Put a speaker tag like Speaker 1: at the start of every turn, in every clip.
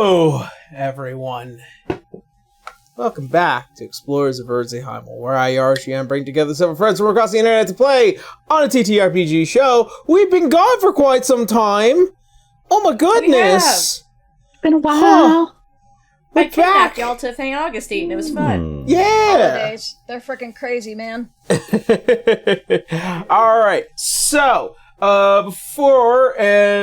Speaker 1: Hello, everyone. Welcome back to Explorers of Earthsheim, where I, RGM, bring together several friends from across the internet to play on a TTRPG show. We've been gone for quite some time. Oh my goodness.
Speaker 2: It's been a while. I kidnapped y'all to St. Augustine. It was fun.
Speaker 1: Yeah.
Speaker 3: Holidays. They're freaking crazy, man.
Speaker 1: Alright, so before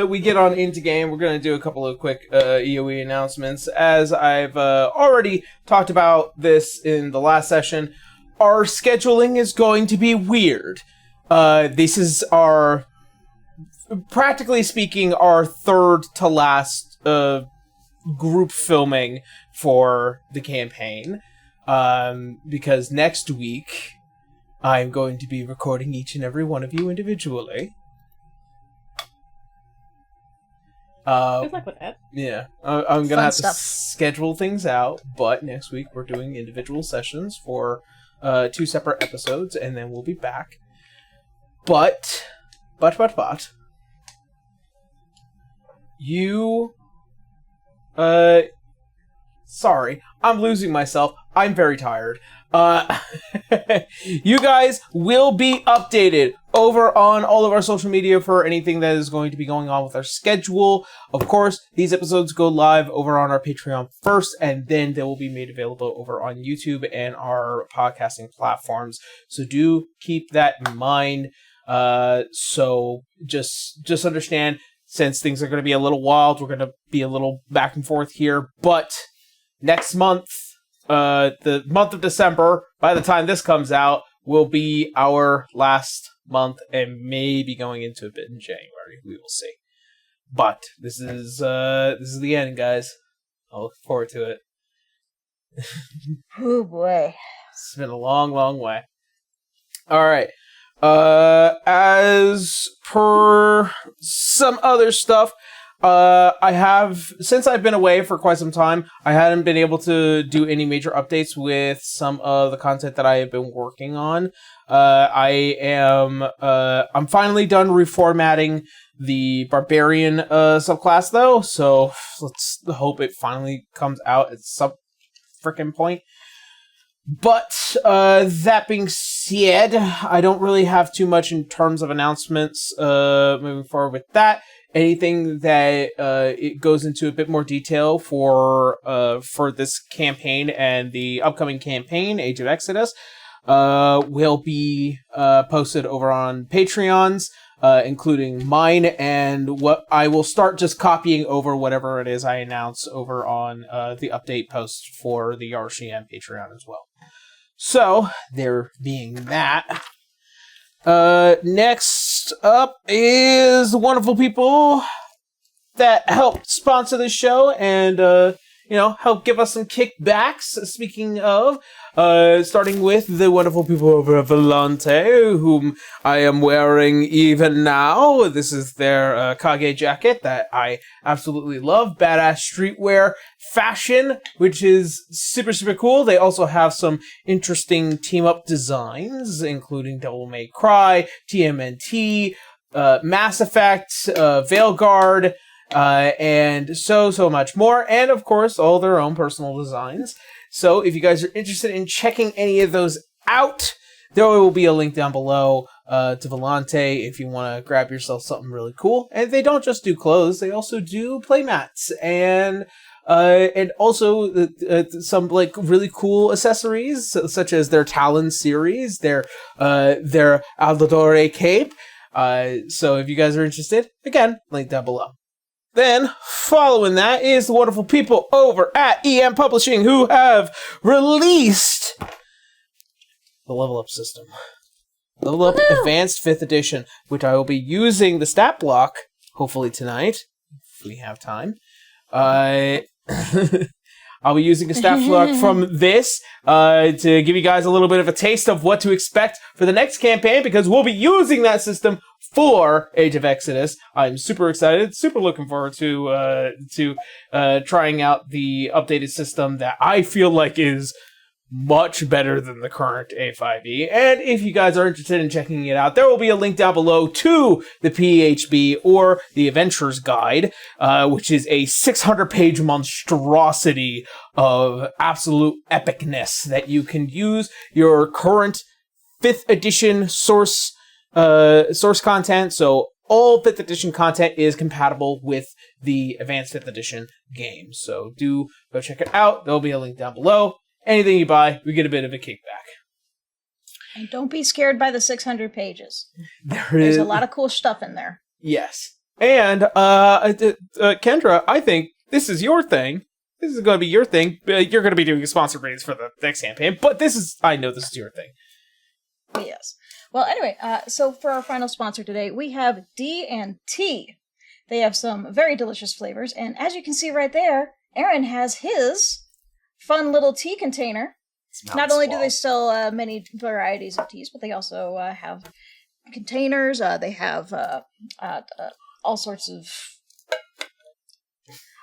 Speaker 1: we get on into game, we're going to do a couple of quick EOE announcements. As I've already talked about this in the last session, our scheduling is going to be weird. This is our, practically speaking, our third to last group filming for the campaign. Because next week, I'm going to be recording each and every one of you individually.
Speaker 2: Good luck with that.
Speaker 1: Yeah, I'm gonna have to
Speaker 3: stuff.
Speaker 1: schedule things out, but next week we're doing individual sessions for 2 separate episodes, and then we'll be back. But, you, sorry, I'm losing myself. I'm very tired. You guys will be updated over on all of our social media for anything that is going to be going on with our schedule. Of course, these episodes go live over on our Patreon first, and then they will be made available over on YouTube and our podcasting platforms. So do keep that in mind. So just understand, since things are going to be a little wild, we're going to be a little back and forth here. But next month, the month of December, by the time this comes out, will be our last month, and maybe going into a bit in January. We will see. But this is the end, guys. I look forward to it.
Speaker 3: Oh boy.
Speaker 1: It's been a long, long way. All right. As per some other stuff, I have, since I've been away for quite some time, I hadn't been able to do any major updates with some of the content that I have been working on. I'm finally done reformatting the Barbarian subclass though, so let's hope it finally comes out at some frickin' point. But that being said, I don't really have too much in terms of announcements moving forward with that. Anything that it goes into a bit more detail for this campaign and the upcoming campaign, Age of Exodus, will be posted over on Patreons, including mine, and what I will start just copying over whatever it is I announce over on the update post for the RCM Patreon as well. So, there being that, next up is the wonderful people that helped sponsor the show and, help give us some kickbacks. Speaking of, starting with the wonderful people over at Volante, whom I am wearing even now. This is their Kage jacket that I absolutely love. Badass streetwear fashion, which is super, super cool. They also have some interesting team-up designs, including Devil May Cry, TMNT, Mass Effect, Veilguard, and so much more, and of course all their own personal designs. So if you guys are interested in checking any of those out, there will be a link down below to Volante if you want to grab yourself something really cool. And they don't just do clothes, they also do playmats and also some like really cool accessories, such as their Talon series, their Aldadore cape. So if you guys are interested, again, link down below. Then, following that, is the wonderful people over at EM Publishing, who have released the Level Up system. Level Up Advanced 5th Edition, which I will be using the stat block, hopefully tonight, if we have time. I'll be using a stat block from this to give you guys a little bit of a taste of what to expect for the next campaign, because we'll be using that system for Age of Exodus. I'm super excited, super looking forward to trying out the updated system that I feel like is much better than the current A5e. And if you guys are interested in checking it out, there will be a link down below to the PHB or the Adventurer's Guide, which is a 600-page monstrosity of absolute epicness that you can use your current 5th edition source content. So all 5th edition content is compatible with the advanced 5th edition game. So do go check it out. There'll be a link down below. Anything you buy, we get a bit of a kickback.
Speaker 3: And don't be scared by the 600 pages.
Speaker 1: There's
Speaker 3: a lot of cool stuff in there.
Speaker 1: Yes. And, Kendra, I think this is your thing. This is going to be your thing. You're going to be doing sponsor ratings for the next campaign, but I know this is your thing.
Speaker 3: Yes. Well, anyway, so for our final sponsor today, we have D&T. They have some very delicious flavors, and as you can see right there, Aaron has his fun little tea container. Not only do they sell many varieties of teas, but they also have containers. They have all sorts of...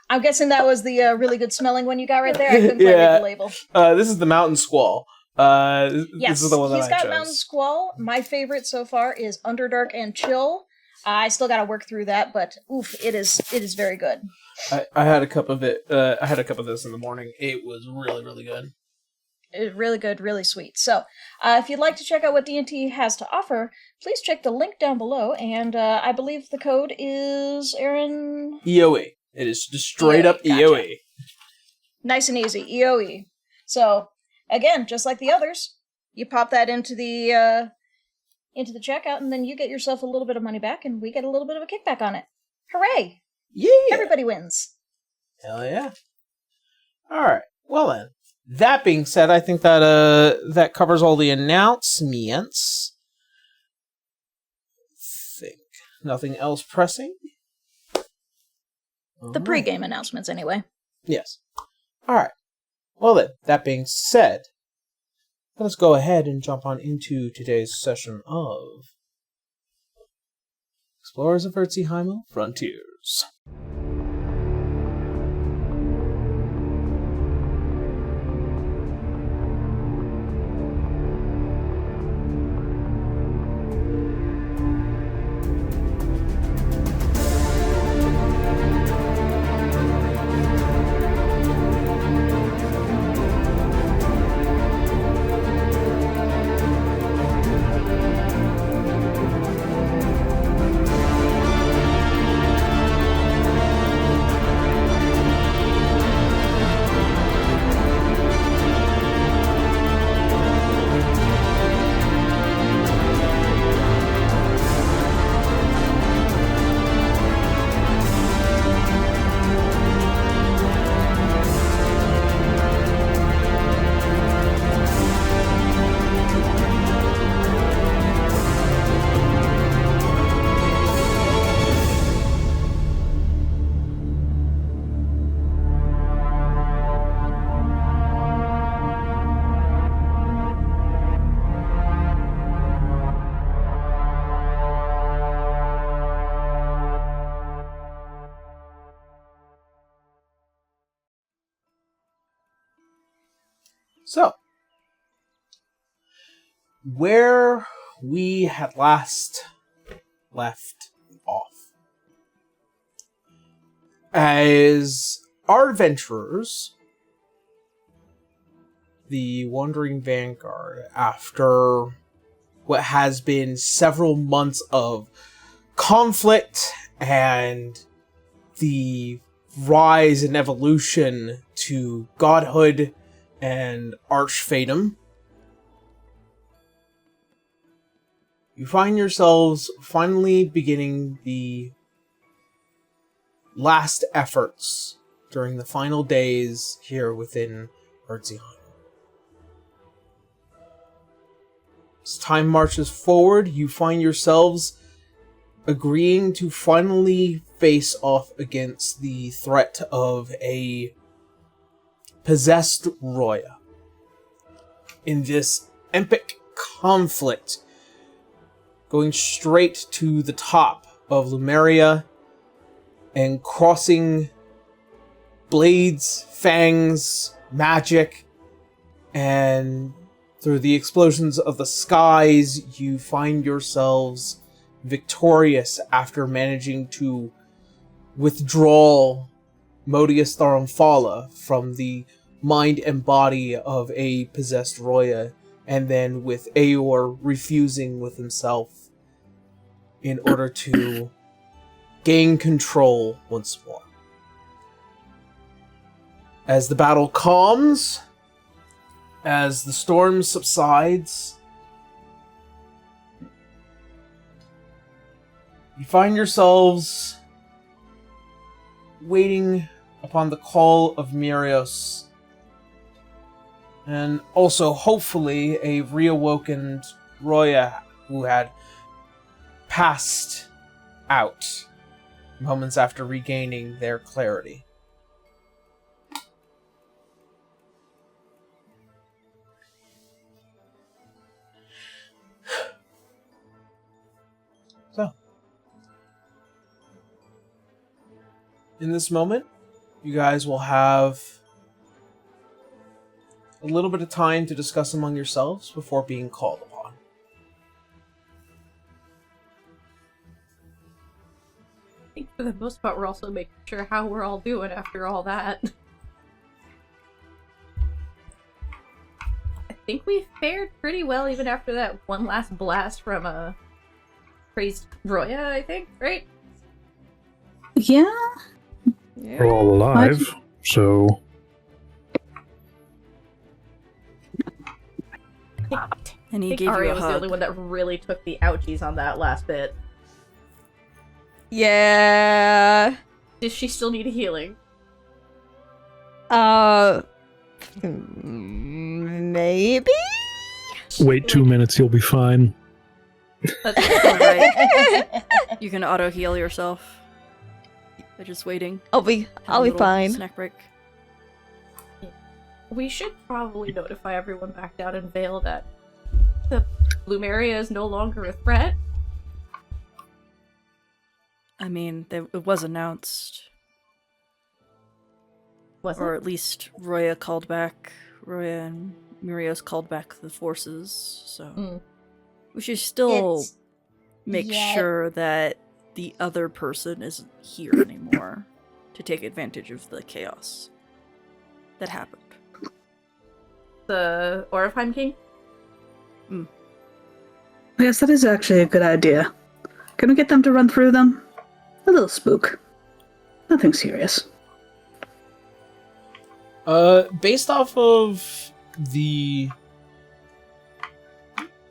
Speaker 3: I'm guessing that was the really good smelling one you got right there. I couldn't quite read the label.
Speaker 1: This is the Mountain Squall.
Speaker 3: Yes,
Speaker 1: this is the one that
Speaker 3: he's
Speaker 1: I
Speaker 3: got
Speaker 1: chose.
Speaker 3: Mountain Squall. My favorite so far is Underdark and Chill. I still got to work through that, but oof, it is very good.
Speaker 1: I had a cup of it. I had a cup of this in the morning. It was really, really good.
Speaker 3: Really good, really sweet. So, if you'd like to check out what D&T has to offer, please check the link down below. And I believe the code is Aaron
Speaker 1: EOE. It is just straight up
Speaker 3: gotcha.
Speaker 1: EOE.
Speaker 3: Nice and easy, EOE. So, again, just like the others, you pop that into the checkout, and then you get yourself a little bit of money back, and we get a little bit of a kickback on it. Hooray!
Speaker 1: Yeah!
Speaker 3: Everybody wins.
Speaker 1: Hell yeah. Alright, well then. That being said, I think that that covers all the announcements. Think. Nothing else pressing?
Speaker 3: The pregame announcements, anyway.
Speaker 1: Yes. Alright. Well then, that being said, let's go ahead and jump on into today's session of Explorers of Earthsea Frontiers. So, where we had last left off, as our adventurers, the Wandering Vanguard, after what has been several months of conflict and the rise and evolution to godhood and archfatum, you find yourselves finally beginning the last efforts during the final days here within Earthsea. As time marches forward, you find yourselves agreeing to finally face off against the threat of a possessed Roya in this epic conflict, going straight to the top of Lumeria and crossing blades, fangs, magic, And through the explosions of the skies, you find yourselves victorious after managing to withdraw Modius Tharumphala from the mind and body of a possessed Roya, and then with Aor refusing with himself in order to gain control once more. As the battle calms, as the storm subsides, you find yourselves waiting upon the call of Mirios, and also hopefully a reawakened Roya who had passed out moments after regaining their clarity. So, in this moment, you guys will have a little bit of time to discuss among yourselves before being called upon.
Speaker 2: I think for the most part, we're also making sure how we're all doing after all that. I think we fared pretty well even after that one last blast from praised Roya, I think, right?
Speaker 4: Yeah.
Speaker 5: We're all alive, so...
Speaker 4: And
Speaker 2: I
Speaker 4: he
Speaker 2: think
Speaker 4: gave you
Speaker 2: Arya
Speaker 4: a
Speaker 2: was the
Speaker 4: hug.
Speaker 2: only one that really took the ouchies on that last bit.
Speaker 6: Yeah.
Speaker 2: Does she still need healing?
Speaker 6: Maybe?
Speaker 5: Wait 2 minutes, you'll be fine.
Speaker 2: That's
Speaker 4: Right. You can auto heal yourself. By just waiting.
Speaker 6: I'll be
Speaker 4: Have a little
Speaker 6: fine.
Speaker 4: Snack break.
Speaker 2: We should probably notify everyone back down in Vale that the Lumeria is no longer a threat.
Speaker 4: I mean, it was announced.
Speaker 2: Was
Speaker 4: Or
Speaker 2: it?
Speaker 4: at least Roya called back. Roya and Mirios called back the forces, so... We should still make sure that the other person isn't here anymore to take advantage of the chaos that happened.
Speaker 2: The Orifheim King?
Speaker 7: Yes, that is actually a good idea. Can we get them to run through them? A little spook. Nothing serious.
Speaker 1: Based off of the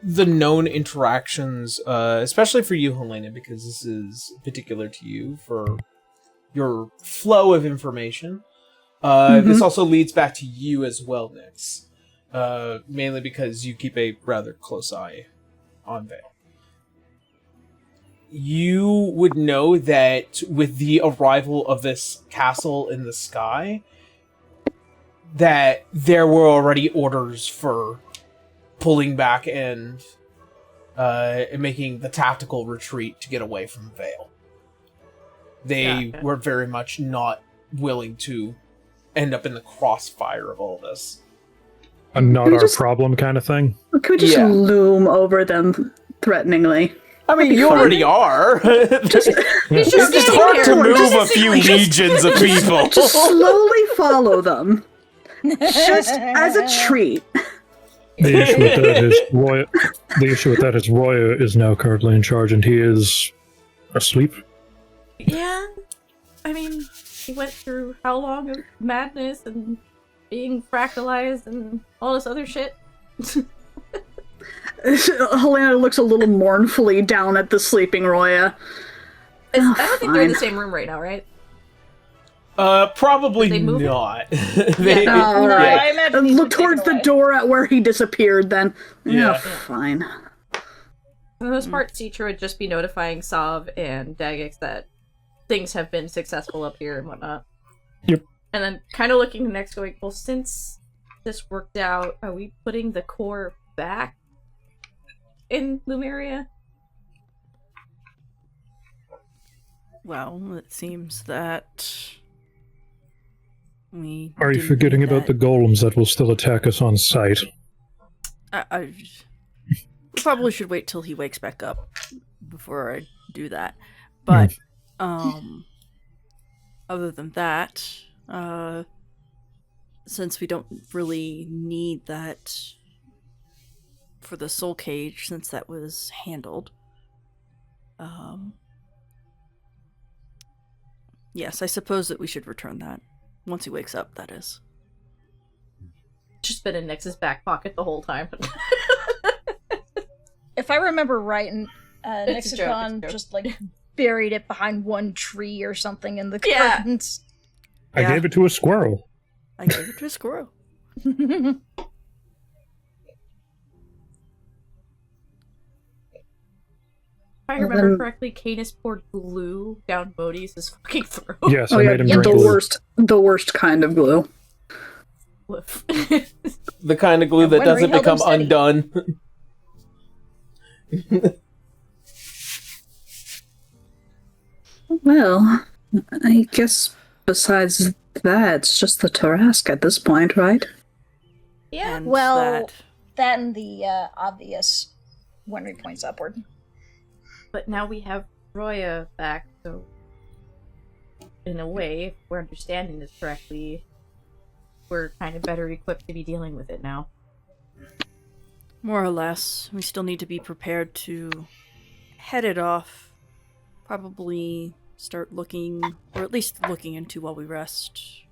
Speaker 1: known interactions, especially for you, Helena, because this is particular to you for your flow of information. This also leads back to you as well, Nyx. Mainly because you keep a rather close eye on Vale. You would know that with the arrival of this castle in the sky, that there were already orders for pulling back and making the tactical retreat to get away from Vale. They were very much not willing to end up in the crossfire of all this.
Speaker 5: A not
Speaker 7: we
Speaker 5: our
Speaker 7: just-
Speaker 5: problem kind of thing.
Speaker 7: Can we just
Speaker 1: Yeah.
Speaker 7: loom over them threateningly?
Speaker 1: I mean, you
Speaker 7: fun.
Speaker 1: already are. It's just hard to move a few legions of people.
Speaker 7: Just slowly follow them. Just as a treat.
Speaker 5: The issue with that is Roya. The issue with that is Roya is now currently in charge, and he is asleep.
Speaker 2: Yeah. I mean, he went through how long of madness and being fractalized and all this other shit.
Speaker 7: Helena looks a little mournfully down at the sleeping Roya.
Speaker 2: I don't think they're in the
Speaker 7: fine.
Speaker 2: same room right now, right?
Speaker 1: Probably
Speaker 2: Did they move it?
Speaker 1: not.
Speaker 7: All
Speaker 3: No,
Speaker 7: right.
Speaker 3: I imagine he's
Speaker 7: Look
Speaker 3: been taken
Speaker 7: towards the
Speaker 3: away.
Speaker 7: door at where he disappeared then.
Speaker 1: Yeah.
Speaker 7: Fine.
Speaker 2: For the most part, Citra would just be notifying Sav and Dagix that things have been successful up here and whatnot.
Speaker 5: Yep.
Speaker 2: And then kind of looking next, going, well, since this worked out, are we putting the core back in Lumeria?
Speaker 4: Well, it seems that
Speaker 5: Are you forgetting about the golems that will still attack us on sight?
Speaker 4: I probably should wait till he wakes back up before I do that. But, other than that, since we don't really need that for the soul cage, since that was handled, yes, I suppose that we should return that. Once he wakes up, that is.
Speaker 2: Just been in Nyx's back pocket the whole time.
Speaker 3: If I remember right,
Speaker 2: It's a joke,
Speaker 3: Nyxicon
Speaker 2: it's a
Speaker 3: just like buried it behind one tree or something in the curtains.
Speaker 5: I gave it to a squirrel.
Speaker 4: I gave it to a squirrel.
Speaker 2: If I remember correctly, Canis poured glue down Modius' fucking throat.
Speaker 5: Yes, I made him drink
Speaker 7: the
Speaker 5: glue.
Speaker 7: worst kind of glue.
Speaker 1: The kind of glue that
Speaker 3: Wendry
Speaker 1: doesn't
Speaker 3: held him
Speaker 1: become
Speaker 3: steady.
Speaker 1: undone.
Speaker 7: Well, I guess besides that, it's just the Terrasque at this point, right?
Speaker 3: Yeah,
Speaker 4: And
Speaker 3: well, that and the obvious Wendry points upward.
Speaker 2: But now we have Roya back, so in a way, if we're understanding this correctly, we're kind of better equipped to be dealing with it now.
Speaker 4: More or less. We still need to be prepared to head it off. Probably start looking, or at least looking into while we rest,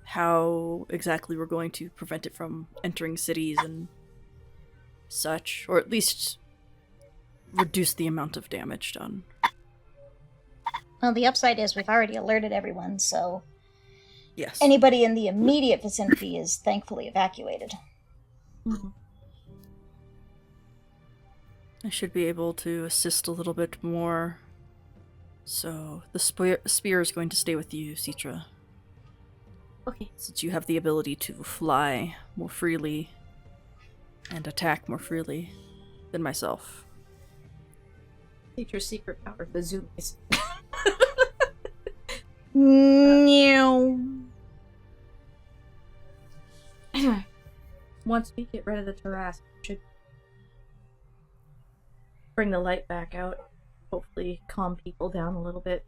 Speaker 4: how exactly we're going to prevent it from entering cities and such, or at least reduce the amount of damage done.
Speaker 3: Well, the upside is we've already alerted everyone, so
Speaker 4: Yes.
Speaker 3: anybody in the immediate vicinity is thankfully evacuated.
Speaker 4: I should be able to assist a little bit more. So, the spear is going to stay with you, Citra.
Speaker 2: Okay.
Speaker 4: Since you have the ability to fly more freely and attack more freely than myself.
Speaker 2: Nature's secret power, the zoomies. Anyway, once we get rid of the Terrasque, we should bring the light back out. Hopefully calm people down a little bit.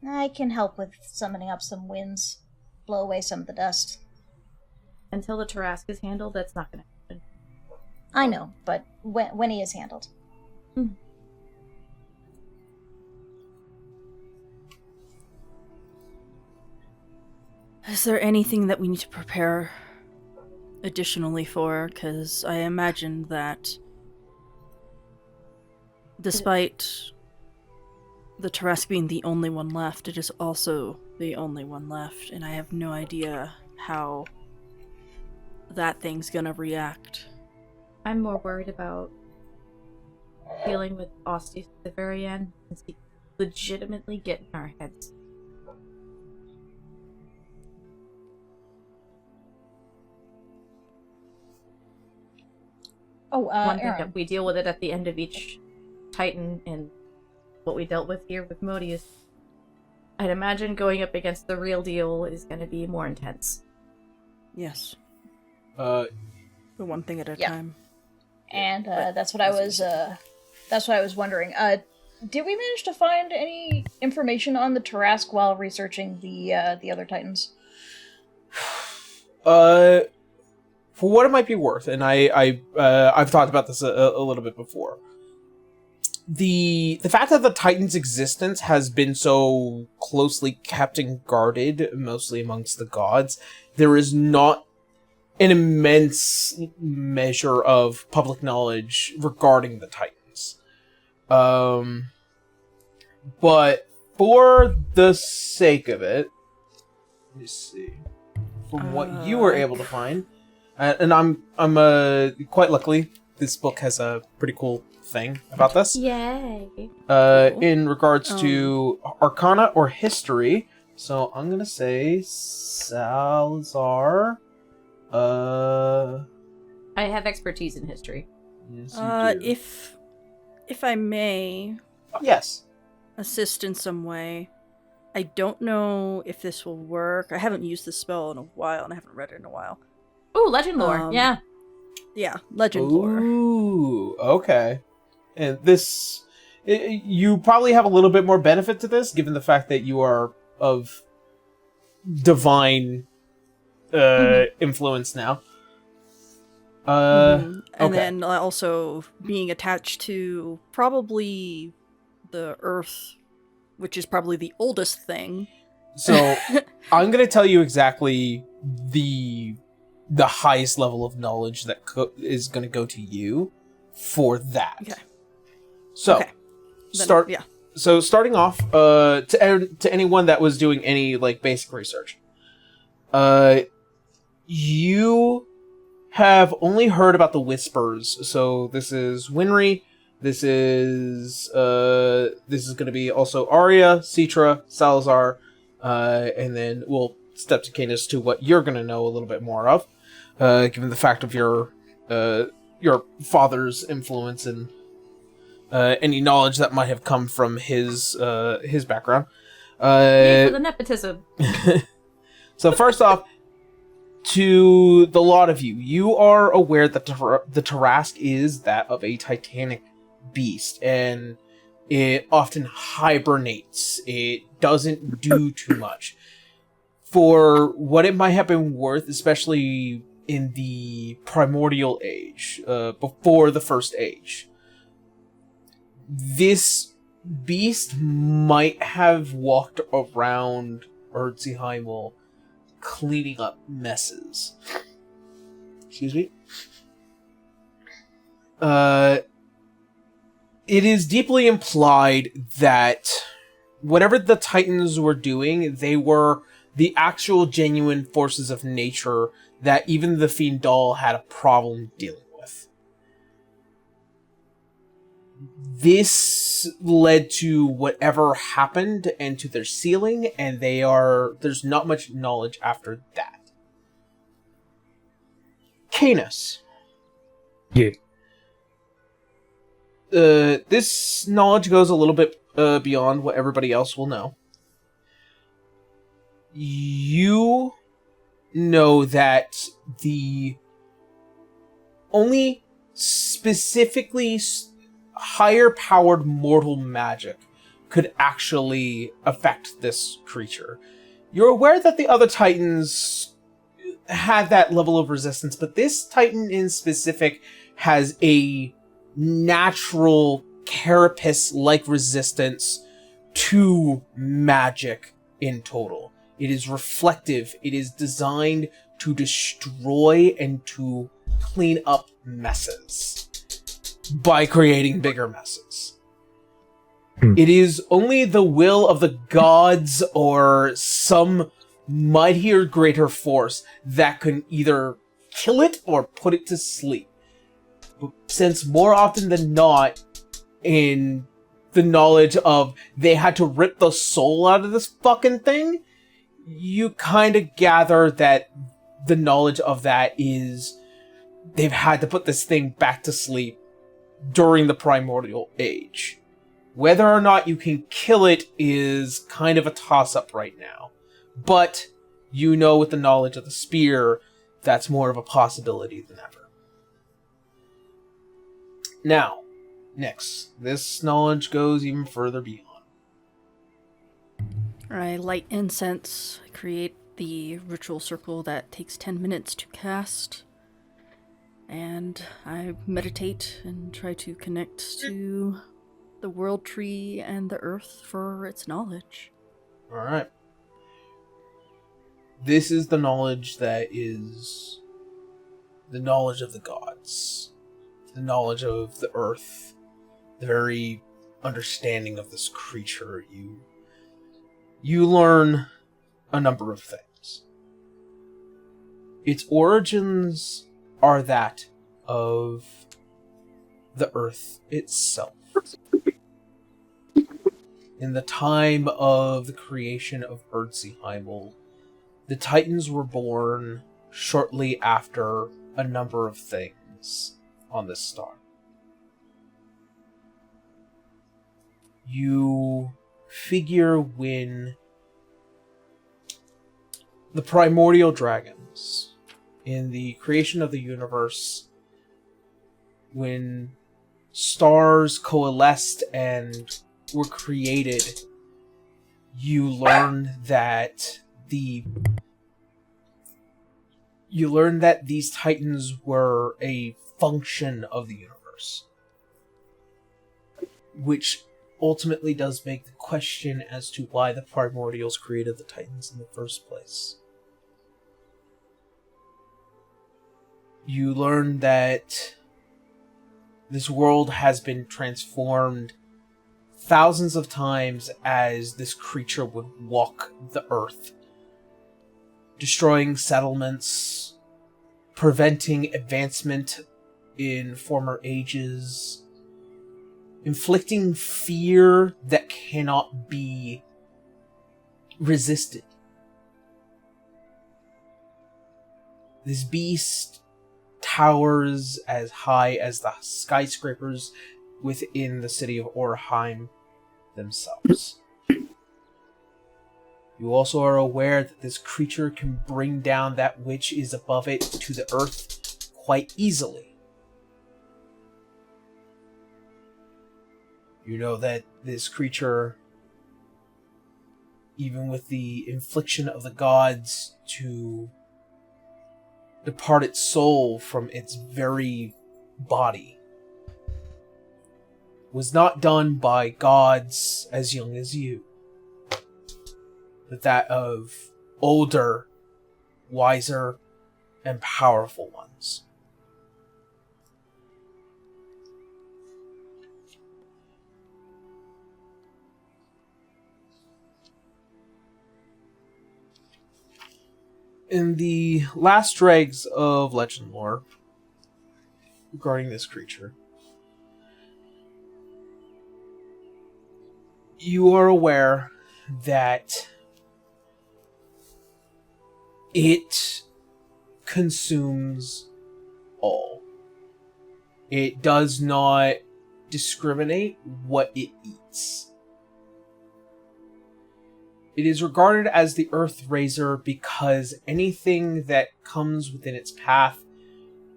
Speaker 3: I can help with summoning up some winds, blow away some of the dust.
Speaker 2: Until the Terrasque is handled, that's not going to happen.
Speaker 3: I know, but when he is handled.
Speaker 4: Is there anything that we need to prepare additionally for? Because I imagine that despite the Terrasque being the only one left, it is also the only one left, and I have no idea how that thing's gonna react.
Speaker 2: I'm more worried about dealing with Ostis at the very end, since he legitimately get in our heads.
Speaker 3: Oh,
Speaker 2: One thing
Speaker 3: Aaron.
Speaker 2: that we deal with it at the end of each Titan, and what we dealt with here with Modius. I'd imagine going up against the real deal is going to be more intense.
Speaker 4: Yes.
Speaker 1: Uh,
Speaker 4: The one thing at a
Speaker 3: Yeah.
Speaker 4: time.
Speaker 3: And that's what I was wondering. Did we manage to find any information on the Terrasque while researching the other Titans?
Speaker 1: for what it might be worth, and I've talked about this a little bit before. The fact that the Titan's existence has been so closely kept and guarded, mostly amongst the gods, there is not an immense measure of public knowledge regarding the Titans. But for the sake of it, let me see. From what you were able to find, and I'm quite luckily, this book has a pretty cool thing about this.
Speaker 2: Yay!
Speaker 1: In regards to Arcana or History, so I'm gonna say Salazar.
Speaker 2: I have expertise in history.
Speaker 1: Yes, you do.
Speaker 4: If I may
Speaker 1: Yes.
Speaker 4: assist in some way, I don't know if this will work. I haven't used this spell in a while, and I haven't read it in a while.
Speaker 2: Ooh, legend lore. Yeah.
Speaker 4: Yeah, legend lore.
Speaker 1: Ooh, okay. And this, you probably have a little bit more benefit to this, given the fact that you are of divine influence now.
Speaker 4: And
Speaker 1: okay.
Speaker 4: then also being attached to probably the Earth, which is probably the oldest thing.
Speaker 1: So I'm going to tell you exactly the highest level of knowledge that is going to go to you for that.
Speaker 4: Okay.
Speaker 1: So
Speaker 4: Okay. Then, yeah.
Speaker 1: So starting off, to anyone that was doing any like basic research, you have only heard about the whispers. So this is Winry. This is going to be also Arya, Citra, Salazar, and then we'll step to Canis to what you're going to know a little bit more of, given the fact of your father's influence and any knowledge that might have come from his background.
Speaker 2: Yay for the nepotism.
Speaker 1: So first off, to the lot of you, you are aware that the Terrasque is that of a titanic beast, and it often hibernates. It doesn't do too much. For what it might have been worth, especially in the primordial age, before the first age, this beast might have walked around Erzheimel cleaning up messes. Excuse me. It is deeply implied that whatever the Titans were doing, they were the actual genuine forces of nature that even the Fiendal had a problem dealing with. This led to whatever happened and to their sealing, and there's not much knowledge after that. Canis.
Speaker 5: Yeah.
Speaker 1: This knowledge goes a little bit beyond what everybody else will know. You know that the only specifically higher powered mortal magic could actually affect this creature. You're aware that the other Titans had that level of resistance, but this Titan in specific has a natural carapace-like resistance to magic in total. It is reflective. It is designed to destroy and to clean up messes by creating bigger messes. It is only the will of the gods or some mightier, greater force that can either kill it or put it to sleep. But since more often than not, in the knowledge of they had to rip the soul out of this fucking thing, you kind of gather that the knowledge of that is they've had to put this thing back to sleep during the primordial age. Whether or not you can kill it is kind of a toss-up right now. But you know with the knowledge of the spear, that's more of a possibility than ever. Now, next, this knowledge goes even further beyond.
Speaker 4: I light incense, create the ritual circle that takes 10 minutes to cast, and I meditate and try to connect to the world tree and the earth for its knowledge.
Speaker 1: Alright. This is the knowledge that is the knowledge of the gods, the knowledge of the earth, the very understanding of this creature. You learn a number of things. Its origins are that of the earth itself. In the time of the creation of Earthheimel, the Titans were born shortly after a number of things on this star. You figure when the primordial dragons, in the creation of the universe, when stars coalesced and were created, you learn that these titans were a function of the universe, which ultimately does make the question as to why the primordials created the titans in the first place. You learn that this world has been transformed thousands of times as this creature would walk the earth, destroying settlements, preventing advancement in former ages, inflicting fear that cannot be resisted. This beast towers as high as the skyscrapers within the city of Orheim themselves. You also are aware that this creature can bring down that which is above it to the earth quite easily. You know that this creature, even with the infliction of the gods to depart its soul from its very body, was not done by gods as young as you, but that of older, wiser, and powerful ones. In the last dregs of legend lore regarding this creature, you are aware that it consumes all. It does not discriminate what it eats. It is regarded as the Earth Razer because anything that comes within its path,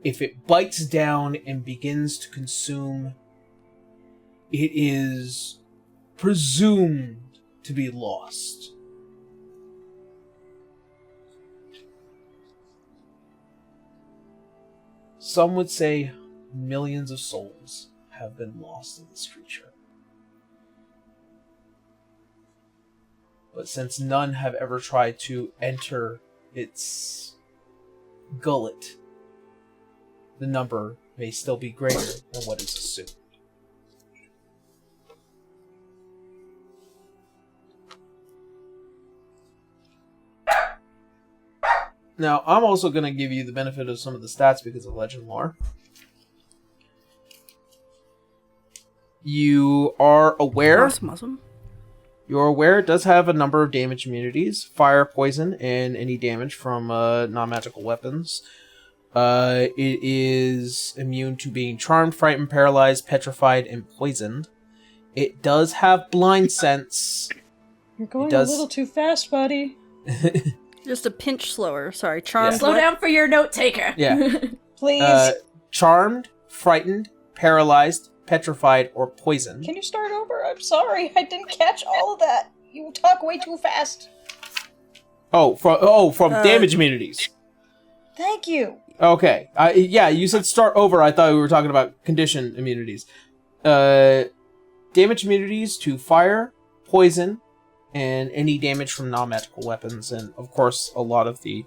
Speaker 1: if it bites down and begins to consume, it is presumed to be lost. Some would say millions of souls have been lost in this creature. But since none have ever tried to enter its gullet, the number may still be greater than what is assumed. Now, I'm also going to give you the benefit of some of the stats because of legend lore. You are aware...
Speaker 4: Awesome.
Speaker 1: You're aware it does have a number of damage immunities. Fire, poison, and any damage from non-magical weapons. It is immune to being charmed, frightened, paralyzed, petrified, and poisoned. It does have blind sense.
Speaker 3: You're going a little too fast, buddy.
Speaker 4: Just a pinch slower. Sorry, charmed.
Speaker 1: Yeah.
Speaker 2: Slow down for your note taker.
Speaker 1: Yeah.
Speaker 3: Please.
Speaker 1: Charmed, frightened, paralyzed, petrified, or poisoned.
Speaker 3: Can you start over? I'm sorry. I didn't catch all of that. You talk way too fast.
Speaker 1: From damage immunities.
Speaker 3: Thank you.
Speaker 1: Okay. Yeah, you said start over. I thought we were talking about condition immunities. Damage immunities to fire, poison, and any damage from non-magical weapons, and of course a lot of the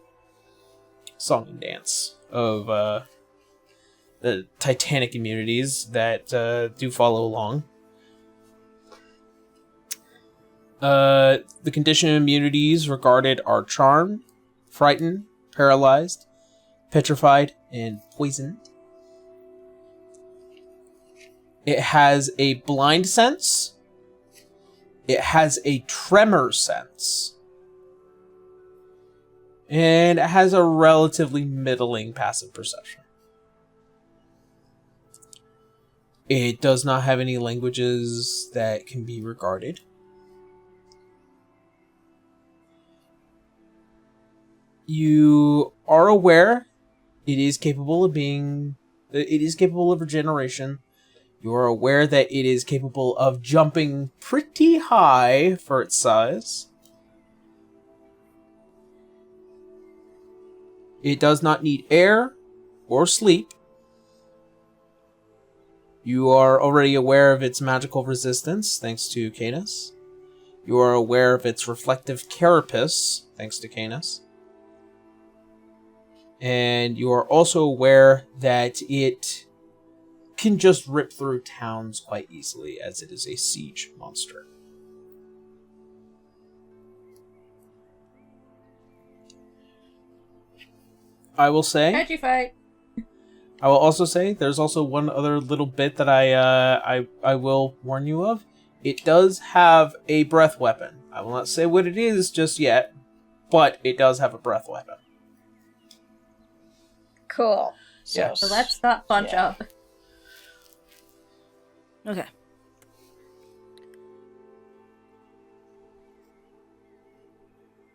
Speaker 1: song and dance of the Titanic immunities that do follow along. The condition immunities regarded are charmed, frightened, paralyzed, petrified, and poisoned. It has a blind sense. It has a tremor sense. And it has a relatively middling passive perception. It does not have any languages that can be regarded. you are aware it is capable of regeneration. You are aware that it is capable of jumping pretty high for its size. It does not need air or sleep. You are already aware of its magical resistance, thanks to Canis. You are aware of its reflective carapace, thanks to Canis. And you are also aware that it can just rip through towns quite easily, as it is a siege monster. I will say...
Speaker 2: How'd you fight?
Speaker 1: I will also say there's also one other little bit that I will warn you of. It does have a breath weapon. I will not say what it is just yet, but it does have a breath weapon.
Speaker 3: Cool.
Speaker 1: Yes.
Speaker 2: So let's not punch up.
Speaker 4: Okay.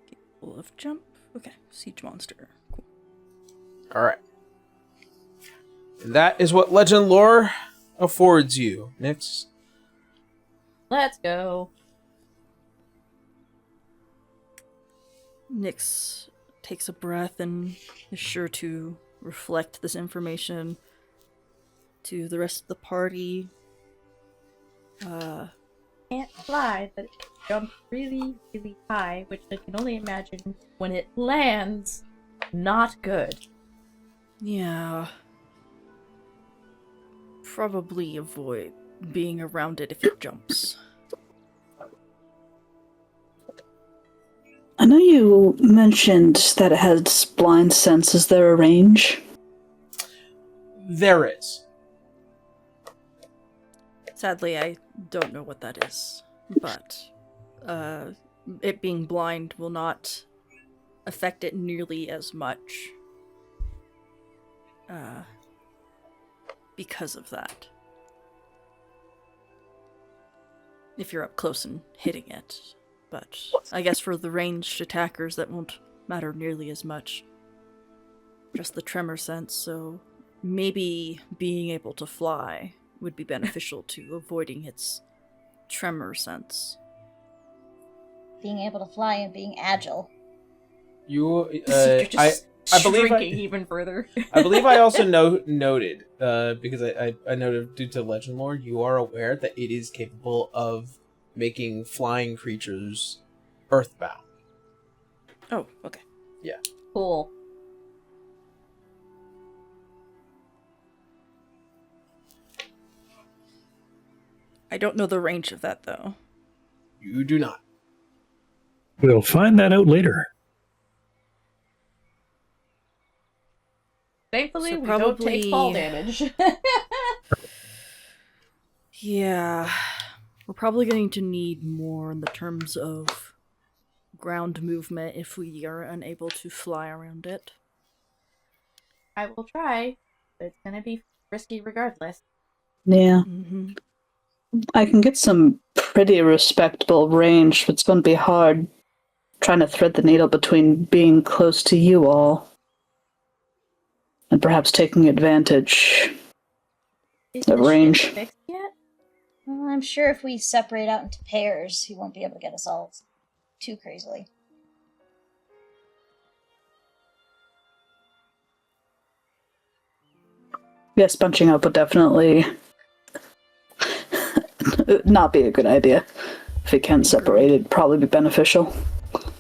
Speaker 4: Capable of jump. Okay, siege monster. Cool.
Speaker 1: Alright. And that is what legend lore affords you, Nyx.
Speaker 2: Let's go.
Speaker 4: Nyx takes a breath and is sure to reflect this information to the rest of the party.
Speaker 2: Can't fly, but it jumps really, really high, which I can only imagine when it lands, not good.
Speaker 4: Yeah. Probably avoid being around it if it jumps.
Speaker 7: I know you mentioned that it has blind sense. Is there a range?
Speaker 1: There is.
Speaker 4: Sadly, I don't know what that is, but it being blind will not affect it nearly as much because of that. If you're up close and hitting it. But I guess for the ranged attackers that won't matter nearly as much. Just the tremor sense, so maybe being able to fly would be beneficial to avoiding its tremor sense.
Speaker 3: Being able to fly and being agile.
Speaker 1: You,
Speaker 2: You're just
Speaker 1: I believe
Speaker 2: shrinking even further.
Speaker 1: I believe I also noted, because I noted due to legend lore, you are aware that it is capable of making flying creatures earthbound.
Speaker 4: Oh, okay.
Speaker 1: Yeah.
Speaker 2: Cool.
Speaker 4: I don't know the range of that, though.
Speaker 1: You do not.
Speaker 5: We'll find that out later.
Speaker 2: Thankfully,
Speaker 4: So
Speaker 2: we don't take fall damage.
Speaker 4: Yeah. We're probably going to need more in the terms of ground movement if we are unable to fly around it.
Speaker 2: I will try, but it's gonna be risky regardless.
Speaker 7: Yeah.
Speaker 4: Mm-hmm.
Speaker 7: I can get some pretty respectable range, but it's going to be hard trying to thread the needle between being close to you all and perhaps taking advantage
Speaker 2: Is
Speaker 7: of
Speaker 2: the
Speaker 7: range.
Speaker 2: ship fixed yet?
Speaker 3: Well, I'm sure if we separate out into pairs, he won't be able to get us all too crazily.
Speaker 7: Yes, bunching up would definitely not be a good idea. If it can separate, it'd probably be beneficial.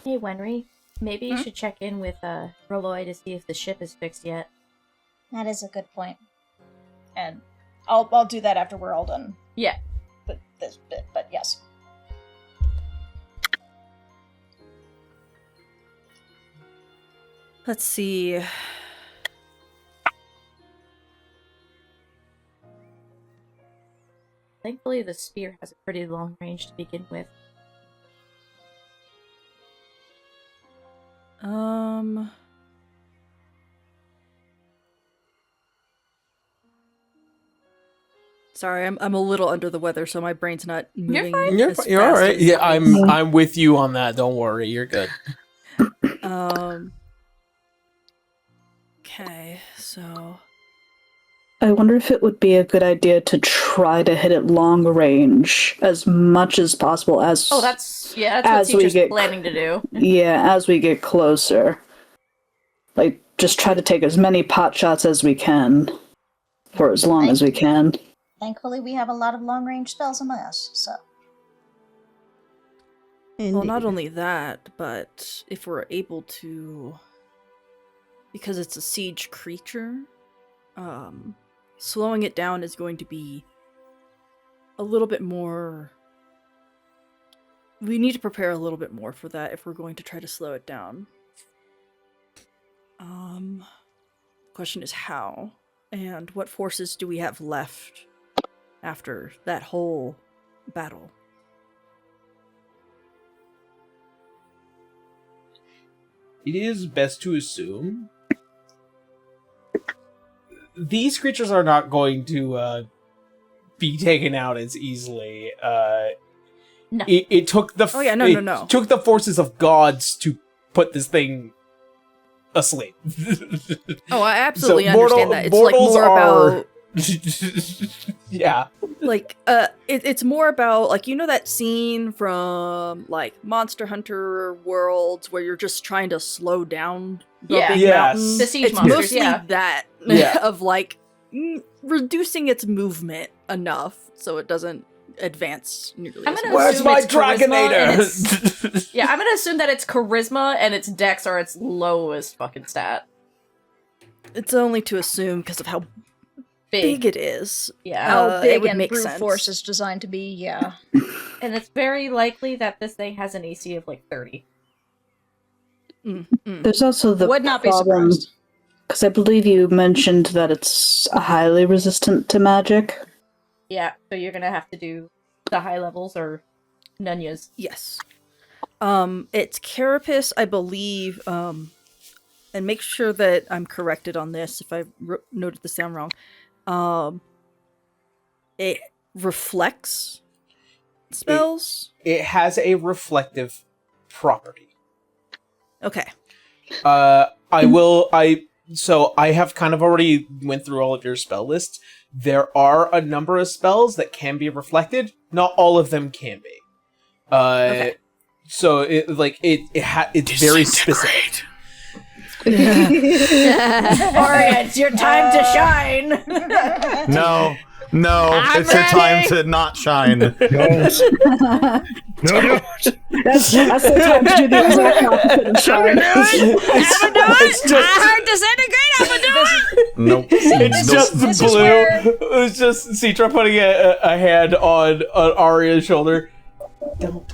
Speaker 2: Hey, Wenry, maybe you should check in with Roya to see if the ship is fixed yet.
Speaker 3: That is a good point. And I'll do that after we're all done
Speaker 2: Yeah.
Speaker 3: with this bit, but yes.
Speaker 4: Let's see.
Speaker 2: Thankfully, the spear has a pretty long range to begin with.
Speaker 4: Sorry, I'm a little under the weather, so my brain's not moving.
Speaker 2: fine.
Speaker 1: You're
Speaker 4: as
Speaker 1: all
Speaker 4: fast
Speaker 1: right.
Speaker 4: as
Speaker 1: Yeah,
Speaker 4: it is.
Speaker 1: I'm with you on that. Don't worry. You're good.
Speaker 4: Okay, so
Speaker 7: I wonder if it would be a good idea to try to hit it long range as much as possible as
Speaker 2: Oh, that's what
Speaker 7: as we
Speaker 2: teacher's
Speaker 7: get
Speaker 2: planning to do.
Speaker 7: Yeah, as we get closer. Like, just try to take as many pot shots as we can for as long as we can.
Speaker 3: Thankfully, we have a lot of long-range spells among us, so...
Speaker 4: well, not only that, but if we're able to, because it's a siege creature, slowing it down is going to be a little bit more. We need to prepare a little bit more for that if we're going to try to slow it down. Question is how, and what forces do we have left after that whole battle?
Speaker 1: It is best to assume these creatures are not going to be taken out as easily.
Speaker 2: No.
Speaker 1: It took the
Speaker 4: no.
Speaker 1: took the forces of gods to put this thing asleep.
Speaker 4: Oh, I absolutely
Speaker 1: So
Speaker 4: understand that. It's like
Speaker 1: mortals
Speaker 4: more about
Speaker 1: yeah.
Speaker 4: like it's more about like, you know, that scene from like Monster Hunter Worlds where you're just trying to slow down the
Speaker 2: Yeah.
Speaker 4: big
Speaker 1: Yes.
Speaker 4: mountain.
Speaker 2: The siege
Speaker 4: It's
Speaker 2: monsters,
Speaker 4: mostly
Speaker 2: yeah.
Speaker 4: that
Speaker 1: Yeah.
Speaker 4: of like reducing its movement enough so it doesn't advance nearly
Speaker 2: I'm
Speaker 4: as
Speaker 2: gonna
Speaker 4: much.
Speaker 1: Where's
Speaker 2: assume
Speaker 1: my
Speaker 2: it's charisma and
Speaker 1: Dragonator?
Speaker 2: Yeah, I'm gonna assume that it's charisma and its dex are its lowest fucking stat.
Speaker 4: It's only to assume because of how big it is.
Speaker 2: Yeah.
Speaker 3: How
Speaker 4: it
Speaker 3: big
Speaker 4: would
Speaker 3: and
Speaker 4: make
Speaker 3: brute
Speaker 4: sense.
Speaker 3: force is designed to be, yeah.
Speaker 2: And it's very likely that this thing has an AC of like 30.
Speaker 7: There's also the
Speaker 3: Would not be
Speaker 7: problem,
Speaker 3: surprised.
Speaker 7: because I believe you mentioned that it's highly resistant to magic.
Speaker 2: Yeah, so you're gonna have to do the high levels or Nunyas.
Speaker 4: Yes. It's carapace, I believe, and make sure that I'm corrected on this if I noted this down wrong. It reflects spells.
Speaker 1: It has a reflective property.
Speaker 4: Okay.
Speaker 1: So I have kind of already went through all of your spell lists. There are a number of spells that can be reflected. Not all of them can be.
Speaker 4: Okay.
Speaker 1: So it's very specific.
Speaker 2: Aria, it's your time to shine!
Speaker 8: No,
Speaker 6: I'm
Speaker 8: it's your time
Speaker 6: ready.
Speaker 8: to not shine.
Speaker 5: No, no.
Speaker 7: That's the time to do the exact opposite of shine.
Speaker 1: It's just,
Speaker 6: I heard disintegrate, I'm gonna do it!
Speaker 8: Nope.
Speaker 1: it's
Speaker 8: Nope.
Speaker 1: just
Speaker 3: This
Speaker 1: blue.
Speaker 3: is where-
Speaker 1: It's just Citra putting a hand on Arya's shoulder. Don't.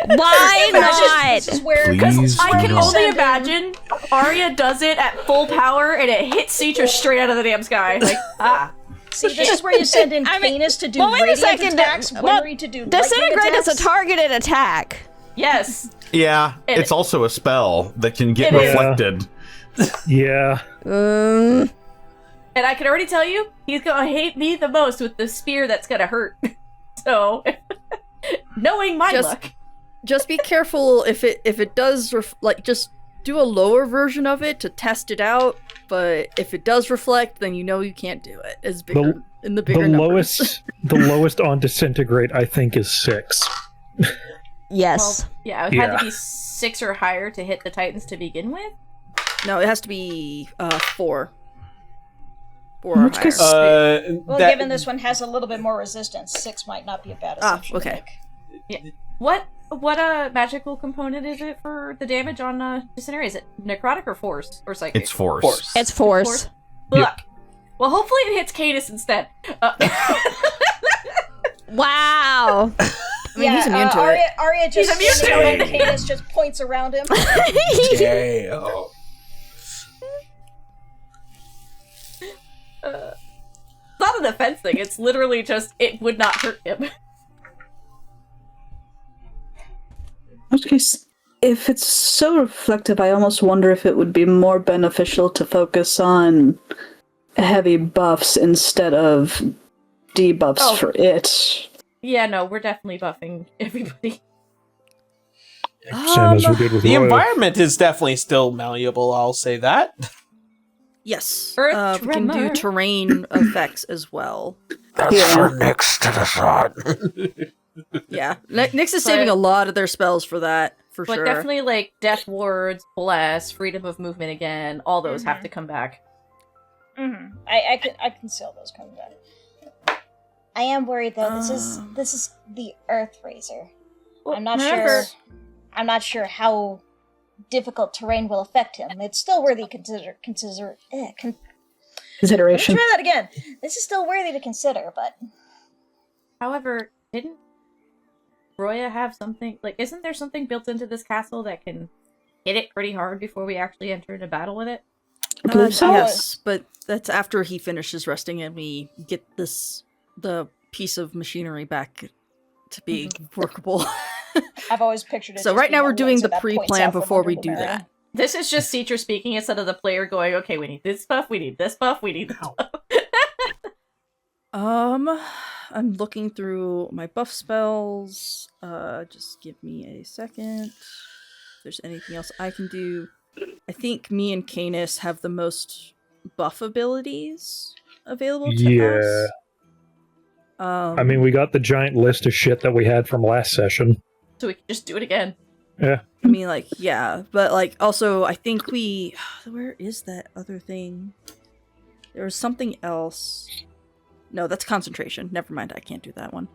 Speaker 6: Why
Speaker 3: This
Speaker 6: not?
Speaker 3: is where...
Speaker 8: Please.
Speaker 2: I can
Speaker 8: no.
Speaker 2: only imagine Arya does it at full power and it hits Citra straight out of the damn sky. Like, ah.
Speaker 3: See, this is where you send in
Speaker 6: I mean-
Speaker 3: Canis to do
Speaker 6: well, wait a
Speaker 3: radiant
Speaker 6: second,
Speaker 3: attacks,
Speaker 6: well,
Speaker 3: Winry to do
Speaker 6: Disintegrate
Speaker 3: lightning
Speaker 6: is a
Speaker 3: attacks.
Speaker 6: targeted attack.
Speaker 2: Yes.
Speaker 8: Yeah,
Speaker 2: And-
Speaker 8: it's also a spell that can get
Speaker 2: It is.
Speaker 8: reflected.
Speaker 5: Yeah.
Speaker 2: And I can already tell you, he's gonna hate me the most with the spear that's gonna hurt. So, knowing my luck.
Speaker 4: Just be careful if it does just do a lower version of it to test it out. But if it does reflect, then you know you can't do it. It's bigger in the bigger
Speaker 5: The
Speaker 4: numbers.
Speaker 5: lowest on disintegrate, I think, is 6.
Speaker 6: Yes.
Speaker 2: Well, yeah, it had to be 6 or higher to hit the Titans to begin with.
Speaker 4: No, it has to be 4. 4
Speaker 7: In
Speaker 4: or
Speaker 7: which
Speaker 4: higher.
Speaker 7: case-
Speaker 3: Well,
Speaker 1: That-
Speaker 3: given this one has a little bit more resistance, 6 might not be a bad
Speaker 4: Ah,
Speaker 3: assumption.
Speaker 4: okay.
Speaker 3: to make.
Speaker 2: What magical component is it for the damage on Disintegrate? Is it necrotic or force or psychic?
Speaker 8: It's force.
Speaker 1: Force.
Speaker 6: It's force.
Speaker 2: Look. Well, hopefully it hits Canis instead.
Speaker 6: Wow.
Speaker 4: I mean, he's immune to it.
Speaker 3: Arya just
Speaker 2: He's immune to
Speaker 3: standing
Speaker 2: it.
Speaker 3: and Canis just points around him.
Speaker 1: Damn.
Speaker 2: It's not a defense thing. It's literally just it would not hurt him.
Speaker 7: In which case, if it's so reflective, I almost wonder if it would be more beneficial to focus on heavy buffs instead of debuffs
Speaker 2: Oh.
Speaker 7: for it.
Speaker 2: Yeah, no, we're definitely buffing everybody.
Speaker 5: Same as we did with
Speaker 1: The
Speaker 5: Roya.
Speaker 1: environment is definitely still malleable, I'll say that.
Speaker 4: Yes.
Speaker 2: Earth
Speaker 4: we can do
Speaker 2: tremor.
Speaker 4: terrain effects as well.
Speaker 7: Yeah.
Speaker 8: for next to the sun.
Speaker 4: Yeah. Nyx is saving
Speaker 2: But-
Speaker 4: a lot of their spells for that, for
Speaker 2: But
Speaker 4: sure.
Speaker 2: definitely, like, death wards, bless, freedom of movement again, all those have
Speaker 3: Mhm.
Speaker 2: to come back.
Speaker 3: Mm-hmm. I can see all those coming back. I am worried though. This is the Earth Razer.
Speaker 2: Well,
Speaker 3: I'm not
Speaker 2: remember-
Speaker 3: sure. I'm not sure how difficult terrain will affect him. It's still worthy
Speaker 7: Consideration.
Speaker 3: Try that again. This is still worthy to consider, but
Speaker 2: However, didn't Roya have something, like, isn't there something built into this castle that can hit it pretty hard before we actually enter into battle with it?
Speaker 7: I believe so.
Speaker 4: Yes, but that's after he finishes resting and we get the piece of machinery back to be workable.
Speaker 3: I've always pictured it.
Speaker 4: So
Speaker 3: just
Speaker 4: right now
Speaker 3: being
Speaker 4: we're
Speaker 3: a
Speaker 4: doing
Speaker 3: laser
Speaker 4: the
Speaker 3: that points
Speaker 4: pre-plan
Speaker 3: out from
Speaker 4: before
Speaker 3: under
Speaker 4: we do
Speaker 3: Lumeria.
Speaker 4: that.
Speaker 2: This is just Citra speaking instead of the player going, okay, we need this buff, we need this buff, we need this buff.
Speaker 4: I'm looking through my buff spells. Just give me a second. If there's anything else I can do. I think me and Canis have the most buff abilities available to us.
Speaker 5: I mean, we got the giant list of shit that we had from last session.
Speaker 2: So we can just do it again.
Speaker 5: Yeah.
Speaker 4: I mean, like, yeah, but, like, also, I think we... Where is that other thing? There was something else. No, that's concentration. Never mind, I can't do that one.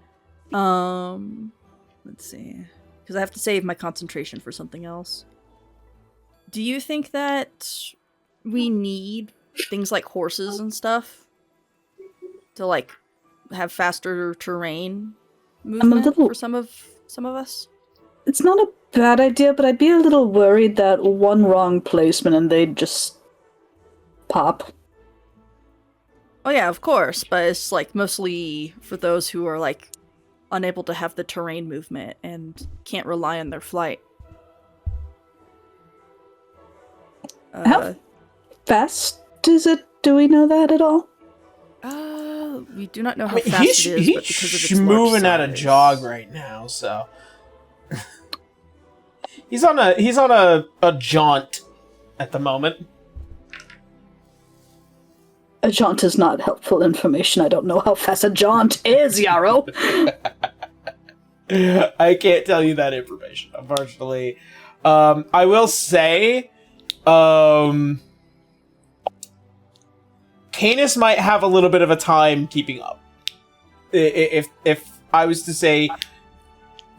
Speaker 4: Let's see. Because I have to save my concentration for something else. Do you think that we need things like horses and stuff to, like, have faster terrain movement for some of us?
Speaker 7: It's not a bad idea, but I'd be a little worried that one wrong placement and they'd just pop.
Speaker 4: Oh yeah, of course, but it's like mostly for those who are like unable to have the terrain movement and can't rely on their flight.
Speaker 7: How fast is it? Do we know that at all?
Speaker 4: We do not know how
Speaker 1: I mean,
Speaker 4: fast it is, but because of its large
Speaker 1: moving at a
Speaker 4: size.
Speaker 1: jog right now, so he's on a jaunt at the moment.
Speaker 7: A jaunt is not helpful information. I don't know how fast a jaunt is, Yarrow.
Speaker 1: I can't tell you that information, unfortunately. I will say, Canis might have a little bit of a time keeping up. If I was to say,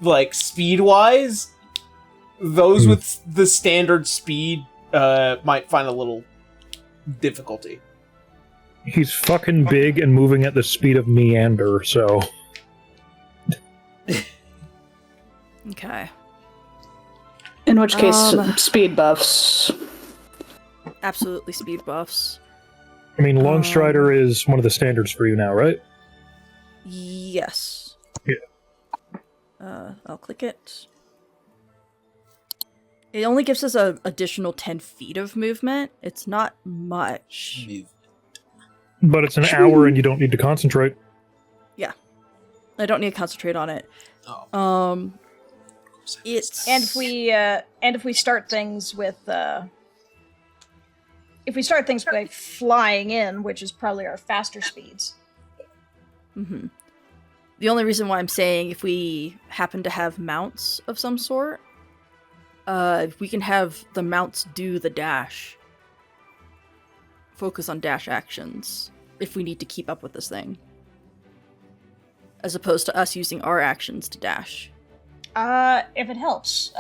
Speaker 1: like, speed-wise, those with the standard speed might find a little difficulty.
Speaker 5: He's fucking big and moving at the speed of meander, so...
Speaker 4: Okay.
Speaker 7: In which case, speed buffs.
Speaker 4: Absolutely speed buffs.
Speaker 5: I mean, Longstrider is one of the standards for you now, right?
Speaker 4: Yes.
Speaker 5: Yeah.
Speaker 4: I'll click it. It only gives us an additional 10 feet of movement. It's not much.
Speaker 5: But it's an hour and you don't need to concentrate.
Speaker 4: Yeah. I don't need to concentrate on it.
Speaker 1: Oh.
Speaker 4: It's...
Speaker 3: And if we start things with by flying in, which is probably our faster speeds.
Speaker 4: Mm-hmm. The only reason why I'm saying if we happen to have mounts of some sort, we can have the mounts do the dash. Focus on dash actions if we need to keep up with this thing. As opposed to us using our actions to dash.
Speaker 3: If it helps.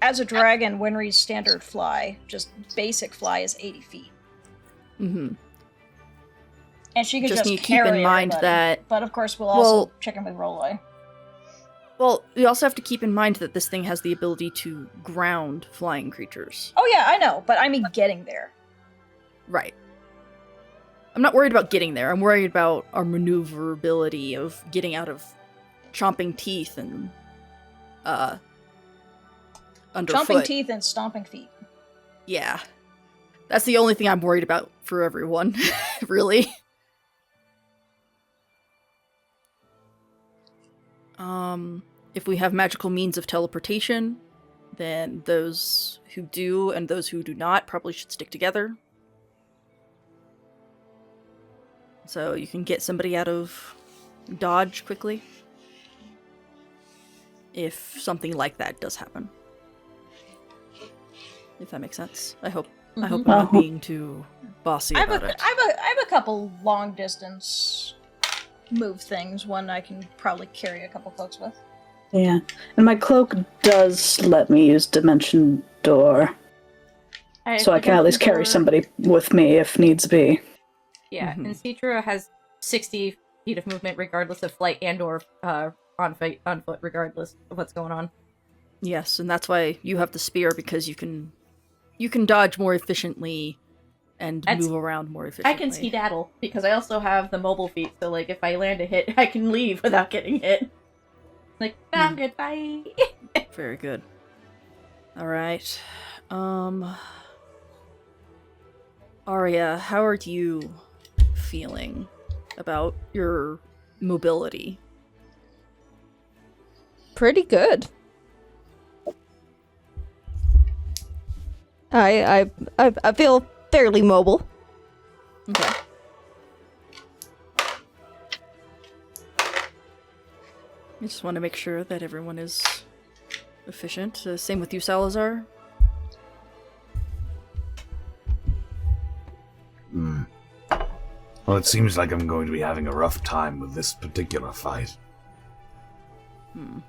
Speaker 3: As a dragon, Winry's standard fly, just basic fly, is 80 feet.
Speaker 4: Mm-hmm.
Speaker 3: And she could just
Speaker 4: need to
Speaker 3: carry
Speaker 4: keep in mind
Speaker 3: everybody.
Speaker 4: that...
Speaker 3: But of course, we'll also check in with Roya.
Speaker 4: Well, we also have to keep in mind that this thing has the ability to ground flying creatures.
Speaker 3: Oh yeah, I know, but I mean getting there.
Speaker 4: Right. I'm not worried about getting there. I'm worried about our maneuverability of getting out of chomping teeth and underfoot.
Speaker 3: Chomping teeth and stomping feet.
Speaker 4: Yeah. That's the only thing I'm worried about for everyone, really. If we have magical means of teleportation, then those who do and those who do not probably should stick together. So you can get somebody out of dodge quickly if something like that does happen. If that makes sense. I hope I'm not being too bossy about it.
Speaker 3: I have a couple long distance move things. One I can probably carry a couple folks with.
Speaker 7: Yeah. And my cloak does let me use Dimension Door. So I can at least carry somebody with me if needs be.
Speaker 2: Yeah, and Citra has 60 feet of movement regardless of flight and or on foot regardless of what's going on.
Speaker 4: Yes, and that's why you have the spear, because you can dodge more efficiently and move around more efficiently.
Speaker 2: I can skedaddle because I also have the mobile feat, so like if I land a hit, I can leave without getting hit. Like, I'm good, bye.
Speaker 4: Very good. Alright. Arya, how are you feeling about your mobility?
Speaker 6: Pretty good. I feel fairly mobile.
Speaker 4: Okay. I just want to make sure that everyone is efficient. Same with you, Salazar.
Speaker 8: Well, it seems like I'm going to be having a rough time with this particular fight.
Speaker 4: Do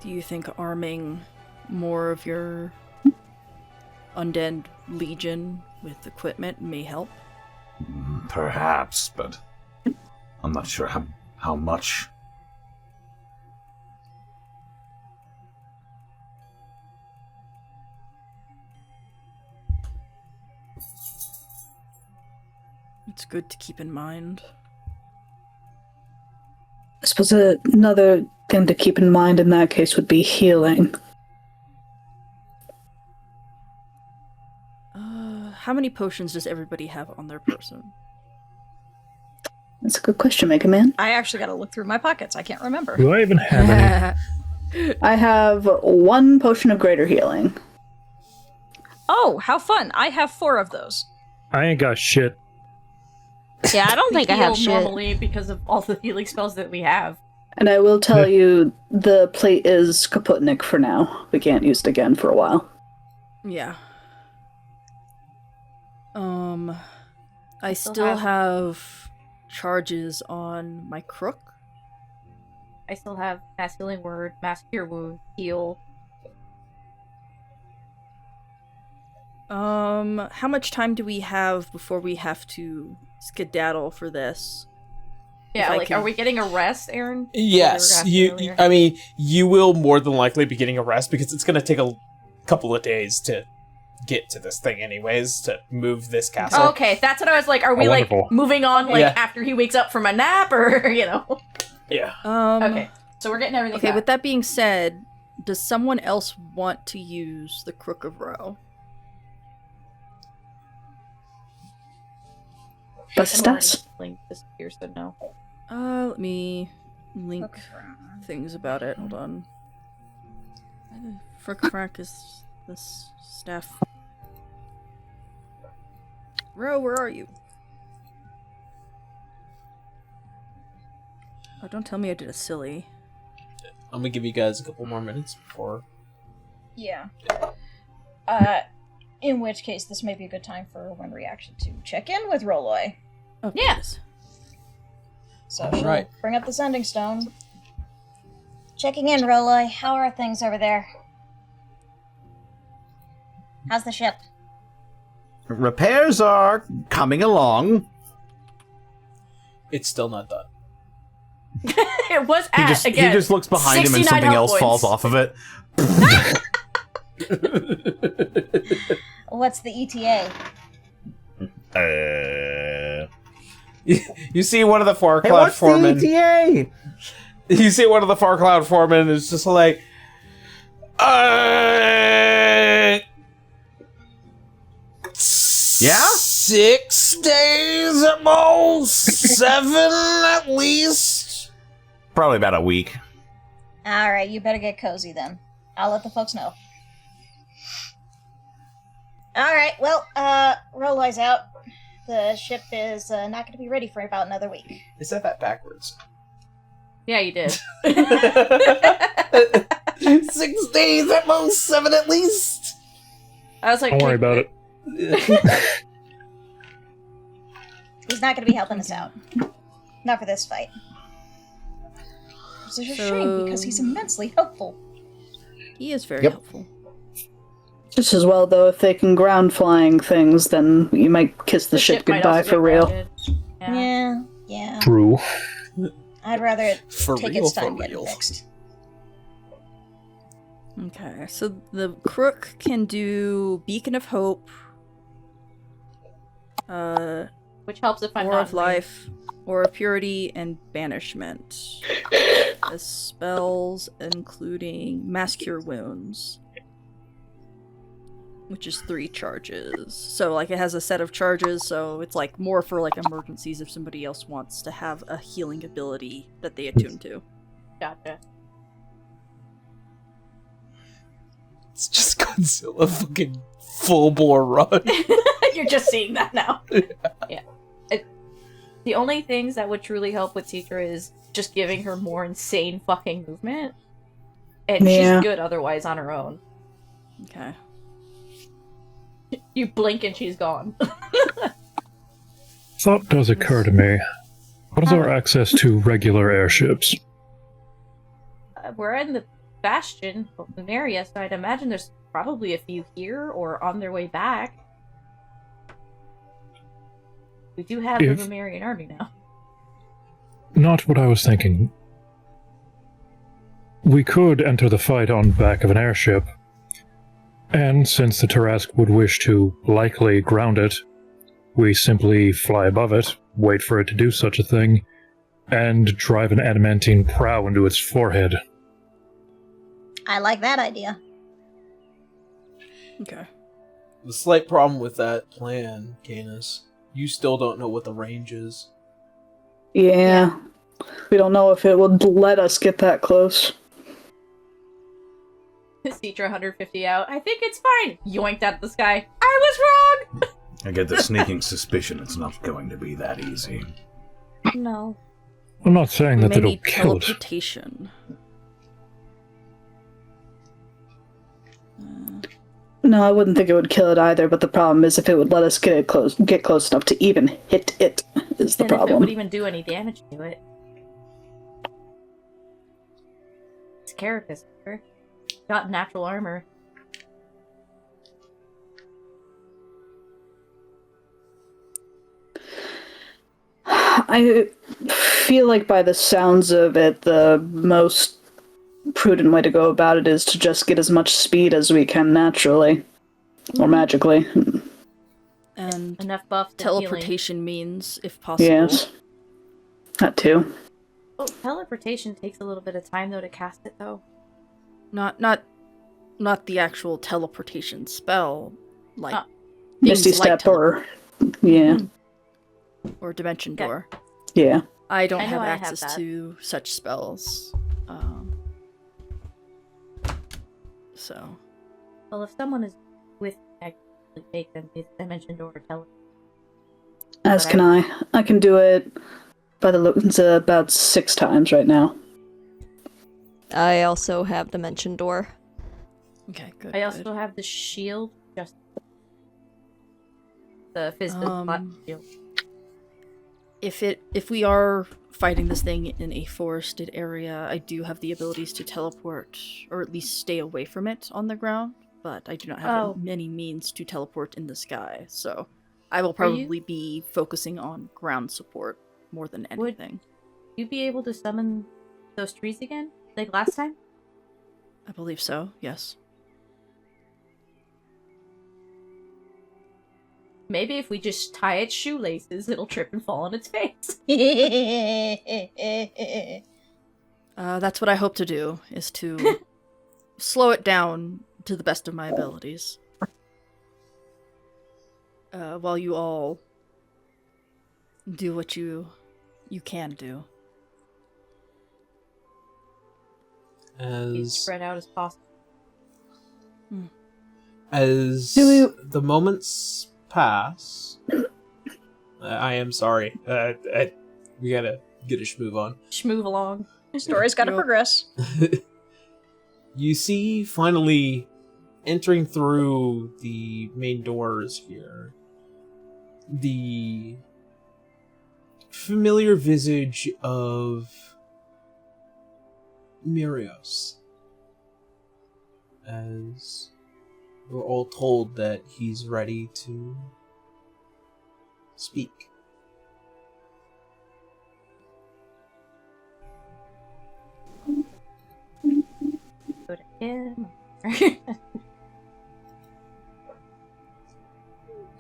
Speaker 4: you think arming more of your undead legion with equipment may help?
Speaker 8: Perhaps, but I'm not sure how much.
Speaker 4: It's good to keep in mind.
Speaker 7: I suppose another thing to keep in mind in that case would be healing.
Speaker 4: How many potions does everybody have on their person?
Speaker 7: That's a good question, Mega Man.
Speaker 3: I actually got to look through my pockets. I can't remember.
Speaker 5: Do I even have any?
Speaker 7: I have 1 potion of greater healing.
Speaker 3: Oh, how fun! I have 4 of those.
Speaker 5: I ain't got shit.
Speaker 6: Yeah, I don't think I have
Speaker 2: heal
Speaker 6: shit.
Speaker 2: normally because of all the healing spells that we have.
Speaker 7: And I will tell you, the plate is Kaputnik for now. We can't use it again for a while.
Speaker 4: Yeah. I still have charges on my crook.
Speaker 2: I still have Mass Healing Word, Mass Cure Wound, Heal.
Speaker 4: How much time do we have before we have to skedaddle for this?
Speaker 2: Yeah, like, are we getting a rest, Aaron?
Speaker 1: Yes, I mean, you will more than likely be getting a rest because it's going to take a couple of days to get to this thing anyways, to move this castle.
Speaker 2: Oh, okay, that's what I was like. Are we like moving on after he wakes up from a nap, or
Speaker 1: Yeah.
Speaker 2: Okay, so we're getting everything.
Speaker 4: Okay,
Speaker 2: back.
Speaker 4: with that being said, does someone else want to use the Crook of Ro?
Speaker 7: Bastas?
Speaker 2: Link disappears, so no.
Speaker 4: Let me link things about it. Hold on. Frick is this staff. Ro, where are you? Oh, don't tell me I did a silly.
Speaker 1: I'm gonna give you guys a couple more minutes before.
Speaker 3: Yeah. In which case, this may be a good time for one reaction to check in with Roloy.
Speaker 4: Oh,
Speaker 2: yes.
Speaker 3: So she'll bring up the sending stone. Checking in, Roloy. How are things over there? How's the ship?
Speaker 9: Repairs are coming along.
Speaker 1: It's still not done.
Speaker 2: It was
Speaker 9: He just looks behind him and something else falls off of it.
Speaker 3: What's the ETA?
Speaker 1: You see one of the Far
Speaker 9: Hey,
Speaker 1: Cloud
Speaker 9: what's
Speaker 1: foremen.
Speaker 9: the ETA?
Speaker 1: You see one of the Far Cloud foremen is just like,
Speaker 9: Yeah?
Speaker 1: 6 days at most, 7 at least.
Speaker 9: Probably about a week.
Speaker 3: Alright, you better get cozy then. I'll let the folks know. Alright, well, Roy's out. The ship is not going to be ready for about another week.
Speaker 1: I said that backwards.
Speaker 2: Yeah, you did.
Speaker 1: 6 days at most, 7 at least.
Speaker 2: I was like,
Speaker 5: Don't worry about it.
Speaker 3: He's not going to be helping us out. Not for this fight. It's a shame because he's immensely helpful.
Speaker 4: He is very
Speaker 1: Yep.
Speaker 4: helpful.
Speaker 7: Just as well, though, if they can ground flying things, then you might kiss the ship
Speaker 2: might
Speaker 7: goodbye
Speaker 2: also
Speaker 7: for
Speaker 2: get
Speaker 7: real.
Speaker 2: grounded.
Speaker 3: Yeah.
Speaker 5: True.
Speaker 3: I'd rather it
Speaker 1: For
Speaker 3: take
Speaker 1: real,
Speaker 3: its time
Speaker 1: for
Speaker 3: getting
Speaker 1: real.
Speaker 3: fixed.
Speaker 4: Okay, so the crook can do Beacon of Hope,
Speaker 2: Which helps if I'm
Speaker 4: War
Speaker 2: not
Speaker 4: of Life, War of Purity, and Banishment. As spells including Mass Cure Wounds, which is 3 charges. So, like, it has a set of charges, so it's, like, more for, like, emergencies if somebody else wants to have a healing ability that they attune to.
Speaker 2: Gotcha.
Speaker 1: It's just Godzilla fucking full bore run.
Speaker 2: You're just seeing that now. Yeah. The only things that would truly help with Citra is just giving her more insane fucking movement. And
Speaker 7: Yeah.
Speaker 2: she's good otherwise on her own.
Speaker 4: Okay.
Speaker 2: You blink and she's gone.
Speaker 5: Thought does occur to me. What is our access to regular airships?
Speaker 2: We're in the Bastion, Lumeria, so I'd imagine there's probably a few here or on their way back. We do have the Lumerian army now.
Speaker 5: Not what I was thinking. We could enter the fight on the back of an airship, and since the Terrasque would wish to likely ground it, we simply fly above it, wait for it to do such a thing, and drive an adamantine prow into its forehead.
Speaker 3: I like that idea.
Speaker 4: Okay.
Speaker 1: The slight problem with that plan, Canis, you still don't know what the range is.
Speaker 7: Yeah. We don't know if it would let us get that close.
Speaker 2: Citra 150 out. I think it's fine. Yoinked out of the sky. I was wrong!
Speaker 8: I get the sneaking suspicion it's not going to be that easy.
Speaker 2: No.
Speaker 5: I'm not saying
Speaker 4: We
Speaker 5: that
Speaker 4: may
Speaker 5: it'll
Speaker 4: need
Speaker 5: kill it.
Speaker 4: teleportation.
Speaker 7: No, I wouldn't think it would kill it either, but the problem is if it would let us get close enough to even hit it, is the
Speaker 2: And if it
Speaker 7: problem.
Speaker 2: would even do any damage to it. It's carapace. Got natural armor.
Speaker 7: I feel like by the sounds of it, the most prudent way to go about it is to just get as much speed as we can naturally. Or magically.
Speaker 4: And
Speaker 2: Enough buffs and healing.
Speaker 4: teleportation means, if possible.
Speaker 7: Yes. That too.
Speaker 2: Oh, teleportation takes a little bit of time though to cast it though.
Speaker 4: Not the actual teleportation spell, like
Speaker 7: Misty
Speaker 4: things like
Speaker 7: Step yeah.
Speaker 4: or Dimension
Speaker 2: Okay.
Speaker 4: Door.
Speaker 7: Yeah.
Speaker 4: I don't
Speaker 2: I know
Speaker 4: have
Speaker 2: I have
Speaker 4: access
Speaker 2: that.
Speaker 4: to such spells. So
Speaker 2: Well, if someone is with me, I can make them Dimension Door or teleport.
Speaker 7: As
Speaker 2: But
Speaker 7: can I. I can do it by the looks about 6 times right now.
Speaker 6: I also have Dimension Door.
Speaker 4: okay, good.
Speaker 2: I also
Speaker 4: good.
Speaker 2: have the shield, just the physical flat shield.
Speaker 4: If we are fighting this thing in a forested area, I do have the abilities to teleport, or at least stay away from it on the ground, but I do not have many means to teleport in the sky, so I will probably be focusing on ground support more than anything.
Speaker 2: Would you be able to summon those trees again, like last time?
Speaker 4: I believe so, yes.
Speaker 2: Maybe if we just tie its shoelaces, it'll trip and fall on its face.
Speaker 4: That's what I hope to do, is to slow it down to the best of my abilities. While you all do what you can do.
Speaker 2: As spread out as possible.
Speaker 1: As the moments pass, I am sorry. We gotta get a schmove on.
Speaker 2: Schmove along.
Speaker 3: The story's gotta progress.
Speaker 1: You see, finally, entering through the main doors here, the familiar visage of Mirios. As we're all told that he's ready to speak.
Speaker 2: Go to him.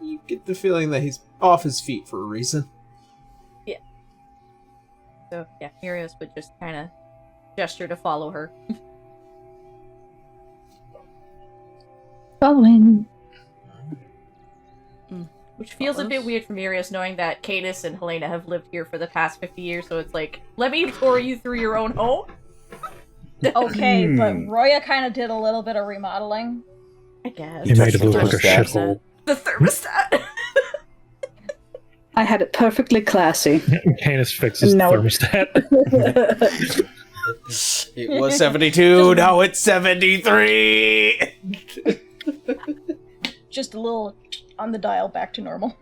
Speaker 1: You get the feeling that he's off his feet for a reason.
Speaker 2: Yeah. So, yeah, Mirios would just kind of gesture to follow her.
Speaker 7: Following.
Speaker 2: Which feels a bit weird for Mirios, knowing that Cadis and Helena have lived here for the past 50 years, so it's like, let me tour you through your own home?
Speaker 3: Okay, but Roya kind of did a little bit of remodeling.
Speaker 2: I guess.
Speaker 5: You made it look like a shithole.
Speaker 2: The thermostat!
Speaker 7: I had it perfectly classy.
Speaker 5: Canis fixes the thermostat.
Speaker 1: It was 72, now it's 73!
Speaker 3: Just a little on the dial back to normal.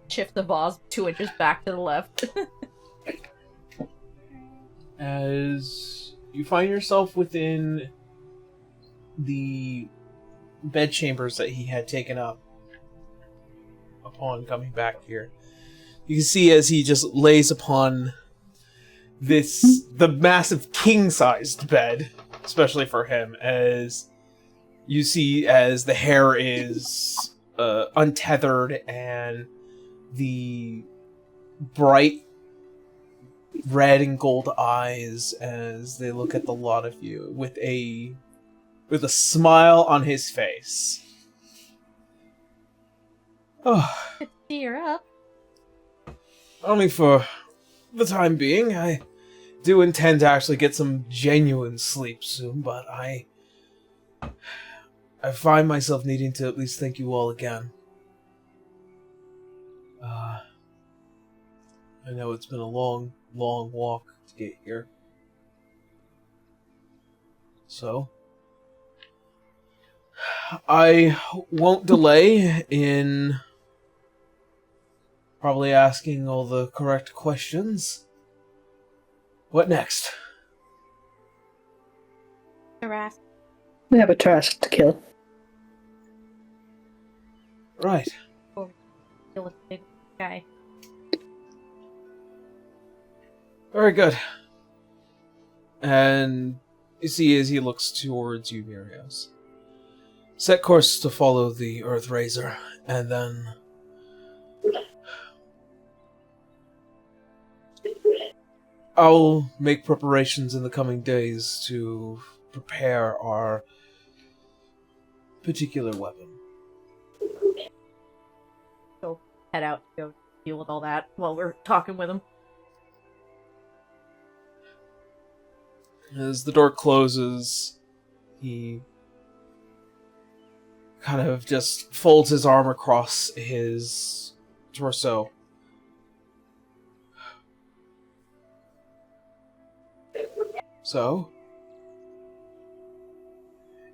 Speaker 2: Shift the vase 2 inches back to the left.
Speaker 1: As you find yourself within the bed chambers that he had taken up upon coming back here, you can see as he just lays upon the massive king-sized bed, especially for him, as you see as the hair is untethered and the bright red and gold eyes as they look at the lot of you with a smile on his face. Oh,
Speaker 2: Cheer up.
Speaker 1: only for the time being. I do intend to actually get some genuine sleep soon, but I find myself needing to at least thank you all again. I know it's been a long, long walk to get here. So, I won't delay in probably asking all the correct questions. What next?
Speaker 2: Terrasque.
Speaker 7: We have a task to kill.
Speaker 1: Right.
Speaker 2: Kill a big guy.
Speaker 1: Very good. And you see as he looks towards you, Mirios. Set course to follow the Earth Razer, and then I'll make preparations in the coming days to prepare our particular weapon.
Speaker 2: So head out to go deal with all that while we're talking with him.
Speaker 1: As the door closes, he kind of just folds his arm across his torso. So,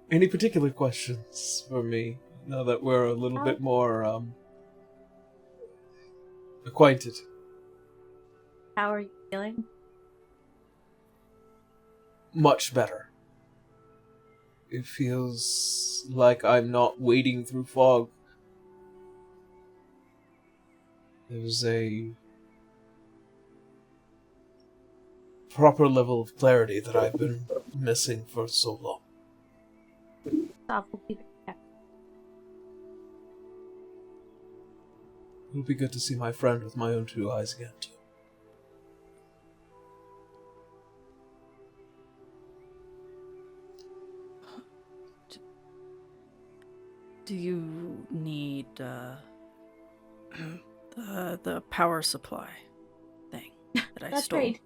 Speaker 1: any particular questions for me, now that we're a little bit more, acquainted?
Speaker 2: How are you feeling?
Speaker 1: Much better. It feels like I'm not wading through fog. There's a proper level of clarity that I've been missing for so long. It'll be good to see my friend with my own two eyes again, too.
Speaker 4: Do you need the power supply thing that I
Speaker 3: That's
Speaker 4: stole?
Speaker 3: great.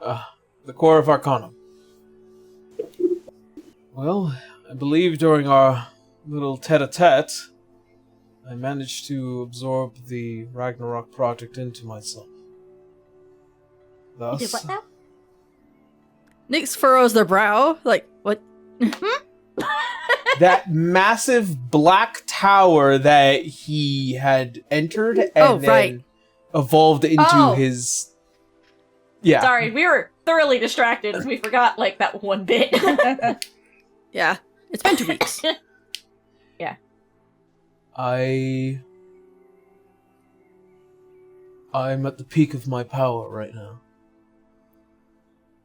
Speaker 1: The core of Arcanum. Well, I believe during our little tete-a-tete, I managed to absorb the Ragnarok project into myself.
Speaker 2: You did
Speaker 1: Thus,
Speaker 2: what now?
Speaker 4: Nyx furrows their brow, like, what?
Speaker 1: that massive black tower that he had entered and then evolved into his... Yeah.
Speaker 2: Sorry, we were thoroughly distracted. We forgot, like, that one bit.
Speaker 4: Yeah, it's been 2 weeks.
Speaker 2: Yeah.
Speaker 1: I'm at the peak of my power right now.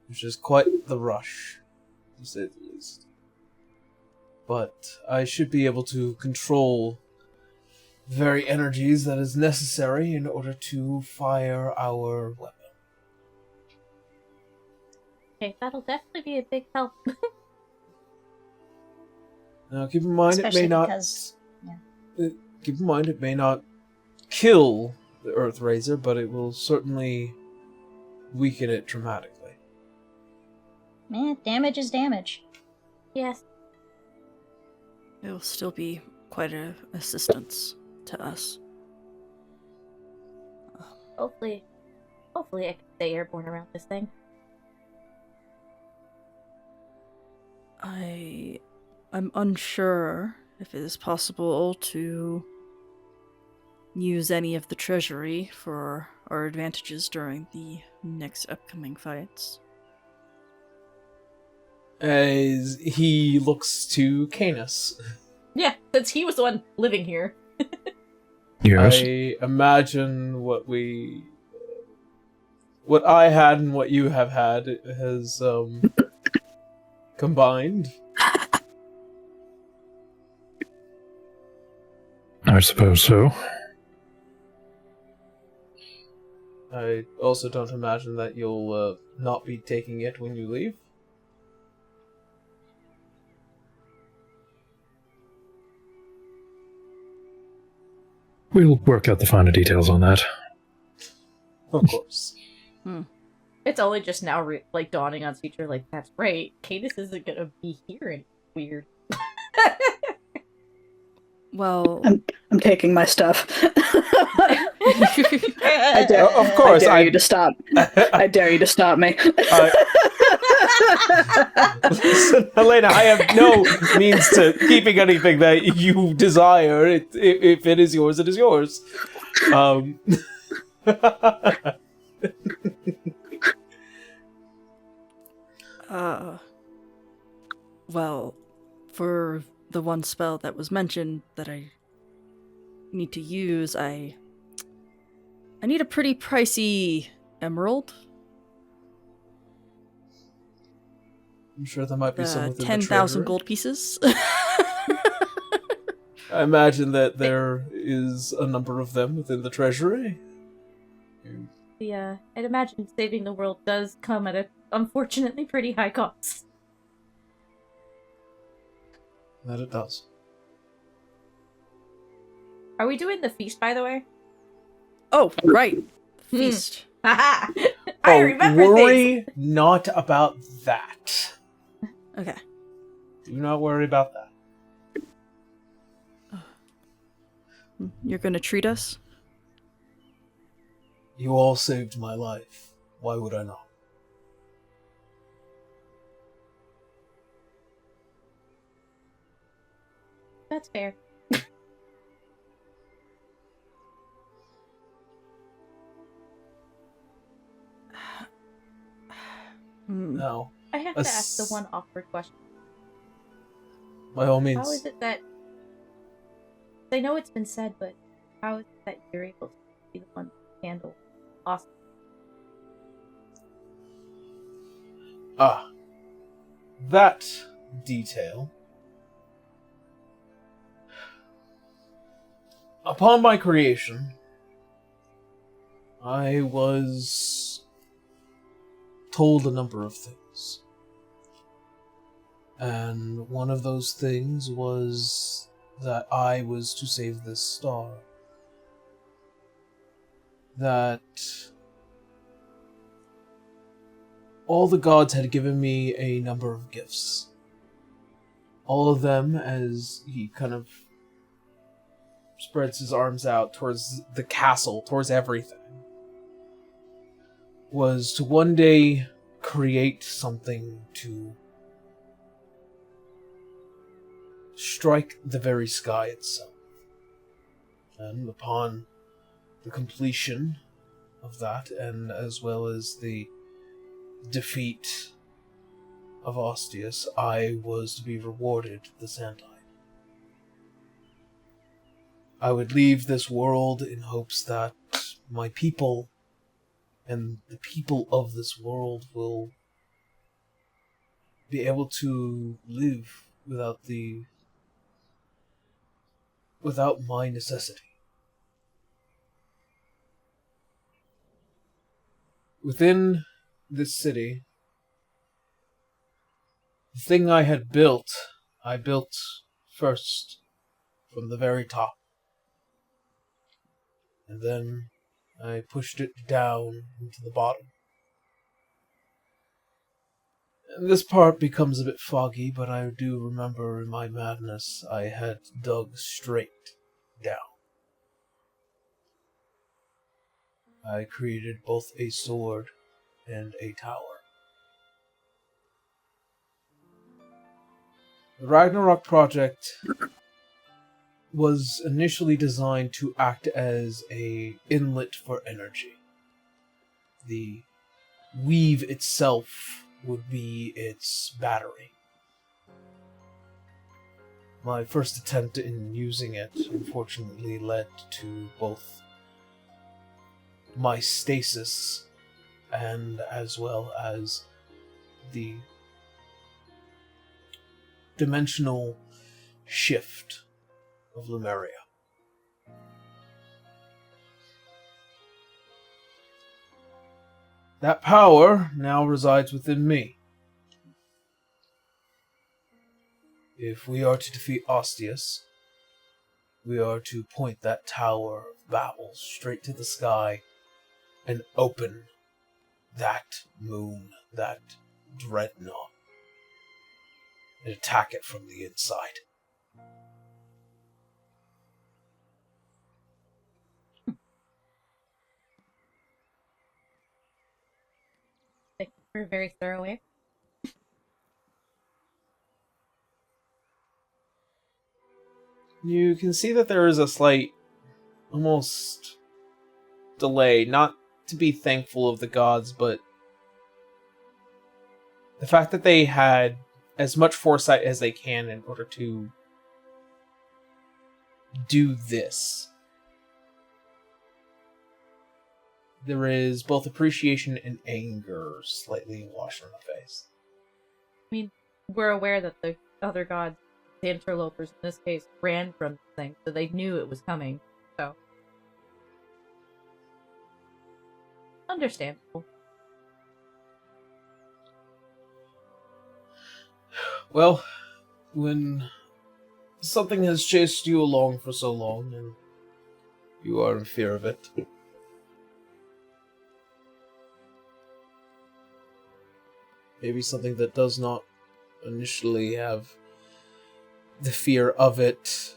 Speaker 1: Which is quite the rush, to say the least. But I should be able to control the very energies that is necessary in order to fire our weapon.
Speaker 2: Okay, that'll definitely be a big help.
Speaker 1: Now, keep in mind,
Speaker 3: Especially
Speaker 1: it may not.
Speaker 3: because-
Speaker 1: Keep in mind, it may not kill the Earth Razer, but it will certainly weaken it dramatically.
Speaker 3: Damage is damage.
Speaker 2: Yes.
Speaker 4: It will still be quite an assistance to us.
Speaker 2: Hopefully I can stay airborne around this thing.
Speaker 4: I'm unsure if it is possible to use any of the treasury for our advantages during the next upcoming fights.
Speaker 1: As he looks to Canis.
Speaker 2: Yeah, since he was the one living here.
Speaker 5: Yes.
Speaker 1: I imagine what I had and what you have had has combined.
Speaker 5: I suppose so.
Speaker 1: I also don't imagine that you'll not be taking it when you leave.
Speaker 5: We'll work out the finer details on that.
Speaker 1: Of course.
Speaker 2: It's only just now dawning on Teacher, like, that's right, Cadus isn't gonna be here and weird.
Speaker 4: Well,
Speaker 7: I'm taking my stuff. I dare,
Speaker 1: Of course,
Speaker 7: I dare you to stop. I dare you to stop me.
Speaker 1: Listen, Elena, I have no means to keeping anything that you desire. If it is yours, it is yours.
Speaker 4: Well, for the one spell that was mentioned that I need to use, I need a pretty pricey emerald.
Speaker 1: I'm sure there might be some within the
Speaker 4: 10,000
Speaker 1: treasury.
Speaker 4: gold pieces.
Speaker 1: I imagine that there is a number of them within the treasury.
Speaker 2: I'd imagine saving the world does come at a, unfortunately, pretty high cost.
Speaker 1: That it does.
Speaker 2: Are we doing the feast, by the way?
Speaker 4: Oh, right. Feast.
Speaker 2: Haha! I remember
Speaker 1: worry
Speaker 2: things!
Speaker 1: not about that.
Speaker 4: Okay.
Speaker 1: Do not worry about that.
Speaker 4: You're gonna treat us?
Speaker 1: You all saved my life. Why would I not?
Speaker 2: That's fair.
Speaker 1: No.
Speaker 2: I have to ask the one awkward question.
Speaker 1: By all means.
Speaker 2: How is it that... I know it's been said, but how is it that you're able to be the one to handle awesome?
Speaker 1: That detail. Upon my creation, I was told a number of things. And one of those things was that I was to save this star. That all the gods had given me a number of gifts. all of them, as he kind of spreads his arms out towards the castle, towards everything, was to one day create something to strike the very sky itself. And upon the completion of that, and as well as the defeat of Ostius, I was to be rewarded the Sandtide. I would leave this world in hopes that my people and the people of this world will be able to live without my necessity. Within this city, the thing I had built, I built first from the very top. And then I pushed it down into the bottom. And this part becomes a bit foggy, but I do remember in my madness I had dug straight down. I created both a sword and a tower. The Ragnarok project was initially designed to act as an inlet for energy. The weave itself would be its battery. My first attempt in using it unfortunately led to both my stasis and as well as the dimensional shift of Lumeria. That power now resides within me. If we are to defeat Ostius, we are to point that Tower of Babel straight to the sky and open that moon, that dreadnought, and attack it from the inside.
Speaker 2: We're very thorough.
Speaker 1: You can see that there is a slight, almost, delay. Not to be thankful of the gods, but the fact that they had as much foresight as they can in order to do this. There is both appreciation and anger slightly washed on the face.
Speaker 2: I mean, we're aware that the other gods, the interlopers in this case, ran from the thing, so they knew it was coming. So, understandable.
Speaker 1: Well, when something has chased you along for so long, and you are in fear of it, maybe something that does not initially have the fear of it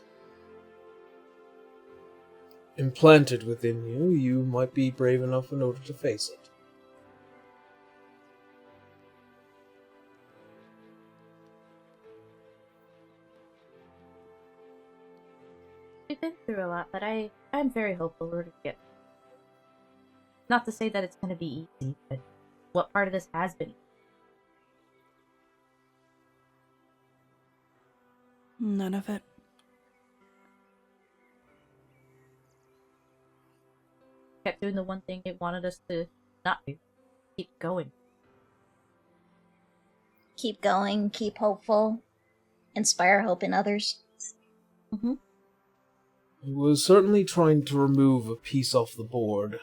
Speaker 1: implanted within you, you might be brave enough in order to face it.
Speaker 2: We've been through a lot, but I'm very hopeful we're going to get. Not to say that it's going to be easy, but what part of this has been easy?
Speaker 4: None of it.
Speaker 2: Kept doing the one thing it wanted us to not do. Keep going.
Speaker 3: Keep going, keep hopeful, inspire hope in others.
Speaker 2: Mm-hmm.
Speaker 1: It was certainly trying to remove a piece off the board.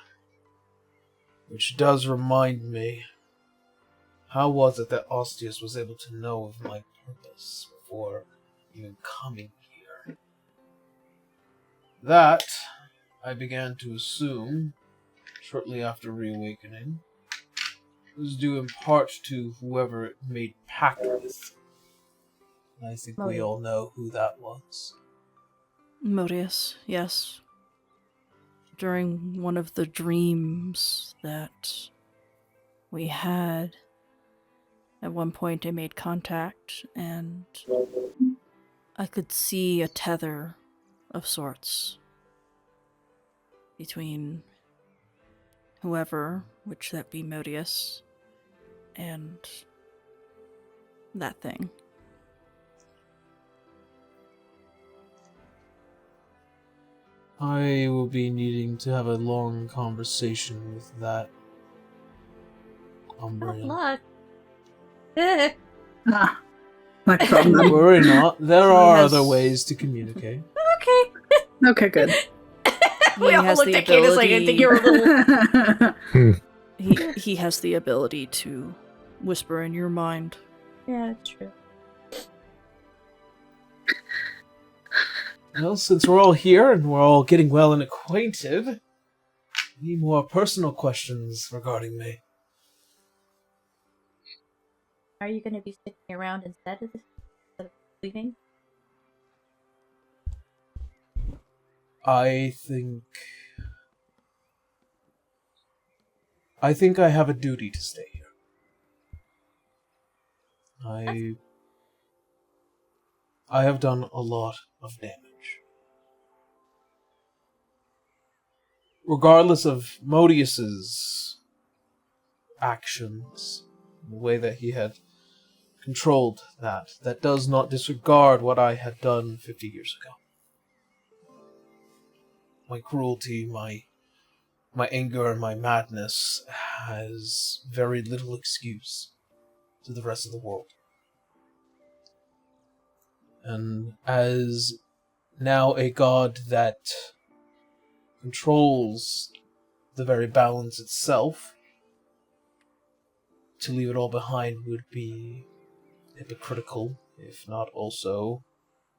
Speaker 1: Which does remind me, how was it that Ostius was able to know of my purpose before even coming here? That, I began to assume, shortly after reawakening, was due in part to whoever it made pact with. I think we all know who that was.
Speaker 4: Modius, yes. During one of the dreams that we had, at one point I made contact, and I could see a tether of sorts between whoever, which that be Modius, and that thing.
Speaker 1: I will be needing to have a long conversation with that
Speaker 2: Good
Speaker 1: Umbrian.
Speaker 2: luck.
Speaker 7: Ah, my problem.
Speaker 1: Worry not, there are
Speaker 4: has-
Speaker 1: other ways to communicate.
Speaker 2: Okay.
Speaker 7: Okay, good.
Speaker 2: We all
Speaker 4: has
Speaker 2: looked
Speaker 4: the
Speaker 2: at Candace like, I think you're a little...
Speaker 4: He has the ability to whisper in your mind.
Speaker 2: Yeah, that's true.
Speaker 1: Well, since we're all here and we're all getting well and acquainted, any more personal questions regarding me?
Speaker 2: Are you going to be sticking around instead of leaving?
Speaker 1: I think I have a duty to stay here. I have done a lot of damage. Regardless of Modius's actions, the way that he had controlled that does not disregard what I had done 50 years ago. My cruelty, my anger, and my madness has very little excuse to the rest of the world. And as now a god that controls the very balance itself, to leave it all behind would be hypocritical, if not also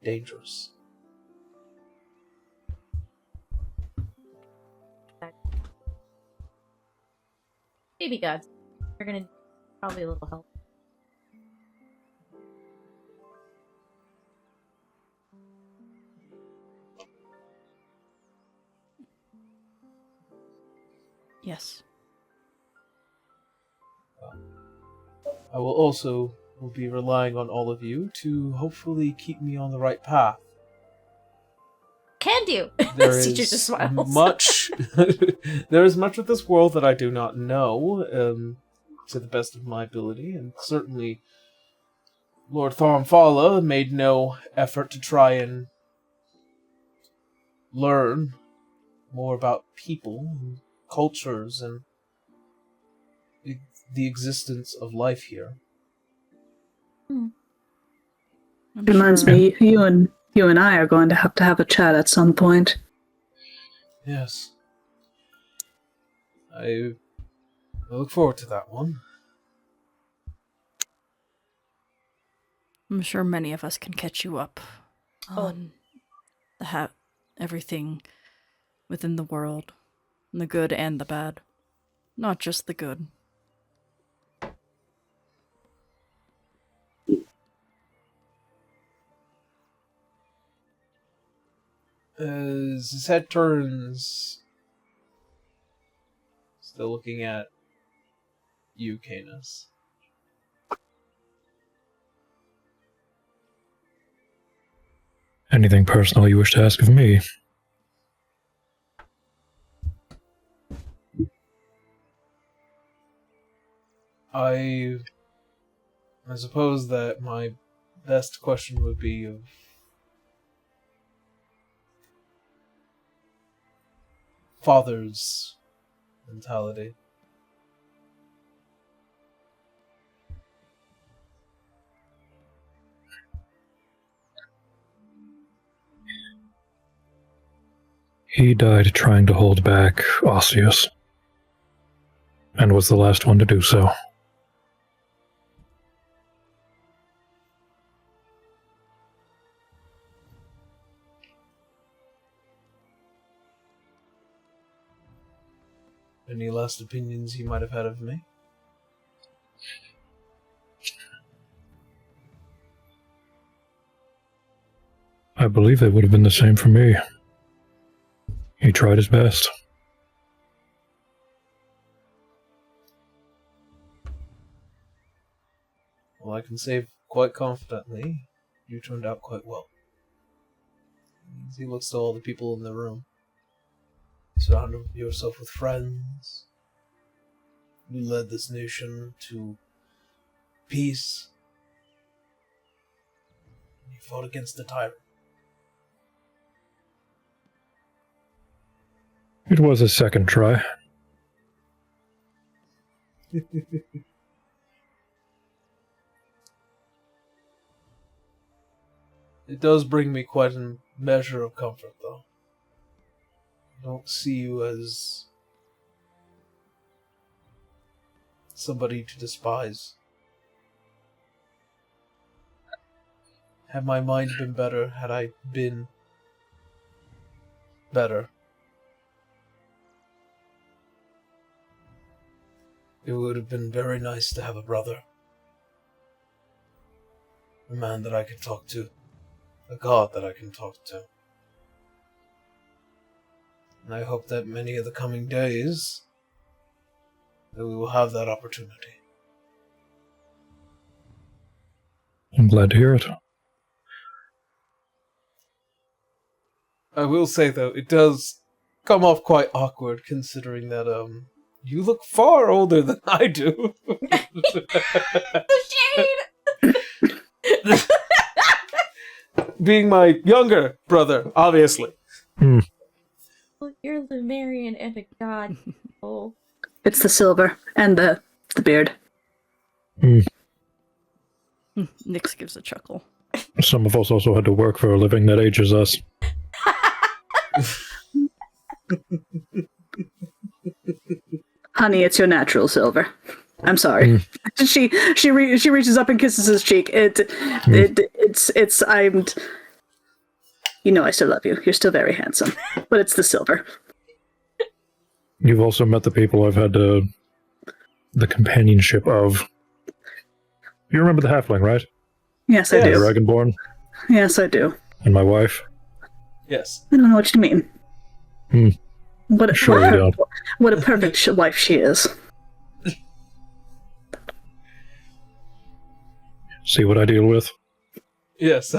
Speaker 1: dangerous.
Speaker 2: Baby gods. They're going to probably a little help.
Speaker 4: Yes.
Speaker 1: I will also be relying on all of you to hopefully keep me on the right path.
Speaker 2: Can do!
Speaker 1: There
Speaker 2: Teacher
Speaker 1: is
Speaker 2: just smiles.
Speaker 1: much. There is much of this world that I do not know, to the best of my ability, and certainly Lord Tharmfala made no effort to try and learn more about people, and cultures, and the existence of life here.
Speaker 7: Reminds me, you and I are going to have a chat at some point.
Speaker 1: Yes. I look forward to that one.
Speaker 4: I'm sure many of us can catch you up on everything within the world, the good and the bad, not just the good.
Speaker 1: As his head turns, still looking at you, Canis.
Speaker 5: Anything personal you wish to ask of me?
Speaker 1: I suppose that my best question would be of father's mentality.
Speaker 5: He died trying to hold back Osseous, and was the last one to do so.
Speaker 1: Any last opinions you might have had of me?
Speaker 5: I believe they would have been the same for me. He tried his best.
Speaker 1: Well, I can say quite confidently, you turned out quite well. As he looks to all the people in the room. You surrounded yourself with friends. You led this nation to peace. You fought against the tyrant.
Speaker 5: It was a second try.
Speaker 1: It does bring me quite a measure of comfort, though. I don't see you as somebody to despise. Had my mind been better, had I been better, it would have been very nice to have a brother. A man that I could talk to. A god that I can talk to. And I hope that many of the coming days that we will have that opportunity.
Speaker 5: I'm glad to hear it.
Speaker 1: I will say, though, it does come off quite awkward considering that, you look far older than I do.
Speaker 2: The shade!
Speaker 1: Being my younger brother, obviously.
Speaker 5: Hmm.
Speaker 2: Well, you're Lumerian and a god. Oh.
Speaker 7: It's the silver and the beard.
Speaker 4: Nyx gives a chuckle.
Speaker 5: Some of us also had to work for a living that ages us.
Speaker 7: Honey, it's your natural silver. I'm sorry. She reaches up and kisses his cheek. I'm. You know I still love you. You're still very handsome, but it's the silver.
Speaker 5: You've also met the people I've had the companionship of. You remember the halfling, right?
Speaker 7: Yes, I
Speaker 5: The
Speaker 7: do.
Speaker 5: Dragonborn?
Speaker 7: Yes, I do.
Speaker 5: And my wife?
Speaker 1: Yes.
Speaker 7: I don't know what you mean. What a,
Speaker 5: Sure you don't.
Speaker 7: what a perfect wife she is.
Speaker 5: See what I deal with?
Speaker 1: Yes,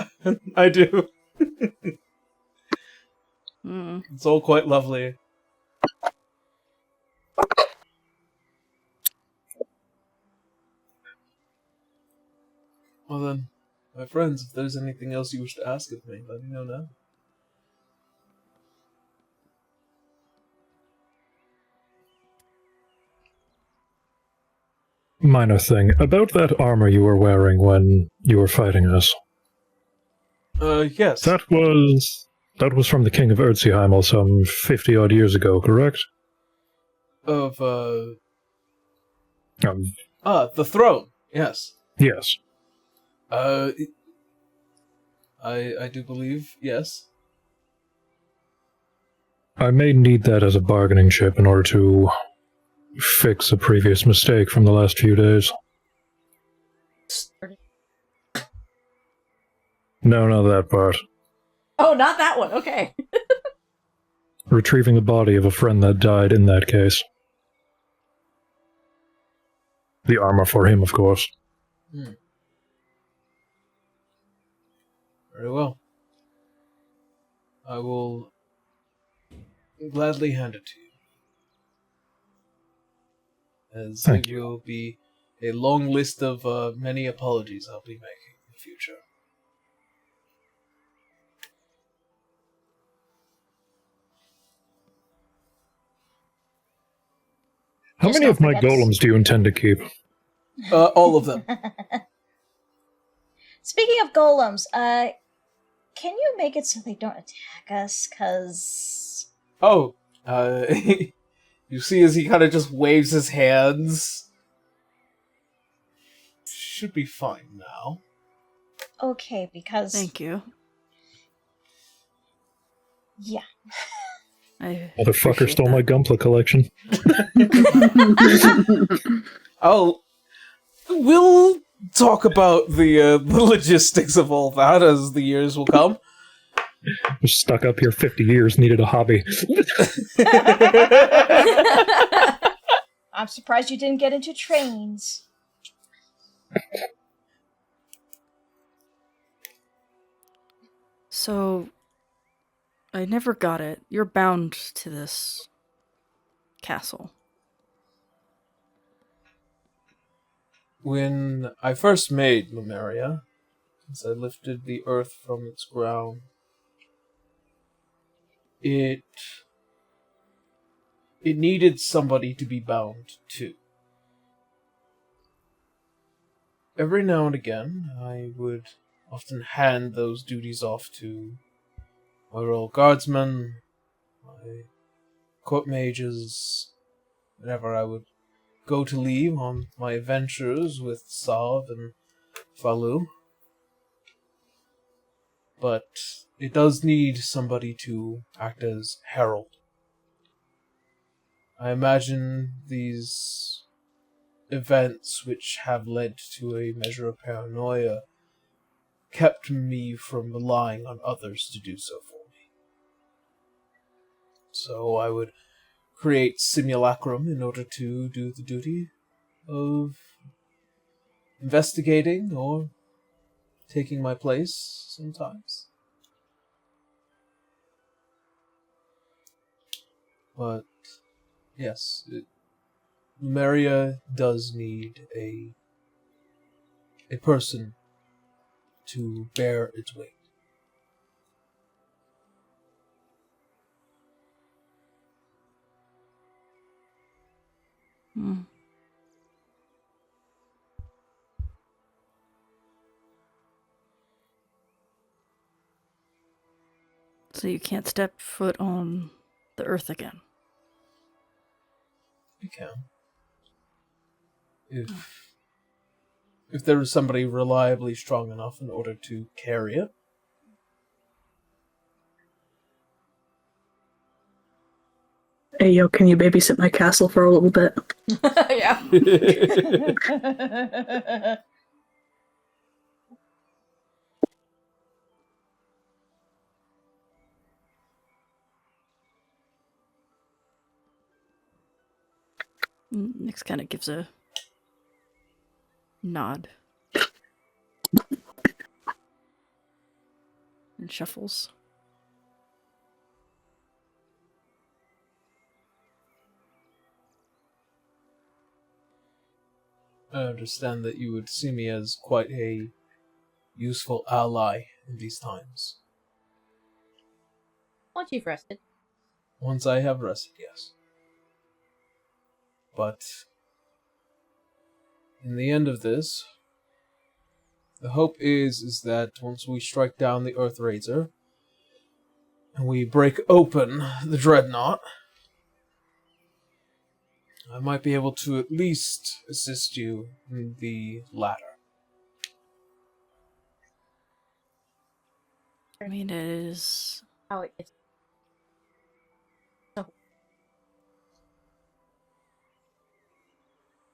Speaker 1: I do. It's all quite lovely. Well then, my friends, if there's anything else you wish to ask of me, let me know now.
Speaker 5: Minor thing. About that armor you were wearing when you were fighting us.
Speaker 1: Yes.
Speaker 5: That was from the King of Earthsheim some 50-odd years ago, correct?
Speaker 1: Of, the throne, yes.
Speaker 5: Yes.
Speaker 1: I do believe, yes.
Speaker 5: I may need that as a bargaining chip in order to fix a previous mistake from the last few days. No, not that part.
Speaker 2: Oh, not that one. Okay.
Speaker 5: Retrieving the body of a friend that died in that case. The armor for him, of course.
Speaker 1: Very well. I will gladly hand it to you. As
Speaker 5: Thank
Speaker 1: it will be a long list of many apologies I'll be making in the future.
Speaker 5: How
Speaker 3: Just
Speaker 5: many
Speaker 3: don't
Speaker 5: of my
Speaker 3: forget-
Speaker 5: golems do you intend to keep?
Speaker 1: All of them.
Speaker 3: Speaking of golems, can you make it so they don't attack us? Cause
Speaker 1: Oh, you see as he kind of just waves his hands. Should be fine now.
Speaker 3: okay, because
Speaker 4: Thank you.
Speaker 3: yeah,
Speaker 5: Motherfucker stole my Gunpla collection.
Speaker 1: We'll talk about the logistics of all that as the years will come.
Speaker 5: Was stuck up here 50 years, needed a hobby.
Speaker 3: I'm surprised you didn't get into trains.
Speaker 4: So, I never got it. You're bound to this castle.
Speaker 1: When I first made Lumeria, as I lifted the earth from its ground, it needed somebody to be bound to. Every now and again, I would often hand those duties off to my royal guardsmen, my court mages, whenever I would go to leave on my adventures with Sav and Falu. But it does need somebody to act as herald. I imagine these events which have led to a measure of paranoia kept me from relying on others to do so for me. So I would create simulacrum in order to do the duty of investigating or taking my place sometimes. But yes, Lumeria does need a person to bear its weight.
Speaker 4: Hmm. So you can't step foot on the earth again.
Speaker 1: You can. If there is somebody reliably strong enough in order to carry it.
Speaker 7: Hey, yo, can you babysit my castle for a little bit?
Speaker 2: Yeah.
Speaker 4: Nyx kind of gives a nod. And shuffles.
Speaker 1: I understand that you would see me as quite a useful ally in these times.
Speaker 2: Once you've rested.
Speaker 1: Once I have rested, yes. But in the end of this, the hope is that once we strike down the Earth Razer and we break open the Dreadnought, I might be able to at least assist you in the latter.
Speaker 4: I mean, it is...
Speaker 2: How it gets.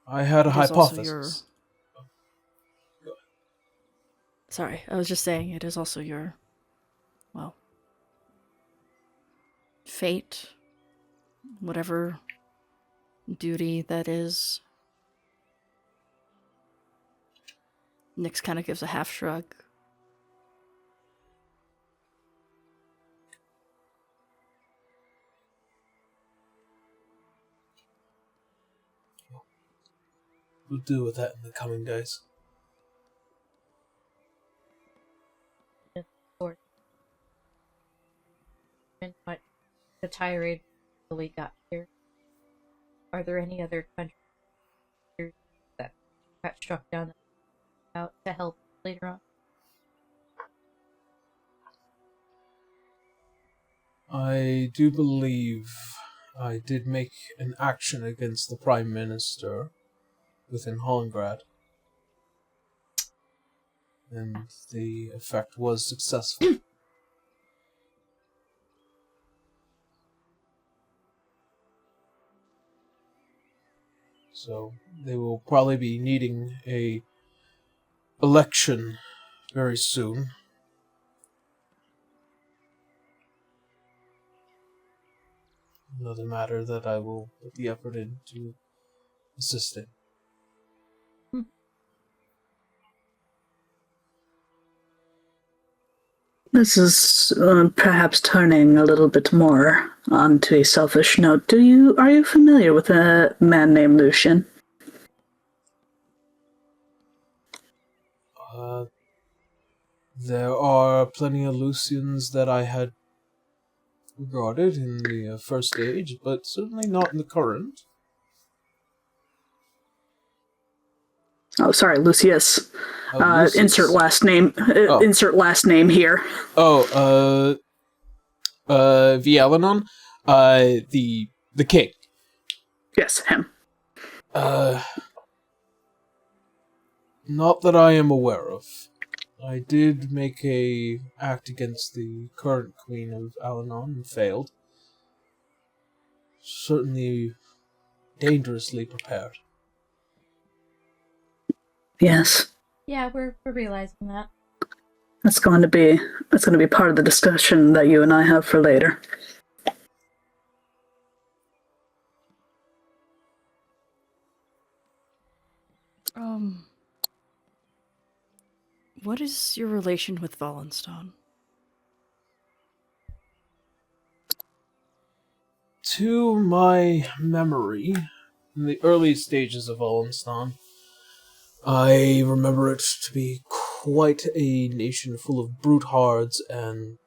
Speaker 1: I had a
Speaker 4: It is also
Speaker 1: hypothesis.
Speaker 4: Sorry, I was just saying, it is also your, well, fate, whatever duty that is. Nyx kind of gives a half shrug.
Speaker 1: We'll deal with that in the coming days.
Speaker 2: Been much the tirade till we got here. Are there any other countries that got struck down out to help later on?
Speaker 1: I do believe I did make an action against the Prime Minister within Hollengrad. And the effect was successful. So they will probably be needing a election very soon. another matter that I will put the effort into assisting.
Speaker 7: This is perhaps turning a little bit more onto a selfish note. Are you familiar with a man named Lucian?
Speaker 1: There are plenty of Lucians that I had regarded in the first age, but certainly not in the current.
Speaker 7: Oh, sorry, Lucius.
Speaker 1: Lucius.
Speaker 7: Insert last name. Insert last name here.
Speaker 1: Vielenon, the king.
Speaker 7: Yes, him.
Speaker 1: Not that I am aware of. I did make a act against the current queen of Alanon and failed. Certainly dangerously prepared.
Speaker 7: Yes.
Speaker 2: Yeah, we're realizing that.
Speaker 7: That's going to be part of the discussion that you and I have for later.
Speaker 4: What is your relation with Wallenstein?
Speaker 1: To my memory, in the early stages of Wallenstein, I remember it to be quite a nation full of brute-hards and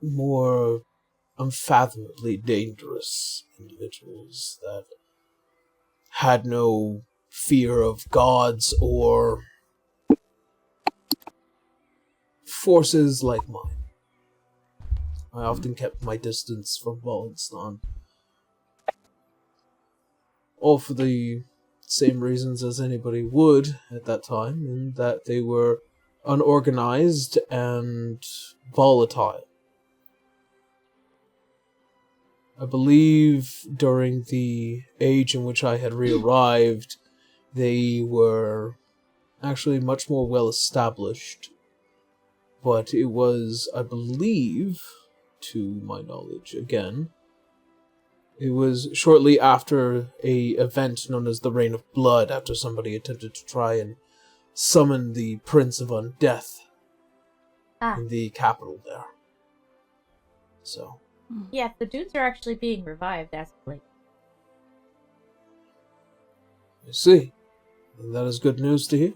Speaker 1: more unfathomably dangerous individuals that had no fear of gods or forces like mine. I often kept my distance from Wallenstein. All for the same reasons as anybody would at that time, in that they were unorganized and volatile. I believe during the age in which I had re-arrived, they were actually much more well established. But it was, I believe, to my knowledge again, it was shortly after a event known as the Reign of Blood, after somebody attempted to try and summon the Prince of Undeath in the capital there. So.
Speaker 2: Yeah, the dudes are actually being revived as of late.
Speaker 1: I see. And that is good news to hear.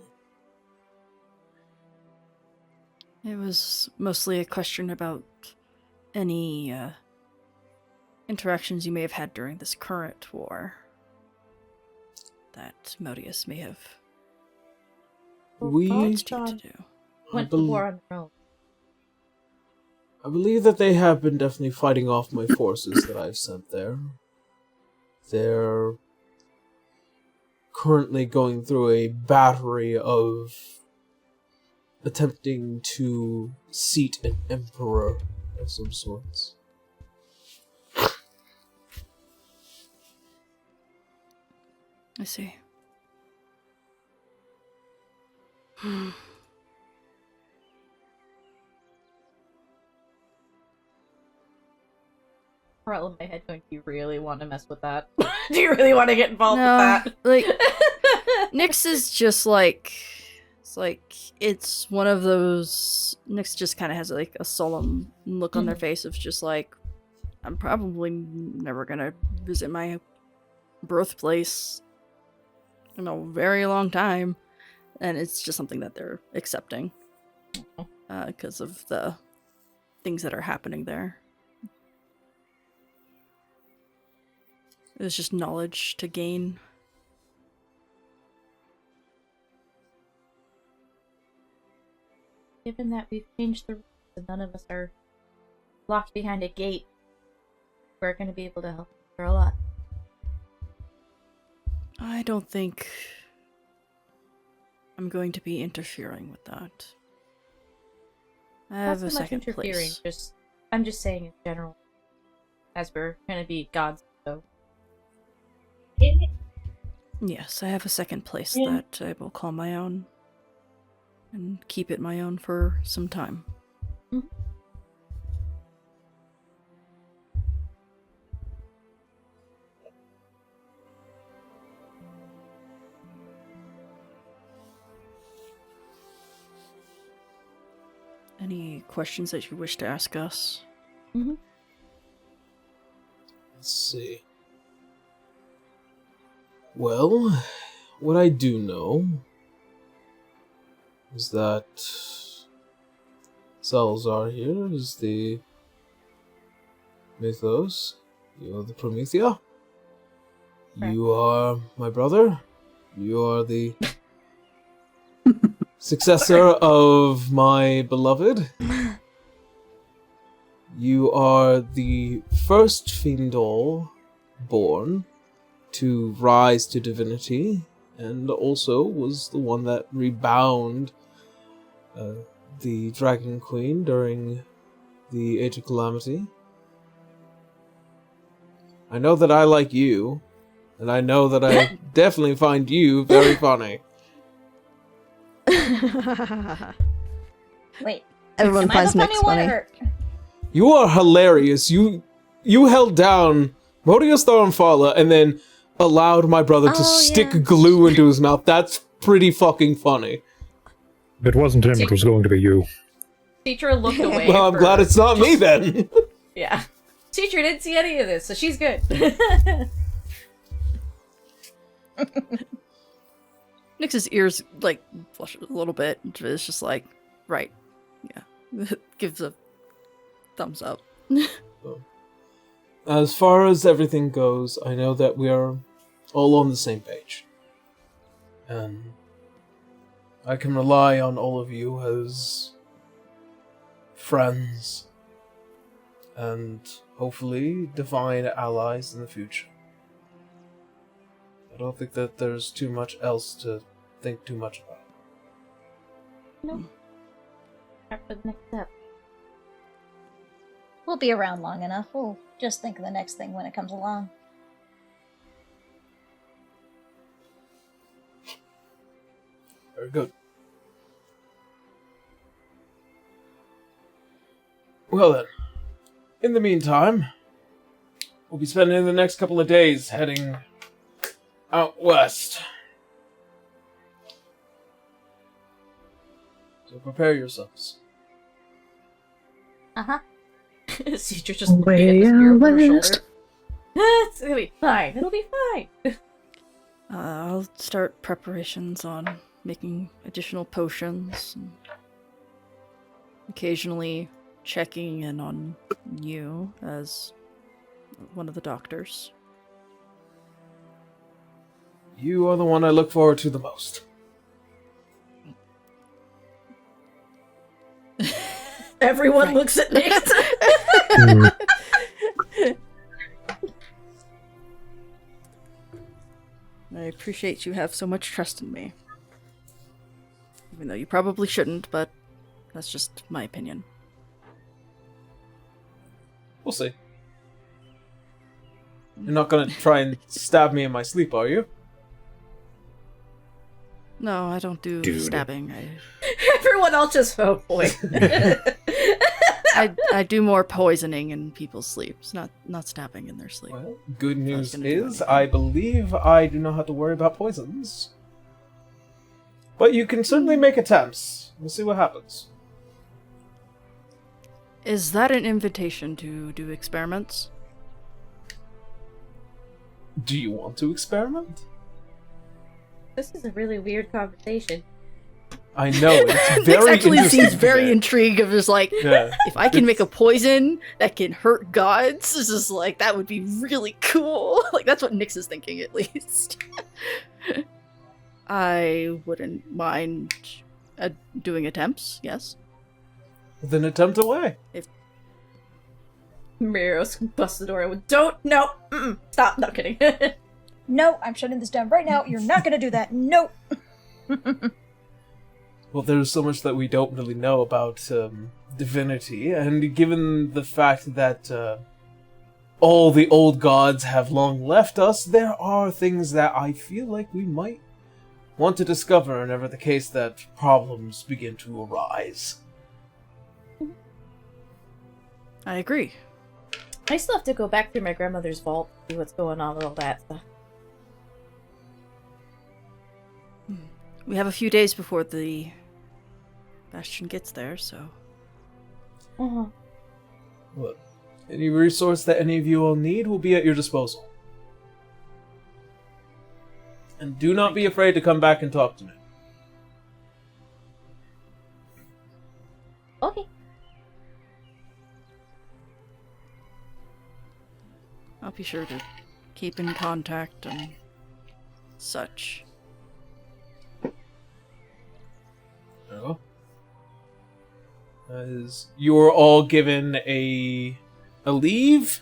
Speaker 4: It was mostly a question about any interactions you may have had during this current war that Modius may have convinced you to do.
Speaker 2: Went to war on their own.
Speaker 1: I believe that they have been definitely fighting off my forces that I've sent there. They're currently going through a battery of attempting to seat an emperor of some sorts.
Speaker 4: I see.
Speaker 2: Rattle in my head going, do you really want to mess with that? Do you really want to get involved with that?
Speaker 4: Like, Nyx is just like, it's one of those, Nyx just kind of has like a solemn look on their face of just like, I'm probably never gonna visit my birthplace in a very long time. And it's just something that they're accepting because of the things that are happening there. It was just knowledge to gain.
Speaker 2: Given that we've changed the rules and none of us are locked behind a gate, we're going to be able to help her a lot.
Speaker 4: I don't think I'm going to be interfering with that. I have a second place.
Speaker 2: I'm just saying in general, as we're going to be gods, so.
Speaker 4: Yes, I have a second place that I will call my own and keep it my own for some time. Any questions that you wish to ask us?
Speaker 2: Mm-hmm.
Speaker 1: Let's see. Well, what I do know is that Salazar here is the Mythos. You are the Promethea.
Speaker 2: Right.
Speaker 1: You are my brother. You are the successor of my beloved. You are the first Fiendal born to rise to divinity, and also was the one that rebound the Dragon Queen during the Age of Calamity. I know that I like you, and I know that I definitely find you very funny.
Speaker 3: Wait.
Speaker 6: Everyone
Speaker 3: Am I
Speaker 6: finds
Speaker 3: the
Speaker 6: Nick's
Speaker 3: one,
Speaker 6: funny.
Speaker 3: or-
Speaker 1: You are hilarious. You held down Modius Thornfalla and then allowed my brother to stick glue into his mouth. That's pretty fucking funny.
Speaker 5: If it wasn't him, it was going to be you.
Speaker 2: Teacher looked away.
Speaker 1: Well, I'm
Speaker 2: for-
Speaker 1: glad it's not me then.
Speaker 2: Yeah. Teacher didn't see any of this, so she's good.
Speaker 4: Nix's ears, like, flush a little bit. It's just like, right. Yeah. Gives a thumbs up.
Speaker 1: As far as everything goes, I know that we are all on the same page. And I can rely on all of you as friends and hopefully divine allies in the future. I don't think that there's too much else to think too much about.
Speaker 2: No. After the next step.
Speaker 3: We'll be around long enough. We'll just think of the next thing when it comes along.
Speaker 1: Very good. Well then, in the meantime, we'll be spending the next couple of days heading out west. So prepare yourselves.
Speaker 2: Uh-huh. Teacher just looking at the spear over her shoulder. It's gonna be fine. It'll be fine.
Speaker 4: I'll start preparations on making additional potions. And occasionally checking in on you as one of the doctors.
Speaker 1: You are the one I look forward to the most.
Speaker 2: Everyone looks at Nick.
Speaker 4: I appreciate you have so much trust in me. Even though you probably shouldn't, but that's just my opinion.
Speaker 1: We'll see. You're not gonna try and stab me in my sleep, are you?
Speaker 4: No, I don't do stabbing.
Speaker 2: Everyone else just, oh boy.
Speaker 4: I do more poisoning in people's sleeps, not stabbing in their sleep.
Speaker 1: Well, good news
Speaker 4: gonna do
Speaker 1: is,
Speaker 4: anything.
Speaker 1: I believe I do not have to worry about poisons. But you can certainly make attempts. We'll see what happens.
Speaker 4: Is that an invitation to do experiments?
Speaker 1: Do you want to experiment?
Speaker 2: This is a really weird conversation.
Speaker 1: I know, it's
Speaker 4: Nix
Speaker 1: very
Speaker 4: actually
Speaker 1: interesting
Speaker 4: seems very
Speaker 1: today.
Speaker 4: intrigued of just like,
Speaker 1: Yeah.
Speaker 4: if I can make a poison that can hurt gods, it's just like, that would be really cool. Like, that's what Nix is thinking, at least. I wouldn't mind doing attempts, yes.
Speaker 1: Then attempt away.
Speaker 2: Miros busts the door and went, don't, no, stop, no kidding.
Speaker 3: No, I'm shutting this down right now. You're not gonna do that. Nope.
Speaker 1: Well, there's so much that we don't really know about divinity, and given the fact that all the old gods have long left us, there are things that I feel like we might want to discover whenever the case that problems begin to arise.
Speaker 4: I agree.
Speaker 2: I still have to go back through my grandmother's vault to see what's going on with all that stuff.
Speaker 4: We have a few days before the Bastion gets there, so
Speaker 1: Look, any resource that any of you will need will be at your disposal. And do not be afraid to come back and talk to me.
Speaker 2: Okay.
Speaker 4: I'll be sure to keep in contact and such.
Speaker 1: Oh. As you are all given a leave.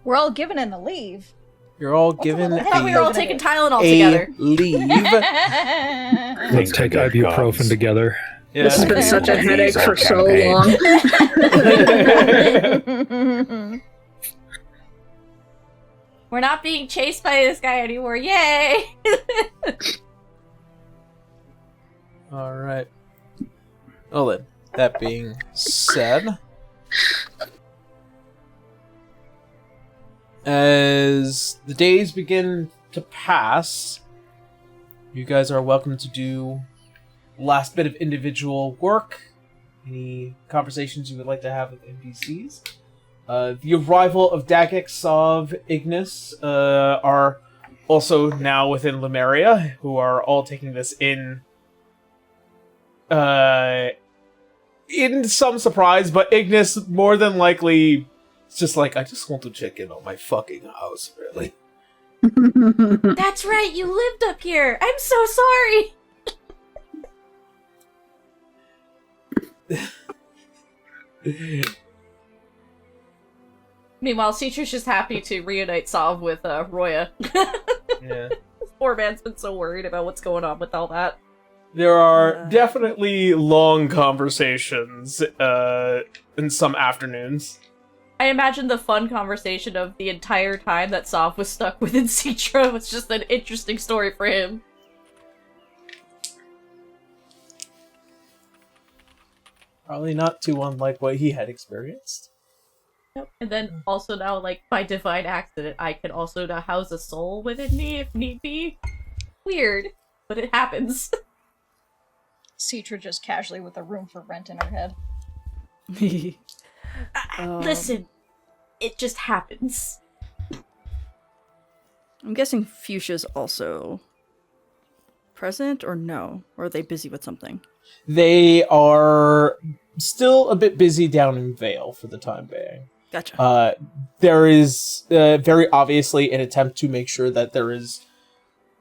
Speaker 3: We're all given in the leave.
Speaker 1: You're all given
Speaker 2: I thought we were all taking Tylenol
Speaker 1: a
Speaker 2: together.
Speaker 1: leave.
Speaker 5: Let's take ibuprofen together.
Speaker 1: Yeah.
Speaker 7: This has been such a headache for so long.
Speaker 2: We're not being chased by this guy anymore. Yay!
Speaker 1: All right. Well then, that being said, as the days begin to pass, you guys are welcome to do last bit of individual work. Any conversations you would like to have with NPCs? The arrival of Dagex, Sov, Ignis are also now within Lumeria, who are all taking this in some surprise, but Ignis more than likely is just like, I just want to check in on my fucking house, really.
Speaker 2: That's right, you lived up here! I'm so sorry! Meanwhile, Citra's just happy to reunite Sov with Roya.
Speaker 1: Yeah.
Speaker 2: Poor man's been so worried about what's going on with all that.
Speaker 1: There are definitely long conversations in some afternoons.
Speaker 2: I imagine the fun conversation of the entire time that Sov was stuck within Citra was just an interesting story for him.
Speaker 1: Probably not too unlike what he had experienced.
Speaker 2: Yep. And then also now, like, by divine accident, I can also now house a soul within me if need be. Weird, but it happens.
Speaker 3: Citra just casually with a room for rent in her head.
Speaker 2: Listen, it just happens.
Speaker 4: I'm guessing Fuchsia's also present, or no? Or are they busy with something?
Speaker 1: They are still a bit busy down in Vale for the time being.
Speaker 4: Gotcha.
Speaker 1: There is very obviously an attempt to make sure that there is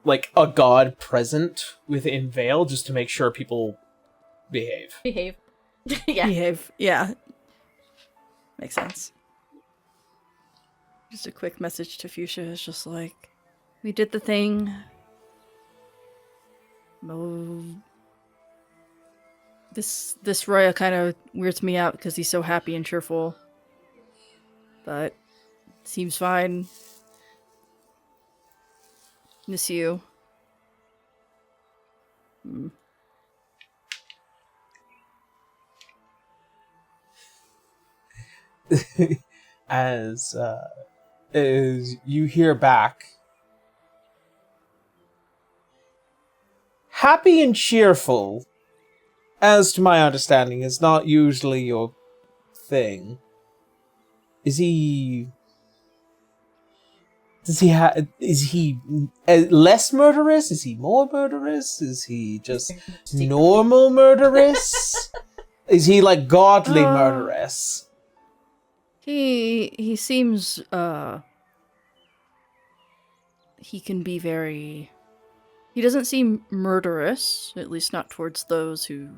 Speaker 1: like a god present within Vale, just to make sure people behave.
Speaker 2: Behave. Yeah.
Speaker 4: Behave. Yeah. Makes sense. Just a quick message to Fuchsia is just like, we did the thing. This Roya kind of weirds me out because he's so happy and cheerful. But seems fine. Miss you.
Speaker 1: As you hear back, happy and cheerful, as to my understanding, is not usually your thing. Is he less murderous? Is he more murderous? Is he just normal murderous? Is he like godly murderous?
Speaker 4: He seems he can be very, he doesn't seem murderous, at least not towards those who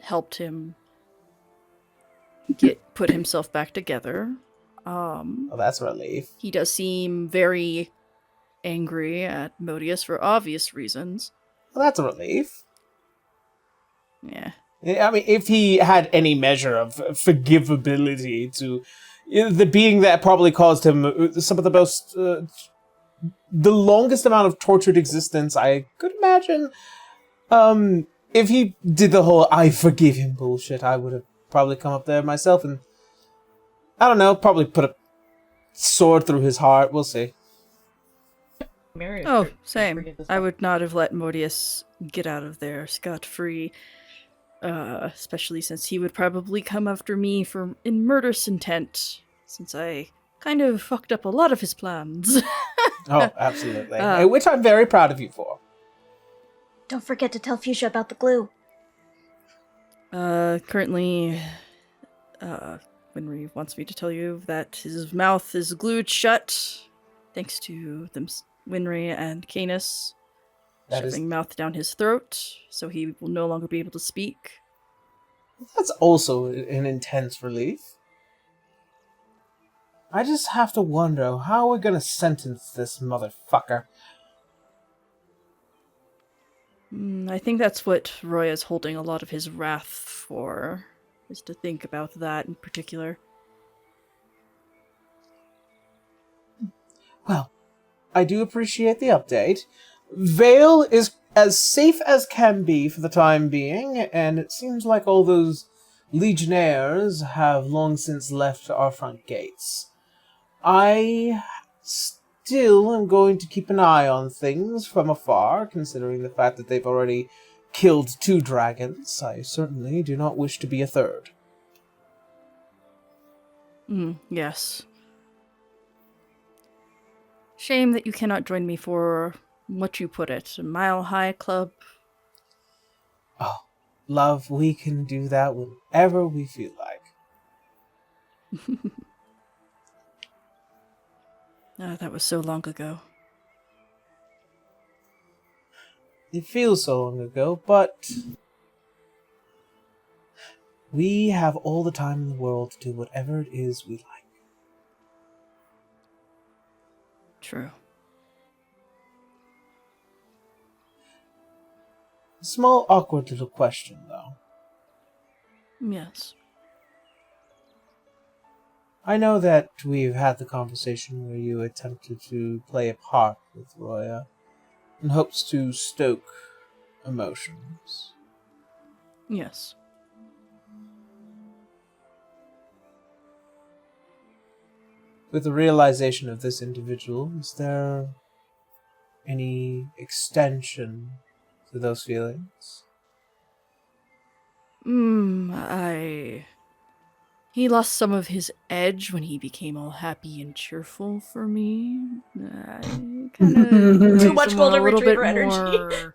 Speaker 4: helped him put himself back together.
Speaker 1: Oh, that's a relief.
Speaker 4: He does seem very angry at Modius for obvious reasons.
Speaker 1: Well, that's a relief.
Speaker 4: Yeah.
Speaker 1: I mean, if he had any measure of forgivability to the being that probably caused him some of the most, the longest amount of tortured existence I could imagine, if he did the whole "I forgive him" bullshit, I would have probably come up there myself and, I don't know, probably put a sword through his heart. We'll see.
Speaker 4: Oh, same. I would not have let Modius get out of there scot-free. Especially since he would probably come after me in murderous intent, since I kind of fucked up a lot of his plans.
Speaker 1: Oh, absolutely. Which I'm very proud of you for.
Speaker 3: Don't forget to tell Fuchsia about the glue.
Speaker 4: Currently, Winry wants me to tell you that his mouth is glued shut, thanks to Winry and Canis shoving mouth down his throat, so he will no longer be able to speak.
Speaker 1: That's also an intense relief. I just have to wonder how we're gonna sentence this motherfucker.
Speaker 4: I think that's what Roya is holding a lot of his wrath for, is to think about that in particular.
Speaker 1: Well, I do appreciate the update. Vale is as safe as can be for the time being, and it seems like all those legionnaires have long since left our front gates. I still am going to keep an eye on things from afar, considering the fact that they've already killed 2 dragons. I certainly do not wish to be a third.
Speaker 4: Yes. Shame that you cannot join me for what you put it, a Mile High Club.
Speaker 1: Oh, love, we can do that whenever we feel like.
Speaker 4: That was so long ago.
Speaker 1: It feels so long ago, but we have all the time in the world to do whatever it is we like.
Speaker 4: True.
Speaker 1: A small, awkward little question, though.
Speaker 4: Yes.
Speaker 1: I know that we've had the conversation where you attempted to play a part with Roya in hopes to stoke emotions.
Speaker 4: Yes.
Speaker 1: With the realization of this individual, is there any extension to those feelings?
Speaker 4: He lost some of his edge when he became all happy and cheerful for me.
Speaker 2: Too much golden retriever energy.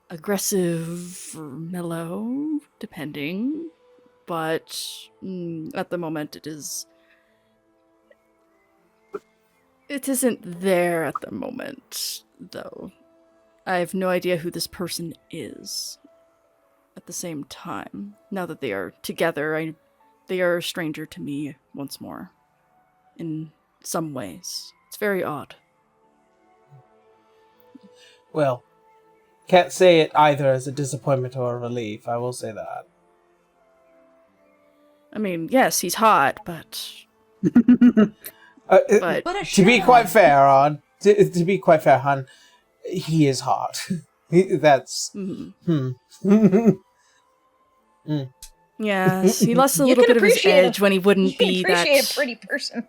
Speaker 4: Aggressive or mellow, depending. But at the moment it isn't there at the moment, though. I have no idea who this person is. At the same time, now that they are together, they are a stranger to me once more. In some ways. It's very odd.
Speaker 1: Well, can't say it either as a disappointment or a relief, I will say that.
Speaker 4: I mean, yes, he's hot, but...
Speaker 1: To be quite fair, hon, he is hot. That's...
Speaker 4: Yes, he lost a little bit of his edge when he wouldn't be that...
Speaker 3: appreciate a pretty person.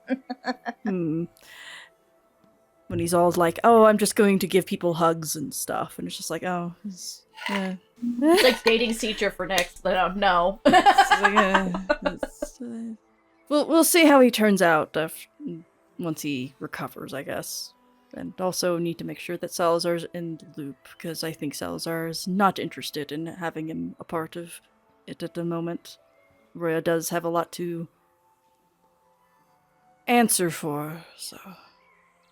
Speaker 4: When he's all like, oh, I'm just going to give people hugs and stuff. And it's just like, oh... yeah.
Speaker 2: It's like dating Cetra for next. No.
Speaker 4: We'll see how he turns out once he recovers, I guess. And also need to make sure that Salazar's in the loop, because I think Salazar is not interested in having him a part of it at the moment. Roya does have a lot to answer for, so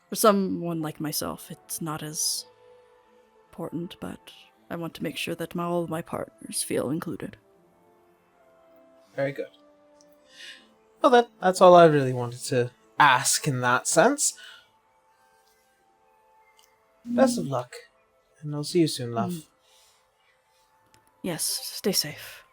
Speaker 4: for someone like myself, it's not as important, but I want to make sure that all of my partners feel included.
Speaker 1: Very good. Well, that's all I really wanted to ask in that sense. Best of luck, and I'll see you soon, love.
Speaker 4: Yes, stay safe.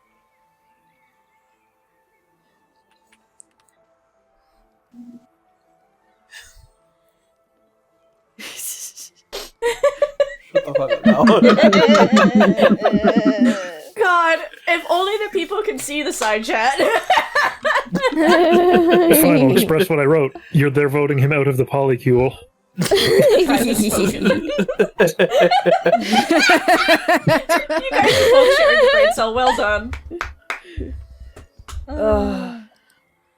Speaker 2: God, if only the people could see the side chat.
Speaker 5: Fine, I'll express what I wrote. They're voting him out of the polycule.
Speaker 2: Private spoken. You guys are both sharing the brain cell. Well done.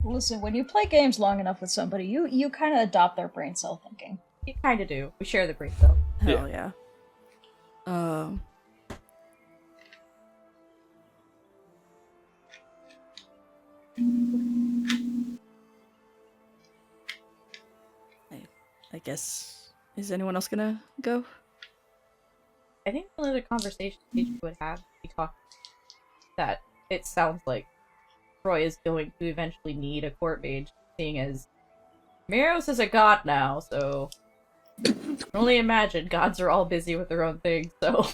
Speaker 3: Listen, when you play games long enough with somebody, you kind of adopt their brain cell thinking.
Speaker 2: You kind of do. We share the brain cell.
Speaker 4: Hell yeah. I guess, is anyone else gonna go?
Speaker 2: I think one of the conversations we would have, we talked that it sounds like Roy is going to eventually need a court mage, seeing as Miros is a god now, so I can only imagine gods are all busy with their own things, so.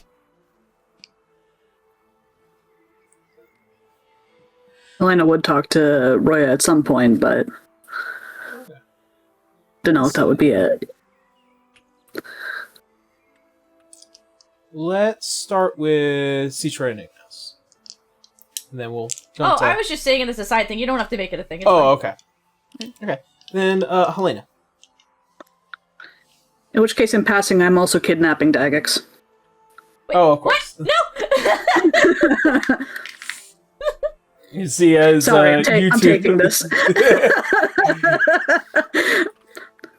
Speaker 7: Elena would talk to Roya at some point, but don't know if that would be it.
Speaker 1: Let's start with Citra and Ignis. And then we'll jump to...
Speaker 2: I was just saying it as a side thing. You don't have to make it a thing. It's
Speaker 1: Oh,
Speaker 2: fine.
Speaker 1: okay. Okay. Then, Helena.
Speaker 7: In which case, in passing, I'm also kidnapping Dagex.
Speaker 2: Wait,
Speaker 1: Oh, of course.
Speaker 2: What? No!
Speaker 1: You see, as
Speaker 7: Sorry, I'm
Speaker 1: you two...
Speaker 7: taking this.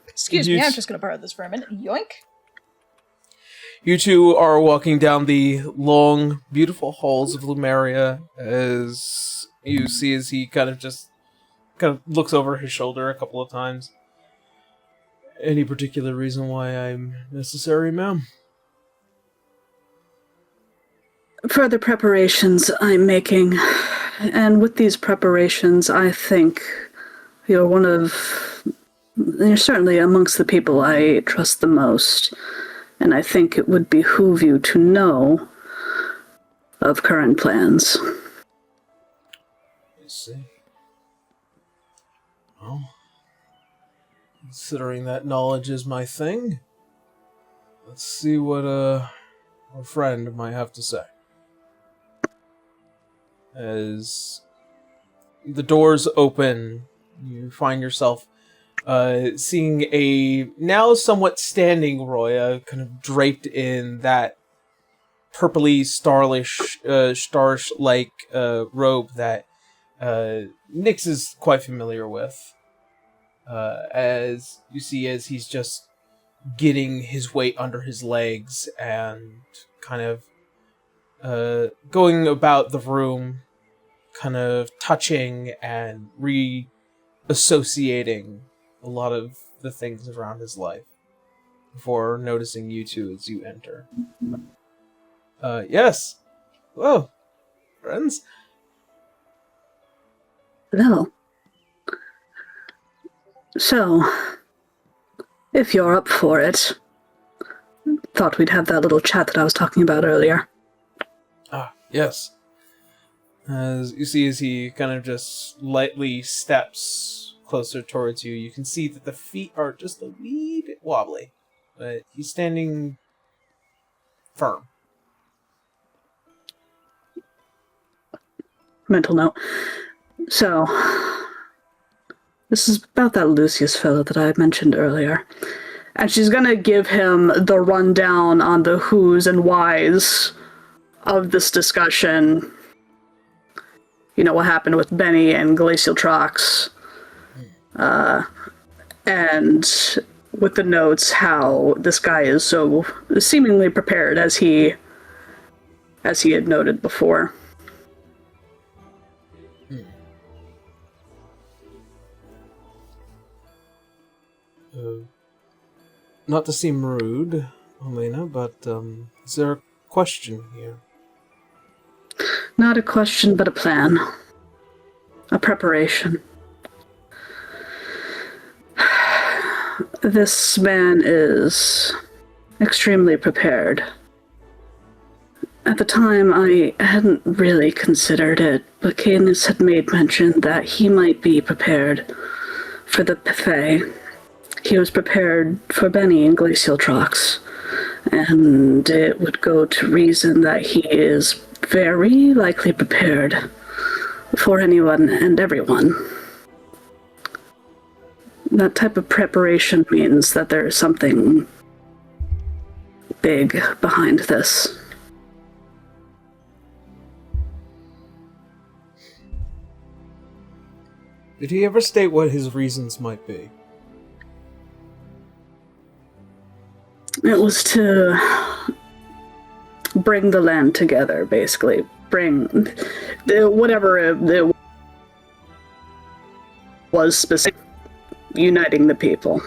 Speaker 3: Excuse me, I'm just gonna borrow this for a minute. Yoink.
Speaker 1: You two are walking down the long, beautiful halls of Lumeria as you see as he kind of looks over his shoulder a couple of times. Any particular reason why I'm necessary, ma'am?
Speaker 7: Further preparations I'm making. And with these preparations, I think you're certainly amongst the people I trust the most. And I think it would behoove you to know of current plans.
Speaker 1: I see. Well, considering that knowledge is my thing, let's see what our friend might have to say. As the doors open, you find yourself seeing a now somewhat standing Roya, kind of draped in that purpley starish-like robe that Nyx is quite familiar with. As you see, as he's just getting his weight under his legs and kind of going about the room, kind of touching and reassociating a lot of the things around his life before noticing you two as you enter. Yes. Hello, friends.
Speaker 7: Hello. So, if you're up for it, thought we'd have that little chat that I was talking about earlier.
Speaker 1: Ah, yes. As you see, as he kind of just lightly steps closer towards you, you can see that the feet are just a wee bit wobbly, but he's standing firm.
Speaker 7: Mental note. So, this is about that Lucius fellow that I mentioned earlier. And she's gonna give him the rundown on the who's and whys of this discussion. You know, what happened with Benny and Glacial Trox. And with the notes, how this guy is so seemingly prepared as he had noted before.
Speaker 1: Not to seem rude, Elena, but is there a question here?
Speaker 7: Not a question, but a plan. A preparation. This man is extremely prepared. At the time, I hadn't really considered it, but Cadence had made mention that he might be prepared for the Buffet. He was prepared for Benny and Glacial Trox, and it would go to reason that he is very likely prepared for anyone and everyone. That type of preparation means that there's something big behind this.
Speaker 1: Did he ever state what his reasons might be?
Speaker 7: It was to bring the land together, basically. Bring whatever it was specific, uniting the people.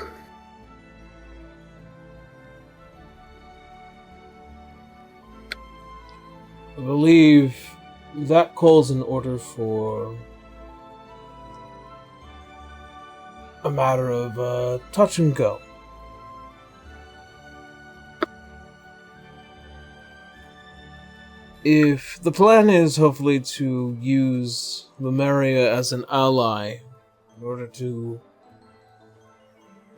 Speaker 1: I believe that calls in order for a matter of touch and go. If the plan is hopefully to use Lumeria as an ally in order to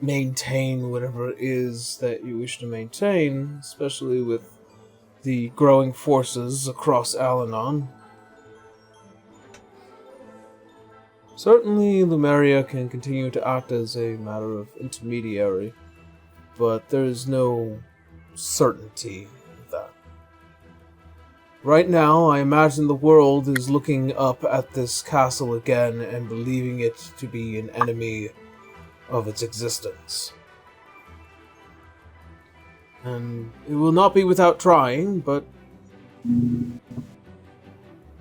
Speaker 1: maintain whatever it is that you wish to maintain, especially with the growing forces across Alanon, certainly Lumeria can continue to act as a matter of intermediary, but there is no certainty of that. Right now, I imagine the world is looking up at this castle again and believing it to be an enemy of its existence. And it will not be without trying, but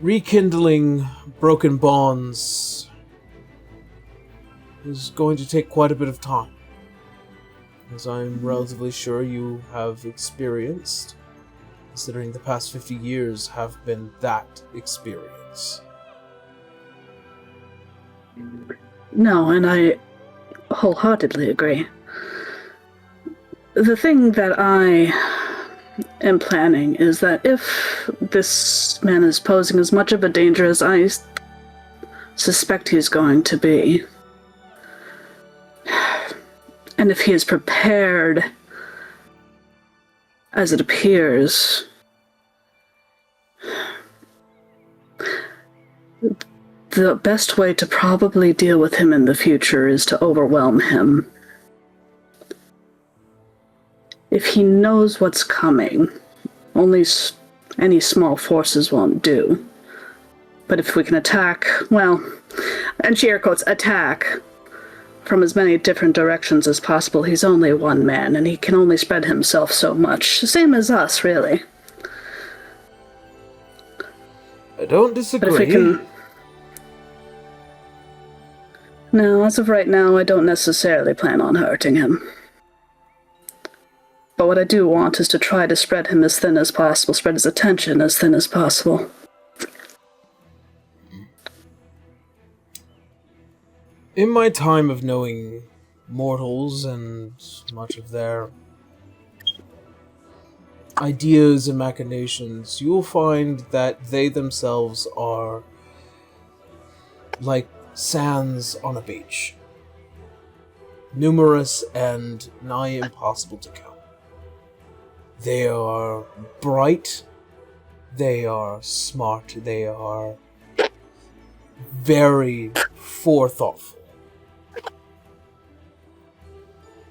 Speaker 1: rekindling broken bonds is going to take quite a bit of time, as I'm relatively sure you have experienced, considering the past 50 years have been that experience.
Speaker 7: No, and I wholeheartedly agree. The thing that I am planning is that if this man is posing as much of a danger as I suspect he's going to be, and if he is prepared as it appears, the best way to probably deal with him in the future is to overwhelm him. If he knows what's coming, only any small forces won't do. But if we can attack, well, and she air quotes, attack, from as many different directions as possible, he's only one man, and he can only spread himself so much. Same as us, really.
Speaker 1: I don't disagree.
Speaker 7: But if we can... No, as of right now, I don't necessarily plan on hurting him. But what I do want is to try to spread him as thin as possible, spread his attention as thin as possible.
Speaker 1: In my time of knowing mortals and much of their ideas and machinations, you will find that they themselves are like sands on a beach. Numerous and nigh impossible to count. They are bright, they are smart, they are very forethoughtful.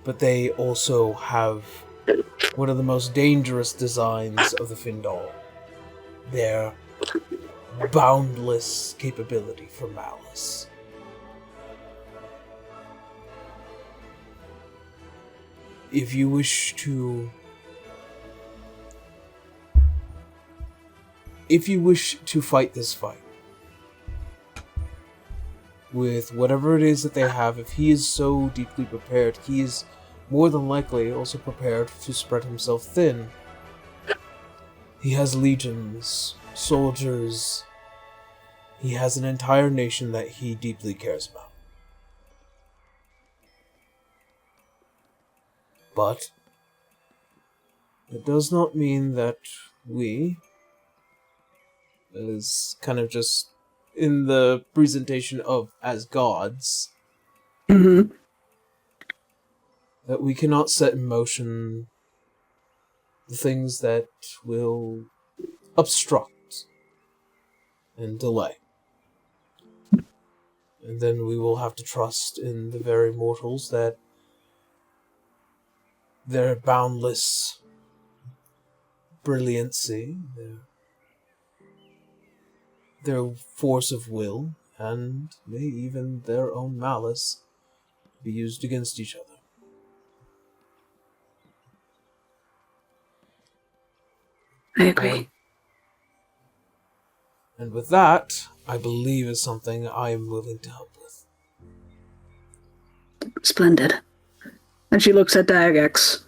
Speaker 1: But they also have one of the most dangerous designs of the Findal. Their boundless capability for malice. If you wish to fight this fight, with whatever it is that they have, if he is so deeply prepared, he is more than likely also prepared to spread himself thin. He has legions, soldiers, he has an entire nation that he deeply cares about. But it does not mean that we, as kind of just in the presentation of as gods, that we cannot set in motion the things that will obstruct and delay. And then we will have to trust in the very mortals that their boundless brilliancy, their force of will, and may even their own malice be used against each other.
Speaker 7: I agree.
Speaker 1: And with that, I believe is something I am willing to help with.
Speaker 7: Splendid. And she looks at Diagex.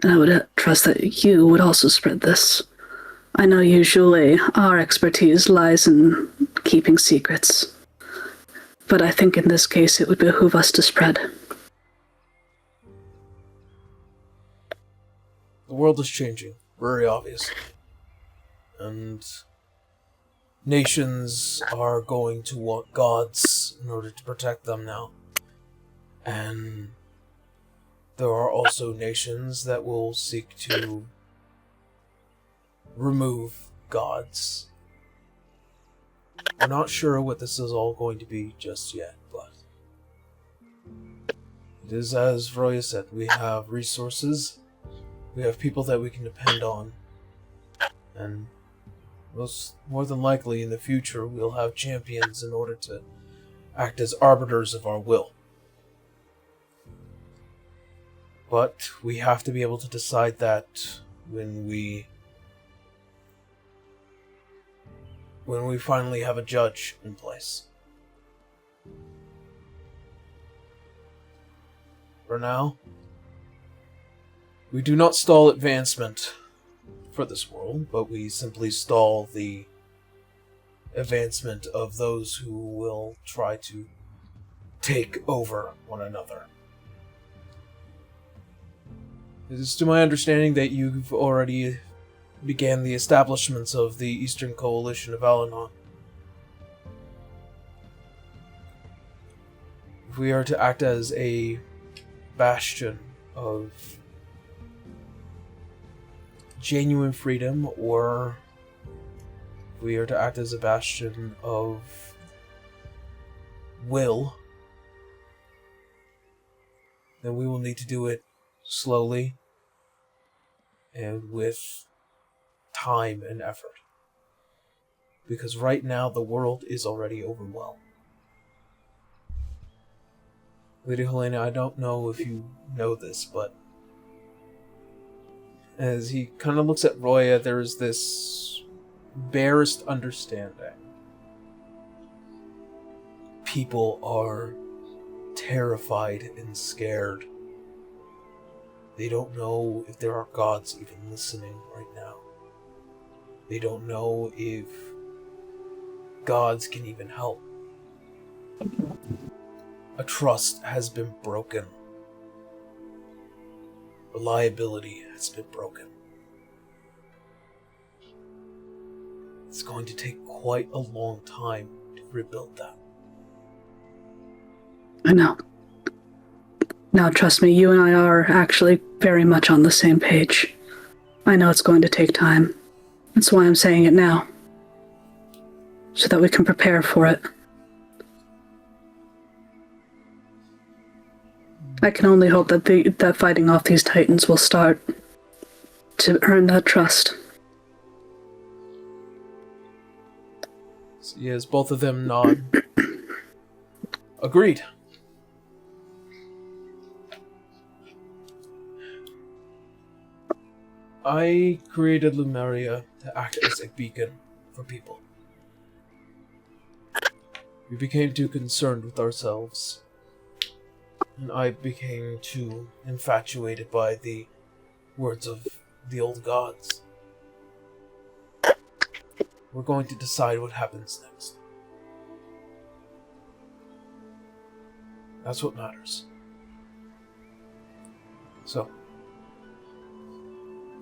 Speaker 7: And I would trust that you would also spread this. I know usually our expertise lies in keeping secrets. But I think in this case it would behoove us to spread.
Speaker 1: The world is changing, very obviously. And nations are going to want gods in order to protect them now. And there are also nations that will seek to remove gods. We're not sure what this is all going to be just yet, but it is as Roya said, we have resources, we have people that we can depend on, and more than likely in the future we'll have champions in order to act as arbiters of our will. But we have to be able to decide that when we finally have a judge in place. For now, we do not stall advancement for this world, but we simply stall the advancement of those who will try to take over one another. It is to my understanding that you've already began the establishments of the Eastern Coalition of Alanon. If we are to act as a bastion of genuine freedom, or if we are to act as a bastion of will, then we will need to do it slowly and with time and effort. Because right now the world is already overwhelmed. Lady Helena, I don't know if you know this, but as he kind of looks at Roya, there's this barest understanding. People are terrified and scared. They don't know if there are gods even listening right now. They don't know if gods can even help. A trust has been broken. Reliability has been broken. It's going to take quite a long time to rebuild that.
Speaker 7: I know. Now, trust me, you and I are actually very much on the same page. I know it's going to take time. That's why I'm saying it now. So that we can prepare for it. I can only hope that that fighting off these titans will start to earn that trust.
Speaker 1: So yes, both of them nod. Agreed. I created Lumeria to act as a beacon for people. We became too concerned with ourselves. And I became too infatuated by the words of the old gods. We're going to decide what happens next. That's what matters. So,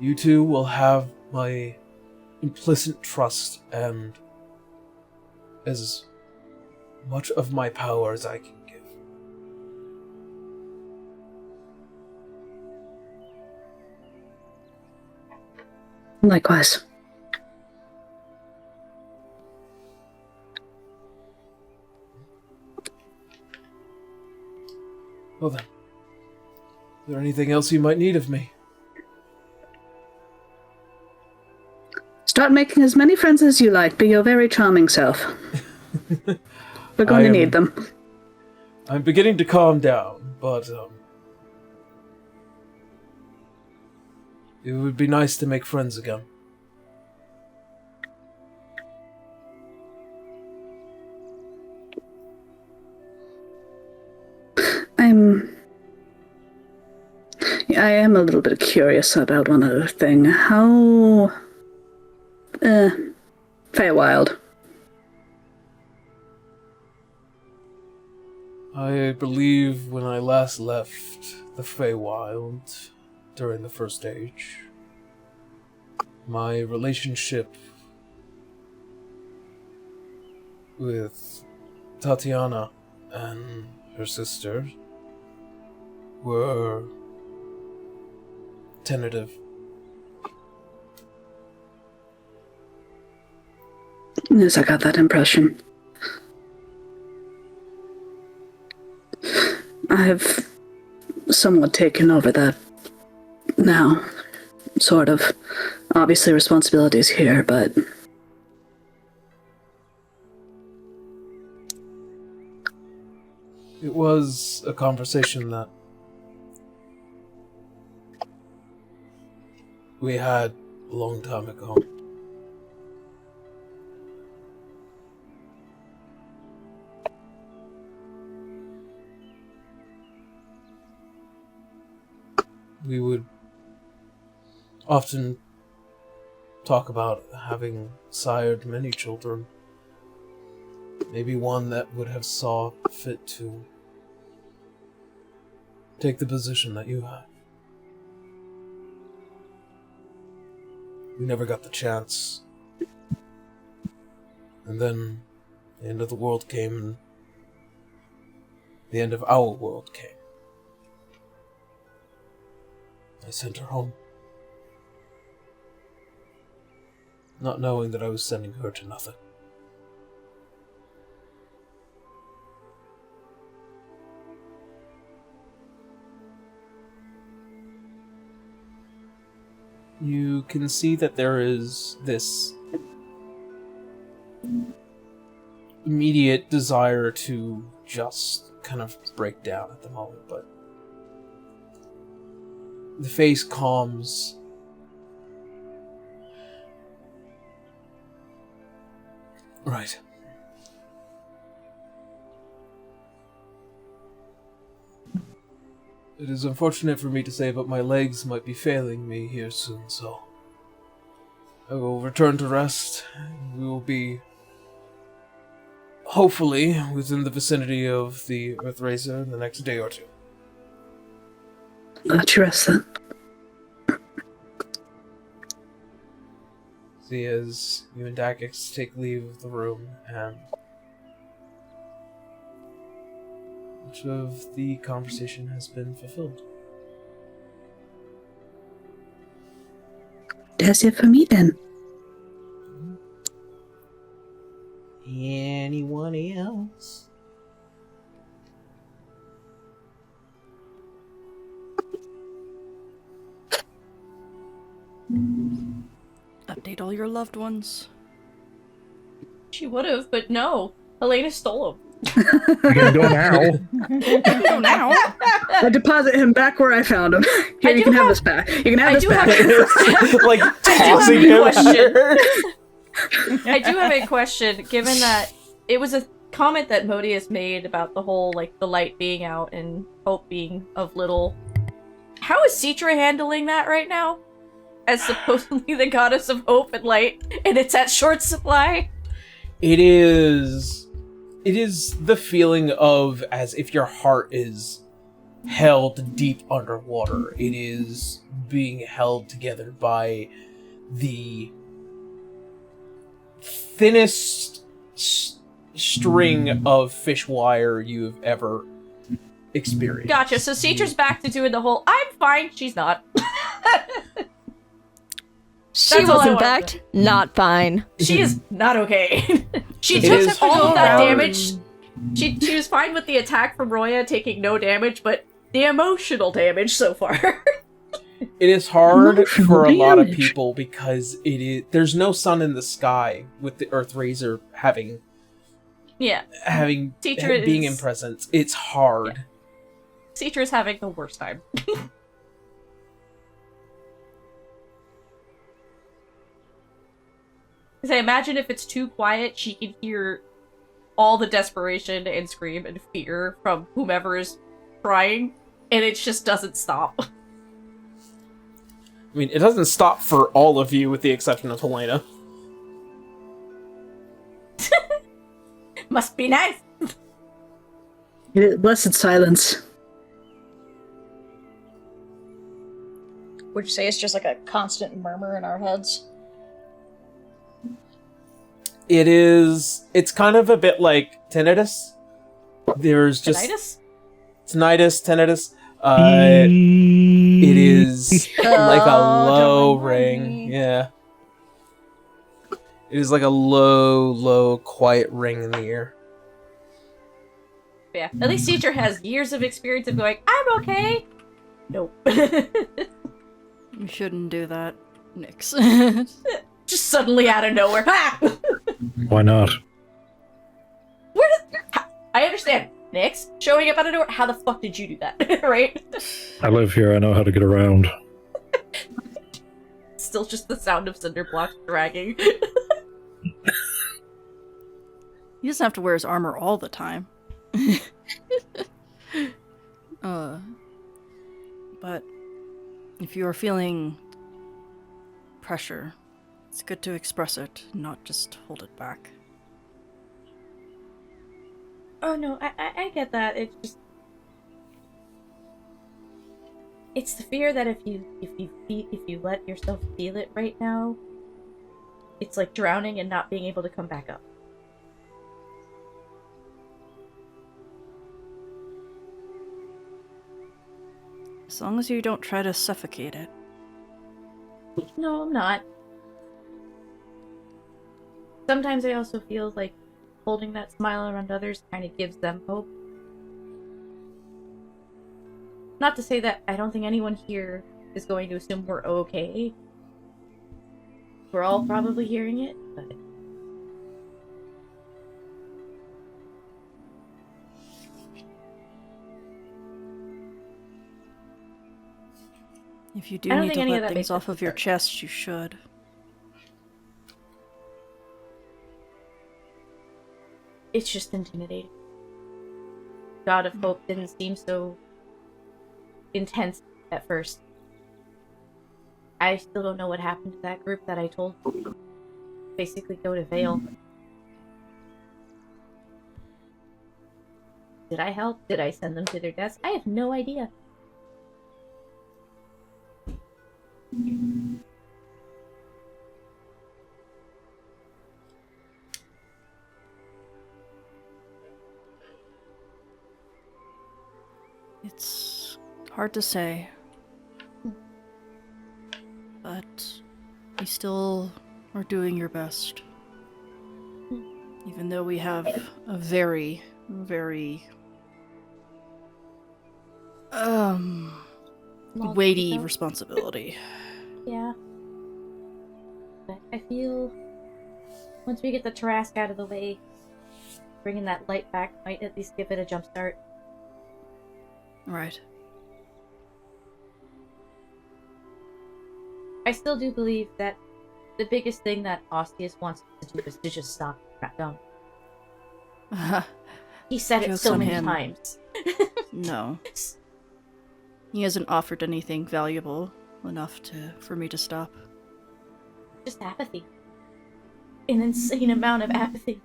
Speaker 1: you two will have my implicit trust and as much of my power as I can give.
Speaker 7: Likewise.
Speaker 1: Well then, is there anything else you might need of me?
Speaker 7: Start making as many friends as you like. Be your very charming self. We're going to need them.
Speaker 1: I'm beginning to calm down, but it would be nice to make friends again.
Speaker 7: I am a little bit curious about one other thing. How... Feywild.
Speaker 1: I believe when I last left the Feywild during the First Age, my relationship with Tatiana and her sister were tentative.
Speaker 7: Yes, I got that impression. I've somewhat taken over that now. Sort of. Obviously responsibilities here, but...
Speaker 1: It was a conversation that we had a long time ago. We would often talk about having sired many children. Maybe one that would have saw fit to take the position that you have. We never got the chance. And then the end of the world came, and the end of our world came. I sent her home, not knowing that I was sending her to nothing. You can see that there is this immediate desire to just kind of break down at the moment, but the face calms. Right. It is unfortunate for me to say, but my legs might be failing me here soon, so I will return to rest. We will be, hopefully, within the vicinity of the Earth Razer in the next day or two.
Speaker 7: Let you rest then.
Speaker 1: See, as you and Dakix take leave of the room, and much of the conversation has been fulfilled.
Speaker 7: That's it for me then.
Speaker 1: Anyone else?
Speaker 4: Update all your loved ones.
Speaker 2: She would have, but no. Helena stole them.
Speaker 5: You can go now.
Speaker 4: Go now.
Speaker 7: I deposit him back where I found him. Here, you can have this back. You can have this back.
Speaker 1: Like tossing him under.
Speaker 2: I do have a question, given that it was a comment that Modius made about the whole, like, the light being out and hope being of little. How is Citra handling that right now? As supposedly the goddess of hope and light, and it's at short supply?
Speaker 1: It is the feeling of as if your heart is held deep underwater. It is being held together by the thinnest string of fish wire you've ever experienced.
Speaker 2: Gotcha, so Citra's back to doing the whole, I'm fine, she's not.
Speaker 6: She
Speaker 2: That's all
Speaker 6: was,
Speaker 2: I
Speaker 6: in
Speaker 2: wanted
Speaker 6: fact, not fine.
Speaker 2: She is not okay. She
Speaker 1: It
Speaker 2: took
Speaker 1: is
Speaker 2: all of that
Speaker 1: hard.
Speaker 2: damage. She was fine with the attack from Roya taking no damage, but the emotional damage so far.
Speaker 1: It is hard
Speaker 7: Emotional
Speaker 1: for a lot of
Speaker 7: damage.
Speaker 1: people because there's no sun in the sky with the Earth Razer having
Speaker 2: Teacher
Speaker 1: being
Speaker 2: is-
Speaker 1: in presence. It's hard.
Speaker 2: Yeah. Citra is having the worst time. I imagine if it's too quiet, she can hear all the desperation and scream and fear from whomever is trying, and it just doesn't stop.
Speaker 1: I mean, it doesn't stop for all of you with the exception of Helena.
Speaker 2: Must be nice.
Speaker 7: Blessed silence.
Speaker 3: Would you say it's just like a constant murmur in our heads?
Speaker 1: It's kind of a bit like tinnitus. There's just tinnitus. It is like a low ring. Yeah. It is like a low, quiet ring in the ear.
Speaker 2: Yeah, at least teacher has years of experience of going, I'm okay. Nope.
Speaker 4: You shouldn't do that, Nyx.
Speaker 2: Just suddenly out of nowhere. Ha!
Speaker 5: Why not?
Speaker 2: I understand. Nyx, showing up out of nowhere. How the fuck did you do that? Right?
Speaker 5: I live here, I know how to get around.
Speaker 2: Still just the sound of cinder blocks dragging.
Speaker 4: He doesn't have to wear his armor all the time. But if you are feeling pressure, it's good to express it, not just hold it back.
Speaker 2: Oh no, I get that. It's just, it's the fear that if you let yourself feel it right now, it's like drowning and not being able to come back up.
Speaker 4: As long as you don't try to suffocate it.
Speaker 2: No, I'm not. Sometimes I also feel like holding that smile around others kind of gives them hope. Not to say that I don't think anyone here is going to assume we're okay. We're all probably hearing it, but...
Speaker 4: If you do
Speaker 2: I don't
Speaker 4: need
Speaker 2: think
Speaker 4: to
Speaker 2: any of
Speaker 4: let
Speaker 2: that
Speaker 4: things
Speaker 2: makes
Speaker 4: off
Speaker 2: sense
Speaker 4: of your
Speaker 2: either.
Speaker 4: chest, you should.
Speaker 2: It's just intimidating. God of Hope didn't seem so intense at first. I still don't know what happened to that group that I told basically go to Vale. Did I help? Did I send them to their deaths? I have no idea.
Speaker 4: It's hard to say. But you still are doing your best. Even though we have a very, very weighty responsibility.
Speaker 2: Yeah. But I feel once we get the Terrasque out of the way, bringing that light back might at least give it a jump start.
Speaker 4: Right.
Speaker 2: I still do believe that the biggest thing that Ostius wants us to do is to just stop Crackdown. He said it
Speaker 4: Joke's
Speaker 2: so
Speaker 4: on
Speaker 2: many
Speaker 4: him.
Speaker 2: times.
Speaker 4: No. He hasn't offered anything valuable enough for me to stop.
Speaker 2: Just apathy. An insane amount of apathy.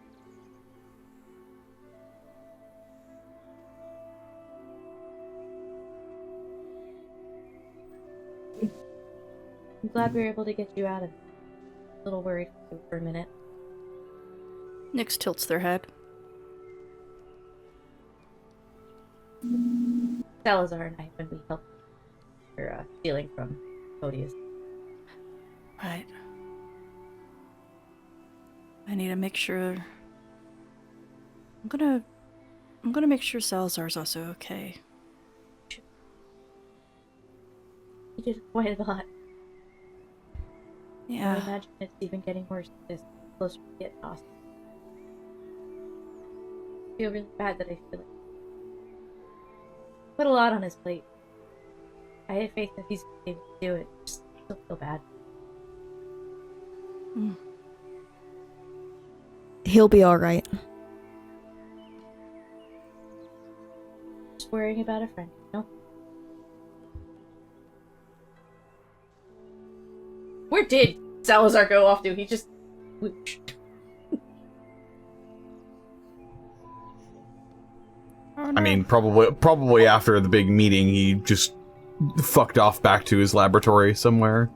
Speaker 2: I'm glad we were able to get you out of it. A little worried for a minute.
Speaker 4: Nyx tilts their head.
Speaker 2: Salazar and I, when we helped her stealing from Odious.
Speaker 4: Right. I need to make sure... I'm gonna make sure Salazar's also okay.
Speaker 2: He did quite a lot.
Speaker 4: Yeah.
Speaker 2: I imagine it's even getting worse as closer we get to Austin. I feel really bad that I feel like put a lot on his plate. I have faith that he's able to do it. Just still feel bad.
Speaker 6: He'll be alright.
Speaker 2: Just worrying about a friend, you know? Where did Salazar go off to? He just whooshed.
Speaker 9: I mean, probably after the big meeting, he just fucked off back to his laboratory somewhere.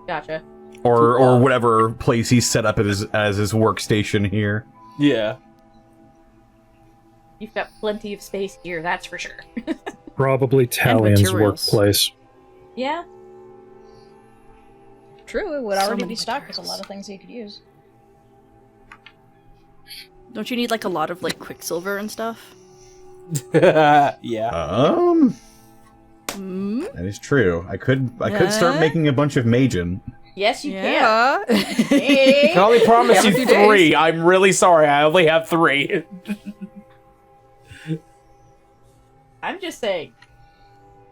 Speaker 2: Gotcha.
Speaker 9: Or whatever place he's set up as his workstation here.
Speaker 1: Yeah.
Speaker 2: You've got plenty of space here, that's for sure.
Speaker 5: Probably Talion's
Speaker 4: materials.
Speaker 5: workplace.
Speaker 2: Yeah?
Speaker 3: True, it would
Speaker 4: So
Speaker 3: already
Speaker 4: many
Speaker 3: be stocked with a
Speaker 4: materials.
Speaker 3: lot of things he could use.
Speaker 4: Don't you need like a lot of like quicksilver and stuff?
Speaker 1: Yeah.
Speaker 9: That is true. I could start making a bunch of Majin.
Speaker 2: Yes, you
Speaker 4: Yeah.
Speaker 1: I can only promise
Speaker 4: Every
Speaker 1: you
Speaker 4: few
Speaker 1: 3.
Speaker 4: days.
Speaker 1: I'm really sorry. I only have 3.
Speaker 2: I'm just saying.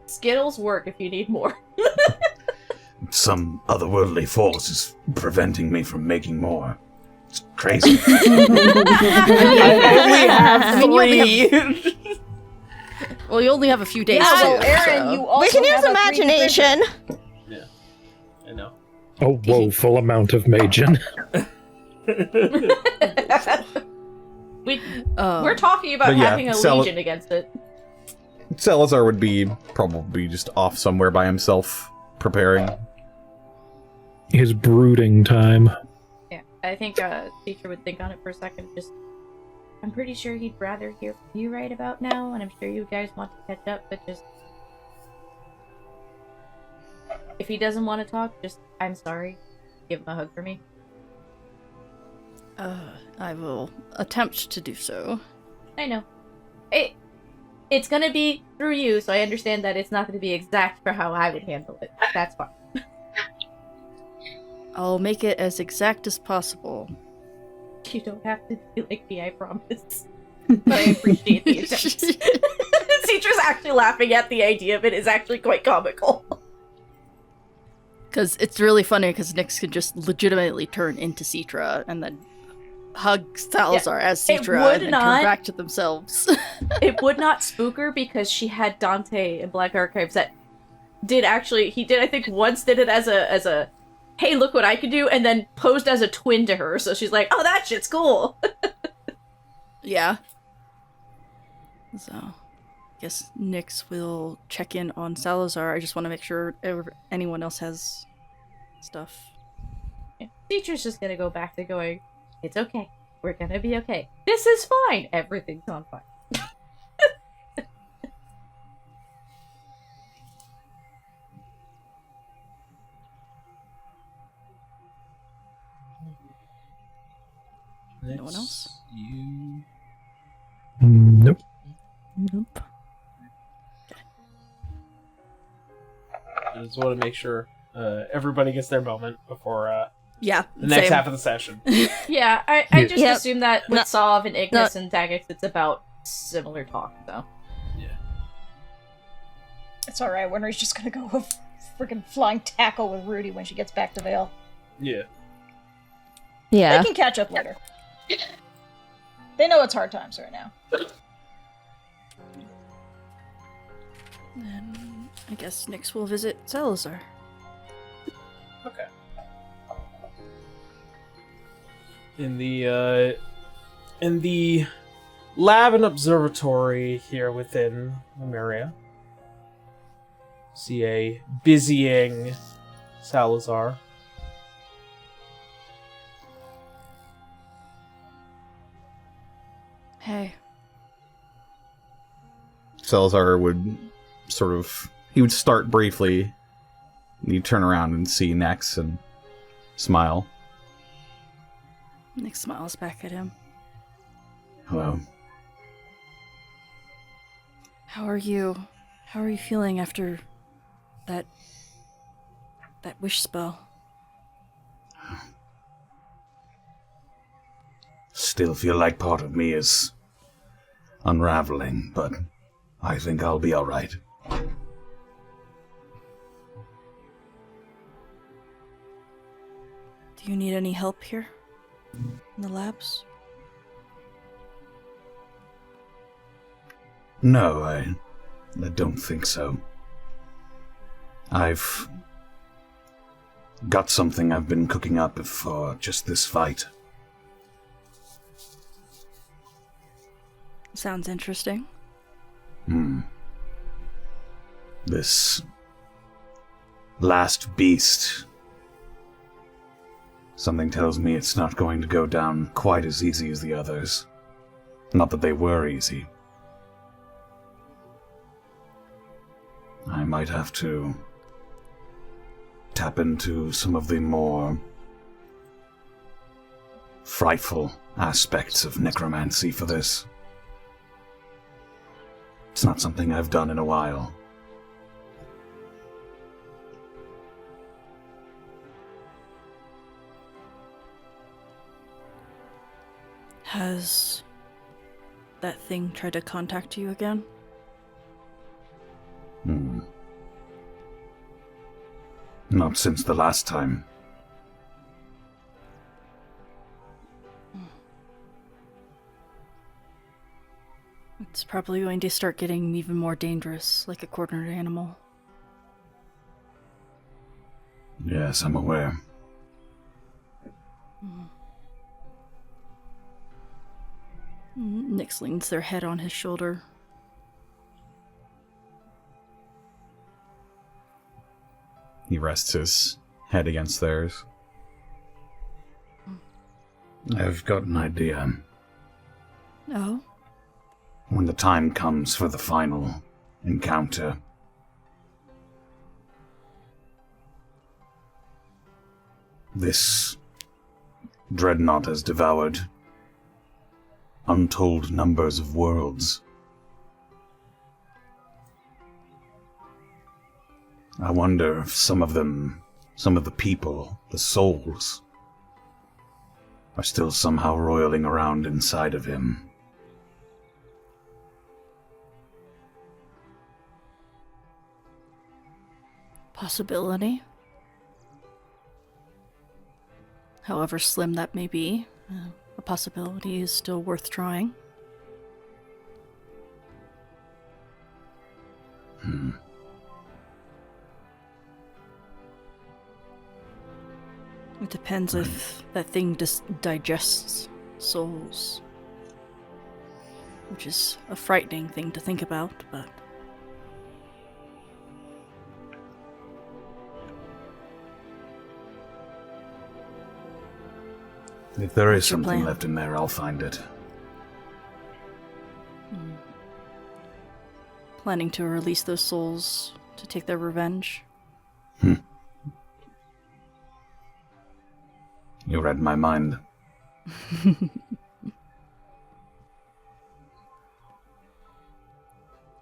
Speaker 2: Skittles work if you need more.
Speaker 8: Some otherworldly force is preventing me from making more. It's crazy.
Speaker 1: I only have 3.
Speaker 4: Well, you only have a few days
Speaker 3: Yeah,
Speaker 4: too.
Speaker 3: Aaron,
Speaker 4: so.
Speaker 3: you also
Speaker 6: We can use
Speaker 3: have a 3D printer.
Speaker 6: imagination.
Speaker 1: Yeah. I know.
Speaker 5: A woeful amount of Majin.
Speaker 2: We're talking about
Speaker 9: But yeah,
Speaker 2: having a
Speaker 9: Sal-
Speaker 2: legion against it.
Speaker 9: Salazar would be probably just off somewhere by himself, preparing.
Speaker 5: His brooding time.
Speaker 2: Yeah, I think teacher would think on it for a second. I'm pretty sure he'd rather hear from you right about now, and I'm sure you guys want to catch up, but just if he doesn't want to talk, just I'm sorry. Give him a hug for me.
Speaker 4: I will attempt to do so.
Speaker 2: I know. It's gonna be through you, so I understand that it's not gonna be exact for how I would handle it. That's fine.
Speaker 4: I'll make it as exact as possible.
Speaker 2: You don't have to be like me, I promise. But I appreciate the attempt. Teacher's actually laughing at the idea of it. Is actually quite comical.
Speaker 4: Because it's really funny because Nyx could just legitimately turn into Citra and then hug Salazar as
Speaker 2: it
Speaker 4: Citra
Speaker 2: would
Speaker 4: and then
Speaker 2: not-
Speaker 4: turn back to themselves.
Speaker 2: It would not spook her because she had Dante in Black Archives that he did I think once did it as a hey, look what I can do, and then posed as a twin to her, so she's like, oh, that shit's cool.
Speaker 4: Yeah. So, I guess Nyx will check in on Salazar. I just want to make sure anyone else has stuff.
Speaker 2: Teacher's just gonna go back to going, it's okay. We're gonna be okay. This is fine. Everything's on fine.
Speaker 4: No one else?
Speaker 1: You.
Speaker 5: Nope.
Speaker 4: Nope.
Speaker 1: I just want to make sure everybody gets their moment before
Speaker 4: Yeah.
Speaker 1: the next
Speaker 4: same.
Speaker 1: half of the session.
Speaker 2: Yeah, I just
Speaker 6: Yep.
Speaker 2: assume that with
Speaker 6: No.
Speaker 2: Sov and Ignis and Daggix, it's about similar talk, so.
Speaker 3: It's alright, Winter's just gonna go with freaking flying tackle with Rudy when she gets back to Vale.
Speaker 1: Yeah.
Speaker 6: Yeah.
Speaker 3: They can catch up later. They know it's hard times right now.
Speaker 4: Then I guess Nyx will visit Salazar.
Speaker 1: Okay. In the lab and observatory here within Lumeria, see a busying Salazar.
Speaker 4: Hey.
Speaker 9: Salazar would he would start briefly, and you'd turn around and see Nex and smile.
Speaker 4: Nyx smiles back at him.
Speaker 8: Hello.
Speaker 4: How are you? How are you feeling after that wish spell?
Speaker 8: Still feel like part of me is unraveling, but I think I'll be alright.
Speaker 4: Do you need any help here? In the labs?
Speaker 8: No, I don't think so. I've got something I've been cooking up for just this fight.
Speaker 4: Sounds interesting.
Speaker 8: This last beast. Something tells me it's not going to go down quite as easy as the others. Not that they were easy. I might have to tap into some of the more frightful aspects of necromancy for this. It's not something I've done in a while.
Speaker 4: Has that thing tried to contact you again?
Speaker 8: Not since the last time.
Speaker 4: It's probably going to start getting even more dangerous, like a cornered animal.
Speaker 8: Yes, I'm aware.
Speaker 4: Nyx leans their head on his shoulder.
Speaker 9: He rests his head against theirs.
Speaker 8: I've got an idea.
Speaker 4: Oh?
Speaker 8: When the time comes for the final encounter, this dreadnought has devoured untold numbers of worlds. I wonder if some of the people, the souls, are still somehow roiling around inside of him.
Speaker 4: Possibility. However slim that may be, a possibility is still worth trying. It depends if that thing digests souls. Which is a frightening thing to think about, but...
Speaker 8: If there is
Speaker 4: What's your
Speaker 8: something
Speaker 4: plan?
Speaker 8: left in there, I'll find it.
Speaker 4: Planning to release those souls to take their revenge?
Speaker 8: You read my mind.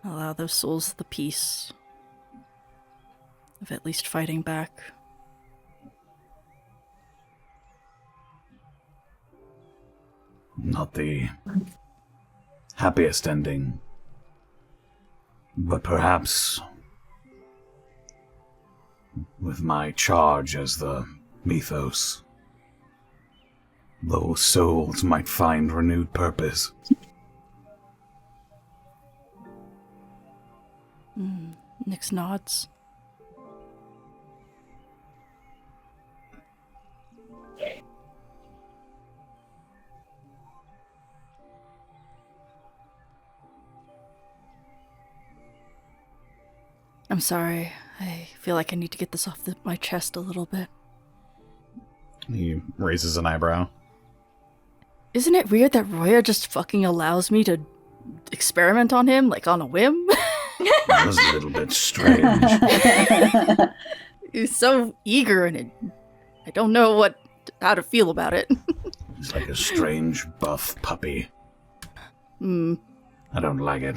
Speaker 4: Allow those souls the peace of at least fighting back.
Speaker 8: Not the happiest ending, but perhaps with my charge as the mythos, those souls might find renewed purpose.
Speaker 4: Nyx nods. I'm sorry. I feel like I need to get this off my chest a little bit.
Speaker 9: He raises an eyebrow.
Speaker 4: Isn't it weird that Roya just fucking allows me to experiment on him, like on a whim?
Speaker 8: That was a little bit strange.
Speaker 4: He's so eager and I don't know how to feel about it.
Speaker 8: He's like a strange, buff puppy. I don't like it.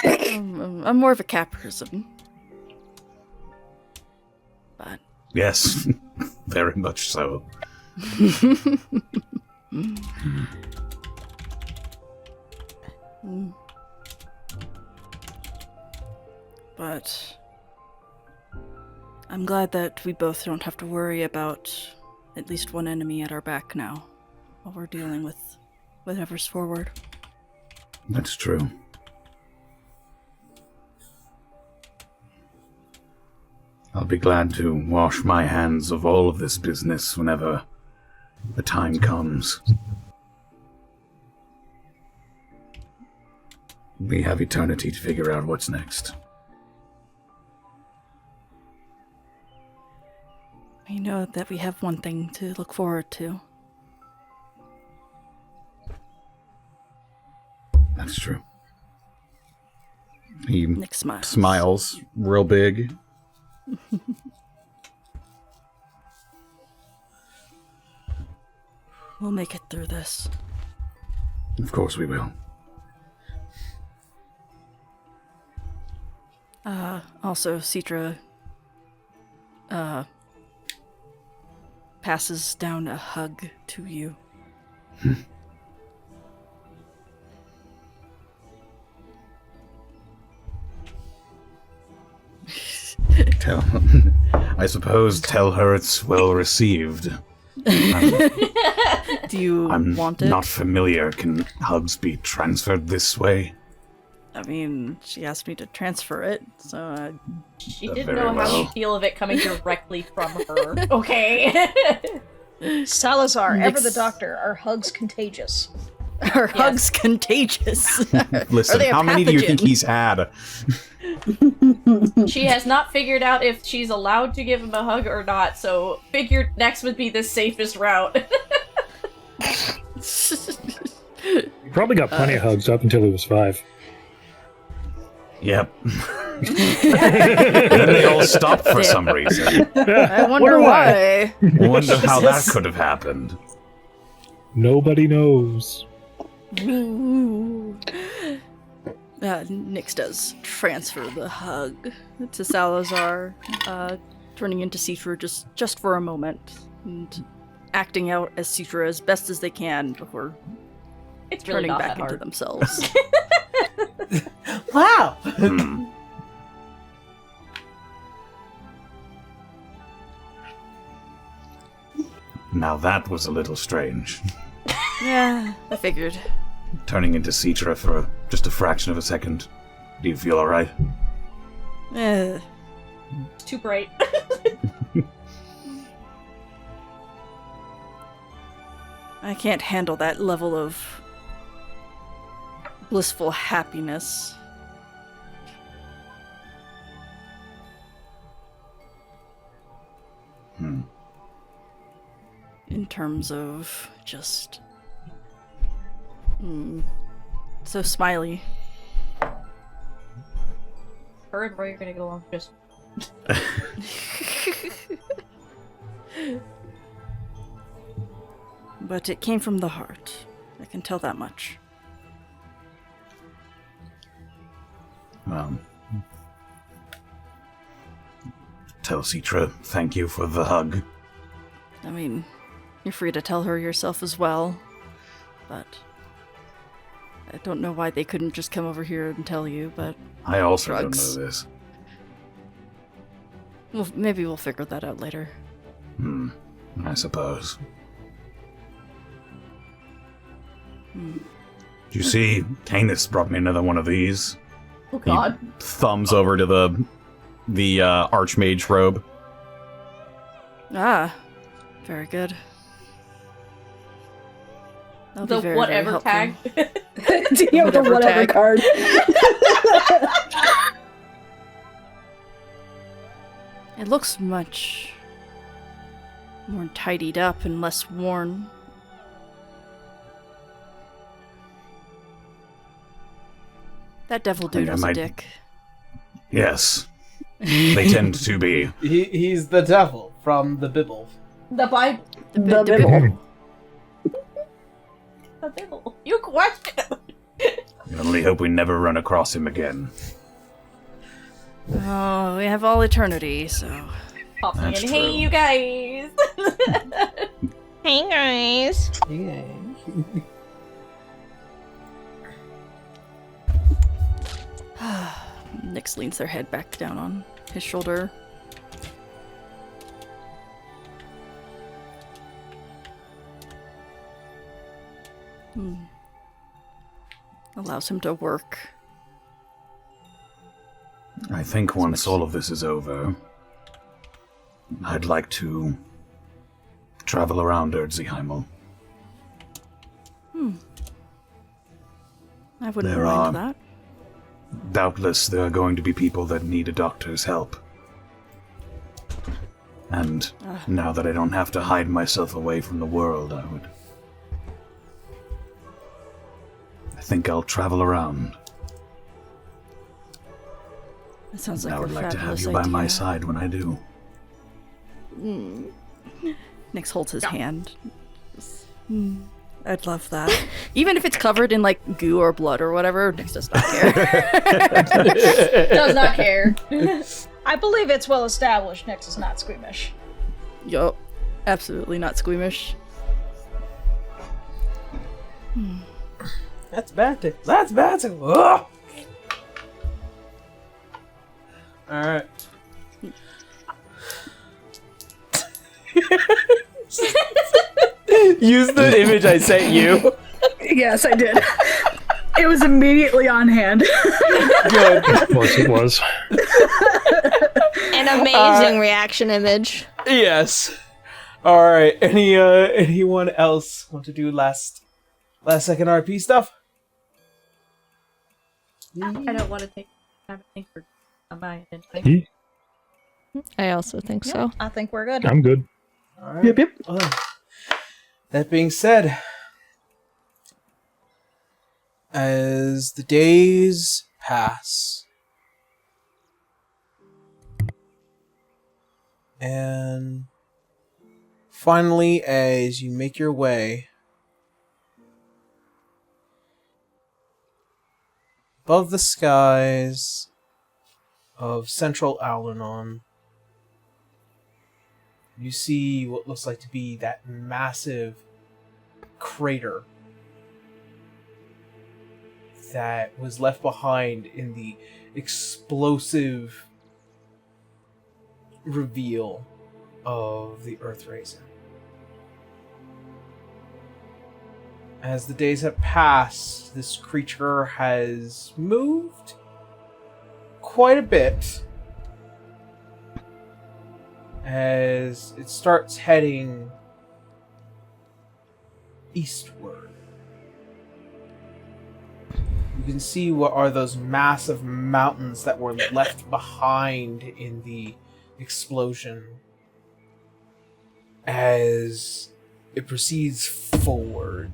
Speaker 4: I'm more of a cat person. But
Speaker 8: Yes, very much so.
Speaker 4: But I'm glad that we both don't have to worry about at least one enemy at our back now, while we're dealing with whatever's forward.
Speaker 8: That's true. I'll be glad to wash my hands of all of this business whenever the time comes. We have eternity to figure out what's next.
Speaker 4: We know that we have one thing to look forward to.
Speaker 8: That's true. He
Speaker 4: Nick smiles.
Speaker 9: Smiles real big.
Speaker 4: We'll make it through this.
Speaker 8: Of course we will.
Speaker 4: Also, Citra passes down a hug to you.
Speaker 8: I suppose tell her it's well received.
Speaker 4: Do you
Speaker 8: I'm
Speaker 4: want it?
Speaker 8: not familiar. Can hugs be transferred this way?
Speaker 4: I mean, she asked me to transfer it, so
Speaker 2: She didn't
Speaker 8: Very
Speaker 2: know how
Speaker 8: well.
Speaker 2: you feel of it coming directly from her. Okay.
Speaker 3: Salazar, ever the
Speaker 4: Nick's-
Speaker 3: doctor, are hugs contagious?
Speaker 4: her hug's contagious.
Speaker 9: Listen,
Speaker 4: Are they a
Speaker 9: how many do you think
Speaker 4: pathogen?
Speaker 9: he's had?
Speaker 2: She has not figured out if she's allowed to give him a hug or not, so figured next would be the safest route.
Speaker 5: He probably got plenty of hugs up until he was 5.
Speaker 8: Yep. Then they all stopped for some reason.
Speaker 4: I wonder why.
Speaker 8: Wonder how that could have happened.
Speaker 5: Nobody knows.
Speaker 4: Nyx does transfer the hug to Salazar, turning into Citra just for a moment, and acting out as Citra as best as they can before
Speaker 2: It's really
Speaker 4: turning
Speaker 2: not
Speaker 4: back
Speaker 2: that
Speaker 4: into
Speaker 2: hard.
Speaker 4: themselves.
Speaker 1: Wow.
Speaker 8: Now that was a little strange.
Speaker 4: Yeah, I figured.
Speaker 8: Turning into Citra for just a fraction of a second. Do you feel alright?
Speaker 4: Eh,
Speaker 2: It's too bright.
Speaker 4: I can't handle that level of blissful happiness. In terms of just so smiley.
Speaker 2: Her and Roy are gonna get along just.
Speaker 4: But it came from the heart. I can tell that much.
Speaker 8: Tell Citra thank you for the hug.
Speaker 4: I mean, you're free to tell her yourself as well. But I don't know why they couldn't just come over here and tell you, but
Speaker 8: I also
Speaker 4: Drugs.
Speaker 8: don't know this.
Speaker 4: well, maybe we'll figure that out later.
Speaker 8: I suppose. You see, Canis brought me another one of these.
Speaker 2: Oh god.
Speaker 9: Thumbs over to the Archmage robe.
Speaker 4: Ah, very good. That'll
Speaker 2: The
Speaker 4: be very,
Speaker 2: whatever
Speaker 4: very helpful.
Speaker 2: tag.
Speaker 7: Do you have the
Speaker 4: Whatever
Speaker 7: whatever
Speaker 4: tag.
Speaker 7: card?
Speaker 4: It looks much more tidied up and less worn. That devil dude
Speaker 8: I
Speaker 4: was a
Speaker 8: might-
Speaker 4: dick.
Speaker 8: Yes. They tend to be.
Speaker 1: He's the devil from the Bible.
Speaker 2: The Bible.
Speaker 7: The Bible.
Speaker 2: The Bible. You question.
Speaker 8: I only hope we never run across him again.
Speaker 4: Oh, we have all eternity, so.
Speaker 2: Popping
Speaker 8: That's
Speaker 2: in.
Speaker 8: true.
Speaker 2: Hey, you guys.
Speaker 6: Hey guys.
Speaker 1: Yeah.
Speaker 4: Nyx leans their head back down on his shoulder. Allows him to work.
Speaker 8: I think once all of this is over, I'd like to travel around Erdzeheimel.
Speaker 4: I wouldn't
Speaker 8: There
Speaker 4: mind
Speaker 8: are-
Speaker 4: that.
Speaker 8: Doubtless there are going to be people that need a doctor's help. And now that I don't have to hide myself away from the world, I think I'll travel around.
Speaker 4: That sounds like
Speaker 8: I
Speaker 4: a
Speaker 8: would like to have
Speaker 4: fabulous
Speaker 8: you by my
Speaker 4: idea.
Speaker 8: side when I do.
Speaker 4: Nyx holds his hand. I'd love that. Even if it's covered in like goo or blood or whatever, Nyx does not care.
Speaker 2: Does not care.
Speaker 3: I believe it's well established Nyx is not squeamish.
Speaker 4: Yup. Absolutely not squeamish.
Speaker 1: That's bad. That's bad. Ugh. All right. Use the image I sent you.
Speaker 7: Yes, I did. It was immediately on hand.
Speaker 1: Good.
Speaker 5: Yes, it was.
Speaker 6: An amazing reaction image.
Speaker 1: Yes. All right. Anyone else want to do last second RP stuff?
Speaker 2: I don't want to take time to think for my
Speaker 5: Ye-
Speaker 6: I also think so.
Speaker 3: I think we're good.
Speaker 5: I'm good.
Speaker 1: All right.
Speaker 7: Yep.
Speaker 1: Well, that being said, as the days pass, and finally, as you make your way above the skies of central Alanon, you see what looks like to be that massive crater that was left behind in the explosive reveal of the Earth Razer. As the days have passed, this creature has moved quite a bit as it starts heading eastward. You can see what are those massive mountains that were left behind in the explosion as it proceeds forward.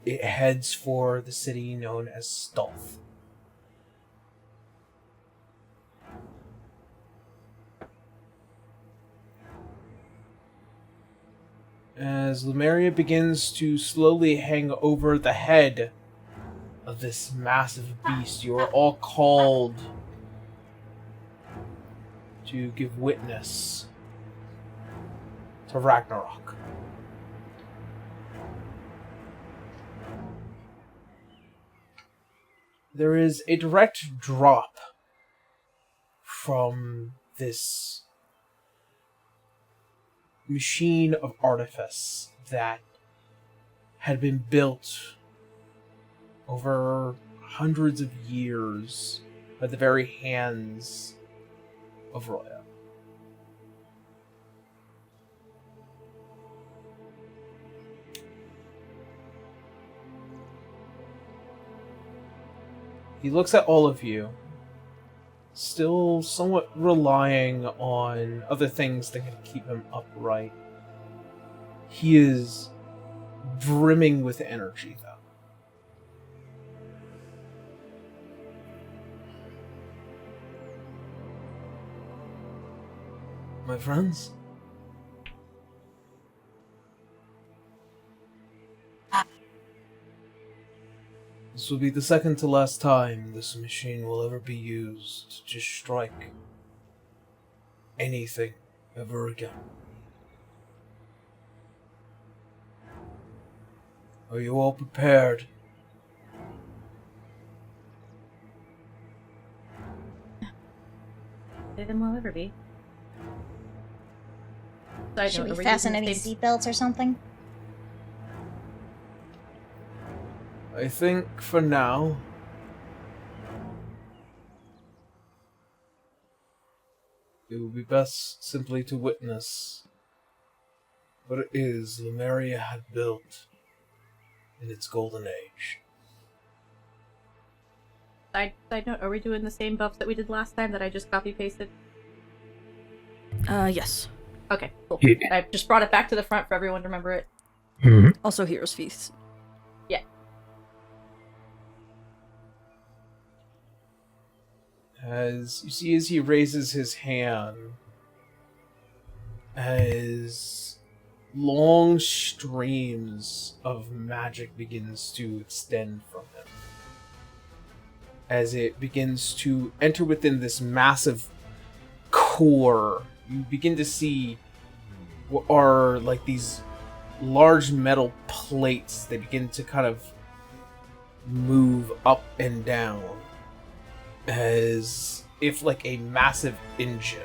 Speaker 1: It heads for the city known as Stolth. As Lumeria begins to slowly hang over the head of this massive beast, you are all called to give witness to Ragnarok. There is a direct drop from this machine of artifice that had been built over hundreds of years by the very hands of Roya. He looks at all of you, still somewhat relying on other things that can keep him upright. He is brimming with energy, though. My friends? As This will be the second to last time this machine will ever be used to strike anything ever again. Are you all prepared?
Speaker 2: Better than we'll ever be. Side
Speaker 3: Should
Speaker 2: note,
Speaker 3: we
Speaker 2: are
Speaker 3: fasten
Speaker 2: using the
Speaker 3: any
Speaker 2: same-
Speaker 3: seatbelts or something?
Speaker 1: I think for now, it would be best simply to witness what it is Lumeria had built in its golden age.
Speaker 2: Side note, are we doing the same buffs that we did last time that I just copy pasted?
Speaker 4: Yes.
Speaker 2: Okay, cool.
Speaker 5: Yeah.
Speaker 2: I just brought it back to the front for everyone to remember it.
Speaker 5: Mhm.
Speaker 4: Also, Heroes Feast.
Speaker 2: Yeah.
Speaker 1: As you see, as he raises his hand, as long streams of magic begins to extend from him, as it begins to enter within this massive core, you begin to see what are like these large metal plates. They begin to kind of move up and down as if like a massive engine.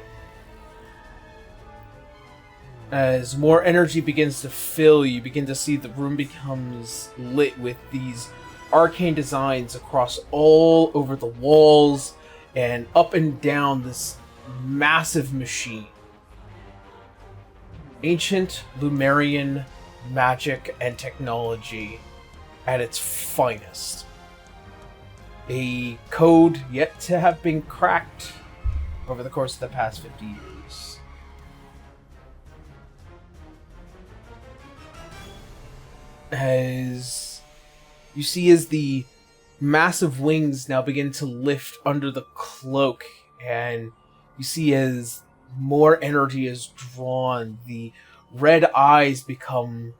Speaker 1: As more energy begins to fill, you begin to see the room becomes lit with these arcane designs across all over the walls and up and down this massive machine. Ancient Lumerian magic and technology at its finest. A code yet to have been cracked over the course of the past 50 years. As you see, as the massive wings now begin to lift under the cloak, and you see as more energy is drawn, the red eyes become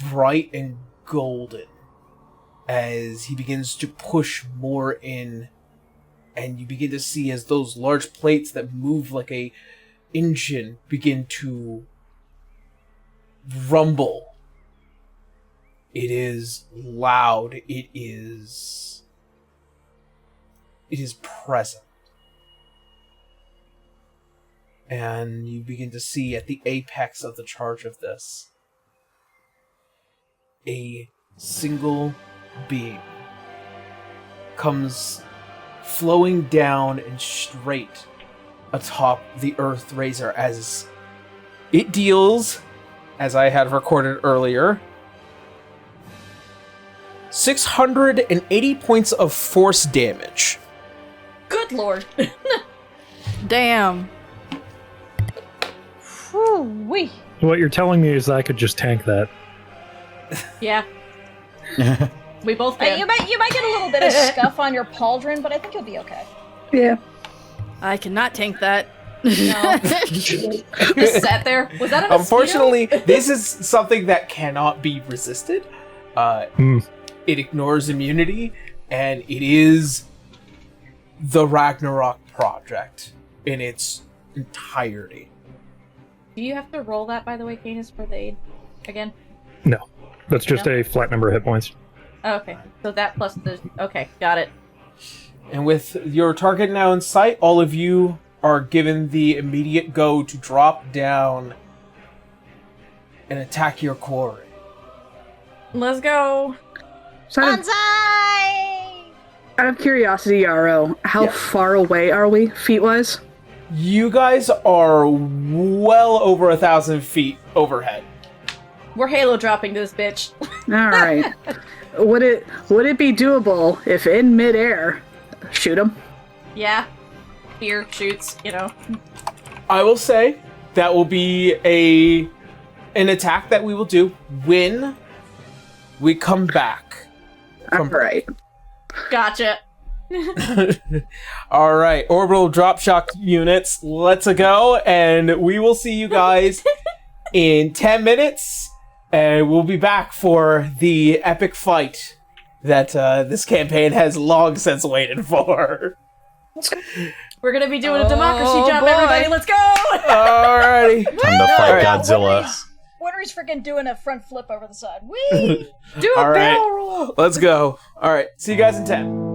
Speaker 1: bright and golden as he begins to push more in, and you begin to see as those large plates that move like a engine begin to rumble. It is loud. It is present. And you begin to see at the apex of the charge of this a single beam comes flowing down and straight atop the Earth Razer as it deals, as I had recorded earlier, 680 points of force damage.
Speaker 2: Good lord.
Speaker 4: Damn.
Speaker 3: Whew-wee.
Speaker 5: What you're telling me is I could just tank that.
Speaker 2: Yeah. We both
Speaker 3: You
Speaker 2: can.
Speaker 3: might get a little bit of scuff on your pauldron, but I think you'll be okay.
Speaker 7: Yeah.
Speaker 4: I cannot tank that.
Speaker 2: No. Just sat there. Was that a mosquito?
Speaker 1: Unfortunately, this is something that cannot be resisted. It ignores immunity, and it is the Ragnarok project in its entirety.
Speaker 2: Do you have to roll that, by the way, Canis, for the aid again?
Speaker 5: No. That's just
Speaker 2: No?
Speaker 5: a flat number of hit points.
Speaker 2: Oh, okay. So that plus the... Okay, got it.
Speaker 1: And with your target now in sight, all of you are given the immediate go to drop down and attack your quarry.
Speaker 2: Let's go.
Speaker 7: So out of curiosity, Yarrow, how far away are we, feet-wise?
Speaker 1: You guys are well over 1,000 feet overhead.
Speaker 2: We're Halo dropping this bitch.
Speaker 7: Alright. Would it be doable if in midair, shoot him?
Speaker 2: Yeah. Fear shoots, you know.
Speaker 1: I will say that will be an attack that we will do when we come back.
Speaker 7: Alright.
Speaker 2: Gotcha.
Speaker 1: All right, orbital drop shock units, let's go, and we will see you guys in 10 minutes, and we'll be back for the epic fight that this campaign has long since waited for.
Speaker 2: We're gonna be doing a democracy jump, everybody. Let's go!
Speaker 1: Alrighty.
Speaker 9: Time to fight Godzilla.
Speaker 3: Winry's freaking doing a front flip over the side. Whee!
Speaker 2: Do a barrel roll!
Speaker 1: Let's go. Alright, see you guys in 10.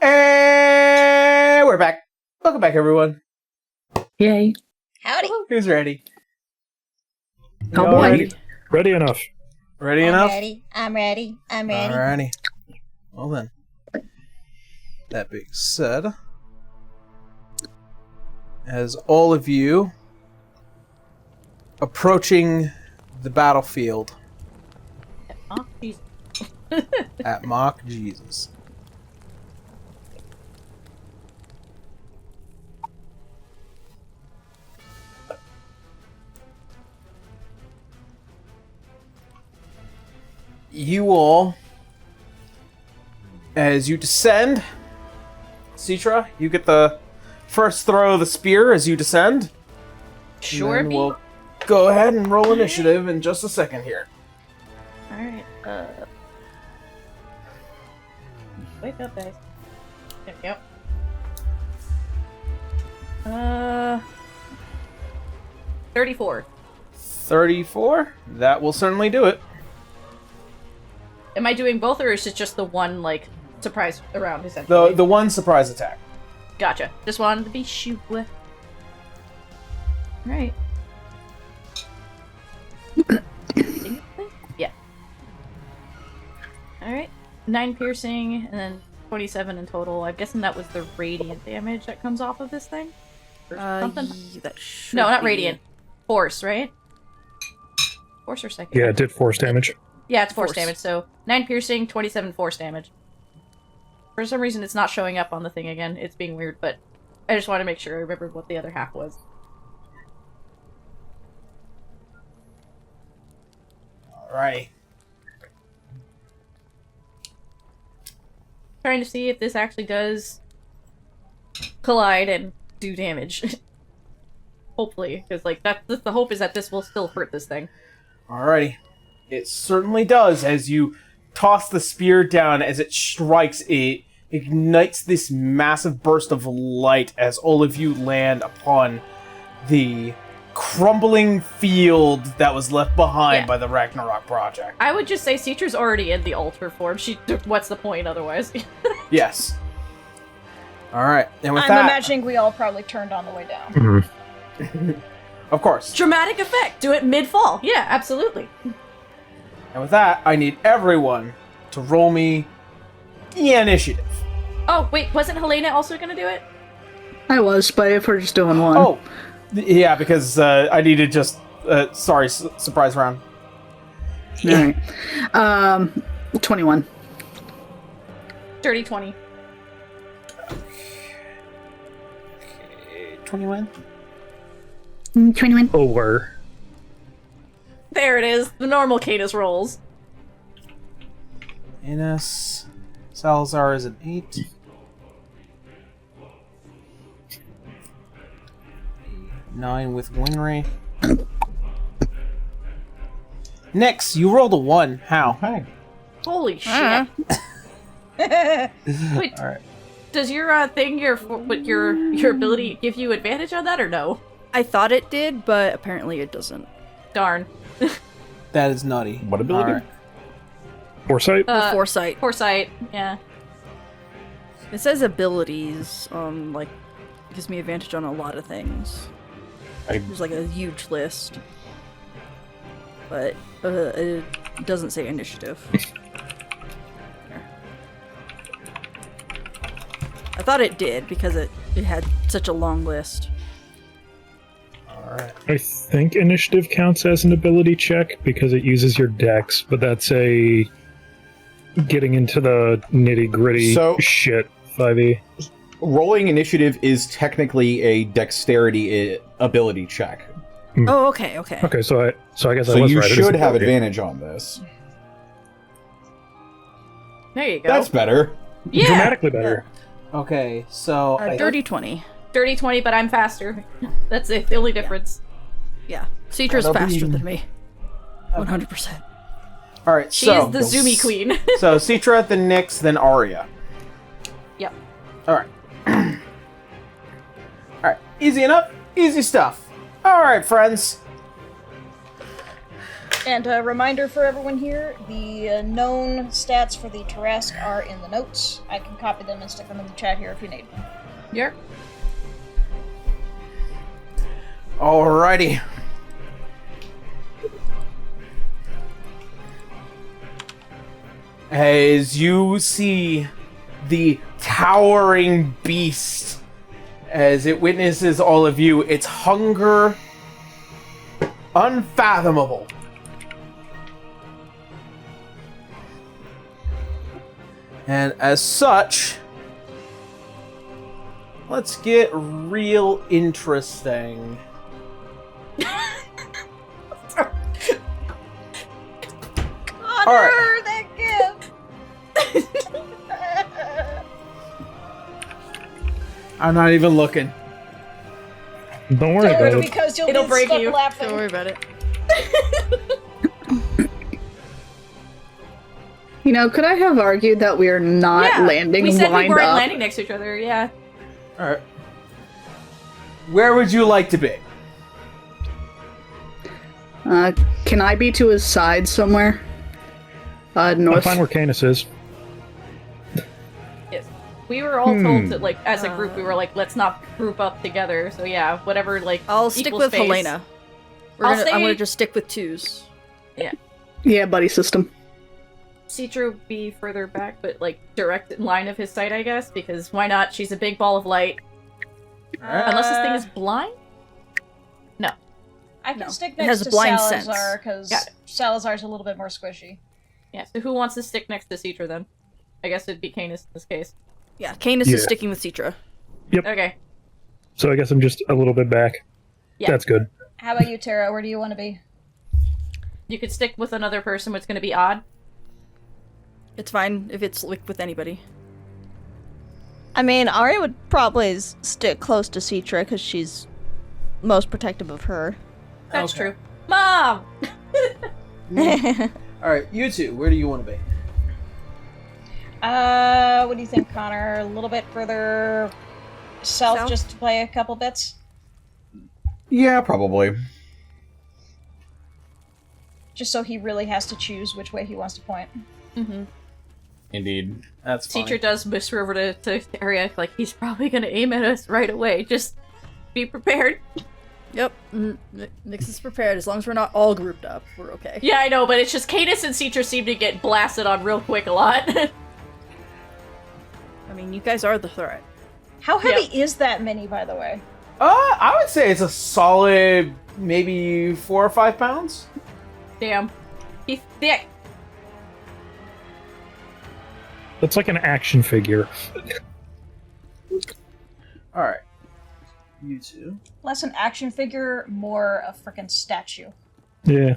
Speaker 1: And we're back. Welcome back, everyone.
Speaker 7: Yay.
Speaker 3: Howdy.
Speaker 1: Who's ready?
Speaker 7: Oh,
Speaker 1: Y'all
Speaker 7: boy.
Speaker 1: ready?
Speaker 5: Ready enough.
Speaker 1: Ready enough?
Speaker 3: I'm ready.
Speaker 1: Alrighty. Well then. That being said, as all of you approaching the battlefield
Speaker 2: Oh, Jesus.
Speaker 1: at Mock Jesus. You all, as you descend, Citra, you get the first throw of the spear as you descend.
Speaker 2: Sure.
Speaker 1: And then we'll go ahead and roll initiative in just a second here.
Speaker 2: Alright, wake up, guys. There we go. 34.
Speaker 1: 34? That will certainly do it.
Speaker 2: Am I doing both, or is it just the one, like, surprise around, essentially?
Speaker 1: The one surprise attack.
Speaker 2: Gotcha. Just wanted to be sure. Right. Yeah. Alright. 9 piercing, and then 27 in total. I'm guessing that was the radiant damage that comes off of this thing? Or something?
Speaker 4: That should
Speaker 2: No, not
Speaker 4: be-
Speaker 2: radiant. Force, right? Force or second?
Speaker 5: Yeah, it did force damage.
Speaker 2: Yeah, it's force
Speaker 4: Force.
Speaker 2: damage, so 9 piercing, 27 force damage. For some reason, it's not showing up on the thing again. It's being weird, but I just want to make sure I remembered what the other half was.
Speaker 1: Alright.
Speaker 2: Trying to see if this actually does collide and do damage. Hopefully, because like the hope is that this will still hurt this thing.
Speaker 1: Alrighty. It certainly does. As you toss the spear down, as it strikes, it ignites this massive burst of light as all of you land upon the crumbling field that was left behind
Speaker 2: Yeah.
Speaker 1: by the Ragnarok project.
Speaker 2: I would just say Citra's already in the altar form. What's the point otherwise?
Speaker 1: Yes. Alright. And with
Speaker 3: I'm
Speaker 1: that,
Speaker 3: imagining we all probably turned on the way down.
Speaker 1: of course.
Speaker 2: Dramatic effect. Do it mid-fall. Yeah, absolutely.
Speaker 1: And with that, I need everyone to roll me the initiative.
Speaker 2: Oh, wait, wasn't Helena also gonna do it?
Speaker 7: I was, but if we're just doing one.
Speaker 1: Oh, yeah, because I needed just surprise round.
Speaker 7: Alright. 21.
Speaker 2: Dirty 20.
Speaker 1: 21.
Speaker 7: 21.
Speaker 5: Over.
Speaker 2: There it is. The normal Cadus rolls.
Speaker 1: Innes. Salazar is an 8. 9 with Winry. Nix, you rolled a 1. How?
Speaker 9: Hey.
Speaker 2: Holy shit. Wait,
Speaker 1: Alright.
Speaker 2: does your thing, your ability give you advantage on that or no?
Speaker 4: I thought it did, but apparently it doesn't.
Speaker 2: Darn.
Speaker 1: That is nutty.
Speaker 9: What ability?
Speaker 1: Alright.
Speaker 5: Foresight?
Speaker 4: Foresight.
Speaker 2: Foresight, yeah.
Speaker 4: It says abilities, like, gives me advantage on a lot of things. There's like a huge list. But it doesn't say initiative. There. I thought it did because it had such a long list.
Speaker 1: Alright.
Speaker 5: I think initiative counts as an ability check because it uses your dex, but that's a getting into the nitty-gritty
Speaker 9: So-
Speaker 5: shit 5e.
Speaker 9: Rolling initiative is technically a dexterity ability check.
Speaker 4: Oh, okay.
Speaker 5: Okay, so I guess I
Speaker 9: So
Speaker 5: was
Speaker 9: you
Speaker 5: right. It is
Speaker 9: should have
Speaker 5: ability.
Speaker 9: advantage on this.
Speaker 2: There you go.
Speaker 9: That's better.
Speaker 2: Yeah.
Speaker 5: Dramatically better.
Speaker 1: Okay, so
Speaker 4: Dirty 20.
Speaker 2: Dirty 20, but I'm faster. That's it, the only difference.
Speaker 4: Yeah. Citra's
Speaker 1: That'll
Speaker 4: faster
Speaker 1: be-
Speaker 4: than me. 100%.
Speaker 1: Alright,
Speaker 2: She
Speaker 1: so
Speaker 2: is the Zoomy queen.
Speaker 1: so Citra, then Nix, then Arya.
Speaker 2: Yep.
Speaker 1: Alright. Alright, easy enough, easy stuff. Alright, friends.
Speaker 3: And a reminder for everyone here, the known stats for the Terrasque are in the notes. I can copy them and stick them in the chat here if you need.
Speaker 2: Yep.
Speaker 1: Alrighty. As you see the towering beast, as it witnesses all of you, its hunger unfathomable. And as such, let's get real interesting.
Speaker 3: Honor that gift!
Speaker 1: I'm not even looking.
Speaker 5: Don't worry about it.
Speaker 3: Because you'll
Speaker 2: It'll
Speaker 3: be
Speaker 2: break
Speaker 3: stuck
Speaker 2: you.
Speaker 3: laughing.
Speaker 4: Don't worry about it.
Speaker 7: You know, could I have argued that we are not landing
Speaker 2: we said we
Speaker 7: lined
Speaker 2: weren't
Speaker 7: up?
Speaker 2: landing next to each other, yeah.
Speaker 1: Alright. Where would you like to be?
Speaker 7: Can I be to his side somewhere?
Speaker 5: I'm
Speaker 7: North.
Speaker 5: fine where Canis is.
Speaker 2: Yes. We were all told that, like, as a group, we were like, let's not group up together. So yeah, whatever, like,
Speaker 4: I'll stick
Speaker 2: equal
Speaker 4: with
Speaker 2: space.
Speaker 4: Helena. I'm gonna just stick with twos.
Speaker 2: Yeah.
Speaker 7: Yeah, buddy system.
Speaker 2: Citra would be further back, but, like, direct in line of his sight, I guess, because why not? She's a big ball of light. Unless this thing is blind? No.
Speaker 3: I can stick
Speaker 4: It has
Speaker 3: next to
Speaker 4: blind sense.
Speaker 3: Salazar, because Salazar's a little bit more squishy.
Speaker 2: Yeah, so who wants to stick next to Citra, then? I guess it'd be Canis in this case.
Speaker 4: Yeah, Canis is sticking with Citra.
Speaker 2: Okay.
Speaker 5: So I guess I'm just a little bit back.
Speaker 2: Yeah.
Speaker 5: That's good.
Speaker 3: How about you, Tara? Where do you want to be?
Speaker 2: You could stick with another person, but it's gonna be odd.
Speaker 4: It's fine if it's with anybody.
Speaker 6: I mean, Ari would probably stick close to Citra because she's most protective of her.
Speaker 2: That's true. Mom!
Speaker 1: Alright, you two, where do you want to be?
Speaker 3: What do you think, Connor? A little bit further south,
Speaker 4: South?
Speaker 3: just to play a couple bits?
Speaker 9: Yeah, probably.
Speaker 3: Just so he really has to choose which way he wants to point.
Speaker 2: Mm-hmm.
Speaker 9: Indeed.
Speaker 1: That's fine.
Speaker 2: Teacher does whisper over to Arya, like, he's probably gonna aim at us right away. Just be prepared.
Speaker 4: Yep. Nix is prepared. As long as we're not all grouped up, we're okay.
Speaker 2: Yeah, I know, but it's just Cadus and Citra seem to get blasted on real quick a lot.
Speaker 4: I mean, you guys are the threat.
Speaker 3: How heavy is that mini, by the way?
Speaker 1: I would say it's a solid maybe 4 or 5 pounds.
Speaker 2: Damn. He's thick.
Speaker 5: That's like an action figure.
Speaker 1: Alright. You two.
Speaker 3: Less an action figure, more a frickin' statue.
Speaker 5: Yeah.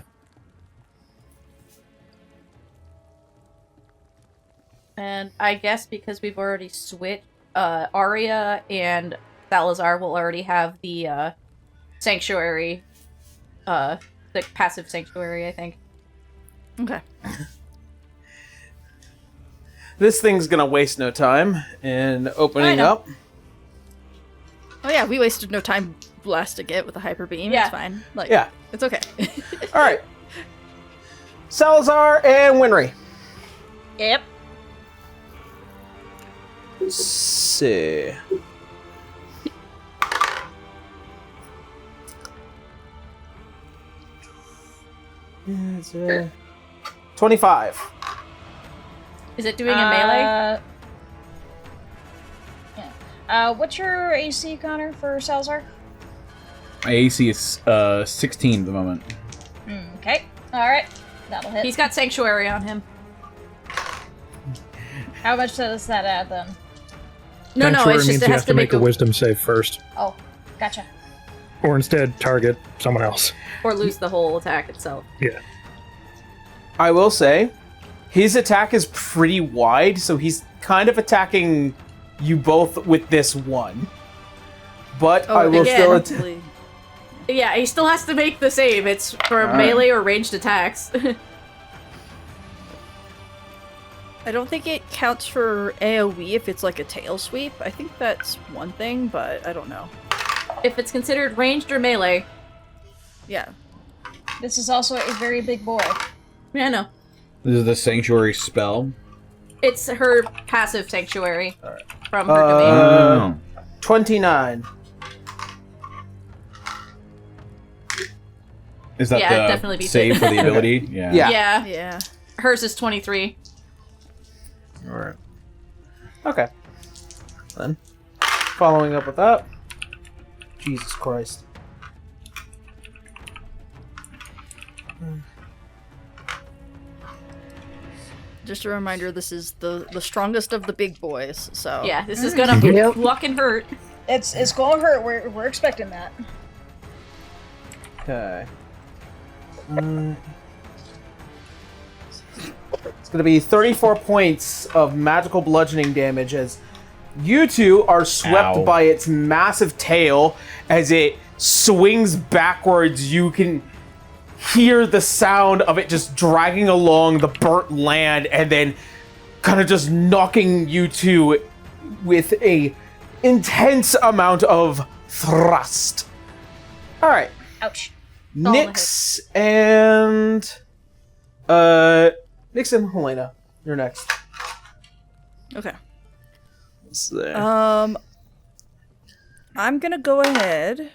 Speaker 2: And I guess because we've already switched, Arya and Salazar will already have the sanctuary, the passive sanctuary, I think.
Speaker 4: Okay.
Speaker 1: This thing's gonna waste no time in opening
Speaker 2: know.
Speaker 1: up.
Speaker 4: Oh yeah, we wasted no time blasting it with a hyper beam.
Speaker 2: Yeah.
Speaker 4: It's fine. Like,
Speaker 1: Yeah.
Speaker 4: it's okay.
Speaker 1: Alright. Salazar and Winry.
Speaker 3: Yep.
Speaker 1: See. It's 25.
Speaker 2: Is it doing a melee?
Speaker 3: Yeah. What's your AC, Connor, for Salazar?
Speaker 9: My AC is 16 at the moment.
Speaker 3: Okay. Alright. That'll hit.
Speaker 2: He's got sanctuary on him.
Speaker 3: How much does that add, then?
Speaker 2: No,
Speaker 5: Sanctuary
Speaker 2: it's
Speaker 5: means
Speaker 2: just it
Speaker 5: you
Speaker 2: has
Speaker 5: have
Speaker 2: to make
Speaker 5: a wisdom save first.
Speaker 3: Oh, gotcha.
Speaker 5: Or instead, target someone else.
Speaker 2: or lose the whole attack itself.
Speaker 5: Yeah.
Speaker 1: I will say, his attack is pretty wide, so he's kind of attacking you both with this one. But I will still attack.
Speaker 2: Yeah, he still has to make the save. It's for
Speaker 1: Alright.
Speaker 2: melee or ranged attacks.
Speaker 4: I don't think it counts for AoE if it's like a tail sweep. I think that's one thing, but I don't know.
Speaker 2: If it's considered ranged or melee,
Speaker 4: Yeah.
Speaker 3: This is also a very big boy.
Speaker 2: Yeah, I know.
Speaker 9: This is the sanctuary spell.
Speaker 2: It's her passive sanctuary from her domain.
Speaker 1: 29.
Speaker 9: Is that
Speaker 2: Yeah, it
Speaker 9: the
Speaker 2: definitely beats
Speaker 9: save
Speaker 2: it.
Speaker 9: for the ability? Yeah.
Speaker 1: Yeah.
Speaker 2: Yeah. Hers is 23.
Speaker 1: Alright. Okay. Then, following up with that. Jesus Christ.
Speaker 4: Just a reminder, this is the strongest of the big boys, so...
Speaker 2: Yeah, this is gonna
Speaker 7: Yep.
Speaker 2: fucking hurt.
Speaker 3: It's going to hurt. We're expecting that.
Speaker 1: Okay. It's going to be 34 points of magical bludgeoning damage as you two are swept
Speaker 9: Ow.
Speaker 1: by its massive tail as it swings backwards. You can hear the sound of it just dragging along the burnt land and then kind of just knocking you two with a intense amount of thrust. All right.
Speaker 3: Ouch.
Speaker 1: Nyx and Helena, you're next.
Speaker 4: Okay.
Speaker 1: What's there?
Speaker 4: I'm gonna go ahead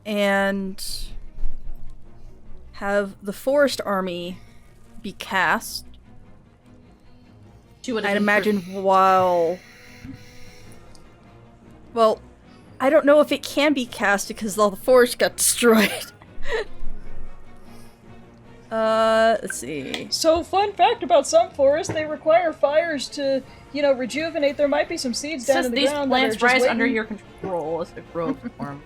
Speaker 4: and have the forest army be cast.
Speaker 2: She would
Speaker 4: I'd imagine while... Well, I don't know if it can be cast because all the forest got destroyed. Let's see.
Speaker 3: So, fun fact about some forests, they require fires to, rejuvenate. There might be some seeds down
Speaker 2: Says
Speaker 3: in the
Speaker 2: these
Speaker 3: ground
Speaker 2: plants
Speaker 3: that are just
Speaker 2: rise
Speaker 3: waiting.
Speaker 2: under your control as they grow form.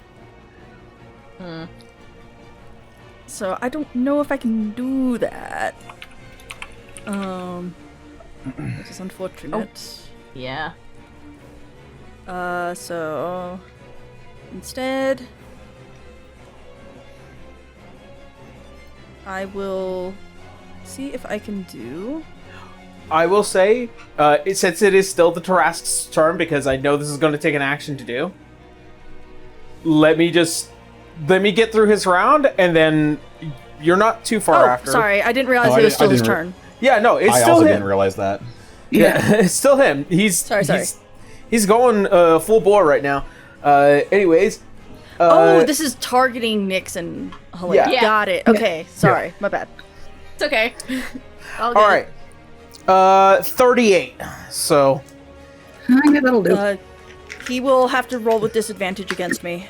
Speaker 4: So I don't know if I can do that. Which is unfortunate.
Speaker 2: Yeah.
Speaker 4: So instead I will see if I can do...
Speaker 1: I will say, since it is still the Terrasque's turn, because I know this is going to take an action to do, let me get through his round, and then you're not too far after.
Speaker 4: Sorry, I didn't realize
Speaker 9: Oh,
Speaker 4: it was
Speaker 9: I
Speaker 4: still his
Speaker 9: didn't
Speaker 4: turn.
Speaker 1: Yeah, no, it's
Speaker 9: I
Speaker 1: still
Speaker 9: also
Speaker 1: him.
Speaker 9: didn't realize that.
Speaker 1: Yeah, it's still him.
Speaker 4: Sorry.
Speaker 1: He's going full bore right now. Anyways.
Speaker 4: This is targeting Nyx and Helena.
Speaker 1: Yeah.
Speaker 4: Got it. Okay, sorry, my bad.
Speaker 2: It's okay.
Speaker 1: All right. 38. So.
Speaker 7: Yeah, that'll do.
Speaker 4: He will have to roll with disadvantage against me.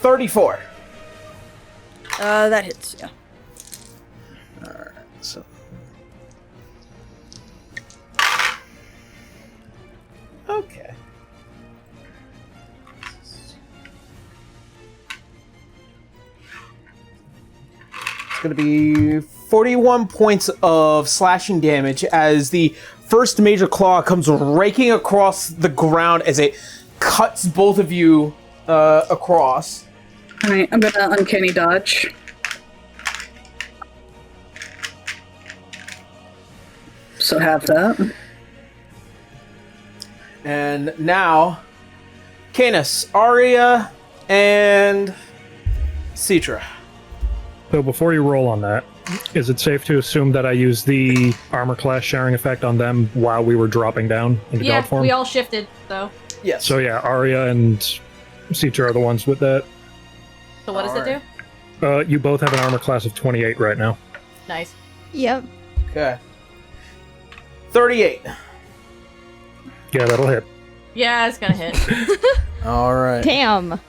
Speaker 1: 34.
Speaker 4: That hits, yeah.
Speaker 1: Alright, so. Okay. It's going to be 41 points of slashing damage as the first major claw comes raking across the ground as it cuts both of you across.
Speaker 7: Alright, I'm gonna uncanny dodge. So have that.
Speaker 1: And now, Canis, Arya, and Citra.
Speaker 5: So before you roll on that, is it safe to assume that I used the armor class sharing effect on them while we were dropping down into
Speaker 2: Yeah,
Speaker 5: god form?
Speaker 2: we all shifted, so.
Speaker 1: Yes.
Speaker 5: So yeah, Arya and Citra are the ones with that.
Speaker 2: So what does it do?
Speaker 5: You both have an armor class of 28 right now.
Speaker 2: Nice.
Speaker 6: Yep.
Speaker 1: Okay. 38.
Speaker 5: Yeah, that'll hit.
Speaker 2: Yeah, it's gonna hit.
Speaker 1: All right.
Speaker 6: Damn.